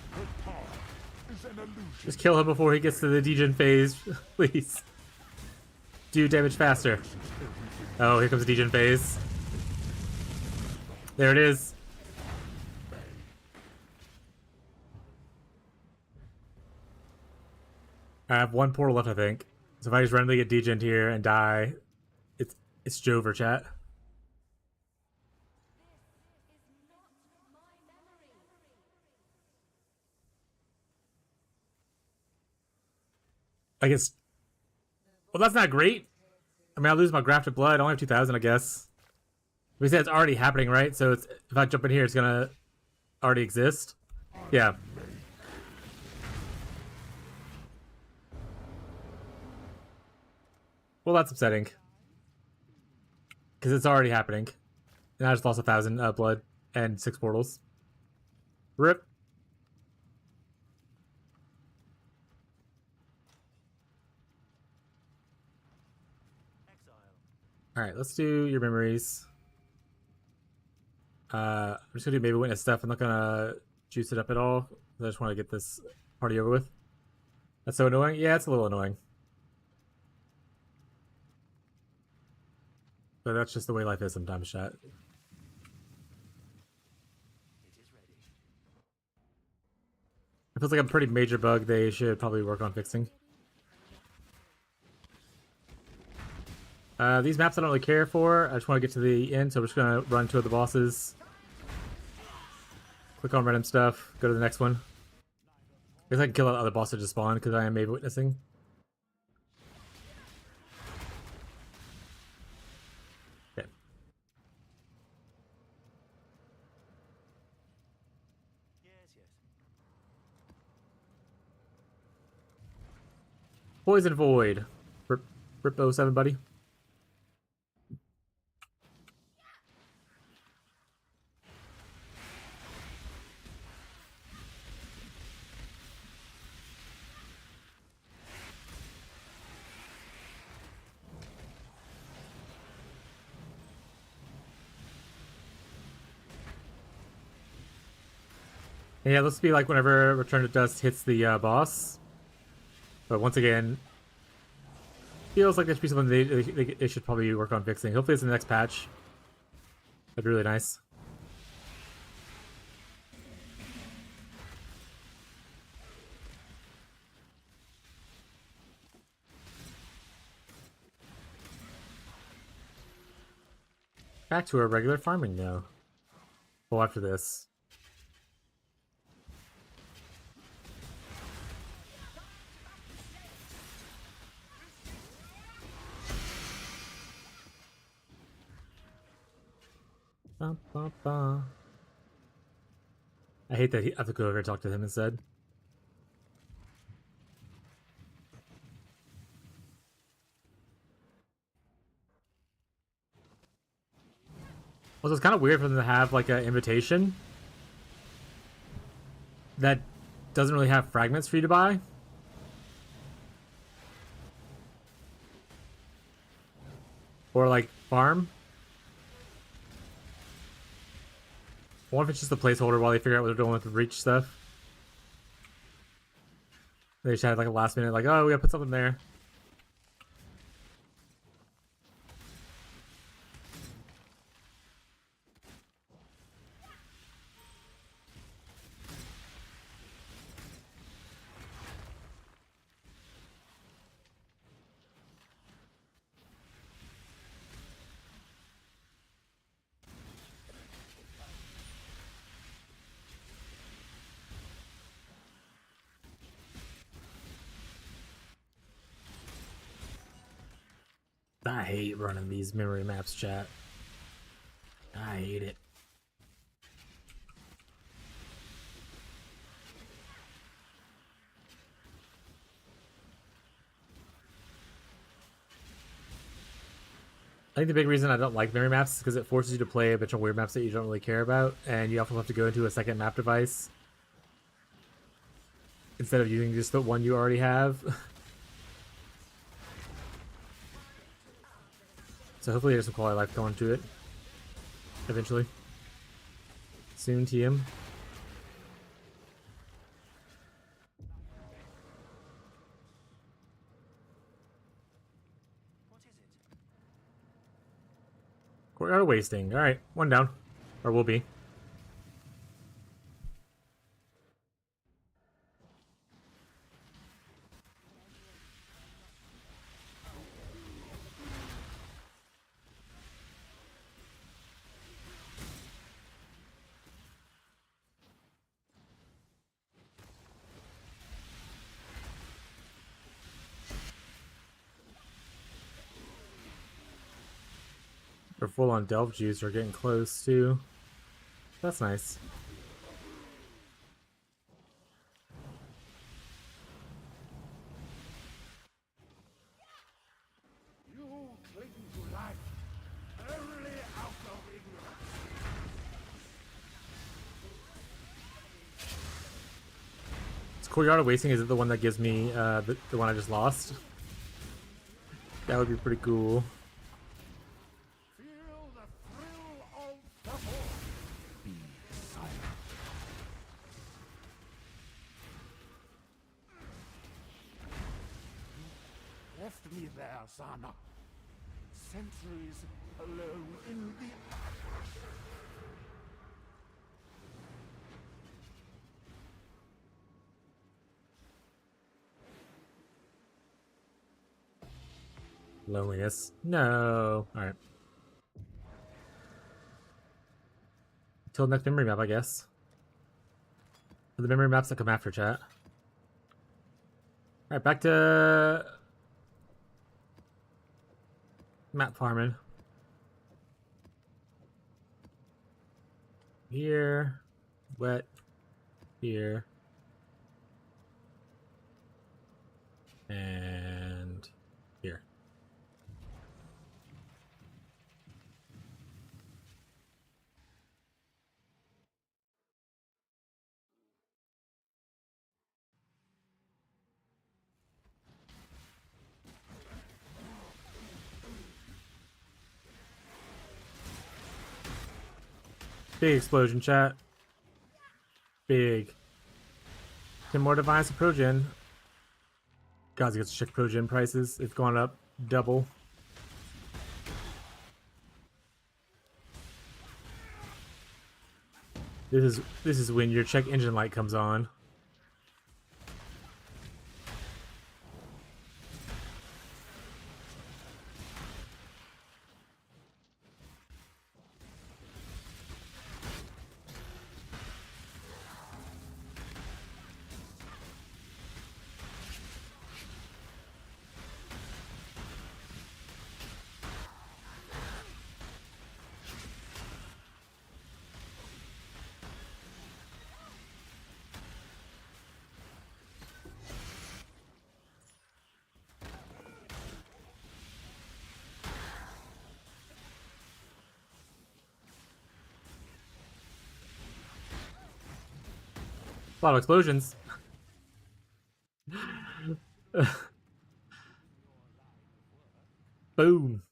Her power is an illusion. Just kill him before he gets to the degen phase, please. Do damage faster. Oh, here comes the degen phase. There it is. I have one portal left, I think. So if I just randomly get degened here and die, it's Jover, chat. I guess. Well, that's not great. I mean, I'll lose my grafted blood. I only have 2,000, I guess. We said it's already happening, right? So it's, if I jump in here, it's gonna already exist. Yeah. Well, that's upsetting. Because it's already happening. And I just lost 1,000 blood and 6 portals. RIP. Alright, let's do your memories. I'm just gonna do maybe witness stuff. I'm not gonna juice it up at all. I just want to get this party over with. That's so annoying. Yeah, it's a little annoying. But that's just the way life is sometimes, chat. It feels like a pretty major bug they should probably work on fixing. These maps I don't really care for. I just want to get to the end, so we're just going to run two of the bosses. Click on random stuff, go to the next one. I guess I can kill other bosses that just spawn because I am maybe witnessing. Okay. Poison Void. Rip 07, buddy. Yeah, let's be like whenever Return to Dust hits the boss. But once again, feels like there should be something they should probably work on fixing. Hopefully it's in the next patch. That'd be really nice. Back to our regular farming now. Well, after this. Ba, ba, ba. I hate that I have to go over and talk to him instead. Also, it's kind of weird for them to have like an invitation that doesn't really have fragments for you to buy. Or like farm. I wonder if it's just a placeholder while they figure out what they're doing with the reach stuff. They just had like a last minute, like, oh, we gotta put something there. I hate running these memory maps, chat. I hate it. I think the big reason I don't like memory maps is because it forces you to play a bunch of weird maps that you don't really care about, and you often have to go into a second map device instead of using just the one you already have. So hopefully there's some quality of life going to it eventually. Soon, TM. Courtyard of Wasting. Alright, one down. Or will be. We're full on Delve juice. We're getting close too. That's nice. You cling to life only out of ignorance. Is Courtyard of Wasting, is it the one that gives me the one I just lost? That would be pretty cool. Feel the thrill of battle. Be silent. Left me there, Sana. Centuries alone in the Loneliness. No. Alright. Till next memory map, I guess. For the memory maps that come after, chat. Alright, back to map farming. Here. Wet. Here. And here. Big explosion, chat. Big. 10 more Divines of Progen. Guys, I get to check Progen prices. It's gone up double. This is when your check engine light comes on. A lot of explosions. Boom.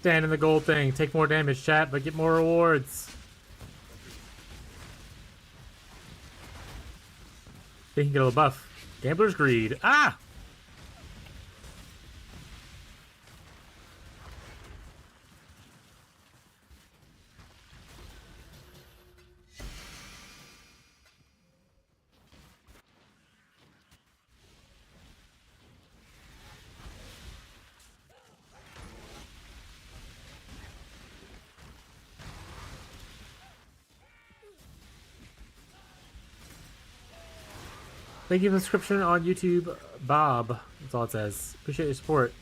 Stand in the gold thing. Take more damage, chat, but get more rewards. They can get a little buff. Gambler's Greed. Ah! Thank you for the subscription on YouTube, Bob. That's all it says. Appreciate your support.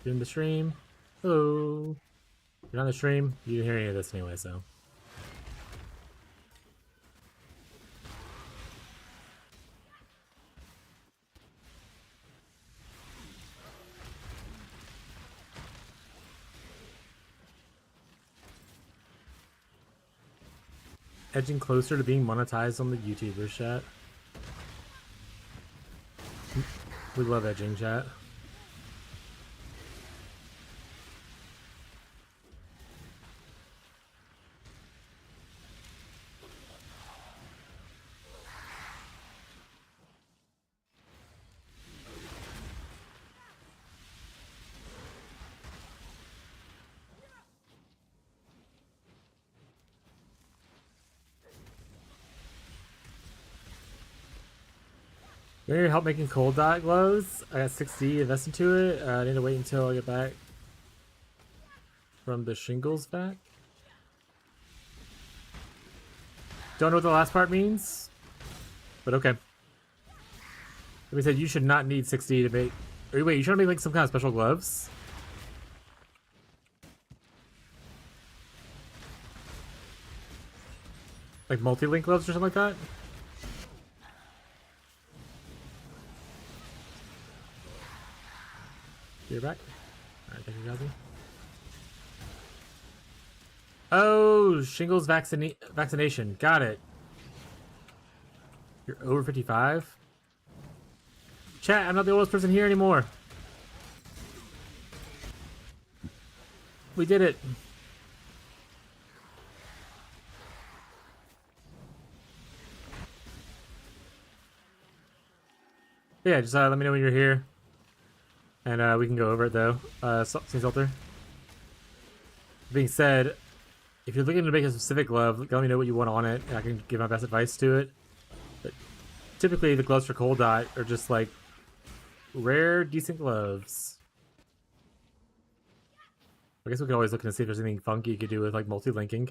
Doing the stream. Hello. You're on the stream. You didn't hear any of this anyway, so. Edging closer to being monetized on the YouTubers chat. We love edging chat. You need help making cold dot glows? I got 60 invested into it. I need to wait until I get back from the shingles back. Don't know what the last part means, but okay. We said you should not need 60 to make. Or wait, you trying to make like some kind of special gloves? Like multi-link gloves or something like that? You're back. Alright, thank you, Gazi. Oh, shingles vaccination. Got it. You're over 55? Chat, I'm not the oldest person here anymore. We did it. Yeah, just let me know when you're here. And we can go over it though. Seems alter. Being said, if you're looking to make a specific glove, let me know what you want on it, and I can give my best advice to it. But typically, the gloves for cold dot are just like rare, decent gloves. I guess we can always look and see if there's anything funky you could do with like multi-linking.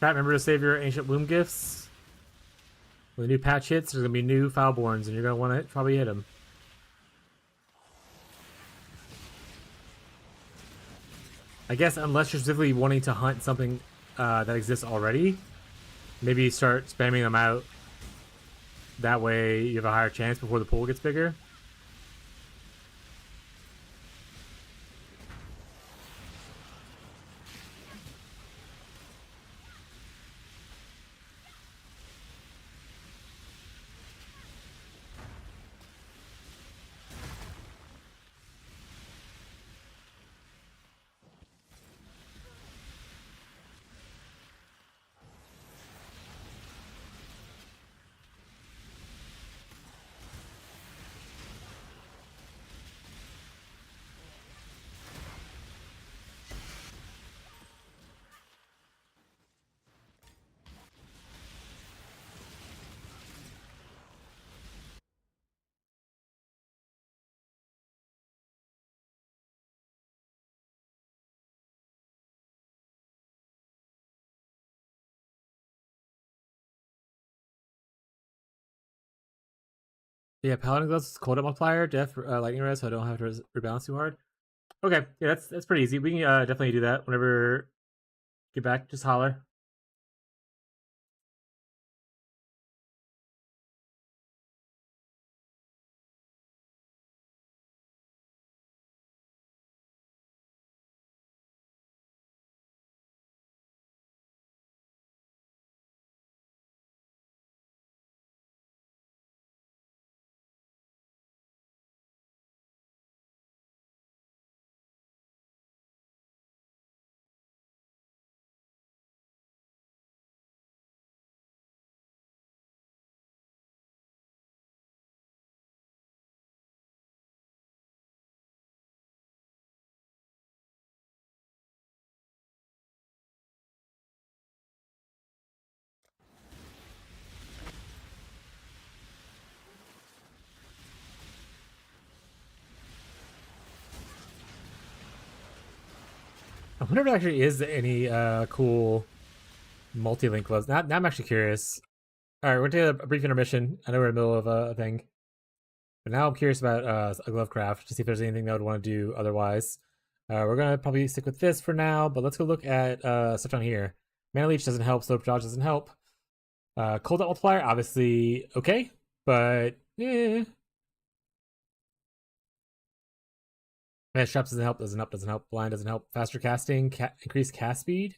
Pat, remember to save your ancient womb gifts. When the new patch hits, there's gonna be new Foulborns, and you're gonna want to probably hit them. I guess unless you're specifically wanting to hunt something that exists already, maybe start spamming them out. That way you have a higher chance before the pool gets bigger. Yeah, Paladin Gloves, Cold Up Multiplier, Death, Lightning Res, so I don't have to rebalance too hard. Okay, yeah, that's pretty easy. We can definitely do that whenever get back. Just holler. I wonder if there actually is any cool multi-link gloves. Now I'm actually curious. All right, we're gonna take a brief intermission. I know we're in the middle of a thing, but now I'm curious about a glove craft to see if there's anything that I would want to do otherwise. We're gonna probably stick with this for now, but let's go look at stuff down here. Mana leech doesn't help. Slow dodge doesn't help. Cold multiplier, obviously okay, but eh. Fast traps doesn't help. Doesn't help. Blind doesn't help. Faster casting, increased cast speed.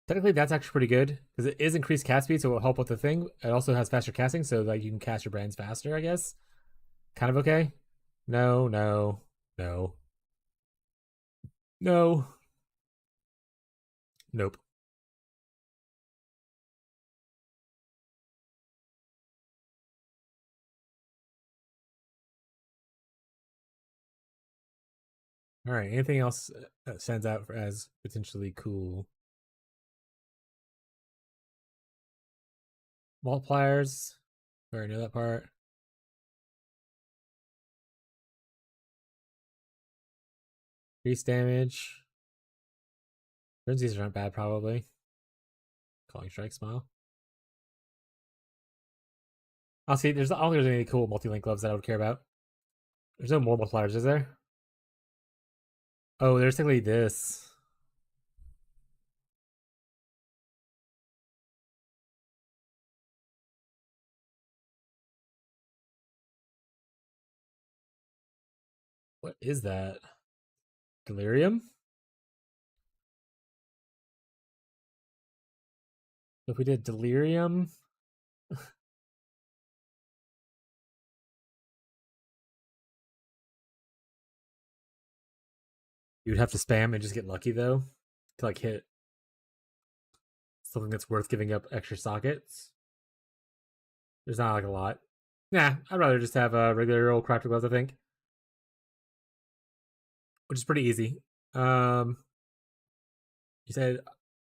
Technically, that's actually pretty good because it is increased cast speed, so it will help with the thing. It also has faster casting, so like you can cast your brands faster, I guess. Kind of okay. No, no, no, no, nope. All right. Anything else that stands out as potentially cool? Multipliers. I already know that part. Increased damage. Frenzies aren't bad, probably. Calling strike, smile. I'll see. I don't think there's any cool multi-link gloves that I would care about. There's no more multipliers, is there? Oh, there's technically this. What is that? Delirium? If we did delirium, you'd have to spam and just get lucky though to like hit something that's worth giving up extra sockets. There's not like a lot. Nah, I'd rather just have a regular old crafted gloves, I think. Which is pretty easy. You said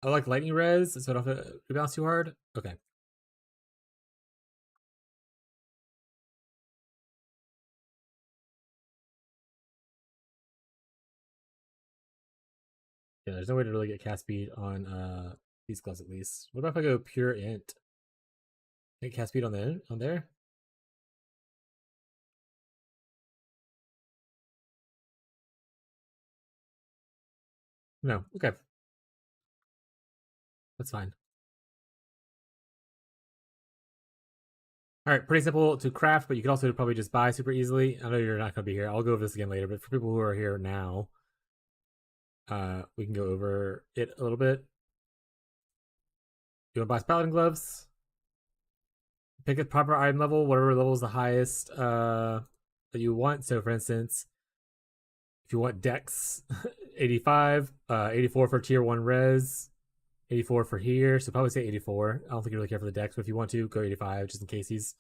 I like lightning res, so I don't have to rebalance too hard. Okay. Yeah, there's no way to really get cast speed on these gloves at least. What about if I go pure int? Get cast speed on there? No. Okay. That's fine. All right, pretty simple to craft, but you can also probably just buy super easily. I know you're not going to be here. I'll go over this again later, but for people who are here now, we can go over it a little bit. You want to buy paladin gloves? Pick a proper item level, whatever level is the highest that you want. So, for instance, if you want Dex 85, 84 for tier 1 res, 84 for here. So, probably say 84. I don't think you really care for the Dex, but if you want to, go 85 just in case he's.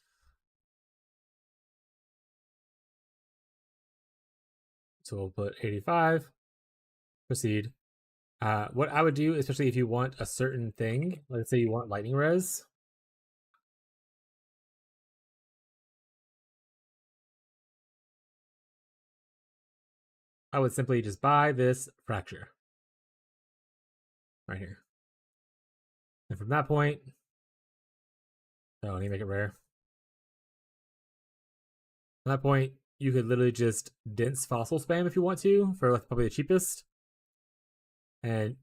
So, we'll put 85. Proceed. What I would do, especially if you want a certain thing, let's say you want lightning res. I would simply just buy this fracture right here. And from that point, oh, I need to make it rare. From that point, you could literally just dense fossil spam if you want to for like probably the cheapest. And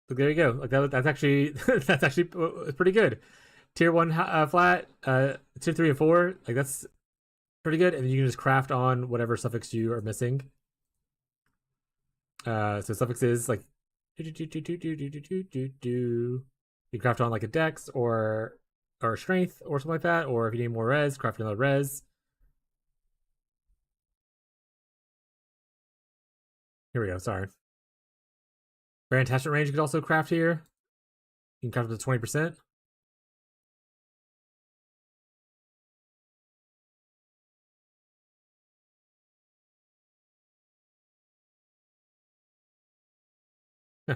look, there you go. Like that's actually that's actually pretty good. Tier 1 flat, tier 3 and 4, like that's pretty good. And then you can just craft on whatever suffix you are missing. So suffixes like you craft on like a dex or strength or something like that, or if you need more res, craft another res. Here we go. Sorry. Brand attachment range you could also craft here. You can craft up to 20%. Yeah,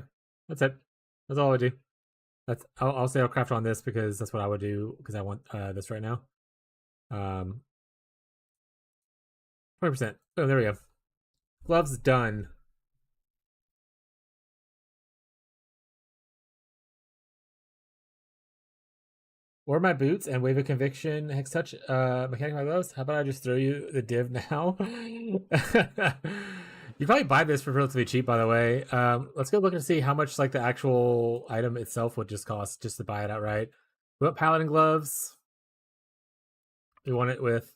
that's it. That's all I do. I'll say I'll craft on this because that's what I would do because I want this right now. 20%. Oh, there we go. Gloves done. Or my boots and wave of conviction, hex touch, mechanic my gloves. How about I just throw you the div now? You probably buy this for relatively cheap, by the way. Let's go look and see how much like the actual item itself would just cost just to buy it outright. We want paladin gloves. We want it with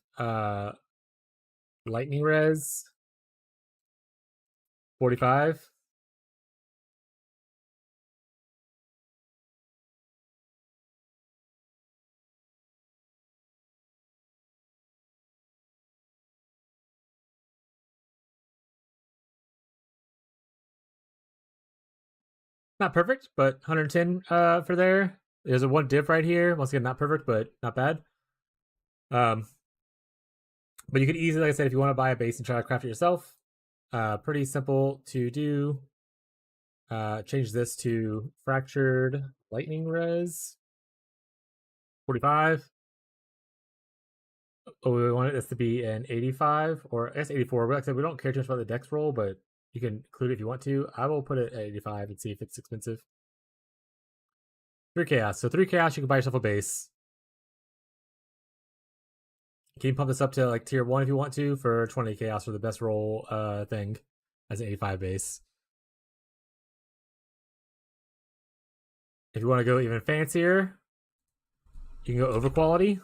lightning res. 45. Not perfect, but 110 for there. There's a one div right here. Once again, not perfect, but not bad. But you could easily, like I said, if you want to buy a base and try to craft it yourself, pretty simple to do. Change this to fractured lightning res 45. Oh, we wanted this to be an 85 or I guess 84. Like I said, we don't care too much about the dex roll, but you can include it if you want to. I will put it at 85 and see if it's expensive. 3 chaos. So 3 chaos, you can buy yourself a base. Can you pump this up to like tier 1 if you want to for 20 chaos for the best roll thing as an 85 base. If you want to go even fancier, you can go over quality.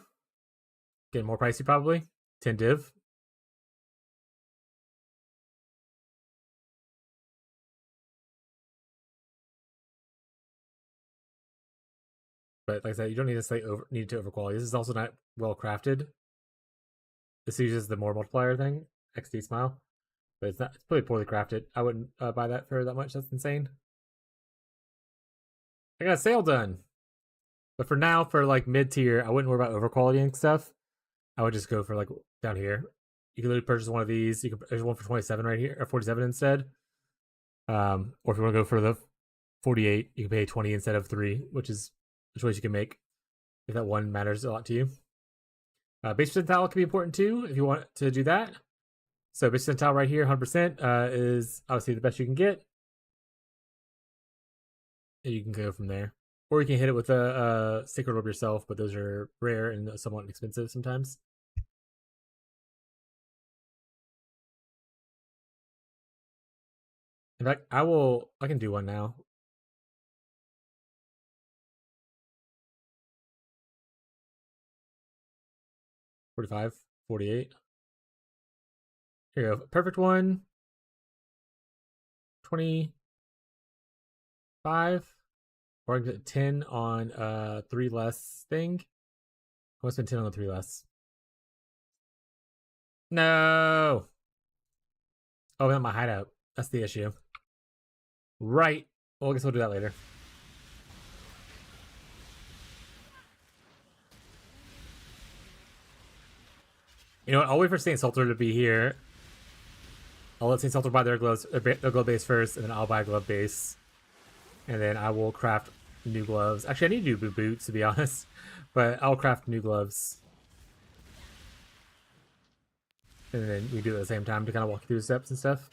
Getting more pricey probably. 10 div. But like I said, you don't need to need to over quality. This is also not well crafted. This uses the more multiplier thing, XD smile. But it's pretty poorly crafted. I wouldn't buy that for that much. That's insane. I got a sale done. But for now, for like mid tier, I wouldn't worry about over quality and stuff. I would just go for like down here. You can literally purchase one of these. You can there's one for 27 right here, or 47 instead. Or if you want to go for the 48, you can pay 20 instead of 3, which is a choice you can make if that one matters a lot to you. Base percentile can be important too if you want to do that. So base percentile right here, 100% is obviously the best you can get. And you can go from there. Or you can hit it with a sacred orb yourself, but those are rare and somewhat expensive sometimes. In fact, I can do one now. $45, $48. Here you go. Perfect one. 25. Or I can get 10 on 3 less thing. I want to spend 10 on the 3 less. No. Oh, not my hideout. That's the issue. Right. Well, I guess we'll do that later. You know what? I'll wait for Saint Salter to be here. I'll let Saint Salter buy their gloves, their glove base first, and then I'll buy a glove base. And then I will craft new gloves. Actually, I need to do boots, to be honest. But I'll craft new gloves. And then we do it at the same time to kind of walk through the steps and stuff.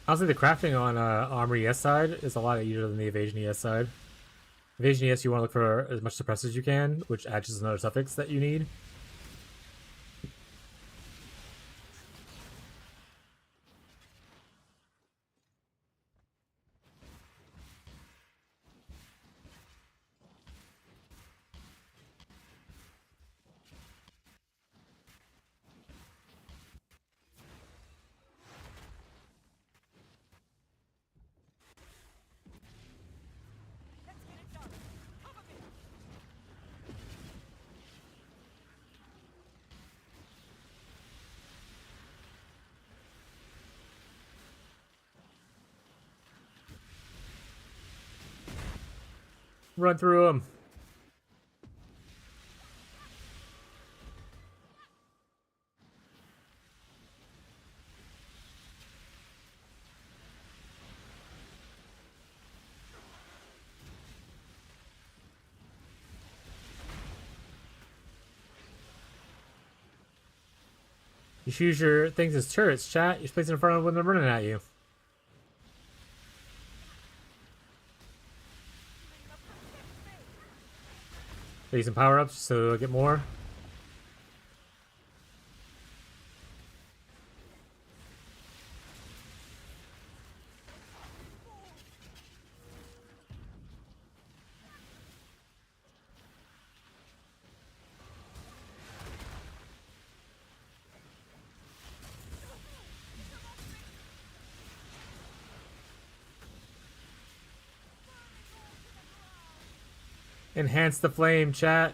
Honestly, the crafting on Armor ES side is a lot easier than the Evasion ES side. Evasion ES, you want to look for as much suppress as you can, which adds just another suffix that you need. Run through them. You choose your things as turrets, chat. You place it in front of when they're running at you. Use some power-ups so they'll get more. Enhance the flame, chat.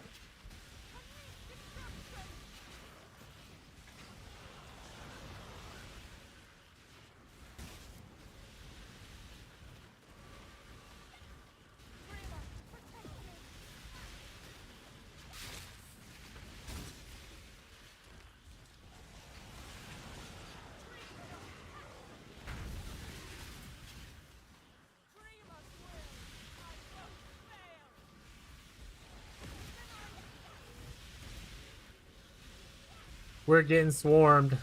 We're getting swarmed.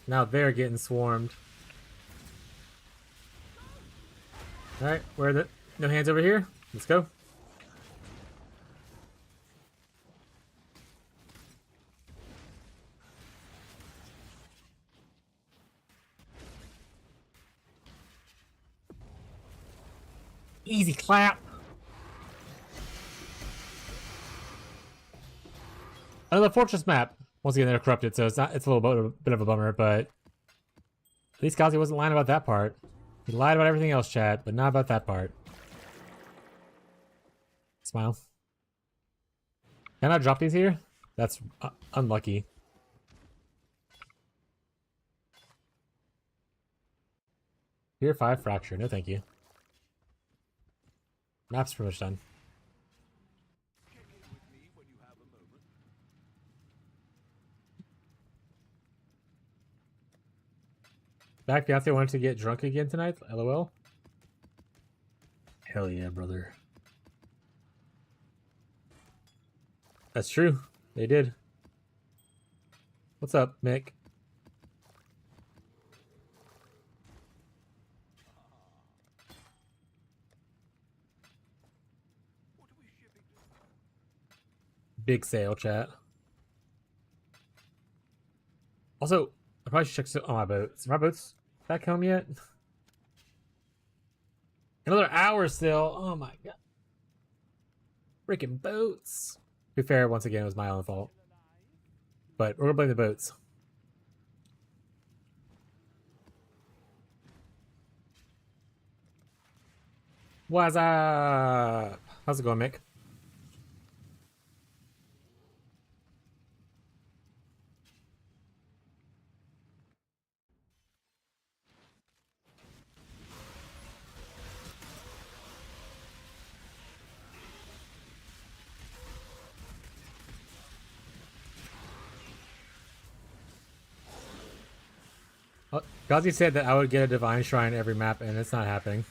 Now they're getting swarmed. Alright, where are the no hands over here? Let's go. Easy clap. Another fortress map. Once again, they're corrupted, so it's a bit of a bummer, but at least Gazi wasn't lying about that part. He lied about everything else, Chad, but not about that part. Smile. Can I drop these here? That's unlucky. Tier 5 fracture. No, thank you. Map's pretty much done. Back fiance wanted to get drunk again tonight. LOL. Hell yeah, brother. That's true. They did. What's up, Mick? Big sale, chat. Also, I probably should check on my boats. Are my boats back home yet? Another hour still. Oh my god. Freaking boats. To be fair, once again, it was my own fault. But we're gonna blame the boats. What's up? How's it going, Mick? Gazi said that I would get a divine shrine every map, and it's not happening.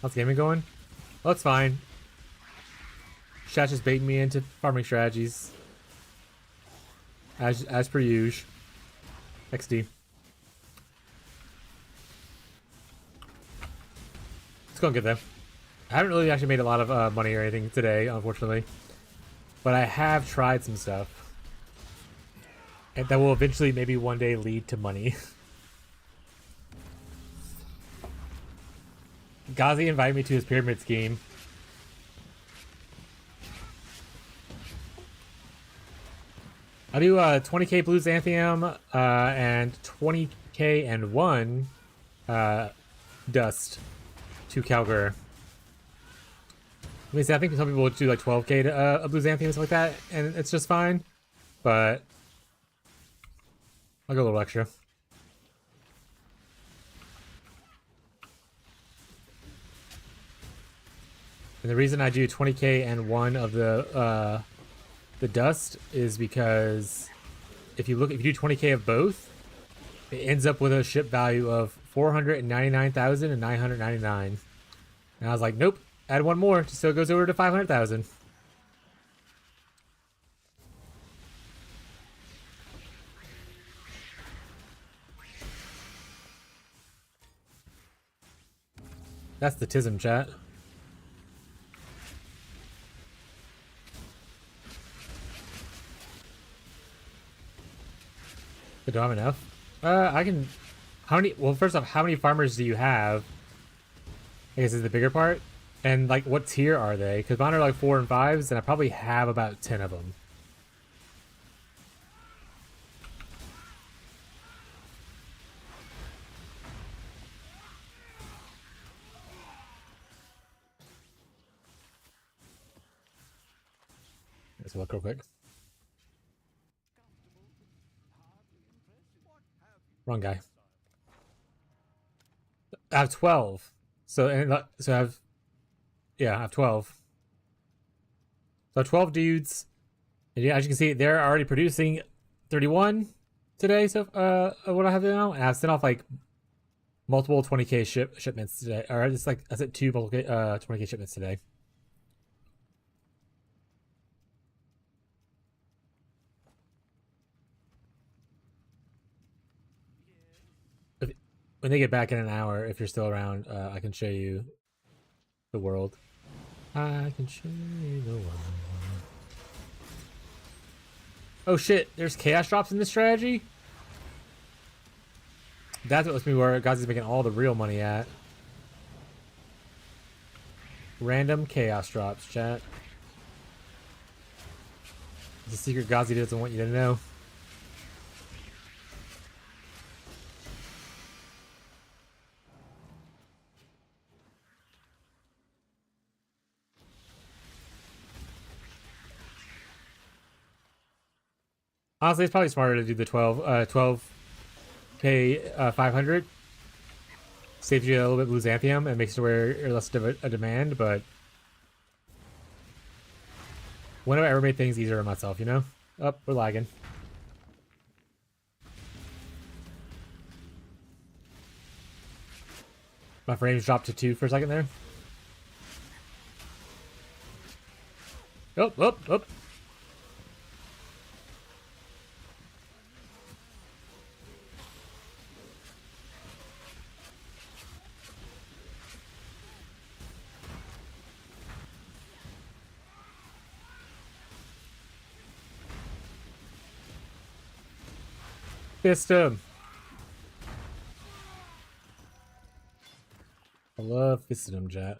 How's gaming going? Well, it's fine. Chat's just baiting me into farming strategies. As per usual. XD. It's going good though. I haven't really actually made a lot of money or anything today, unfortunately. But I have tried some stuff. And that will eventually maybe one day lead to money. Gazi invited me to his pyramid scheme. I do 20k blue xanthium and 20k and 1 dust to Calgar. I think some people would do like 12k to blue xanthium and stuff like that, and it's just fine. But I'll go a little extra. And the reason I do 20k and one of the dust is because if you do 20k of both, it ends up with a ship value of 499,999. And I was like, nope, add one more, so it goes over to 500,000. That's the tism, chat. Do I have enough? I can. How many? Well, first off, how many farmers do you have? I guess is the bigger part. And like, what tier are they? Because mine are like 4 and 5s, and I probably have about 10 of them. Let's look real quick. Wrong guy. I have 12. So I have, yeah, I have 12. So 12 dudes. And yeah, as you can see, they're already producing 31 today. So what I have now, and I've sent off like multiple 20k shipments today, or it's like I said 2 multiple 20k shipments today. When they get back in an hour, if you're still around, I can show you the world. I can show you the world. Oh shit, there's chaos drops in this strategy? That's what lets me where Gazi's making all the real money at. Random chaos drops, chat. It's a secret Gazi doesn't want you to know. Honestly, it's probably smarter to do the 12k 500. Saves you a little bit of Luzanthium and makes it where you're less of a demand, but when have I ever made things easier on myself, you know? Oh, we're lagging. My frames dropped to 2 for a second there. Oh, oh, oh. Fist him. I love fisting him, chat.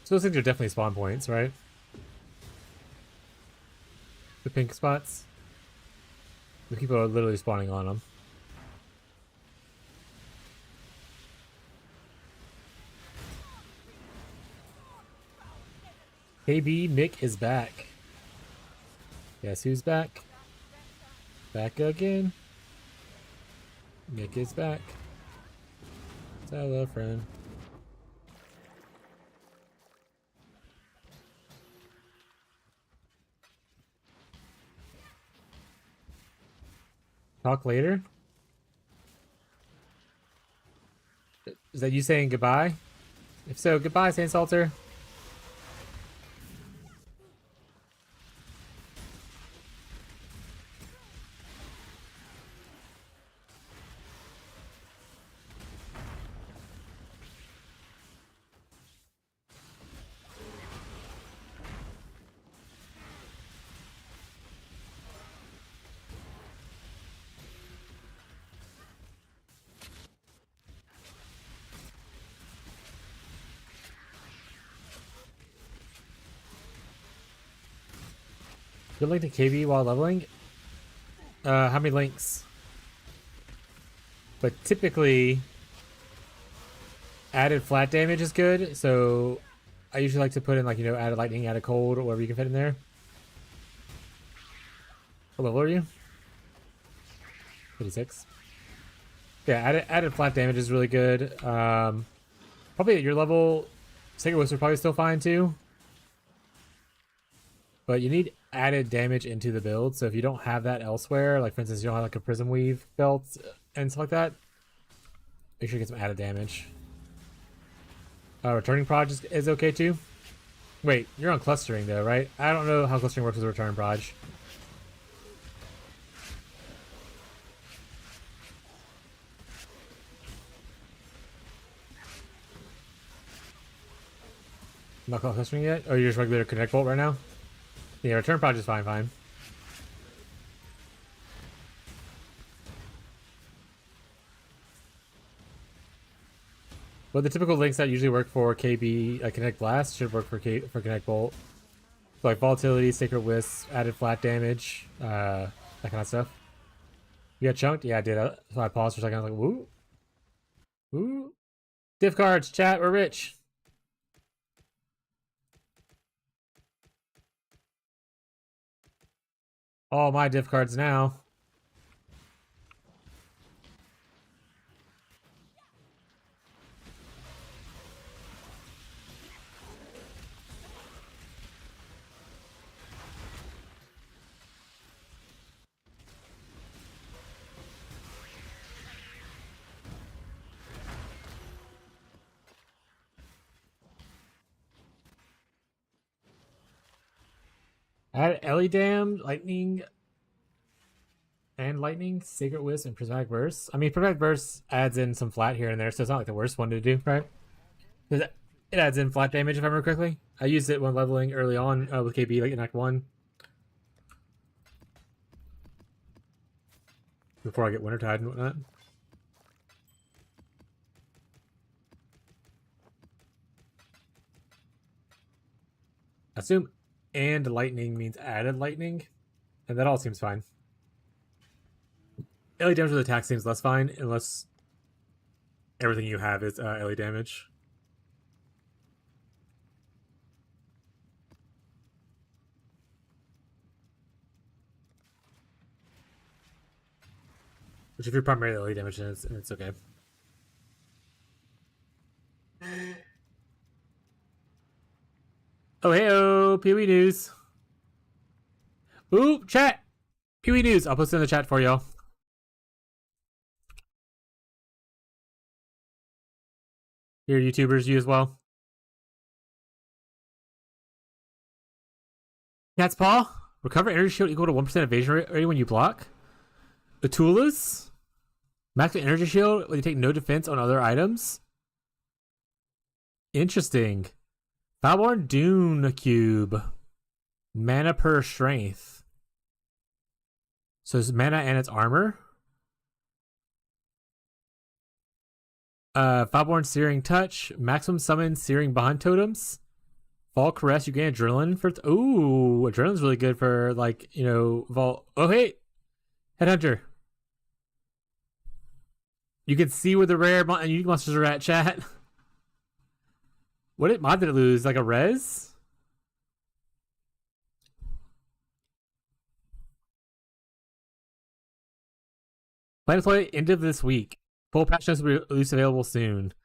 So those things are definitely spawn points, right? The pink spots. The people are literally spawning on them. KB Mick is back. Guess who's back? Back again. Mick is back. Hello, friend. Talk later? Is that you saying goodbye? If so, goodbye, Saint Salter. Good link to KB while leveling. How many links? But typically, added flat damage is good. So I usually like to put in like, you know, added lightning, added cold, or whatever you can fit in there. What level are you? 56. Yeah, added flat damage is really good. Probably at your level, Sacred Wisp are probably still fine too. But you need added damage into the build. So if you don't have that elsewhere, like for instance, you don't have like a Prism Weave belt and stuff like that, make sure you get some added damage. Returning Proj is okay too. Wait, you're on clustering though, right? I don't know how clustering works with return Proj. Not clustering yet? Oh, you're just regular Connect Bolt right now? Yeah, return Proj is fine. But the typical links that usually work for KB Connect Blast should work for Connect Bolt. So like Volatility, Sacred Wisp, added flat damage, that kind of stuff. You got chunked? Yeah, I did. So I paused for a second. I was like, woo. Woo. Diff cards, chat, we're rich. All my diff cards now. Add Ellie Dam, Lightning, Sacred Wisp, and Prismatic Burst. I mean, Prismatic Burst adds in some flat here and there, so it's not like the worst one to do, right? It adds in flat damage, if I remember correctly. I used it when leveling early on with KB, like in Act 1. Before I get Wintertide and whatnot. Assume and lightning means added lightning, and that all seems fine. LE damage with attack seems less fine, unless everything you have is LE damage. Which if you're primarily LE damage, then it's okay. Oh, hey-oh, Pee-wee News. Ooh, chat! Pee-wee News. I'll post it in the chat for y'all. Here, YouTubers, you as well. Cat's Paw. Recover energy shield equal to 1% evasion rate when you block. Atulas. Max energy shield when you take no defense on other items. Interesting. Foulborn Dune Cube. Mana per strength. So it's mana and its armor. Foulborn Searing Touch. Maximum summon Searing Bond Totems. Fall Caress, you gain adrenaline for... Ooh, adrenaline's really good for, like, you know, Vault... Oh, hey! Headhunter. You can see where the rare and unique monsters are at, chat. What mod did it lose? Like a res? Plan to play end of this week. Full patch notes will be released available soon.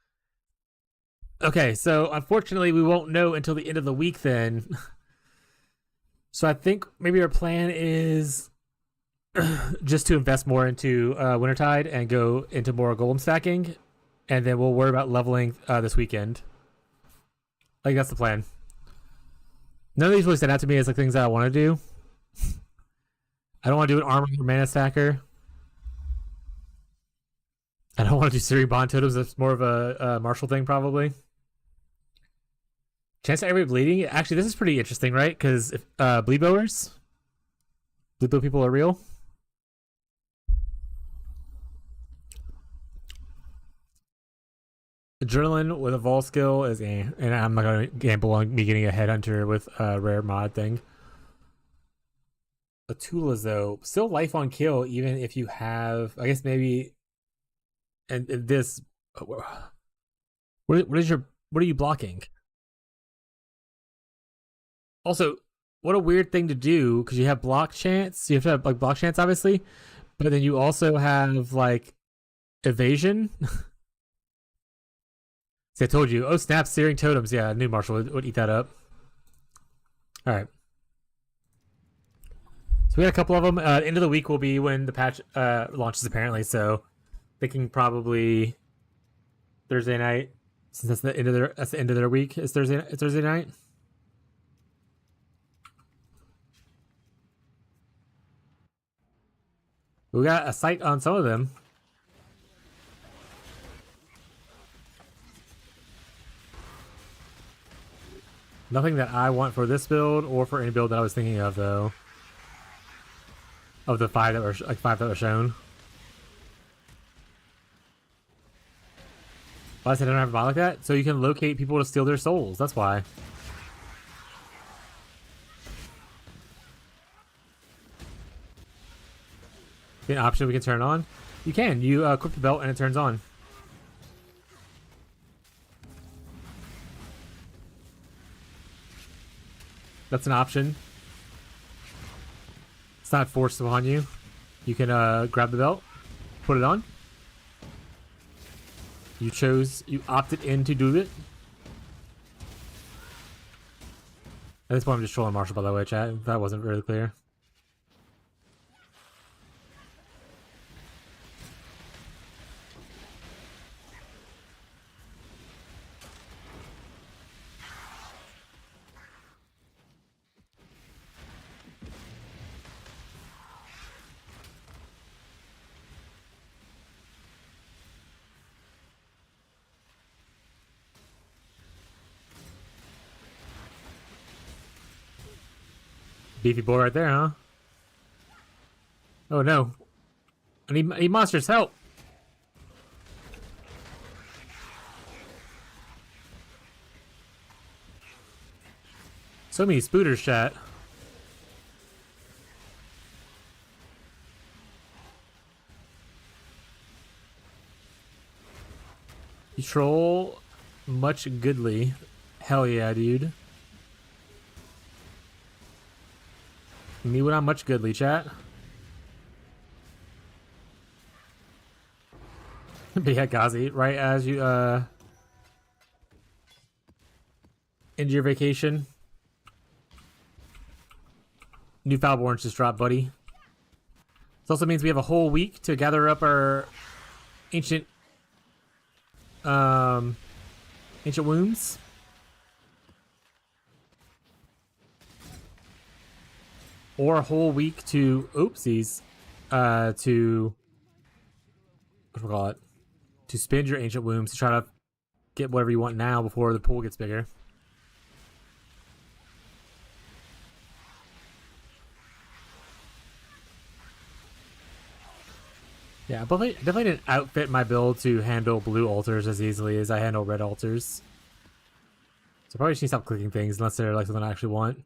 Okay, so unfortunately we won't know until the end of the week then. So I think maybe our plan is just to invest more into Wintertide and go into more golem stacking, and then we'll worry about leveling this weekend. Like, that's the plan. None of these really stand out to me as like things that I want to do. I don't want to do an armor or mana stacker. I don't want to do Searing Bond Totems. That's more of a Marshall thing, probably. Chance to aggravate bleeding. Actually, this is pretty interesting, right? Because if bleed bowers, bleed bow people are real. Adrenaline with a vol skill is and I'm not gonna gamble on me getting a headhunter with a rare mod thing. Atulas though, still life on kill even if you have. I guess maybe. And this, what is your what are you blocking? Also, what a weird thing to do because you have block chance. You have to have like block chance, obviously, but then you also have like evasion. See, I told you. Oh, snap! Searing totems. Yeah, I knew Marshall would eat that up. All right. So we got a couple of them. End of the week will be when the patch launches, apparently. So thinking probably Thursday night, since that's the end of their week. It's Thursday night. We got a sight on some of them. Nothing that I want for this build or for any build that I was thinking of, though. Of the five that were shown. Why I said I don't have a bot like that? So you can locate people to steal their souls. That's why. An option we can turn on. You can. You equip the belt and it turns on. That's an option. It's not forced upon you. You can grab the belt, put it on. You opted in to do it. At this point, I'm just trolling Marshall, by the way, chat. That wasn't really clear. Beefy boy right there, huh? Oh no. I need monsters, help! So many spooters, chat. You troll much goodly. Hell yeah, dude. Me when I'm much goodly, chat. But yeah, Gazi, right as you end your vacation. New Foulborns just dropped, buddy. This also means we have a whole week to gather up our ancient wombs. Or a whole week to oopsies, to what do we call it? To spend your ancient wombs to try to get whatever you want now before the pool gets bigger. Yeah, but I definitely didn't outfit my build to handle blue altars as easily as I handle red altars. So probably just need to stop clicking things unless they're like something I actually want.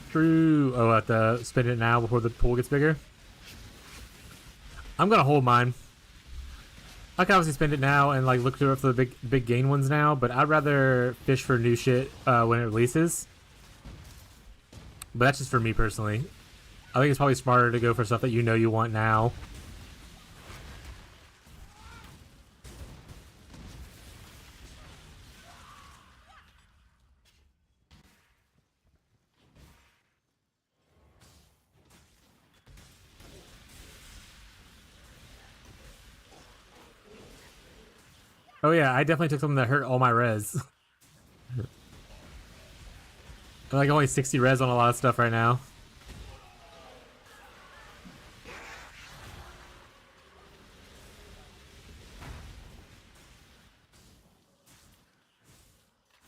True. Oh, I have to spend it now before the pool gets bigger. I'm gonna hold mine. I can obviously spend it now and like look for the big gain ones now, but I'd rather fish for new shit when it releases. But that's just for me personally. I think it's probably smarter to go for stuff that you know you want now. Oh yeah, I definitely took something that hurt all my res. I'm like only 60 res on a lot of stuff right now.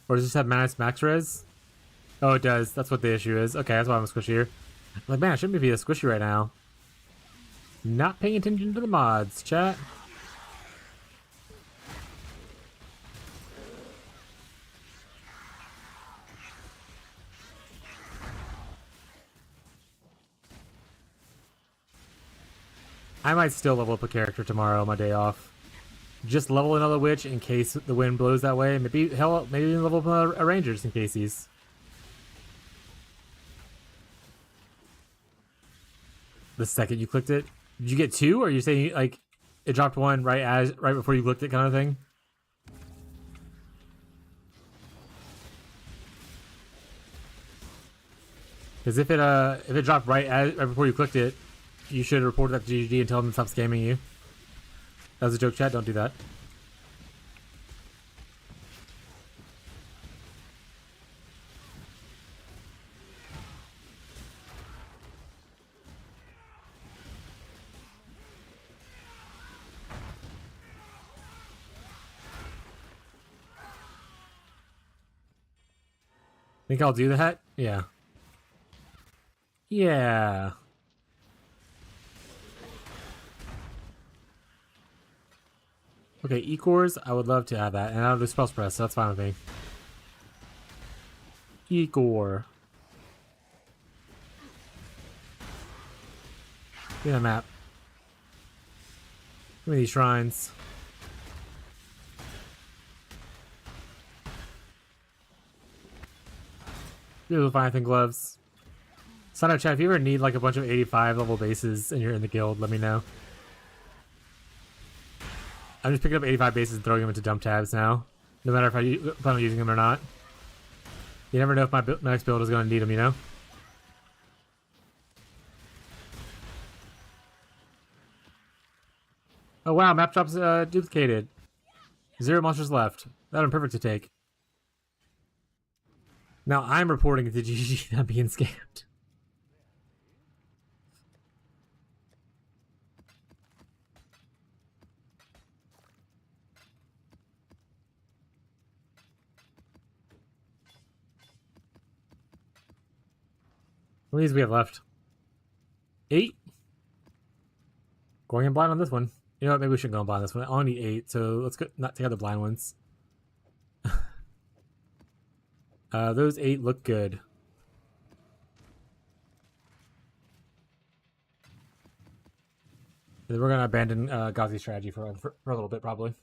Or does this have max res? Oh, it does. That's what the issue is. Okay, that's why I'm squishier. I'm like, man, I shouldn't be a squishy right now. Not paying attention to the mods, chat. I might still level up a character tomorrow on my day off. Just level another witch in case the wind blows that way. Maybe hell, maybe even level up a ranger just in case he's. The second you clicked it, did you get two? Or are you saying like it dropped one right before you clicked it, kind of thing? Because if it dropped right before you clicked it, you should report that to GG and tell them to stop scamming you. That was a joke, chat. Don't do that. Think I'll do that? Yeah. Yeah. Okay, E-cores, I would love to have that, and I'll do spell press, so that's fine with me. E-core. Give me the map. Give me these shrines. Do the Leviathan gloves. Sign up chat, if you ever need like a bunch of 85 level bases and you're in the guild, let me know. I'm just picking up 85 bases and throwing them into dump tabs now. No matter if I plan on using them or not. You never know if my next build is going to need them, you know? Oh wow, map drop's duplicated. 0 monsters left. That would be perfect to take. Now I'm reporting to GG that I'm being scammed. How many do we have left? 8? Going in blind on this one. You know what? Maybe we shouldn't go in blind on this one. I only need 8, so let's go not take out the blind ones. Those 8 look good. We're gonna abandon Ghazi's strategy for a little bit, probably.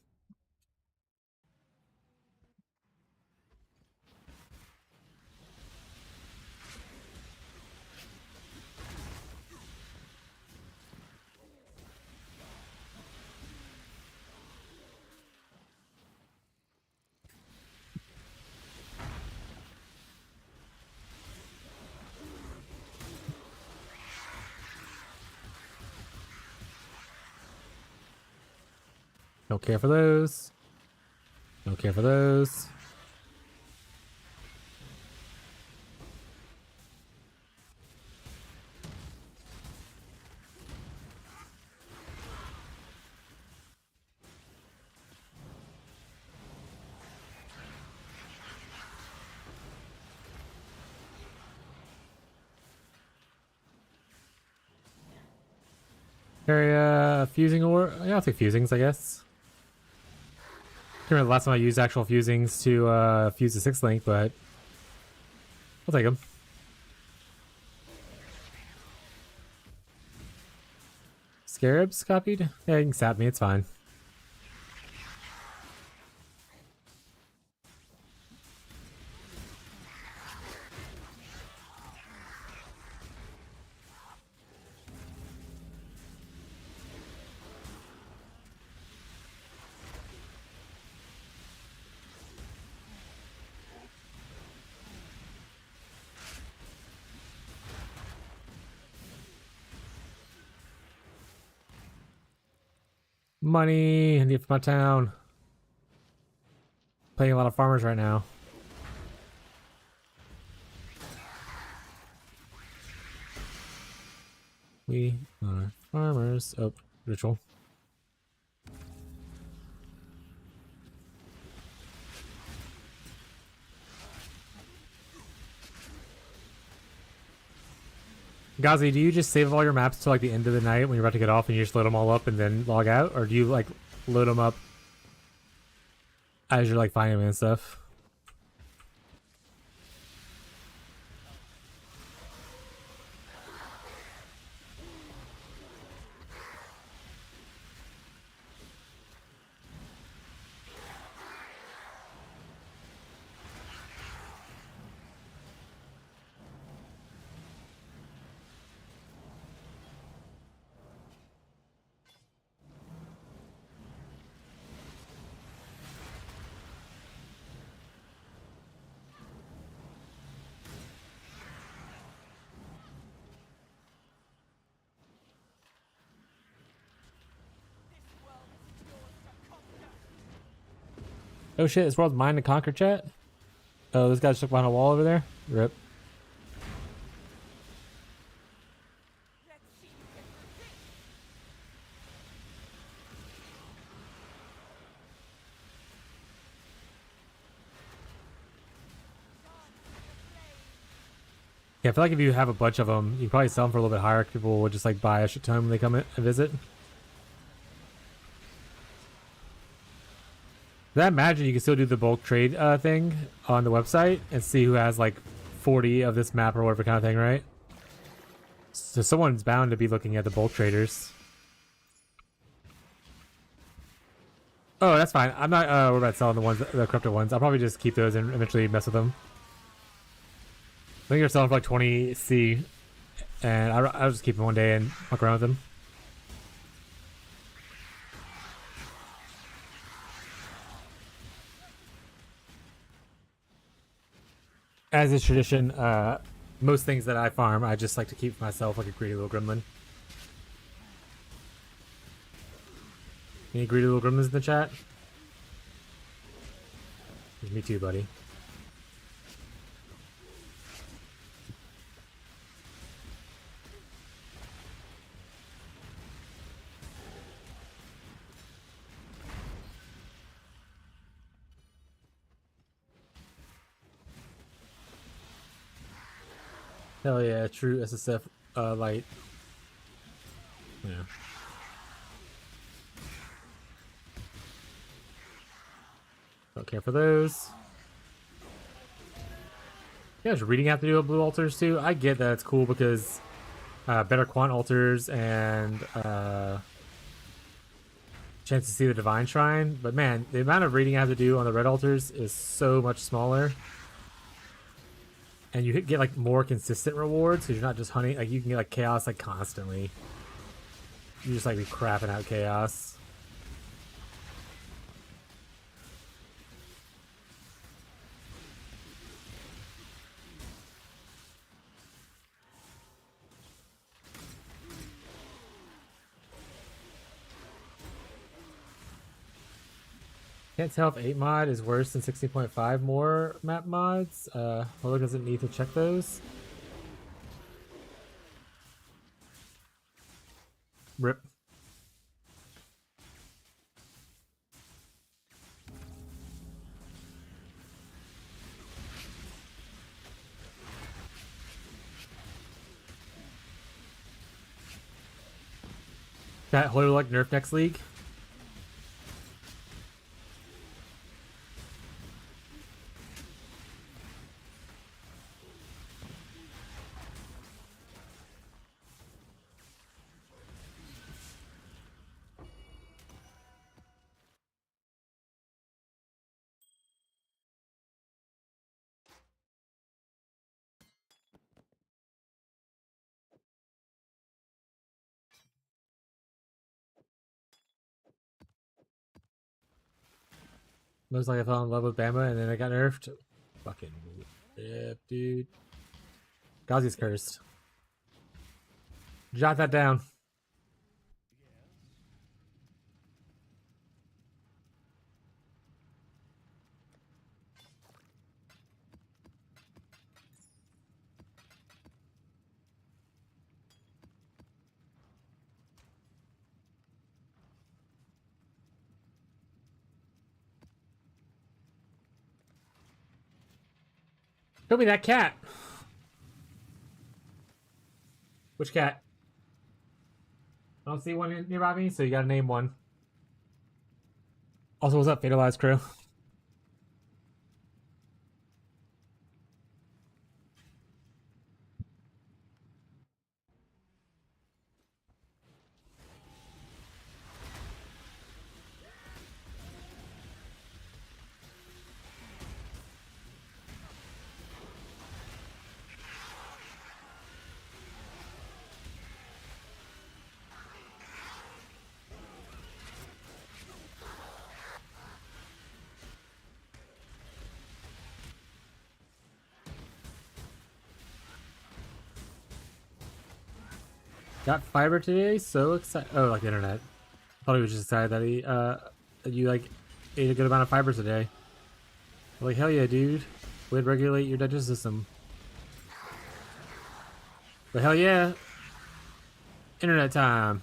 Don't care for those. Don't care for those. Area fusing ore. Yeah, I'll take fusings, I guess. Can't remember the last time I used actual fusings to fuse the 6th link, but I'll take them. Scarabs copied? Yeah, you can stab me, it's fine. Money, I need it for my town. Playing a lot of farmers right now. We are farmers. Oh, ritual. Ghazi, do you just save all your maps to like the end of the night when you're about to get off and you just load them all up and then log out? Or do you like load them up as you're like finding them and stuff? Oh shit, this world's mine to conquer, chat? Oh, this guy's stuck behind a wall over there? Rip. Yeah, I feel like if you have a bunch of them, you can probably sell them for a little bit higher. People will just like buy a shit ton when they come in and visit. I imagine you can still do the bulk trade thing on the website and see who has like 40 of this map or whatever kind of thing, right? So someone's bound to be looking at the bulk traders. Oh, that's fine. I'm not worried about selling the ones, the corrupted ones. I'll probably just keep those and eventually mess with them. I think they're selling for like 20C, and I'll just keep them one day and fuck around with them. As is tradition, most things that I farm, I just like to keep myself like a greedy little gremlin. Any greedy little gremlins in the chat? Me too, buddy. Hell yeah, true SSF light. Yeah. Don't care for those. Yeah, does reading have to do with blue altars too? I get that it's cool because better quant altars and chance to see the divine shrine, but man, the amount of reading I have to do on the red altars is so much smaller. And you get like more consistent rewards because you're not just hunting, like you can get like chaos like constantly. You just like be crapping out chaos. Can't tell if 8 mod is worse than 16.5 more map mods. Holo doesn't need to check those. Rip. That Holo like nerf next league. Most like I fell in love with Bama and then I got nerfed. Fucking rip, dude. Gazi's cursed. Jot that down. Show me that cat. Which cat? I don't see one nearby me, so you gotta name one. Also, what's up, Fatalized Crew? Got fiber today, so excited. Oh, like the internet. Thought he was just excited that he, that you like ate a good amount of fiber today. Like, hell yeah, dude. Would regulate your digestive system. But hell yeah. Internet time.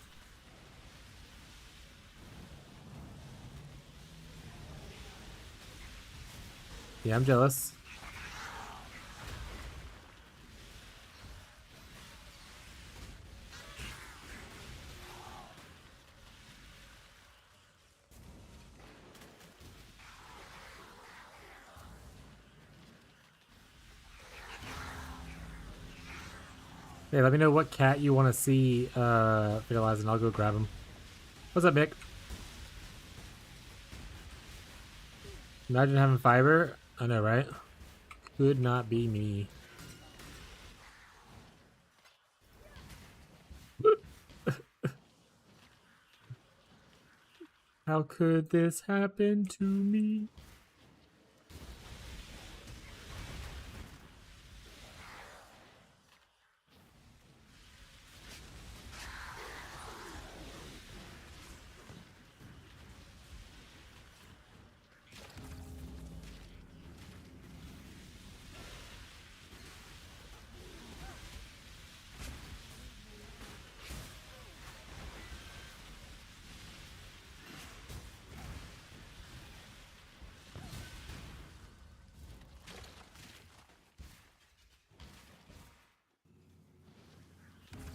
Yeah, I'm jealous. Hey, let me know what cat you want to see fertilize and I'll go grab him. What's up, Mick? Imagine having fiber. I know, right? Could not be me. How could this happen to me?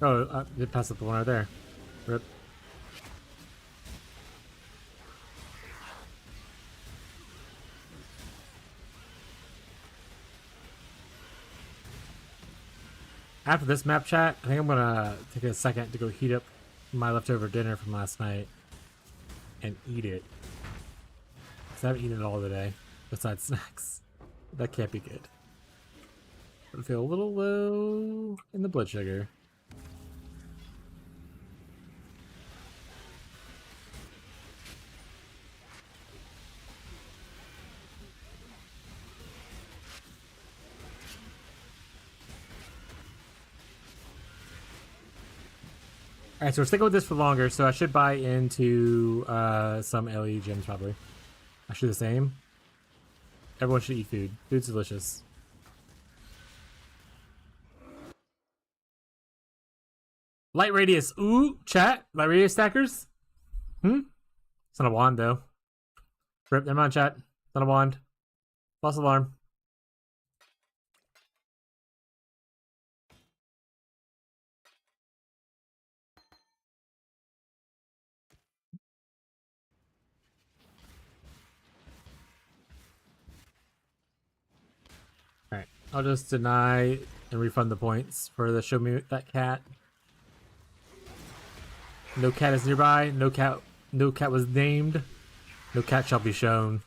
Oh, it passed up the one right there. Rip. After this map chat, I think I'm gonna take a second to go heat up my leftover dinner from last night and eat it. Because I haven't eaten it all today, besides snacks. That can't be good. I feel a little low in the blood sugar. Alright, so we're sticking with this for longer, so I should buy into some LE gems probably. Actually the same. Everyone should eat food. Food's delicious. Light radius. Ooh, chat. Light radius stackers? It's not a wand though. Rip, never mind, chat. It's not a wand. False alarm. Alright, I'll just deny and refund the points for the show me that cat. No cat is nearby. No cat was named. No cat shall be shown.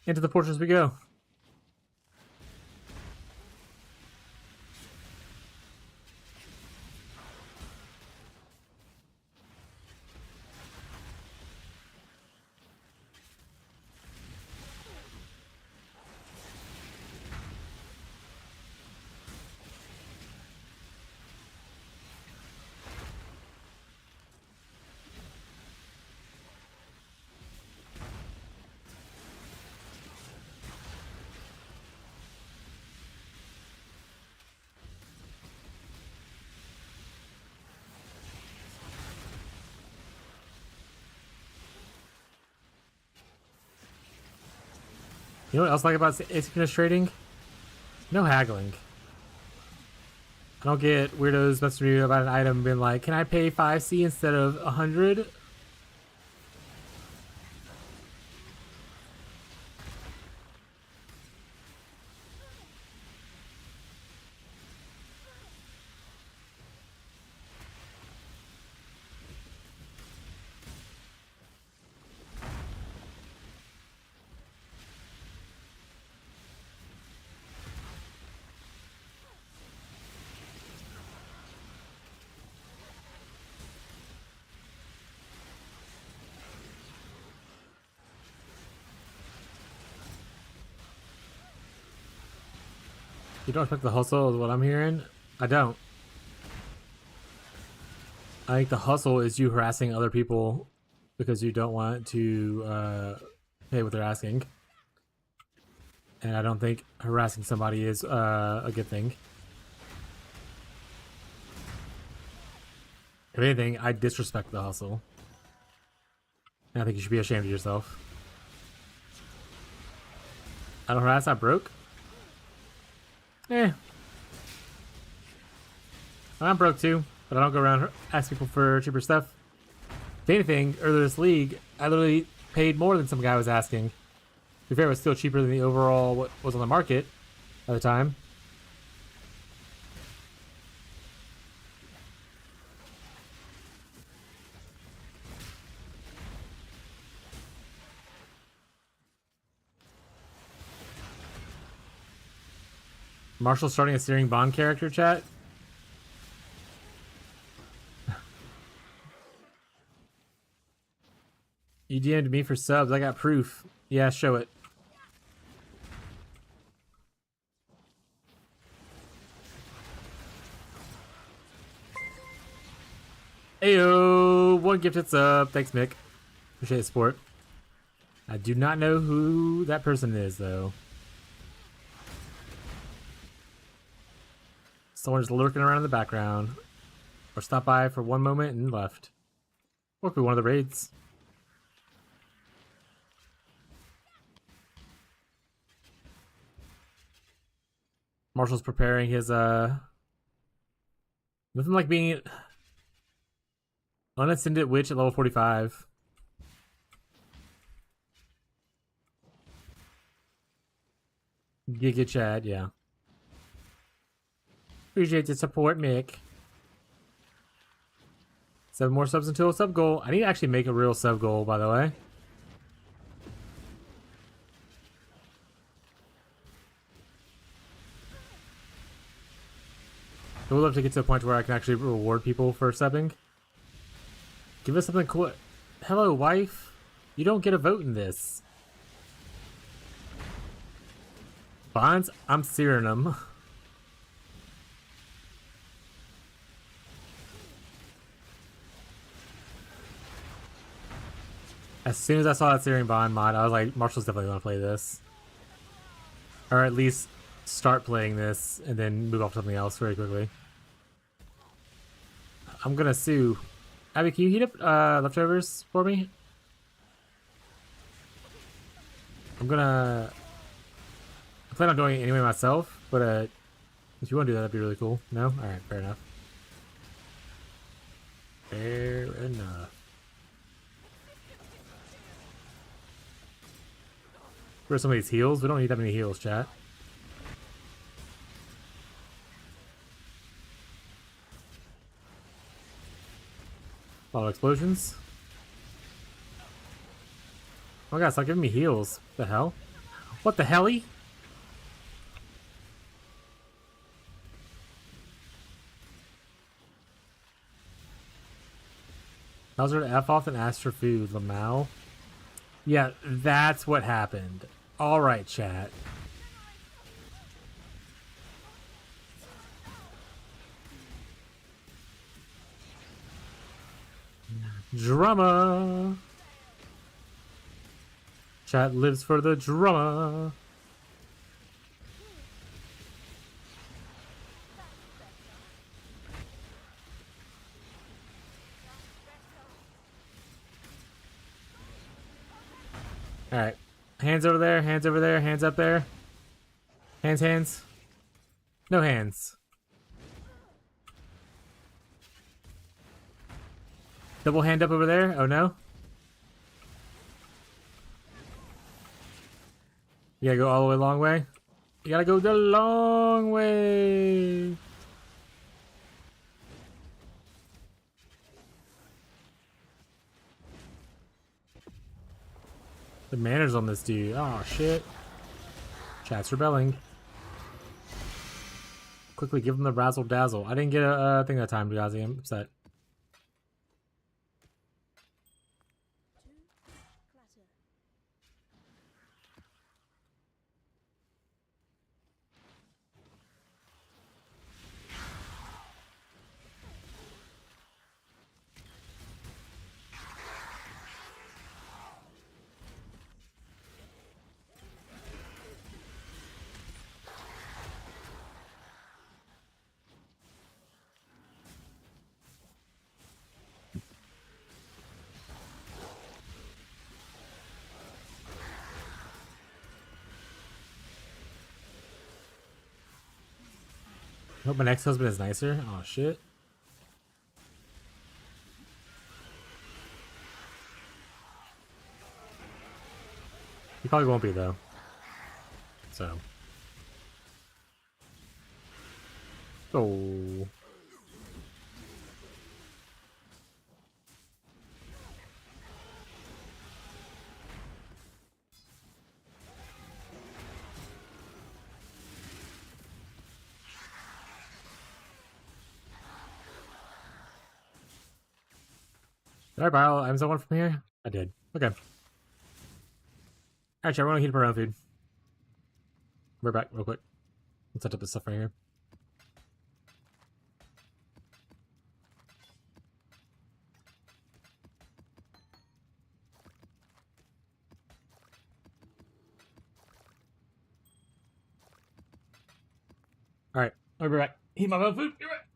Into the porch as we go. You know what else I like about asynchronous trading? No haggling. I don't get weirdos messaging me about an item being like, can I pay 5C instead of 100? You don't respect the hustle is what I'm hearing? I don't. I think the hustle is you harassing other people because you don't want to pay what they're asking. And I don't think harassing somebody is a good thing. If anything, I disrespect the hustle. And I think you should be ashamed of yourself. I don't harass, I broke? I'm broke too, but I don't go around asking people for cheaper stuff. If anything, earlier this league, I literally paid more than some guy was asking. To be fair, it was still cheaper than the overall what was on the market at the time. Marshall starting a steering Bond character, chat? You DM'd me for subs. I got proof. Yeah, show it. Ayo, one gifted sub. Thanks, Mick. Appreciate the support. I do not know who that person is, though. Someone just lurking around in the background. Or stopped by for one moment and left. Or it could be one of the raids. Marshall's preparing his, nothing like being Unascended Witch at level 45. Giga Chad, yeah. Appreciate the support, Mick. 7 more subs until a sub goal. I need to actually make a real sub goal, by the way. I would love to get to a point where I can actually reward people for subbing. Give us something cool. Hello, wife. You don't get a vote in this. Bonds? I'm searing them. As soon as I saw that Searing Bond mod, I was like, Marshall's definitely going to play this. Or at least start playing this and then move off to something else very quickly. I'm going to sue. Abby, can you heat up leftovers for me? I plan on doing it anyway myself, but if you want to do that, that'd be really cool. No? Alright, fair enough. Fair enough. Where's some of these heals? We don't need that many heals, chat. A lot of explosions. Oh my god, stop giving me heals. What the hell? What the helly? Tells her to F off and ask for food, Lamau. Yeah, that's what happened. Alright, chat. Drama. Chat lives for the drama. Alright. Hands over there, hands over there, hands up there. Hands, hands. No hands. Double hand up over there? Oh no? You gotta go all the way long way? You gotta go the long way! The manners on this dude. Oh shit. Chat's rebelling. Quickly give him the razzle dazzle. I didn't get a thing that time, Gazi. I'm upset. Hope my next husband is nicer. Oh shit. He probably won't be though. So. Oh. Did I borrow Amazon one from here? I did. Okay. Alright, chat, we're gonna heat up our own food. We're back real quick. Let's set up this stuff right here. Alright, I'll be back. Heat my own food. Be right back.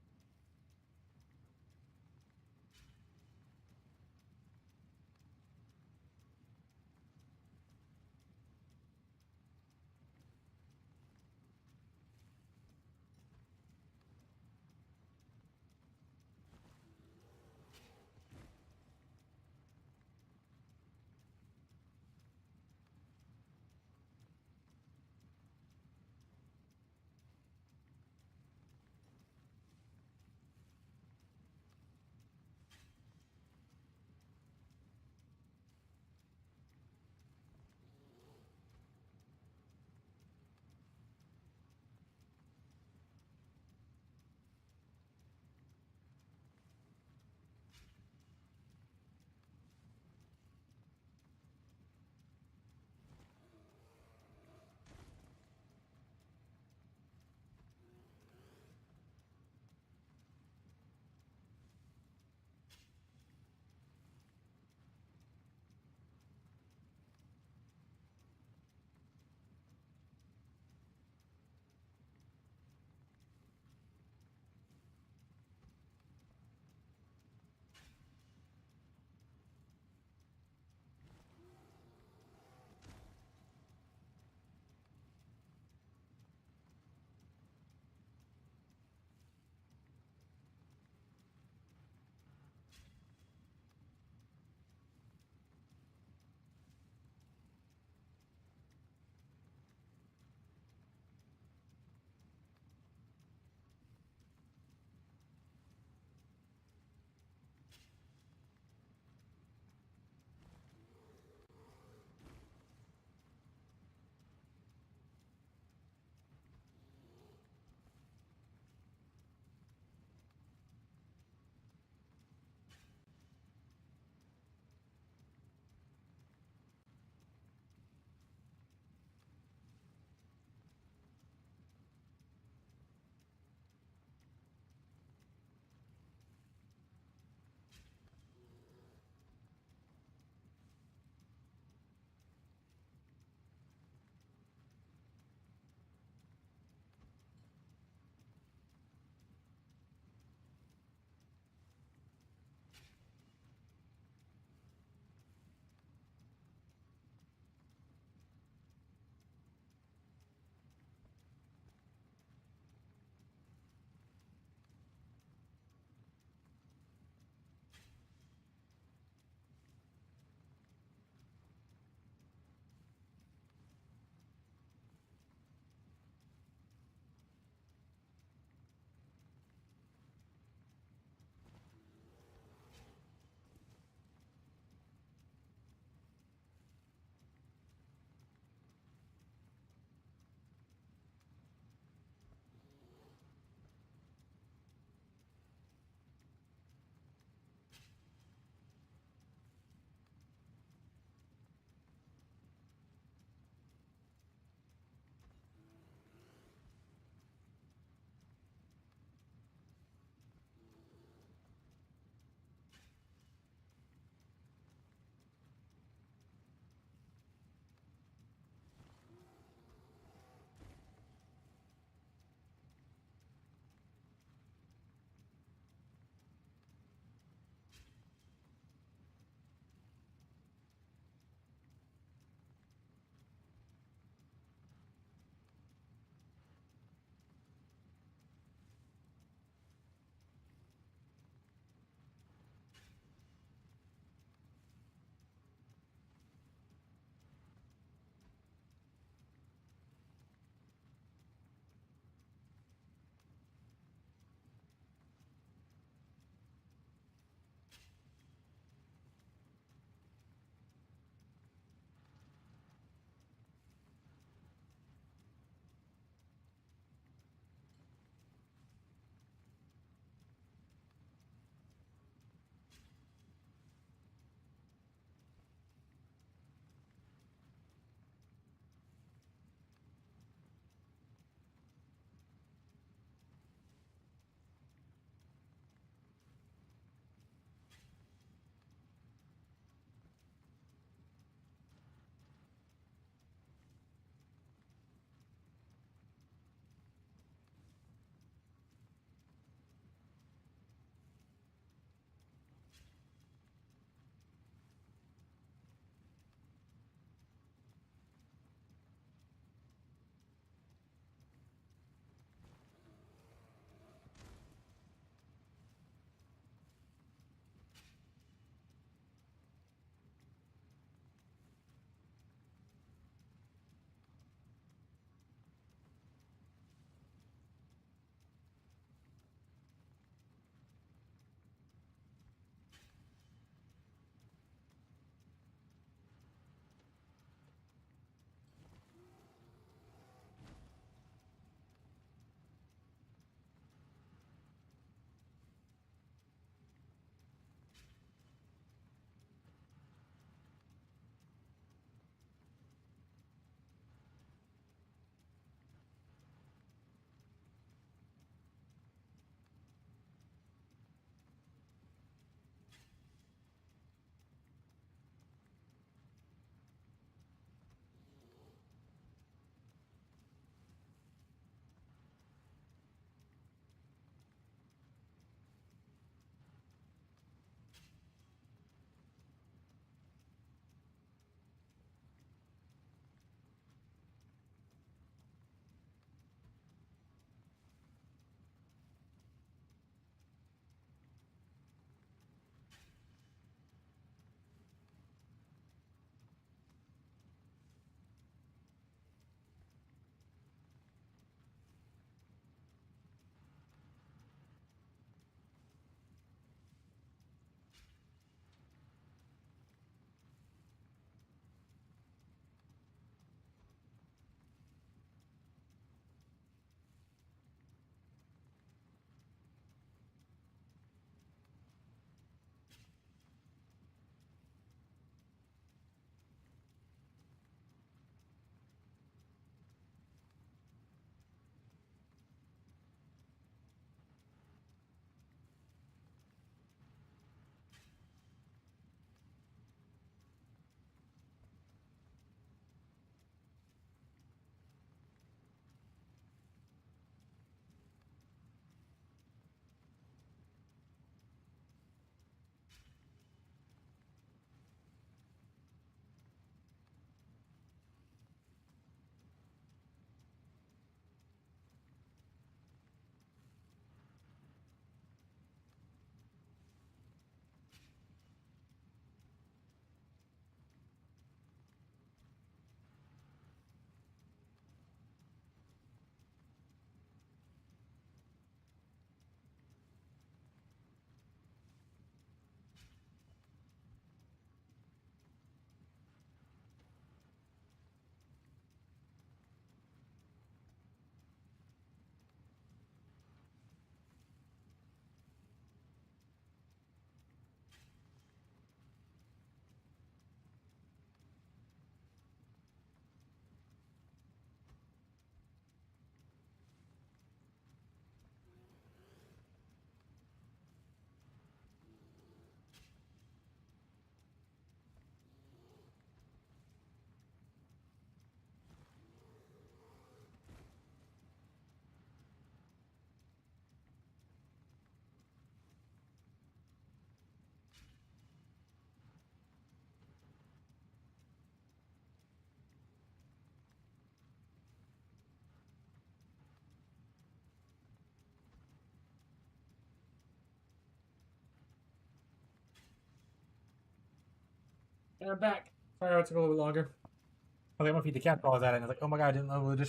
And I'm back. Sorry, it took a little bit longer. I was like, I'm gonna feed the cat while I was at it. And I was like, oh my god, I didn't load the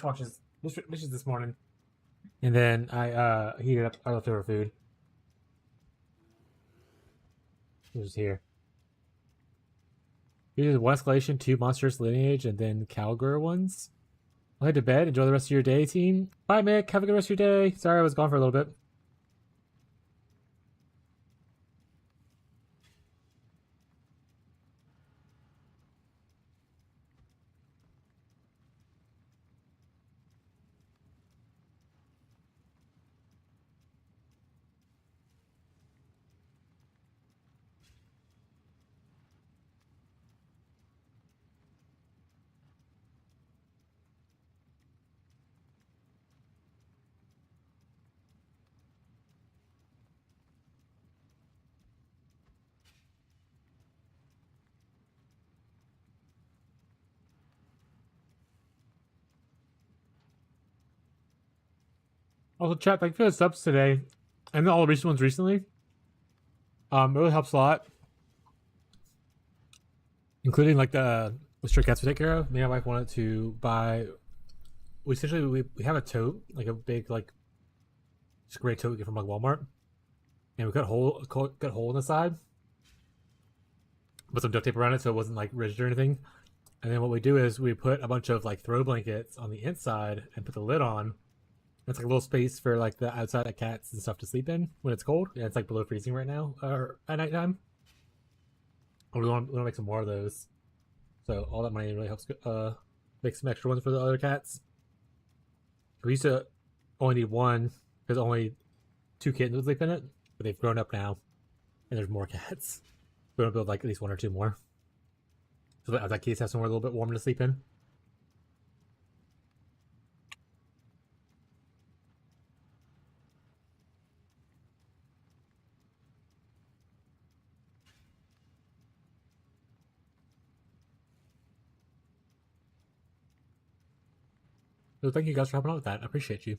dishes this morning. And then I heated up our leftover food. It was here. Here's one escalation, 2 monstrous lineage, and then Calgur ones. I'll head to bed. Enjoy the rest of your day, team. Bye, Mick. Have a good rest of your day. Sorry I was gone for a little bit. Also, chat, thank you for the subs today. And all the recent ones recently. It really helps a lot. Including like the stray cats we take care of. Me and my wife wanted to buy. We have a tote, like a big like, just great tote we get from like Walmart, and we cut a hole in the side, put some duct tape around it so it wasn't like rigid or anything. And then what we do is we put a bunch of like throw blankets on the inside and put the lid on. It's like a little space for like the outside of cats and stuff to sleep in when it's cold. Yeah, it's like below freezing right now, or at nighttime. We want to make some more of those. So all that money really helps make some extra ones for the other cats. We used to only need one because only 2 kittens would sleep in it, but they've grown up now, and there's more cats. We're gonna build like at least 1 or 2 more, so that the kids have somewhere a little bit warmer to sleep in. So thank you guys for helping out with that. I appreciate you.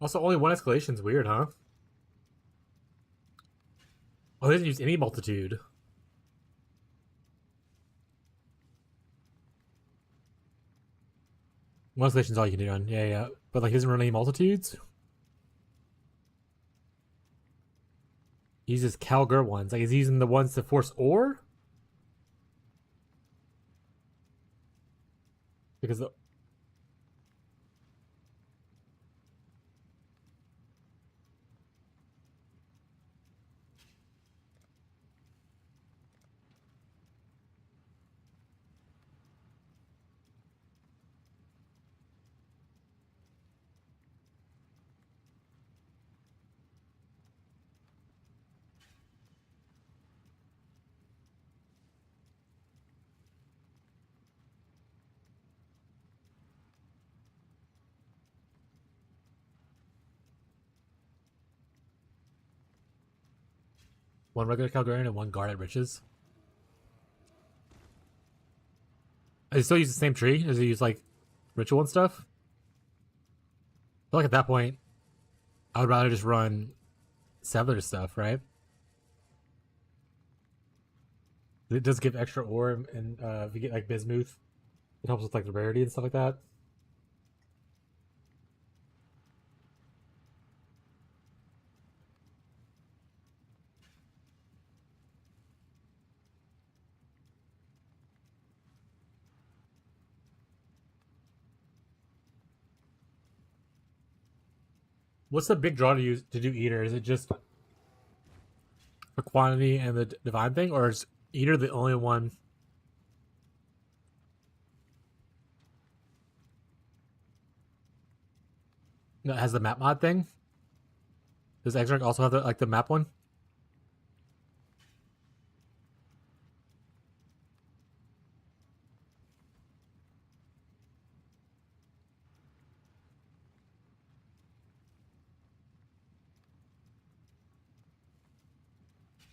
Also, only 1 escalation's weird, huh? Oh, they didn't use any multitude. 1 escalation's all you can do on. Yeah. But like, he doesn't run any multitudes. He uses Calgur ones. Like, he's using the ones to force ore? Because the... One regular Calgarian and 1 guarded riches. Does he still use the same tree? Does he use like ritual and stuff? I feel like at that point, I would rather just run Settler stuff, right? It does give extra ore, and if you get like bismuth, it helps with like the rarity and stuff like that. What's the big draw to use to do Eater? Is it just for quantity and the divine thing, or is Eater the only one? That has the map mod thing? Does Exarch also have the map one?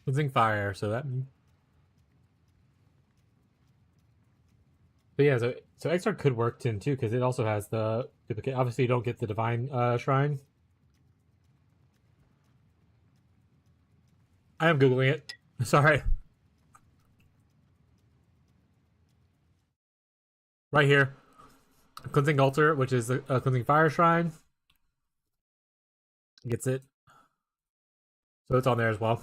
Cleansing fire, so that. But yeah, so Exarch could work too, because it also has the duplicate. Obviously, you don't get the divine shrine. I am googling it. Sorry. Right here, cleansing altar, which is a cleansing fire shrine, gets it. So it's on there as well.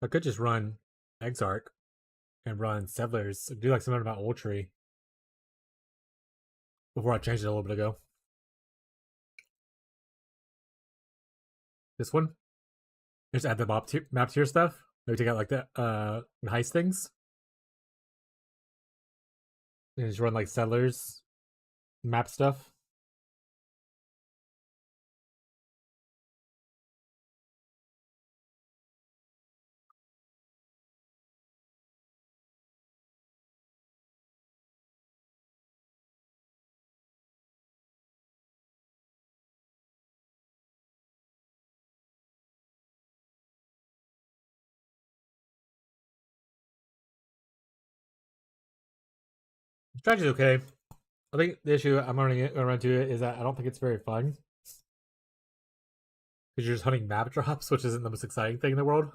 I could just run Exarch and run Settlers. Do like something about Old Tree before I changed it a little bit ago. This one. Just add the map tier stuff. Maybe take out like the heist things. And just run like Settlers map stuff. The strategy's okay. I think the issue I'm running into it is that I don't think it's very fun. Because you're just hunting map drops, which isn't the most exciting thing in the world.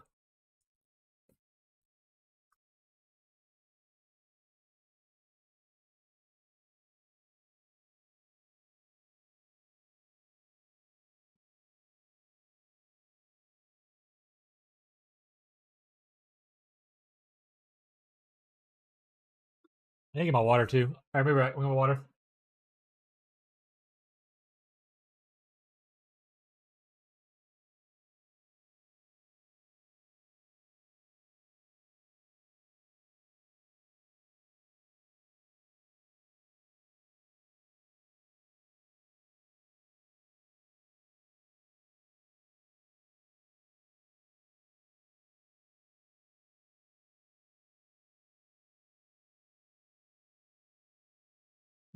I need to get my water too. Alright, maybe right. I'm gonna water.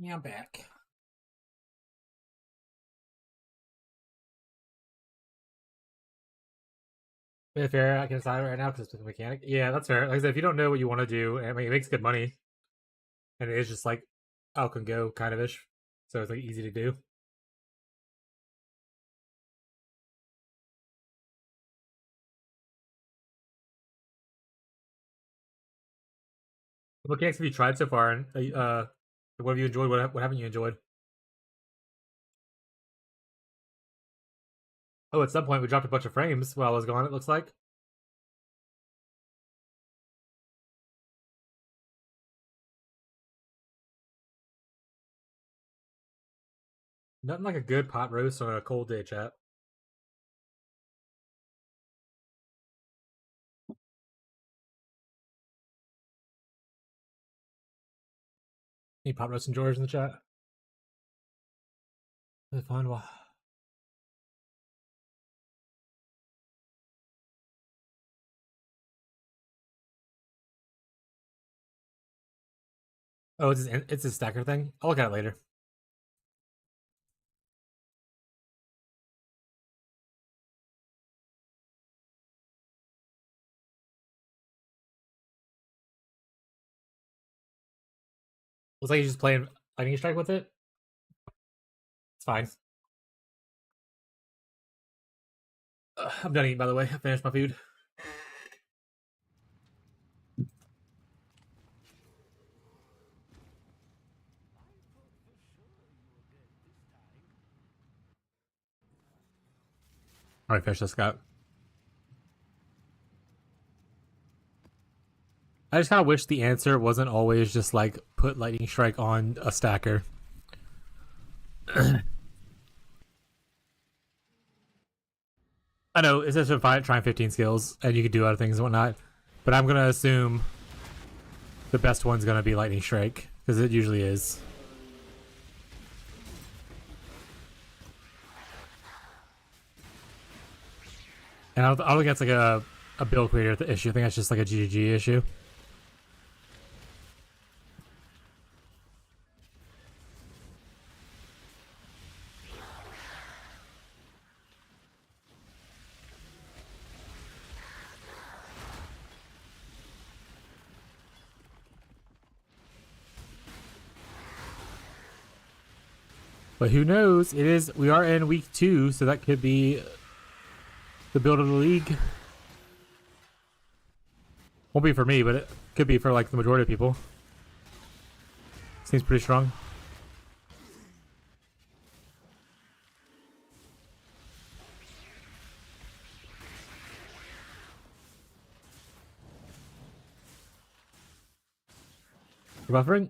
Yeah, I'm back. If fair, I can decide right now because it's a mechanic. Yeah, that's fair. Like I said, if you don't know what you want to do, I mean, it makes good money, and it is just like out can go kind of ish, so it's like easy to do. What mechanics have you tried so far, and what have you enjoyed? What haven't you enjoyed? Oh, at some point we dropped a bunch of frames while I was gone. It looks like. Nothing like a good pot roast on a cold day, chat. Any pot roast enjoyers in the chat? Really fun. Wow. Oh, it's a stacker thing. I'll look at it later. Looks like you're just playing lightning strike with it. It's fine. I'm done eating, by the way. I finished my food. All right, finish this, Scott. I just kind of wish the answer wasn't always just like put lightning strike on a stacker. I know it's just trying 15 skills and you can do other things and whatnot, but I'm gonna assume the best one's gonna be lightning strike because it usually is. And I don't think that's like a build creator issue. I think that's just like a GG issue. But who knows? We are in week 2, so that could be the build of the league. Won't be for me, but it could be for like the majority of people. Seems pretty strong. You're buffering?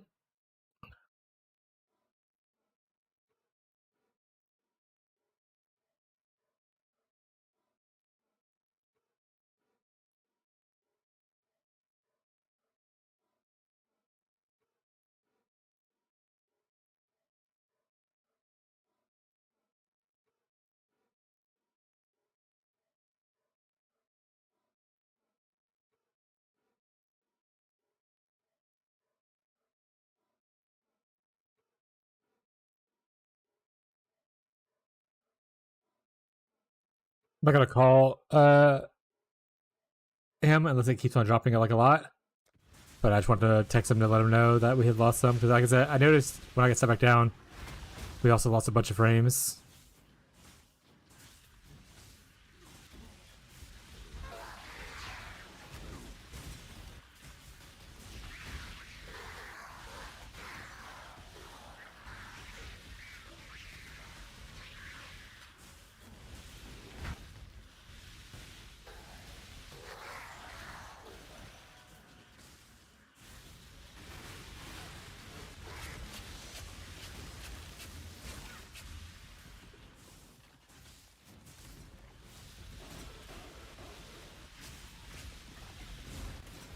I'm not gonna call him unless it keeps on dropping it like a lot. But I just wanted to text him to let him know that we had lost some, because like I said, I noticed when I got set back down, we also lost a bunch of frames.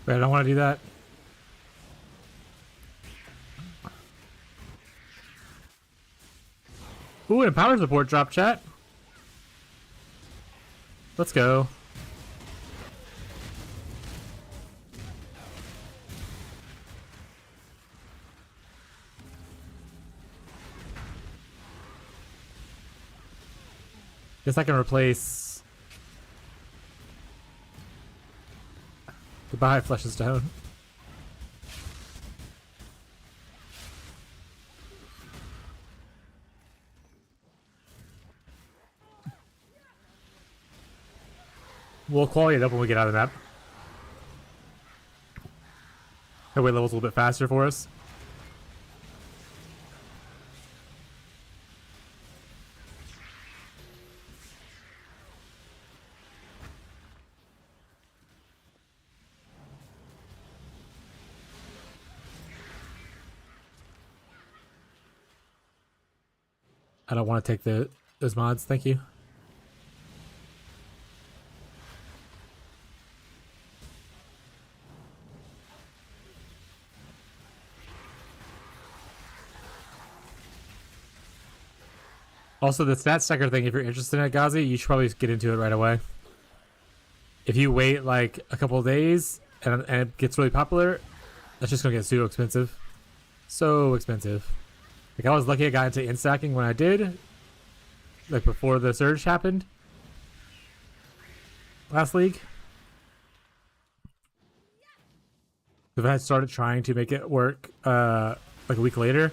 But I don't want to do that. Ooh, and power support drop, chat. Let's go. Guess I can replace the Baha'i Flesh and Stone. We'll quality it up when we get out of the map. That way level's a little bit faster for us. I don't want to take those mods, thank you. Also, the stat stacker thing, if you're interested in it, Ghazi, you should probably get into it right away. If you wait like a couple of days and it gets really popular, that's just going to get so expensive. So expensive. Like, I was lucky I got into in-stacking when I did. Like, before the surge happened. Last league. If I had started trying to make it work like a week later,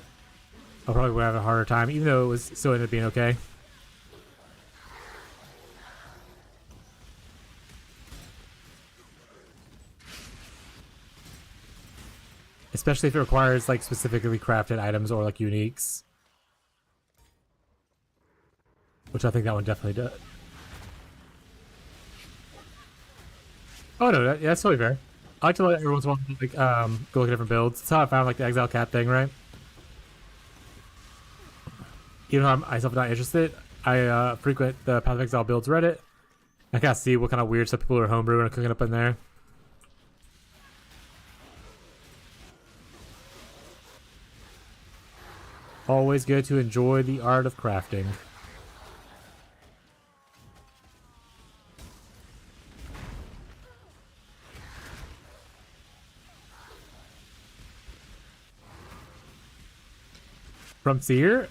I probably would have a harder time, even though it was still ended up being okay. Especially if it requires like specifically crafted items or like uniques. Which I think that one definitely does. Oh no, yeah, that's totally fair. I like to let everyone's want to like go look at different builds. That's how I found like the Exile Cat thing, right? Even though I'm myself not interested, I frequent the Path of Exile builds Reddit. I kind of see what kind of weird stuff people are homebrewing and cooking up in there. Always good to enjoy the art of crafting. From Seer?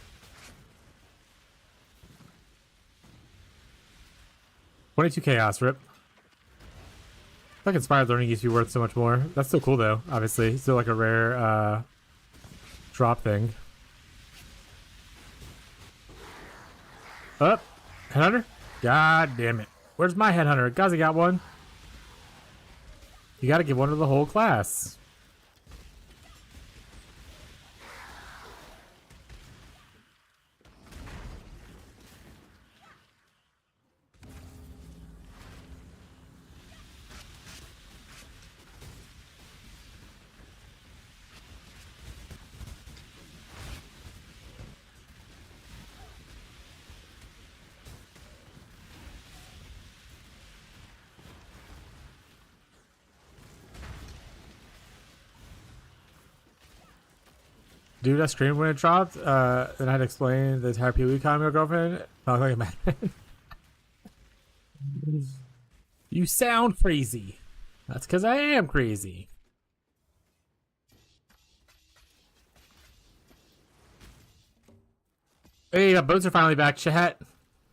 22 Chaos, rip. Like Inspired Learning used to be worth so much more. That's still cool though, obviously. Still like a rare drop thing. Up. Headhunter? God damn it. Where's my headhunter? Gazi got one. You gotta give one to the whole class. Dude, I screamed when it dropped. Then I had to explain the entire PoE economy to my girlfriend. Not like a madman. You sound crazy. That's because I am crazy. Hey, boats are finally back, chat.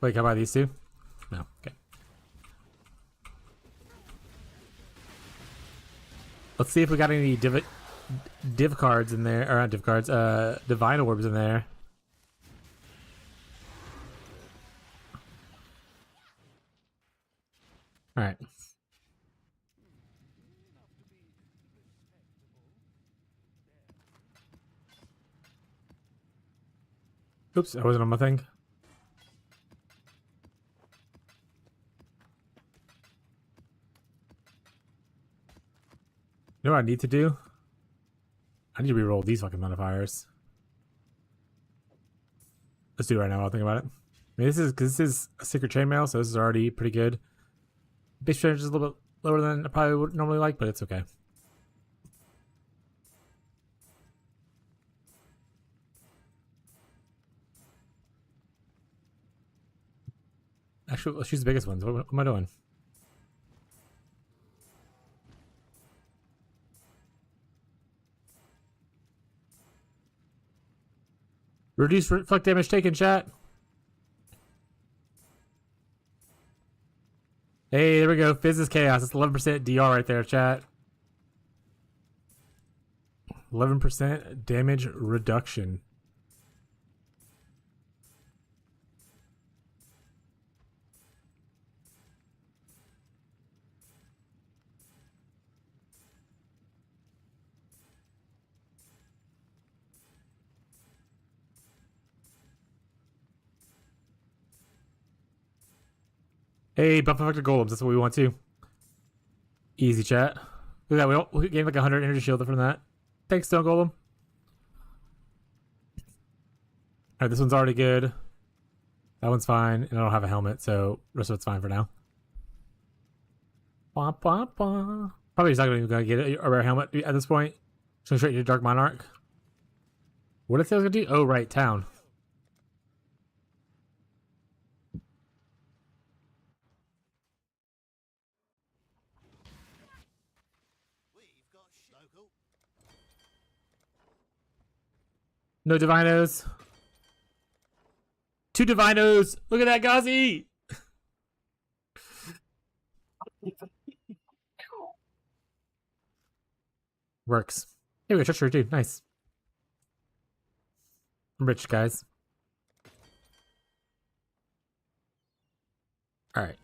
Wait, can I buy these two? No, okay. Let's see if we got any div cards in there, or not div cards, divine orbs in there. All right. Oops, I wasn't on my thing. You know what I need to do? I need to re-roll these fucking modifiers. Let's do it right now. I'll think about it. I mean, this is a secret chainmail, so this is already pretty good. Base percentage is a little bit lower than I probably would normally like, but it's okay. Actually, let's use the biggest ones. What am I doing? Reduce reflect damage taken, chat. Hey, there we go. Fizz is chaos. It's 11% DR right there, chat. 11% damage reduction. Hey, buff effective golems. That's what we want too. Easy, chat. Look at that. We gained like 100 energy shield from that. Thanks, Stone Golem. Alright, this one's already good. That one's fine. And I don't have a helmet, so the rest of it's fine for now. Bah, bah, bah. Probably just not even gonna get a rare helmet at this point. Just going straight to Dark Monarch. What did I say I was gonna do? Oh, right, town. No Divinos. 2 Divinos. Look at that, Gazi. Works. Hey, we got treachery too. Nice. I'm rich, guys. All right.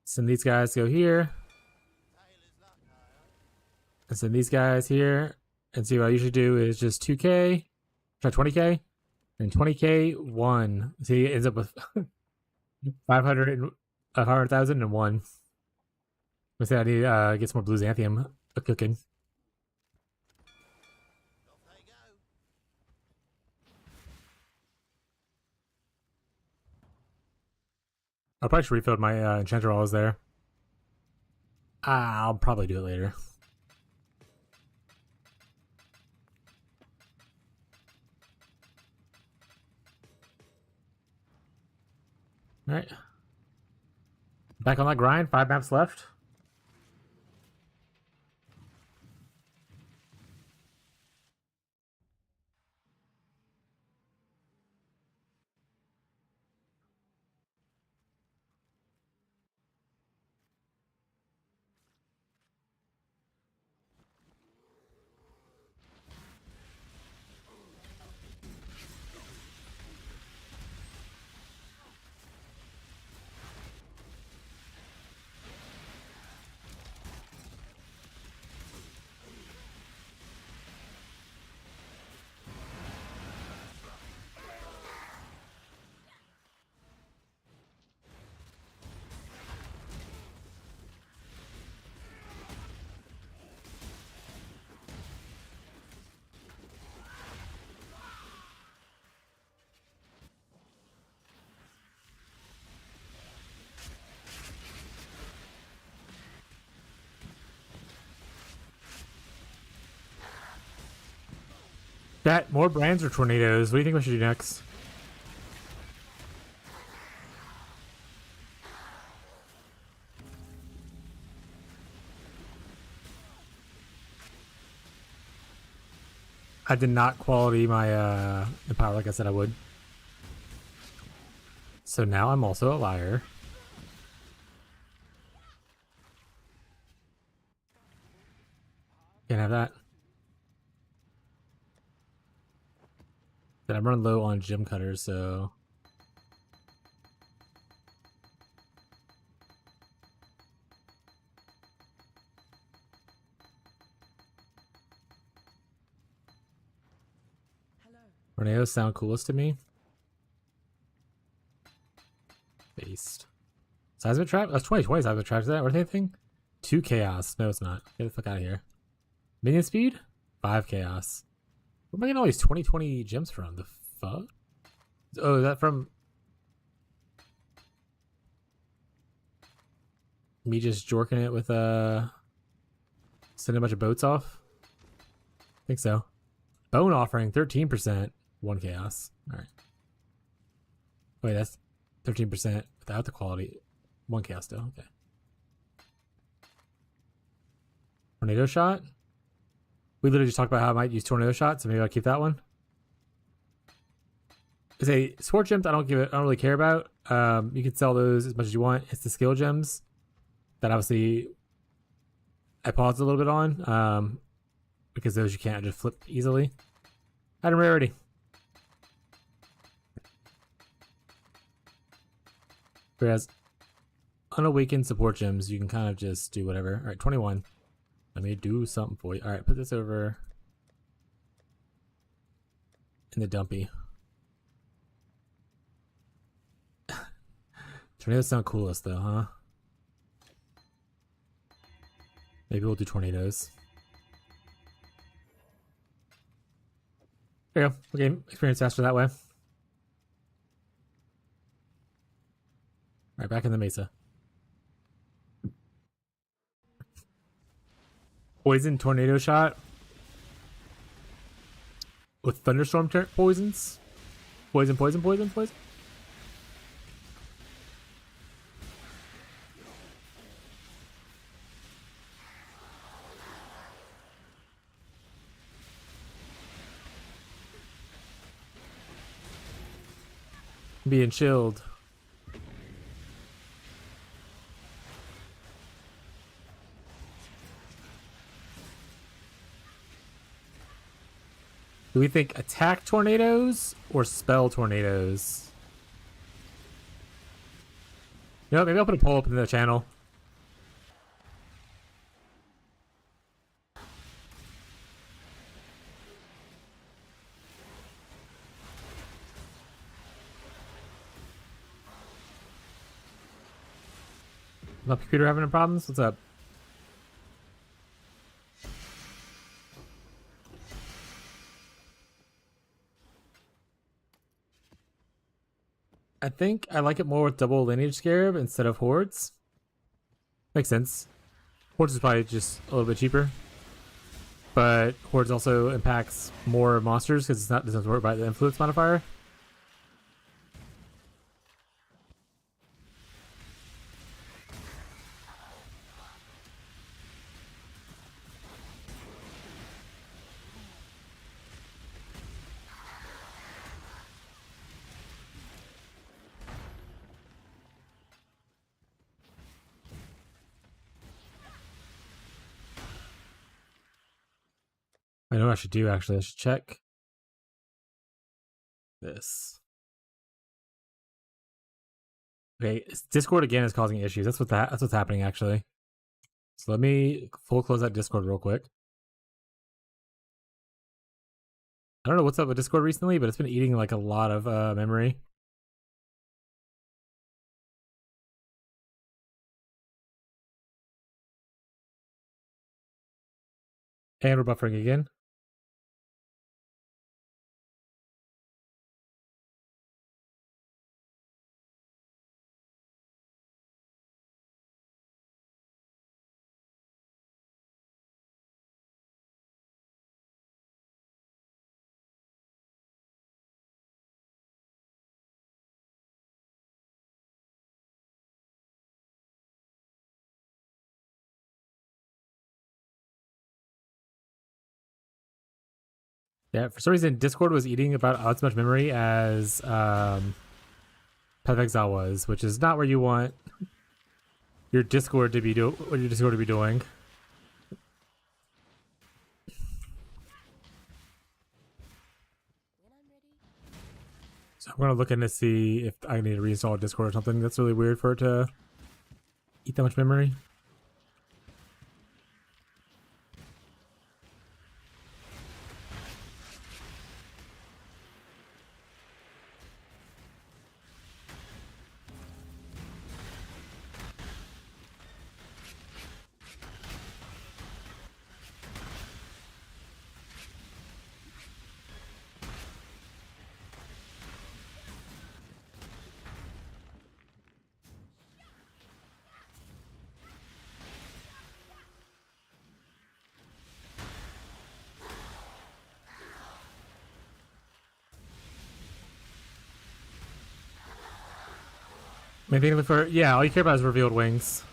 Send these guys to go here. And send these guys here. And see what I usually do is just 2K. Try 20K. And 20K, 1. See, it ends up with 500,001. Let's say I need to get some more Blue Xanthium cooking. I probably should refill my enchanter while I was there. I'll probably do it later. All right. Back on that grind. 5 maps left. Chat, more brands or tornadoes? What do you think we should do next? I did not quality my Empower like I said I would. So now I'm also a liar. Can't have that. Then I'm running low on gem cutters, so tornadoes sound coolest to me. Based. Seismic trap? That's 2020 seismic trap. Is that worth anything? 2 chaos. No, it's not. Get the fuck out of here. Minion speed? 5 chaos. Where am I getting all these 2020 gems from? The fuck? Oh, is that from me just jorking it with sending a bunch of boats off? I think so. Bone offering 13%. 1 chaos. Alright. Wait, that's 13% without the quality. 1 chaos still. Okay. Tornado shot? We literally just talked about how I might use tornado shot, so maybe I'll keep that one. It's a sword gems I don't really care about. You can sell those as much as you want. It's the skill gems that obviously I paused a little bit on. Because those you can't just flip easily. Item rarity. Whereas unawakened support gems, you can kind of just do whatever. Alright, 21. Let me do something for you. Alright, put this over in the dumpy. Tornadoes sound coolest though, huh? Maybe we'll do tornadoes. There you go. Okay, experience faster that way. Alright, back in the mesa. Poison tornado shot with thunderstorm poisons. Poison, poison, poison, poison. Being chilled. Do we think attack tornadoes or spell tornadoes? You know, maybe I'll put a poll up in the channel. My computer having any problems? What's up? I think I like it more with double lineage scarab instead of hordes. Makes sense. Hordes is probably just a little bit cheaper, but hordes also impacts more monsters because it doesn't work by the influence modifier. I know what I should do actually. I should check this. Okay, Discord again is causing issues. That's what's happening actually. So let me full close that Discord real quick. I don't know what's up with Discord recently, but it's been eating like a lot of memory. And we're buffering again. Yeah, for some reason, Discord was eating about as much memory as Path of Exile was, which is not where you want your Discord to be doing. So I'm gonna look in to see if I need to reinstall Discord or something. That's really weird for it to eat that much memory. Main thing to look for, yeah, all you care about is revealed wings.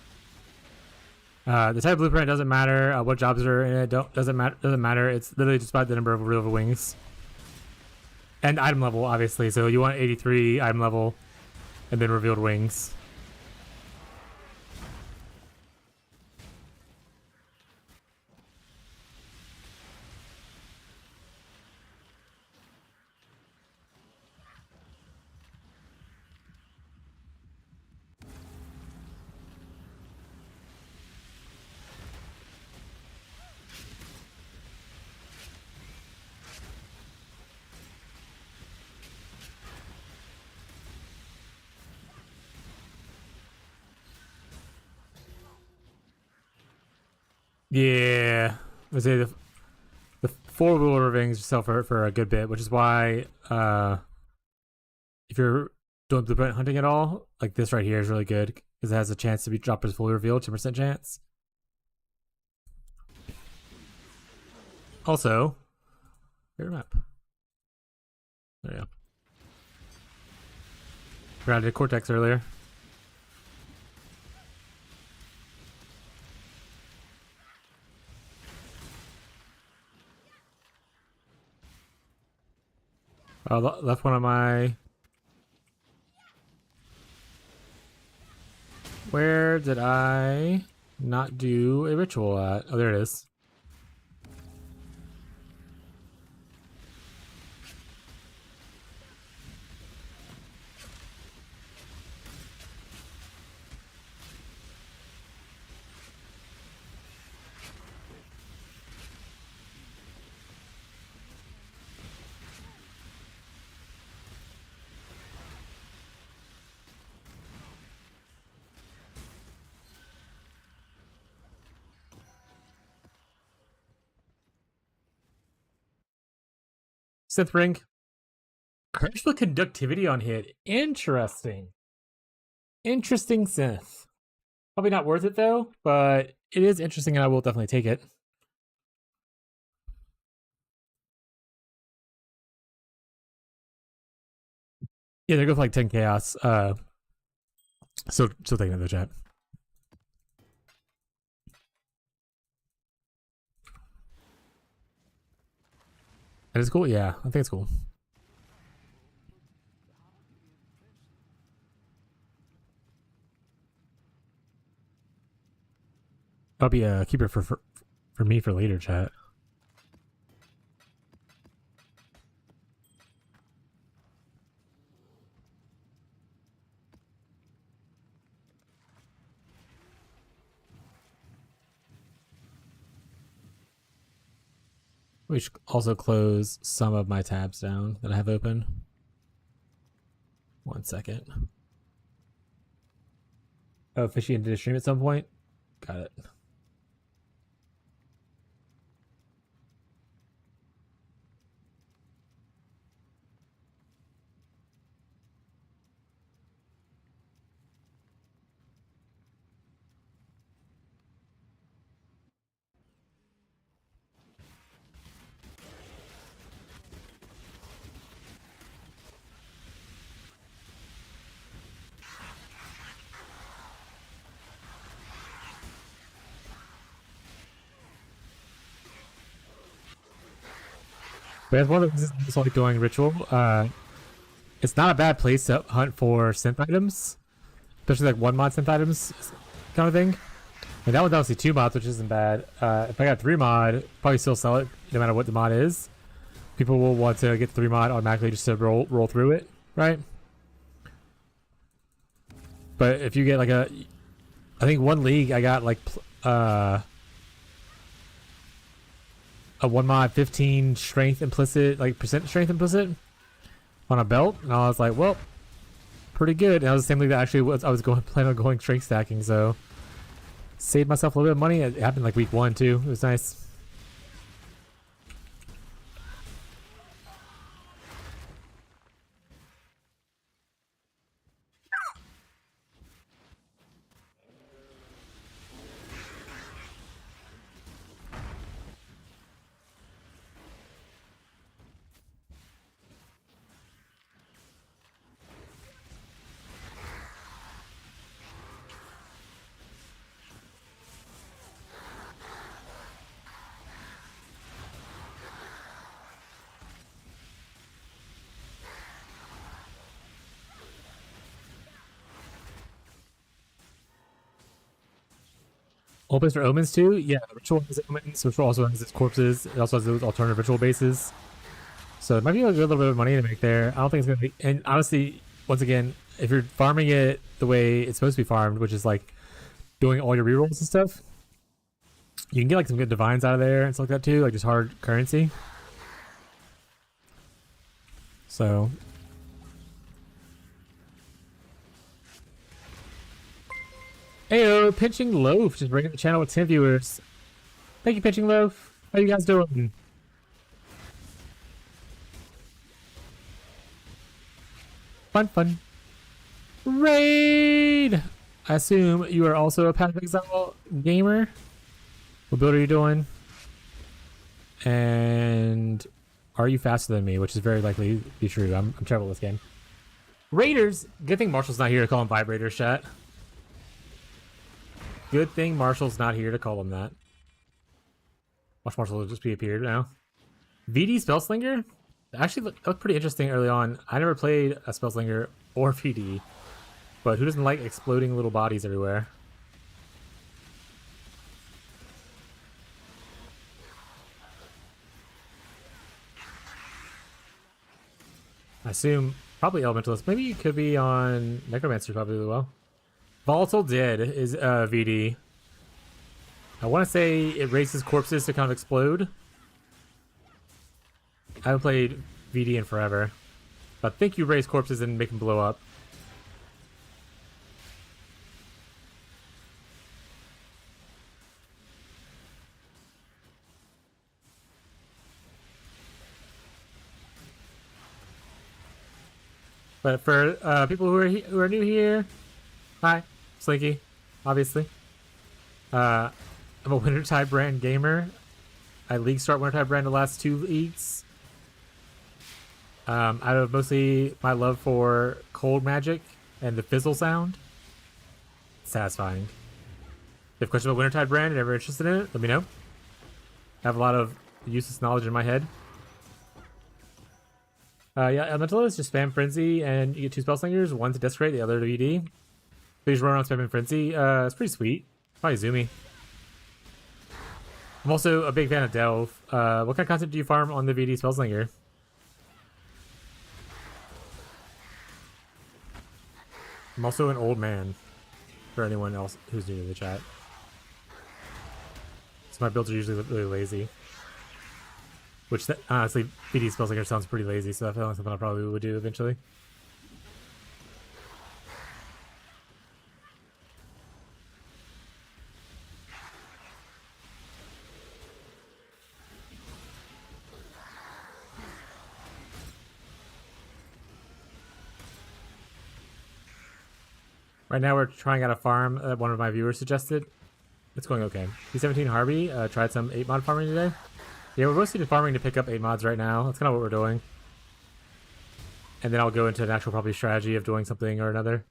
The type of blueprint doesn't matter. What jobs are in it doesn't matter. It's literally just about the number of revealed wings and item level, obviously. So you want 83 item level, and then revealed wings. Yeah, I say the 4 wheel rings sell for a good bit, which is why if you're doing blueprint hunting at all, like this right here is really good because it has a chance to be dropped as fully revealed, 2% chance. Also, favorite map. There you go. Forgot I did Cortex earlier. Left one of my... Where did I not do a ritual at? Oh, there it is. Synth ring. Cursed with conductivity on hit. Interesting. Interesting synth. Probably not worth it though, but it is interesting and I will definitely take it. Yeah, they go for like 10 chaos. Still taking another chat. That is cool. Yeah, I think it's cool. I'll be a keeper for me for later, chat. We should also close some of my tabs down that I have open. 1 second. Oh, Fishy into the stream at some point? Got it. But it's one of the reasons I just like doing ritual. It's not a bad place to hunt for synth items, especially like one mod synth items kind of thing. And that one's obviously 2 mods, which isn't bad. If I got 3 mod, probably still sell it no matter what the mod is. People will want to get 3 mod automatically just to roll through it, right? But if you get like I think one league I got like a 1 mod 15 strength implicit, like percent strength implicit on a belt, and I was like, well, pretty good. And that was the same league that actually I was planning on going strength stacking, so saved myself a little bit of money. It happened like week 1 too. It was nice. Opens for omens too? Yeah, the ritual has omens, ritual also has its corpses. It also has those alternative ritual bases. So it might be a good little bit of money to make there. I don't think it's going to be... And honestly, once again, if you're farming it the way it's supposed to be farmed, which is like doing all your rerolls and stuff, you can get like some good divines out of there and stuff like that too, like just hard currency. So... Heyo, Pinching Loaf, just bringing the channel with 10 viewers. Thank you, Pinching Loaf. How you guys doing? Fun. Raid! I assume you are also a Path of Exile gamer. What build are you doing? And are you faster than me? Which is very likely to be true. I'm terrible at this game. Raiders! Good thing Marshall's not here to call them vibrators, chat. Good thing Marshall's not here to call them that. Watch Marshall will just be appeared now. VD Spellslinger? Actually looked pretty interesting early on. I never played a Spellslinger or VD. But who doesn't like exploding little bodies everywhere? I assume probably Elementalist. Maybe you could be on Necromancer probably as well. Volatile Dead is VD. I want to say it raises corpses to kind of explode. I haven't played VD in forever. But I think you raise corpses and make them blow up. But for people who are new here, hi, Slinky, obviously. I'm a Wintertide brand gamer. I league start Wintertide brand the last 2 leagues. Out of mostly my love for cold magic and the fizzle sound. Satisfying. If you have questions about Wintertide brand and ever interested in it, let me know. I have a lot of useless knowledge in my head. Yeah, Elementalist, just spam Frenzy and you get 2 Spellslingers, one to Desecrate, the other to VD. So you just run around spamming Frenzy. It's pretty sweet. Probably zoomy. I'm also a big fan of Delve. What kind of concept do you farm on the VD Spellslinger? I'm also an old man, for anyone else who's new to the chat. So my builds are usually really lazy. Which, honestly, VD Spellslinger sounds pretty lazy, so I feel like something I probably would do eventually. Right now we're trying out a farm that one of my viewers suggested. It's going okay. P17 Harvey tried some 8 mod farming today. Yeah, we're mostly farming to pick up 8 mods right now. That's kind of what we're doing. And then I'll go into an actual probably strategy of doing something or another.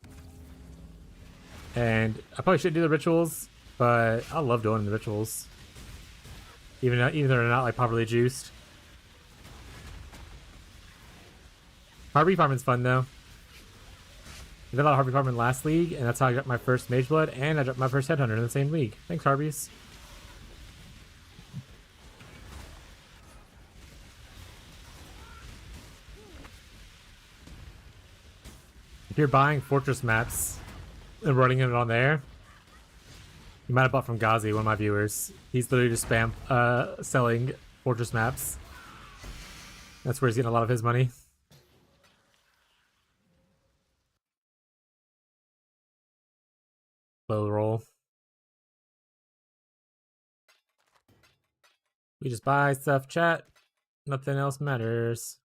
And I probably should do the rituals, but I love doing the rituals. Even though they're not like properly juiced. Harvey farming's fun though. I did a lot of Harvey farming last league, and that's how I got my first Mage Blood, and I got my first Headhunter in the same league. Thanks, Harveys. If you're buying Fortress maps and running it on there, you might have bought from Ghazi, one of my viewers. He's literally just spam selling Fortress maps. That's where he's getting a lot of his money. Low roll. We just buy stuff, chat. Nothing else matters.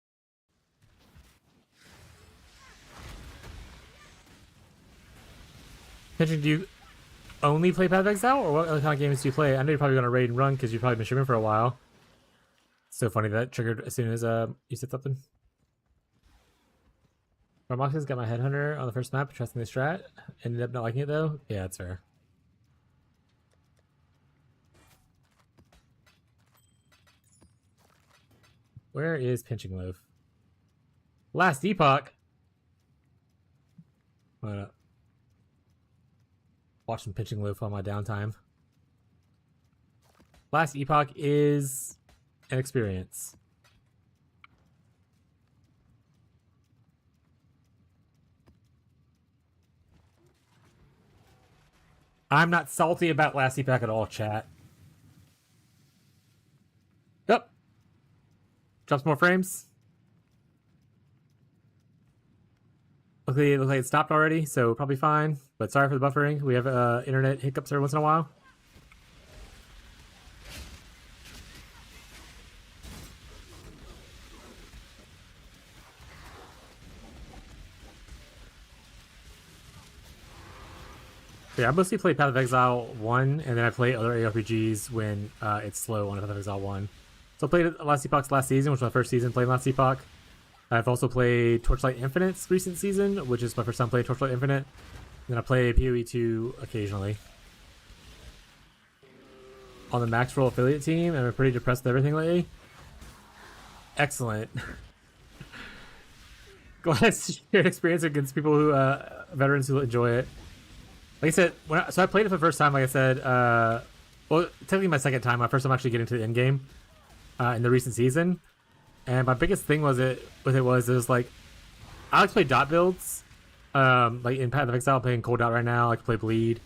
Patrick, do you only play Path of Exile, or what other kind of games do you play? I know you're probably gonna raid and run because you've probably been streaming for a while. So funny that triggered as soon as you said something. Romox's got my Headhunter on the first map, trusting the strat. Ended up not liking it though. Yeah, that's fair. Where is Pinching Loaf? Last Epoch. Watch some Pinching Loaf on my downtime. Last Epoch is an experience. I'm not salty about Last Epoch at all, chat. Yep. Drops more frames. Luckily, it looks like it stopped already, so probably fine. But sorry for the buffering. We have internet hiccups every once in a while. Yeah, I mostly play Path of Exile 1, and then I play other ARPGs when it's slow on Path of Exile 1. So I played Last Epoch's last season, which was my first season playing Last Epoch. I've also played Torchlight Infinite's recent season, which is my first time playing Torchlight Infinite. And then I play PoE 2 occasionally. On the Max Roll affiliate team, and I'm pretty depressed with everything lately. Excellent. Glad I shared experience against people who, veterans who enjoy it. Like I said, so I played it for the first time, like I said, well, technically my second time. My first time actually getting to the end game in the recent season. And my biggest thing was it was like, I like to play dot builds. Like in Path of Exile, playing Cold Dot right now. I like to play Bleed,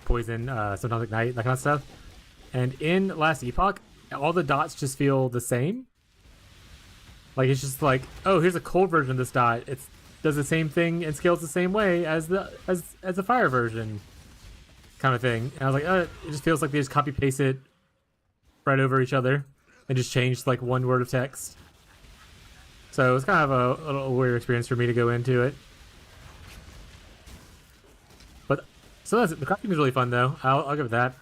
Poison, sometimes Ignite, that kind of stuff. And in Last Epoch, all the dots just feel the same. Like it's just like, oh, here's a cold version of this dot. It does the same thing and scales the same way as the fire version, kind of thing. And I was like, it just feels like they just copy paste it right over each other and just changed like one word of text. So it's kind of a little weird experience for me to go into it. But so the crafting is really fun though. I'll give it that.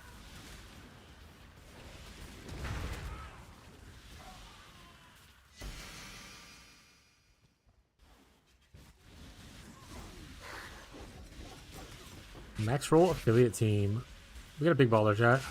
Max Roll affiliate team. We got a big baller, chat.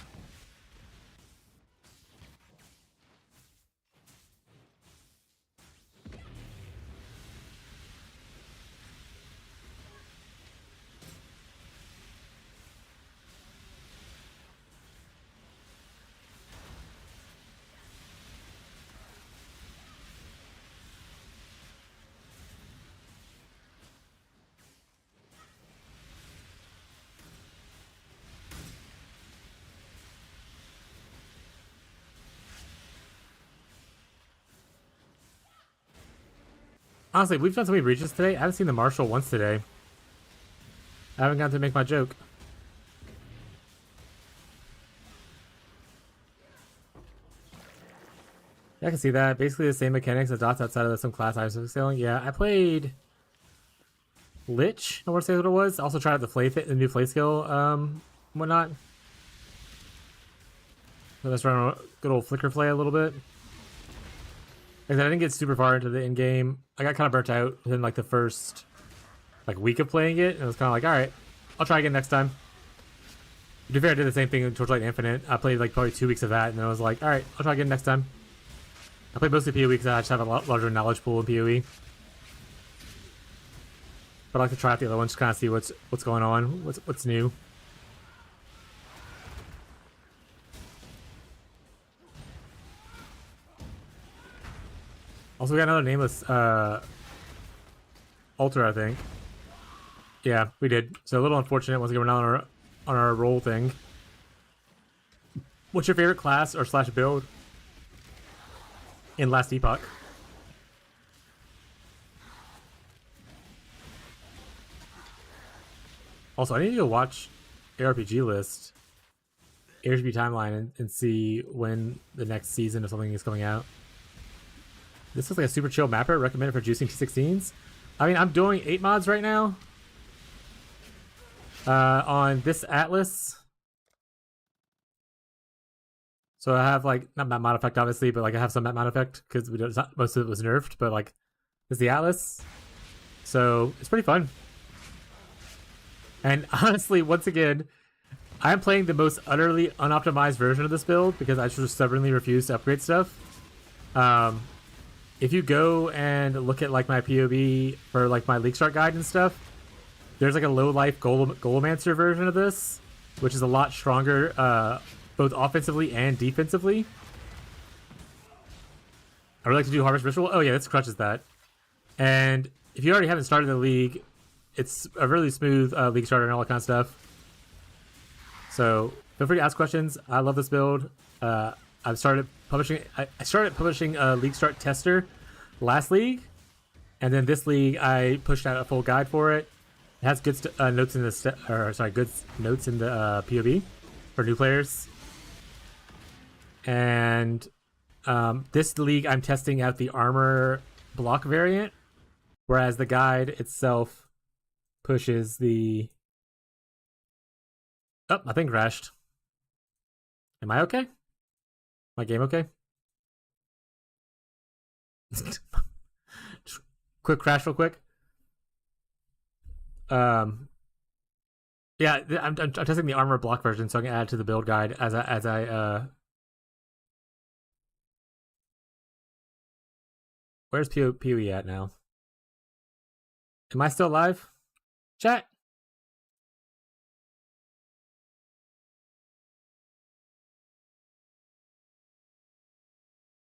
Honestly, we've done so many breaches today. I haven't seen the Marshal once today. I haven't gotten to make my joke. Yeah, I can see that. Basically the same mechanics as dots outside of some class items scaling. Yeah, I played Lich, I want to say what it was. Also tried out the new flay skill, whatnot. So let's run a good old flicker flay a little bit. Like I didn't get super far into the end game. I got kind of burnt out within like the first week of playing it, and it was kind of like, all right, I'll try again next time. To be fair, I did the same thing in Torchlight Infinite. I played like probably 2 weeks of that, and I was like, all right, I'll try again next time. I played mostly PoE because I just have a larger knowledge pool in PoE. but I like to try out the other ones to kind of see what's going on, what's new. Also, we got another nameless altar, I think. Yeah, we did. So a little unfortunate once again we're not on our roll thing. What's your favorite class or slash build in Last Epoch? Also, I need to go watch ARPG list, ARPG timeline, and see when the next season of something is coming out. This looks like a super chill mapper. Recommended for juicing T16s. I mean, I'm doing 8 mods right now. On this Atlas. So I have like, not map mod effect obviously, but like I have some map mod effect because most of it was nerfed, but like, this is the Atlas. So it's pretty fun. And honestly, once again, I'm playing the most utterly unoptimized version of this build because I just stubbornly refuse to upgrade stuff. If you go and look at like my POV for like my League Start guide and stuff, there's like a low life Golemancer version of this, which is a lot stronger, both offensively and defensively. I would like to do Harvest Ritual. Oh yeah, this crutches that. And if you already haven't started the league, it's a really smooth league starter and all that kind of stuff. So feel free to ask questions. I love this build. I started publishing a League Start tester last league, and then this league I pushed out a full guide for it. It has good notes in the good notes in the POV for new players. And this league I'm testing out the armor block variant, whereas the guide itself pushes the. Oh, my thing crashed. Am I okay? My game okay? Quick crash real quick. Yeah, I'm testing the armor block version so I can add it to the build guide as I Where's PoE at now? Am I still live? Chat.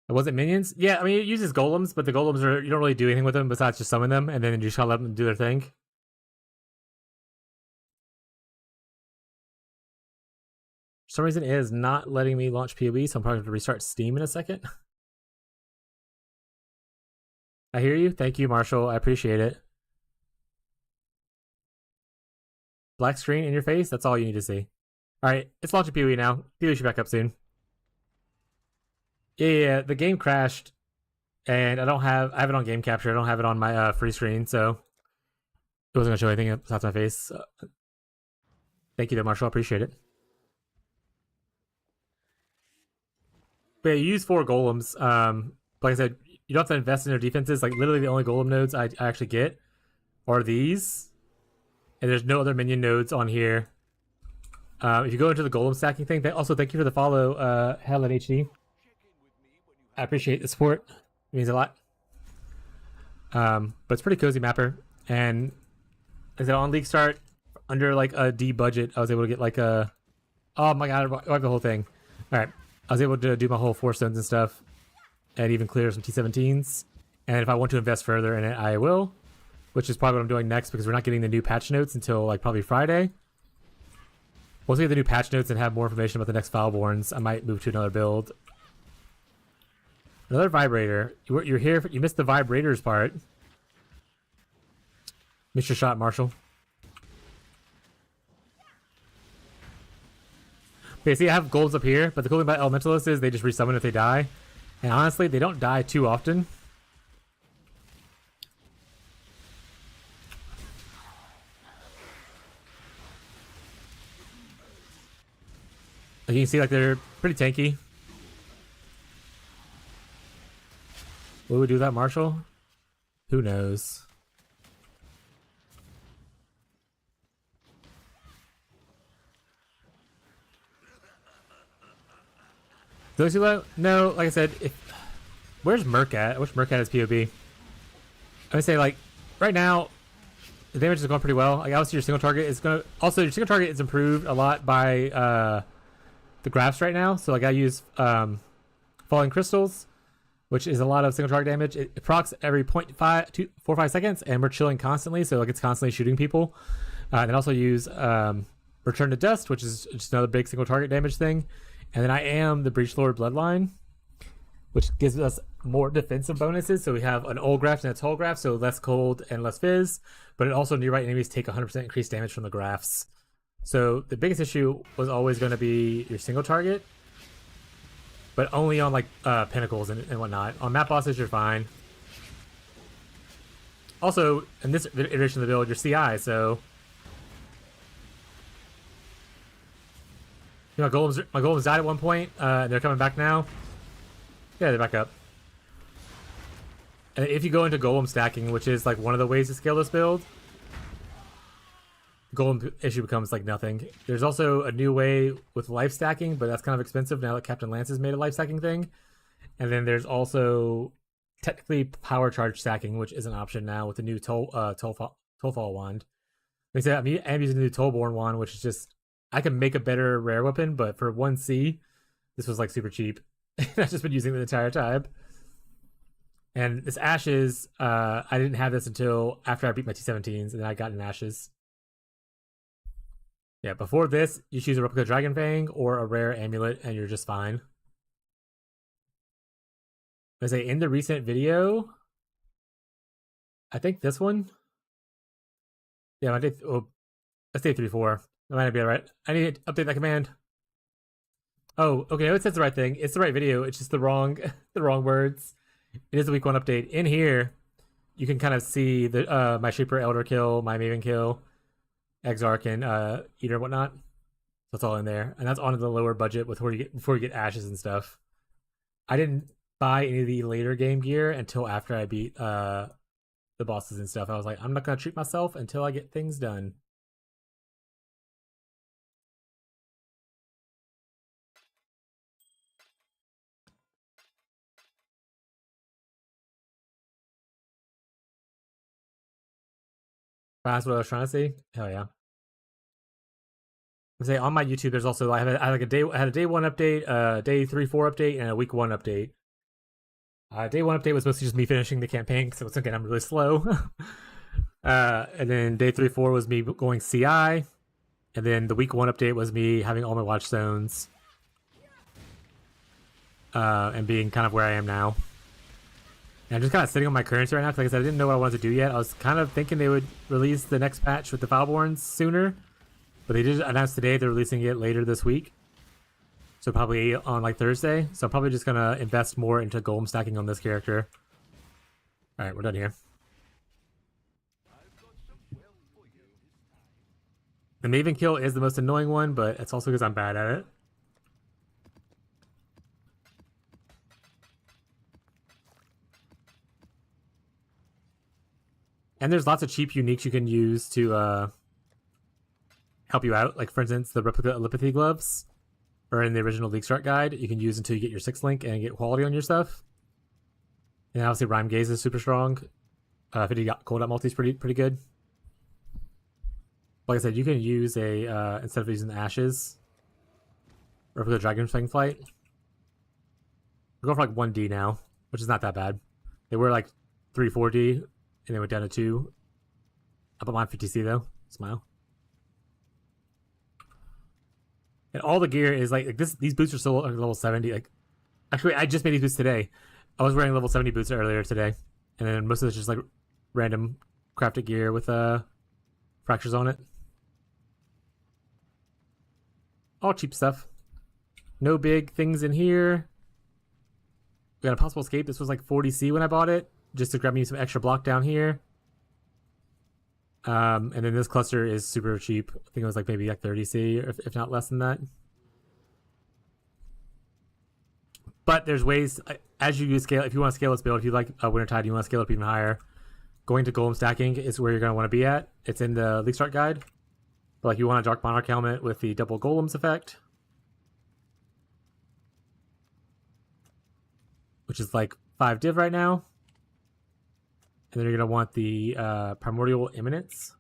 Was it minions? Yeah, I mean, it uses golems, but the golems are, you don't really do anything with them besides just summon them, and then you just kind of let them do their thing. For some reason, it is not letting me launch PoE, so I'm probably going to restart Steam in a second. I hear you. Thank you, Marshall. I appreciate it. Black screen in your face? That's all you need to see. Alright, it's launching PoE now. PoE should back up soon. Yeah, the game crashed, and I have it on game capture. I don't have it on my free screen, so it wasn't gonna show anything besides my face. Thank you, though, Marshall. I appreciate it. But yeah, you use 4 golems. Like I said, you don't have to invest in their defenses. Like literally, the only golem nodes I actually get are these, and there's no other minion nodes on here. If you go into the golem stacking thing, also thank you for the follow, Helen HD. I appreciate the support. It means a lot. But it's pretty cozy mapper. And like I said, on League Start, under like a D budget, I was able to get like a... Oh my god, I wiped the whole thing. Alright. I was able to do my whole 4 stones and stuff. And even clear some T17s. And if I want to invest further in it, I will. Which is probably what I'm doing next, because we're not getting the new patch notes until like probably Friday. Once we get the new patch notes and have more information about the next Foulborns, I might move to another build. Another vibrator. You're here. You missed the vibrators part. Missed your shot, Marshall. Okay, see, I have golds up here, but the cool thing about Elementalist is they just resummon if they die. And honestly, they don't die too often. Like you can see, like they're pretty tanky. Will we do that, Marshall? Who knows? Those who low? No, like I said, where's Merc at? I wish Merc had his POB. I would say, like, right now, the damage is going pretty well. Like obviously your single target is gonna also your single target is improved a lot by the graphs right now. So like I use falling crystals, which is a lot of single target damage. It procs every 0.5 seconds, and we're chilling constantly, so like it's constantly shooting people. And then also use return to dust, which is just another big single target damage thing. And then I am the Breach Lord Bloodline, which gives us more defensive bonuses. So we have an old graph and a tall graph, so less cold and less fizz. But it also nearby enemies take 100% increased damage from the graphs. So the biggest issue was always going to be your single target, but only on like pinnacles and whatnot. On map bosses, you're fine. Also, in this iteration of the build, you're CI, so you know, my golems died at one point, and they're coming back now. Yeah, they're back up. And if you go into golem stacking, which is like one of the ways to scale this build, golem issue becomes like nothing. There's also a new way with life stacking, but that's kind of expensive now that Captain Lance has made a life stacking thing. And then there's also technically power charge stacking, which is an option now with the new Tollfall wand. Like I said, I'm using the new Tollborn wand, which is just I can make a better rare weapon, but for 1C, this was like super cheap. I've just been using it the entire time. And this Ashes, I didn't have this until after I beat my T17s, and then I got an Ashes. Yeah, before this, you choose a replica Dragon Fang or a rare amulet, and you're just fine. I say in the recent video, I think this one. Yeah, my day. That's day 3-4. That might be alright. I need to update that command. Oh, okay. It says the right thing. It's the right video. It's just the wrong words. It is the week 1 update. In here, you can kind of see the my Shaper Elder kill, my Maven kill, Exarch and Eater and whatnot. That's all in there, and that's on the lower budget before you get Ashes and stuff. I didn't buy any of the later game gear until after I beat the bosses and stuff. I was like, I'm not gonna treat myself until I get things done. That's what I was trying to say. Hell yeah. I say on my YouTube, there's also I had a day 1 update, day 3-4 update, and a week 1 update. Day 1 update was mostly just me finishing the campaign, so again I'm really slow. And then day 3-4 was me going CI, and then the week 1 update was me having all my watch zones, and being kind of where I am now. And I'm just kind of sitting on my currency right now because, like I said, I didn't know what I wanted to do yet. I was kind of thinking they would release the next patch with the Foulborns sooner, but they did announce today they're releasing it later this week. So probably on like Thursday. So I'm probably just gonna invest more into golem stacking on this character. All right, we're done here. The Maven kill is the most annoying one, but it's also because I'm bad at it. And there's lots of cheap uniques you can use to help you out. Like, for instance, the replica Telepathy gloves are in the original League Start guide. You can use until you get your 6th link and get quality on your stuff. And obviously, Rhyme Gaze is super strong. If you got cold out multi is pretty good. Like I said, you can use instead of using the Ashes, replica Dragon Fang Flight. We're going for like 1D now, which is not that bad. They were like 3-4D. And they went down to 2. Up on my 50C though. Smile. And all the gear is like this. These boots are still level 70. Like, actually, I just made these boots today. I was wearing level 70 boots earlier today, and then most of it's just like random crafted gear with fractures on it. All cheap stuff. No big things in here. We got a possible escape. This was like 40C when I bought it, just to grab me some extra block down here. And then this cluster is super cheap. I think it was like maybe like 30C, or if not less than that. But there's ways, as you scale, if you want to scale this build, if you like Wintertide, you want to scale it up even higher, going to golem stacking is where you're going to want to be at. It's in the League Start guide. But like you want a Dark Monarch helmet with the double golems effect, which is like 5 div right now. And then you're going to want the Primordial Eminence,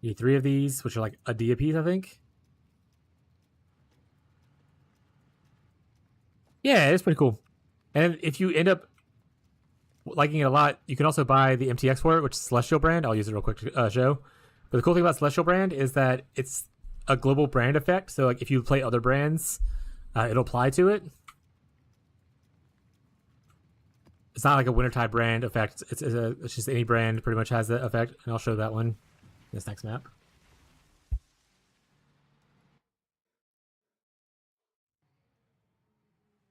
You need 3 of these, which are like a D a piece, I think. Yeah, it's pretty cool. And if you end up liking it a lot, you can also buy the MTX for it, which is Celestial brand. I'll use it real quick to show. But the cool thing about Celestial brand is that it's a global brand effect. So like if you play other brands, it'll apply to it. It's not like a Wintertide brand effect. It's just any brand pretty much has that effect. And I'll show that one in this next map.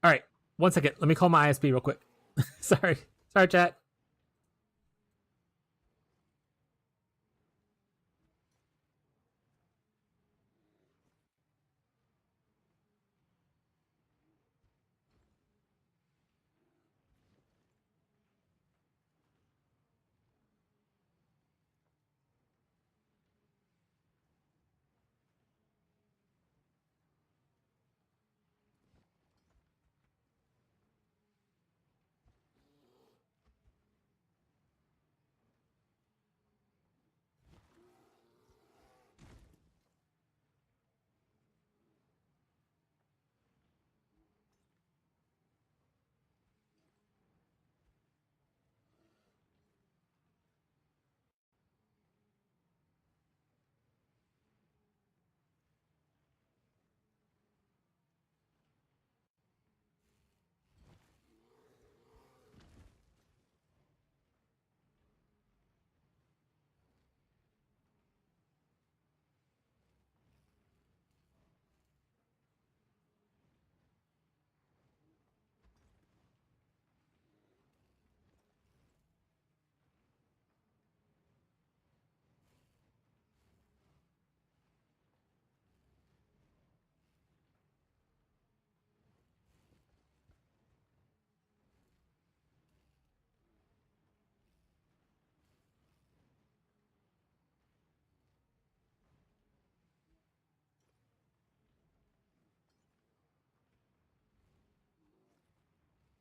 All right, 1 second. Let me call my ISP real quick. Sorry, chat.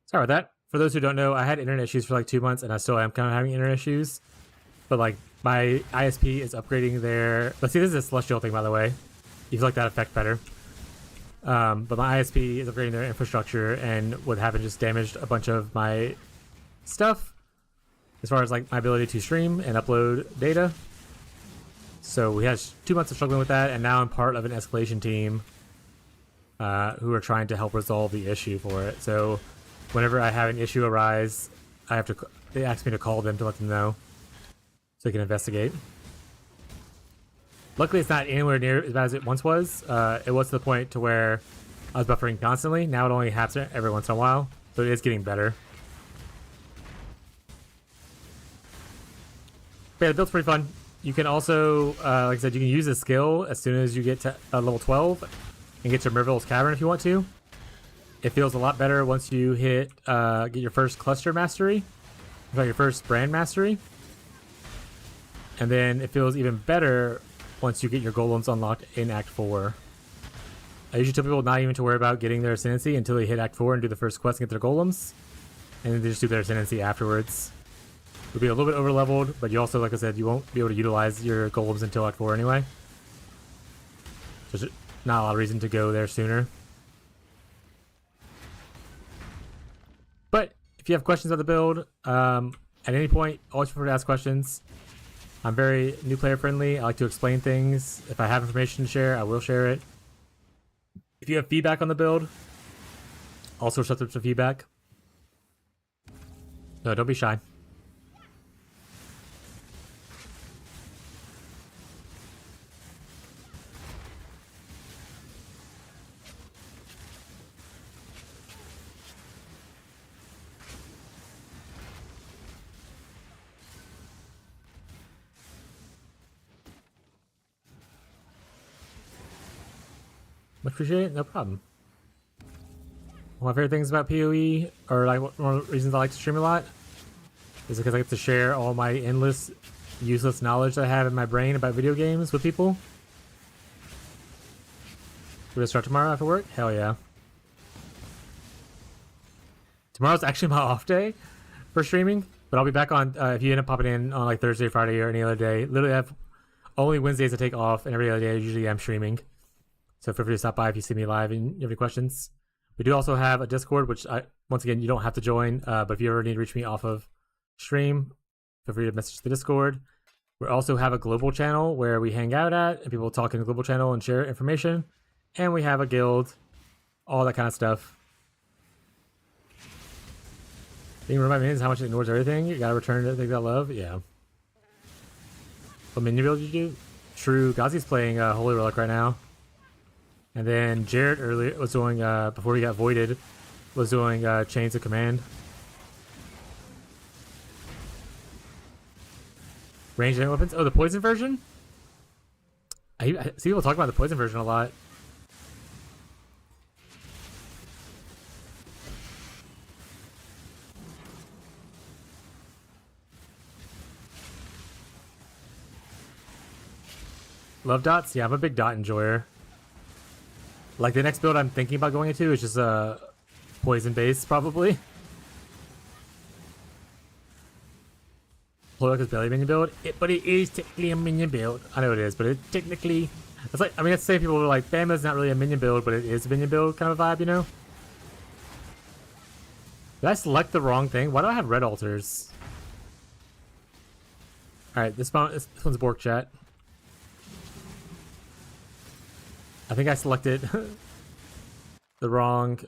Sorry about that. For those who don't know, I had internet issues for like 2 months, and I still am kind of having internet issues. But like my ISP is upgrading their. Let's see, this is a Celestial thing, by the way. You feel like that effect better. But my ISP is upgrading their infrastructure, and what happened just damaged a bunch of my stuff, as far as like my ability to stream and upload data. So we had 2 months of struggling with that, and now I'm part of an escalation team who are trying to help resolve the issue for it. So whenever I have an issue arise, they ask me to call them to let them know so they can investigate. Luckily, it's not anywhere near as bad as it once was. It was to the point to where I was buffering constantly. Now it only happens every once in a while, so it is getting better. But yeah, the build's pretty fun. You can also, like I said, you can use the skill as soon as you get to level 12 and get to Merville's Cavern if you want to. It feels a lot better once you hit get your first cluster mastery, your first brand mastery, and then it feels even better once you get your golems unlocked in Act 4. I usually tell people not even to worry about getting their ascendancy until they hit Act 4 and do the first quest and get their golems, and then they just do their ascendancy afterwards. It'll be a little bit over leveled, but you also, like I said, you won't be able to utilize your golems until Act 4 anyway. So there's not a lot of reason to go there sooner. But if you have questions about the build, at any point, always prefer to ask questions. I'm very new player friendly. I like to explain things. If I have information to share, I will share it. If you have feedback on the build, also shut up some feedback. No, don't be shy. Much appreciate it, no problem. One of my favorite things about PoE, or like one of the reasons I like to stream a lot, is because I get to share all my endless, useless knowledge that I have in my brain about video games with people. We're gonna start tomorrow after work? Hell yeah. Tomorrow's actually my off day for streaming, but I'll be back on, if you end up popping in on like Thursday, Friday, or any other day. Literally have Only Wednesdays I take off, and every other day usually I'm streaming. So feel free to stop by if you see me live and you have any questions. We do also have a Discord, which once again you don't have to join, but if you ever need to reach me off of stream, feel free to message the Discord. We also have a global channel where we hang out at, and people talk in the global channel and share information. And we have a guild, all that kind of stuff. Being remind minions how much it ignores everything. You gotta return to things I love. Yeah. What minion build you do? True. Gazi's playing Holy Relic right now. And then Jared earlier was doing, before he got voided, was doing Chains of Command. Ranged weapons? Oh, the poison version? I see people talk about the poison version a lot. Love dots? Yeah, I'm a big dot enjoyer. Like, the next build I'm thinking about going into is just poison base, probably. Look, is belly minion build, but it is technically a minion build. I know it is, but it technically, it's like, I mean, it's the same people are like, Bama's not really a minion build, but it is a minion build kind of vibe, you know? Did I select the wrong thing? Why do I have red altars? Alright, this one's Bork chat. I think I selected the wrong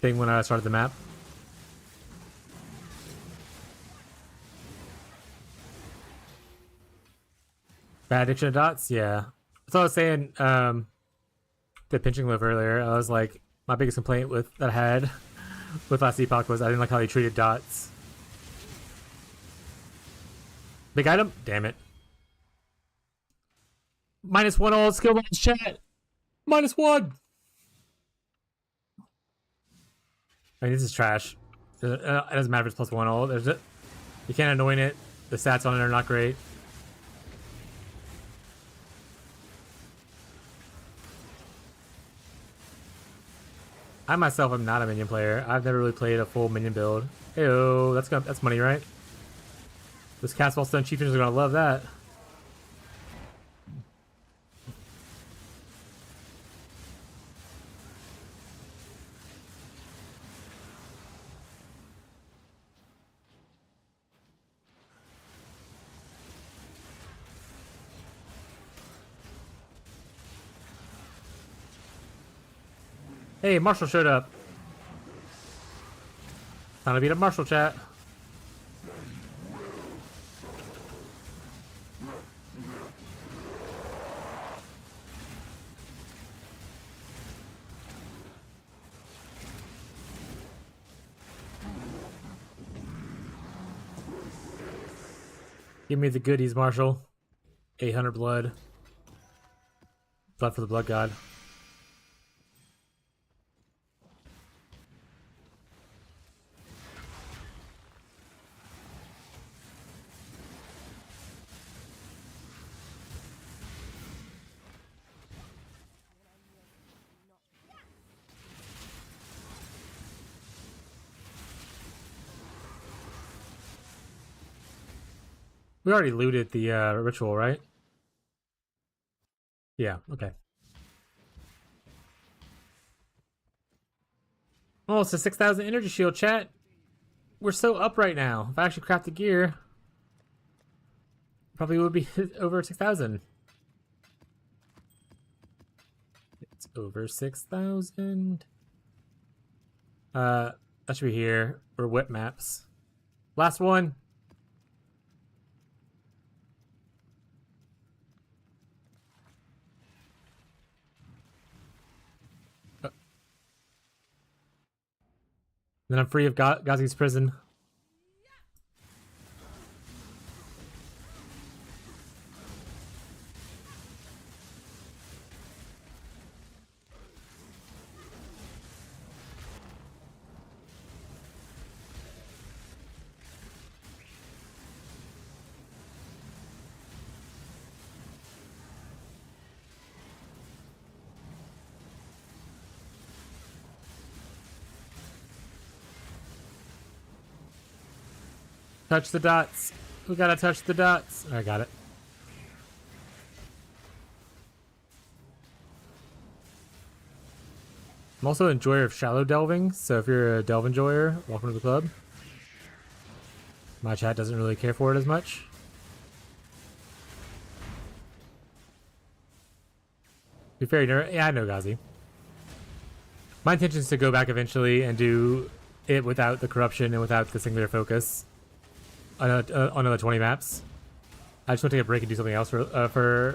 thing when I started the map. Bad addiction to dots? Yeah. That's what I was saying, the pinching live earlier. I was like, my biggest complaint that I had with last epoch was I didn't like how they treated dots. Big item? Damn it. -1 all skill lines chat. -1. I mean, this is trash. It doesn't matter if it's +1 all. You can't anoint it. The stats on it are not great. I myself am not a minion player. I've never really played a full minion build. Heyo, that's money, right? Those Castball Stone Chieftains are gonna love that. Hey, Marshall showed up. Time to beat up Marshall, chat. Give me the goodies, Marshall. 800 blood. Blood for the blood god. We already looted the ritual, right? Yeah, okay. Oh, it's a 6,000 energy shield, chat. We're so up right now. If I actually craft the gear, probably would be over 6,000. It's over 6,000. That should be here. Or whip maps. Last one. Then I'm free of Gazi's prison. Touch the dots. We gotta touch the dots. I got it. I'm also an enjoyer of shallow delving, so if you're a delve enjoyer, welcome to the club. My chat doesn't really care for it as much. To be fair, yeah, I know Ghazi. My intention is to go back eventually and do it without the corruption and without the singular focus on another 20 maps. I just want to take a break and do something else for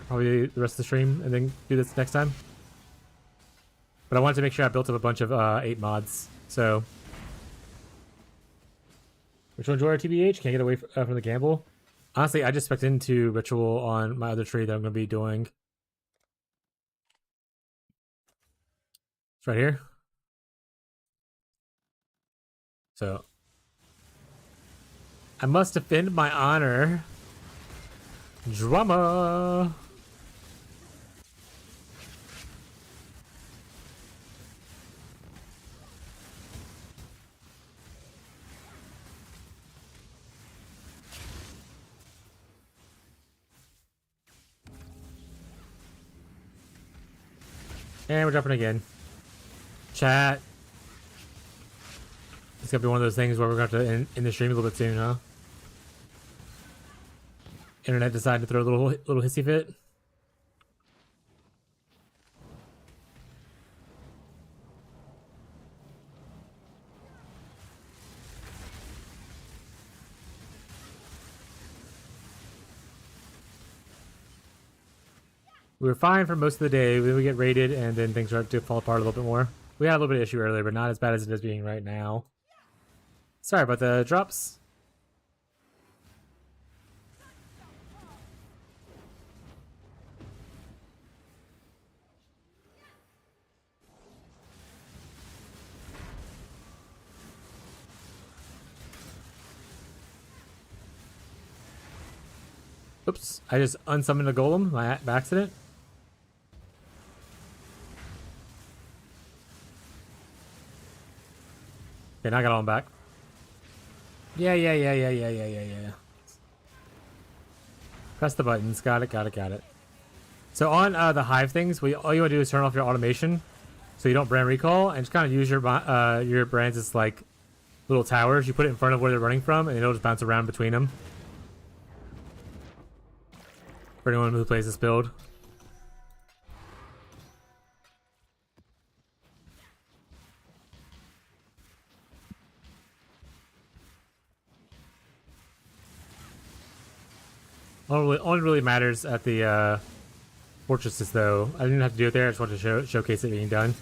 probably the rest of the stream and then do this next time. But I wanted to make sure I built up a bunch of 8 mods. So, Ritual Enjoyer TBH, can't get away from the gamble. Honestly, I just spec'd into Ritual on my other tree that I'm going to be doing. It's right here. So, I must defend my honor. Drama. And we're jumping again. Chat. It's gonna be one of those things where we're gonna have to end the stream a little bit soon, huh? Internet decided to throw a little hissy fit. We were fine for most of the day. Then we get raided, and then things start to fall apart a little bit more. We had a little bit of issue earlier, but not as bad as it is being right now. Sorry about the drops. Oops, I just unsummoned a golem by accident. Okay, now I got all them back. Yeah. Press the buttons. Got it. So on the hive things, all you want to do is turn off your automation, so you don't brand recall, and just kind of use your brands as like little towers. You put it in front of where they're running from, and it'll just bounce around between them. For anyone who plays this build. All really matters at the fortresses, though. I didn't have to do it there. I just wanted to showcase it being done.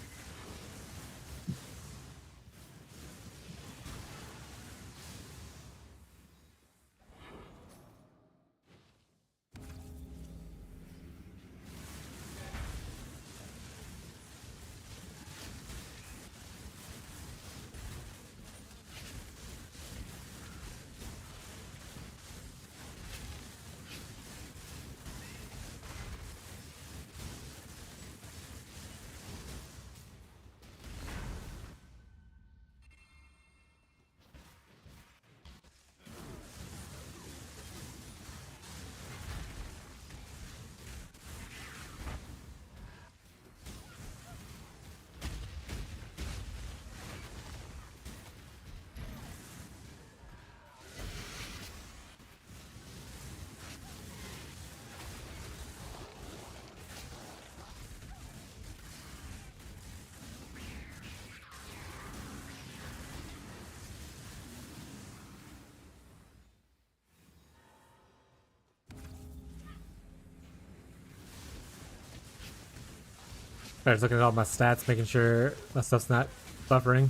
I was looking at all my stats, making sure my stuff's not buffering.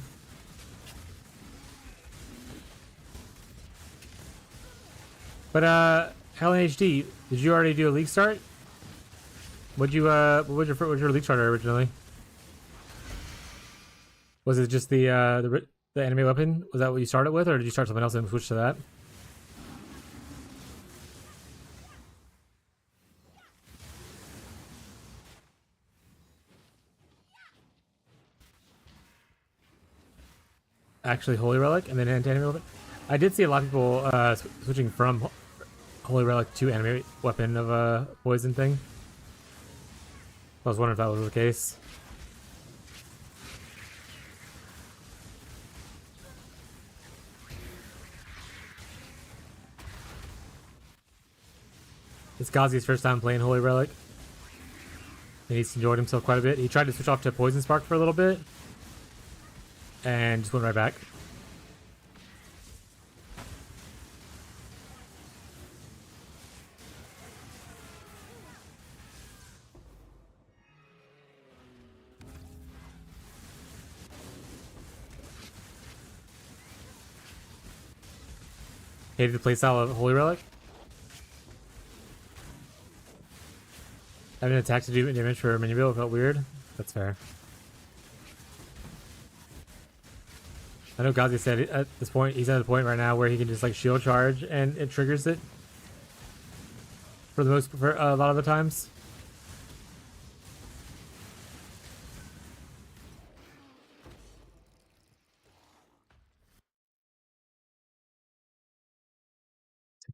But Helen HD, did you already do a league start? What was your league starter originally? Was it just the enemy weapon? Was that what you started with, or did you start something else and switch to that? Actually, Holy Relic and then anti-enemy weapon. I did see a lot of people switching from Holy Relic 2 anime weapon of a poison thing. I was wondering if that was the case. It's Gazi's first time playing Holy Relic. And he's enjoyed himself quite a bit. He tried to switch off to Poison Spark for a little bit. And just went right back. Hated the playstyle of Holy Relic. Having an attack to do damage for a mini build felt weird. That's fair. I know Gazi said at this point, he's at the point right now where he can just like shield charge and it triggers it. For a lot of the times.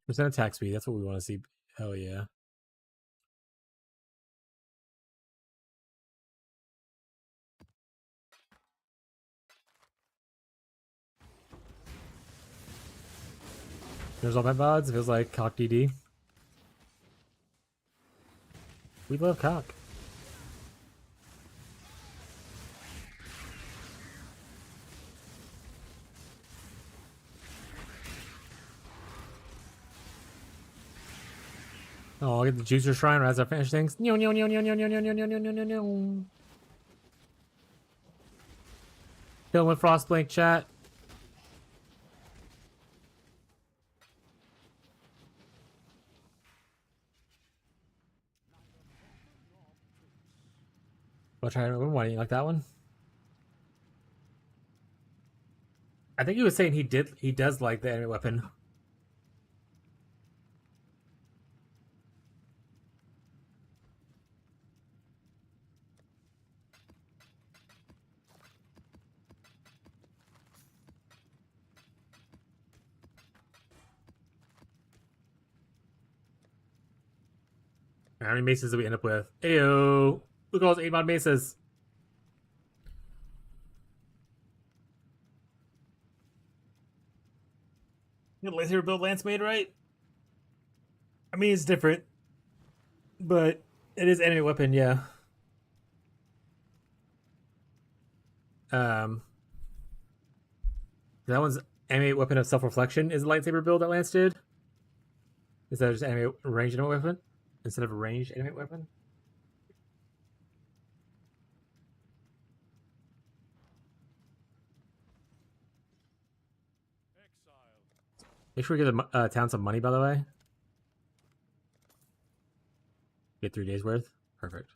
Percent attack speed, that's what we want to see. Hell yeah. There's all my VODs, it feels like cock DD. We love cock. Oh, I'll get the juicer shrine right as I finish things. No. Kill with Frostblink chat. I'll try to remember. Why do you like that one? I think he was saying he does like the enemy weapon. How many maces did we end up with? Ayo! Look at all those 8-mod maces! The lightsaber build Lance made, right? I mean, it's different. But it is enemy weapon, yeah. That one's enemy weapon of self-reflection is the lightsaber build that Lance did. Is that just enemy ranged enemy weapon? Instead of a ranged enemy weapon? Make sure we get the town some money, by the way. Get 3 days worth. Perfect.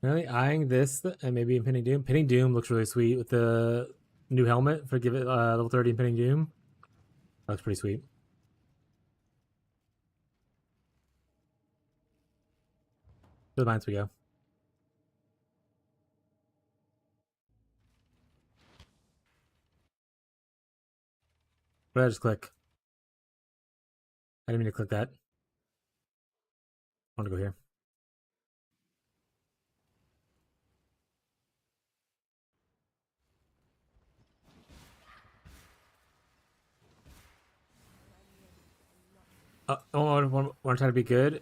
Really eyeing this and maybe Impending Doom. Impending Doom looks really sweet with the new helmet for give it level 30 Impending Doom. That looks pretty sweet. To the mines we go. What did I just click? I didn't mean to click that. I want to go here. I want to try to be good.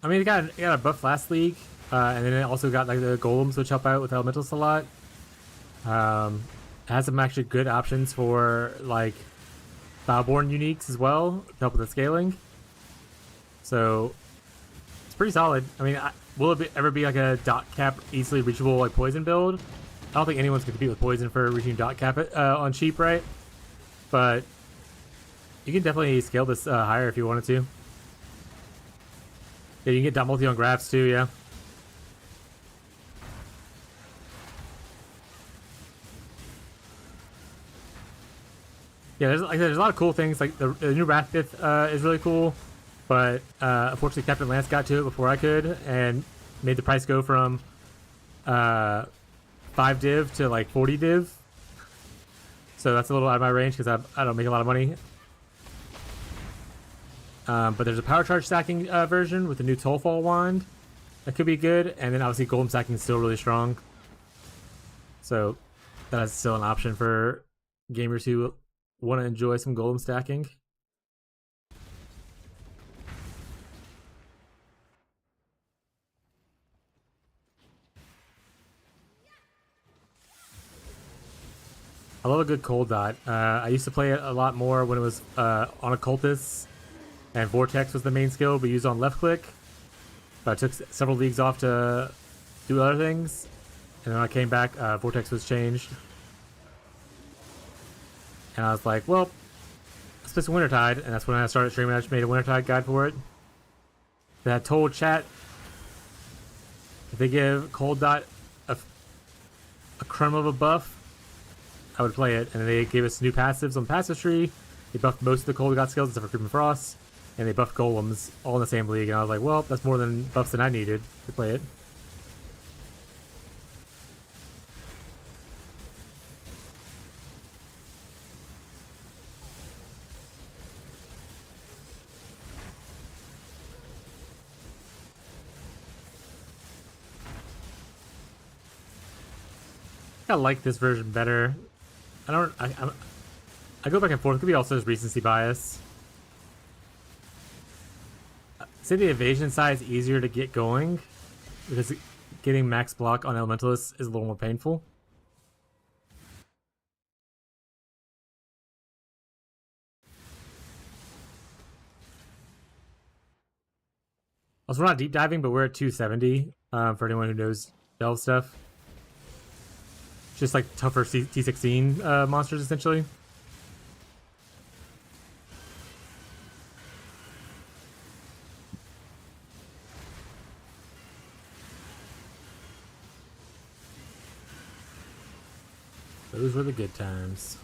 I mean, it got a buff last league, and then it also got like the golems, which help out with elementals a lot. It has some actually good options for like Bowborn uniques as well to help with the scaling. So it's pretty solid. I mean, will it ever be like a dot cap easily reachable like poison build? I don't think anyone's gonna compete with poison for reaching dot cap on cheap, right? But you can definitely scale this higher if you wanted to. Yeah, you can get dot multi on graphs too, yeah. Yeah, there's a lot of cool things. Like the new Wrathbith is really cool, but unfortunately Captain Lance got to it before I could and made the price go from 5 div to like 40 div. so that's a little out of my range because I don't make a lot of money. But there's a power charge stacking version with the new Tollfall wand that could be good, and then obviously golem stacking is still really strong. So that is still an option for gamers who want to enjoy some golem stacking. I love a good cold dot. I used to play it a lot more when it was on Occultist, and Vortex was the main skill we used on left click. But I took several leagues off to do other things, and when I came back, Vortex was changed. And I was like, well, let's play some Wintertide, and that's when I started streaming. I just made a Wintertide guide for it. That I told chat if they give Cold Dot a crumb of a buff, I would play it. And they gave us new passives on the passive tree. They buffed most of the Cold Dot skills except for Creep and Frost, and they buffed golems all in the same league. And I was like, well, that's more than buffs than I needed to play it. I like this version better. I go back and forth. It could be also just recency bias. Say the evasion side is easier to get going because getting max block on Elementalist is a little more painful. Also, we're not deep diving, but we're at 270 for anyone who knows delve stuff. Just like tougher T16 monsters, essentially. Those were the good times.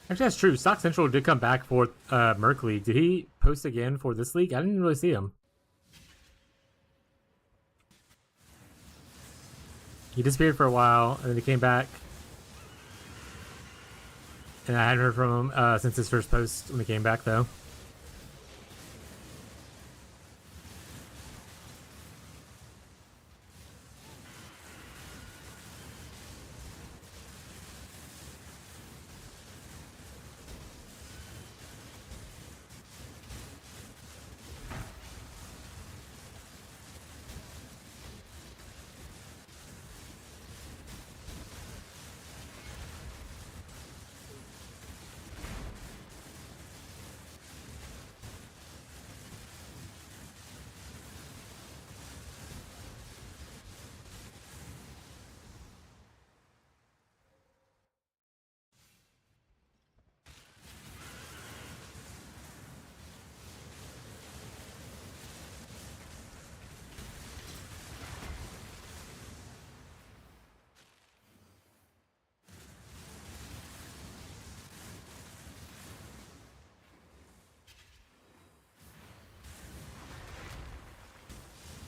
Actually, that's true. Stock Central did come back for Merc League. Did he post again for this league? I didn't really see him. He disappeared for a while, and then he came back. And I hadn't heard from him since his first post when he came back, though.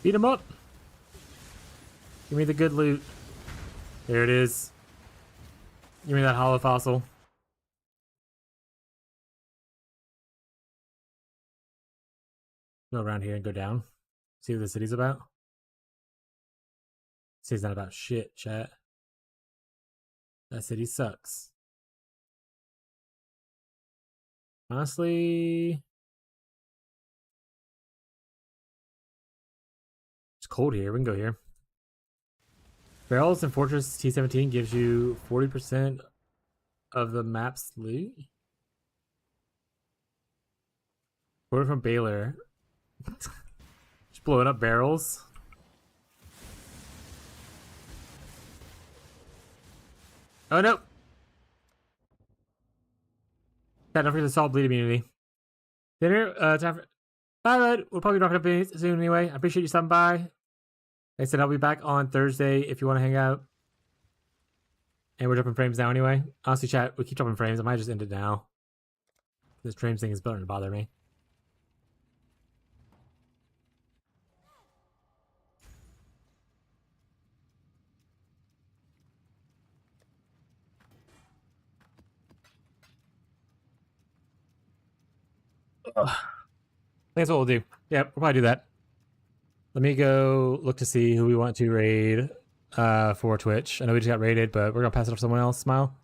Beat him up! Give me the good loot. There it is. Give me that hollow fossil. Go around here and go down. See what the city's about. City's not about shit, chat. That city sucks. Honestly, it's cold here. We can go here. Barrels in Fortress T17 gives you 40% of the map's loot. Order from Baylor. Just blowing up barrels. Oh no! Don't forget to solve bleed immunity. Dinner, time for... Bye, bud. We'll probably wrap it up soon anyway. I appreciate you stopping by. Like I said, I'll be back on Thursday if you want to hang out. And we're dropping frames now anyway. Honestly, chat, we keep dropping frames. I might just end it now. This frames thing is starting to bother me. That's what we'll do. Yeah, we'll probably do that. Let me go look to see who we want to raid for Twitch. I know we just got raided, but we're gonna pass it off to someone else. Smile.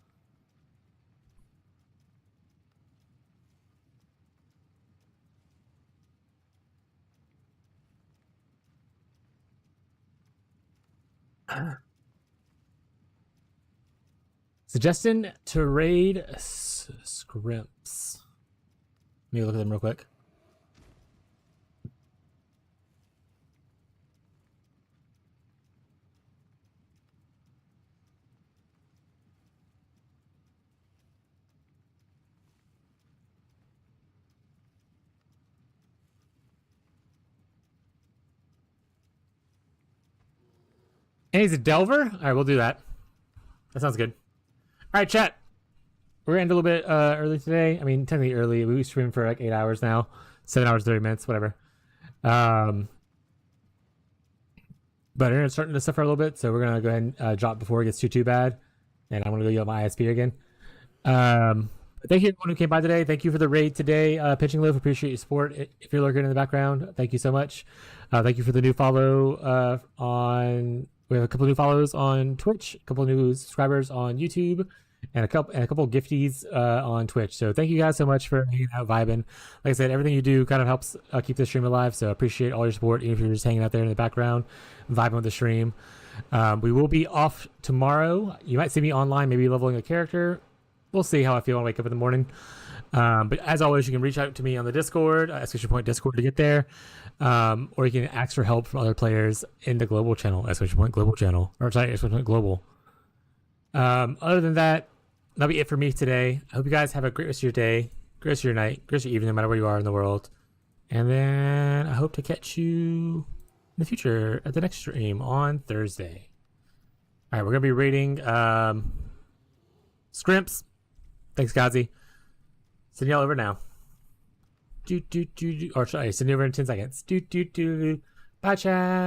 Suggestion to raid Scrimps. Let me look at them real quick. And he's a Delver? Alright, we'll do that. That sounds good. Alright, chat. We're gonna end a little bit early today. I mean, technically early. We streamed for like 8 hours now. 7 hours, 30 minutes, whatever. But we're gonna start into stuff for a little bit, so we're gonna go ahead and drop before it gets too bad. And I'm gonna go yell at my ISP again. Thank you everyone who came by today. Thank you for the raid today. Pitching Live, appreciate your support. If you're lurking in the background, thank you so much. Thank you for the new follow on. We have a couple new follows on Twitch, a couple new subscribers on YouTube, and a couple gifties on Twitch. So thank you guys so much for hanging out, vibing. Like I said, everything you do kind of helps keep the stream alive. So I appreciate all your support, even if you're just hanging out there in the background, vibing with the stream. We will be off tomorrow. You might see me online, maybe leveling a character. We'll see how I feel when I wake up in the morning. But as always, you can reach out to me on the Discord, exclamation point Discord to get there. Or you can ask for help from other players in the global channel, exclamation point global channel. Or sorry, exclamation point global. Other than that, that'll be it for me today. I hope you guys have a great rest of your day, great rest of your night, great rest of your evening, no matter where you are in the world. And then I hope to catch you in the future at the next stream on Thursday. Alright, we're going to be rating Scrimps. Thanks, Gazi. Send y'all over now. Or sorry, send you over in 10 seconds. Bye, chat.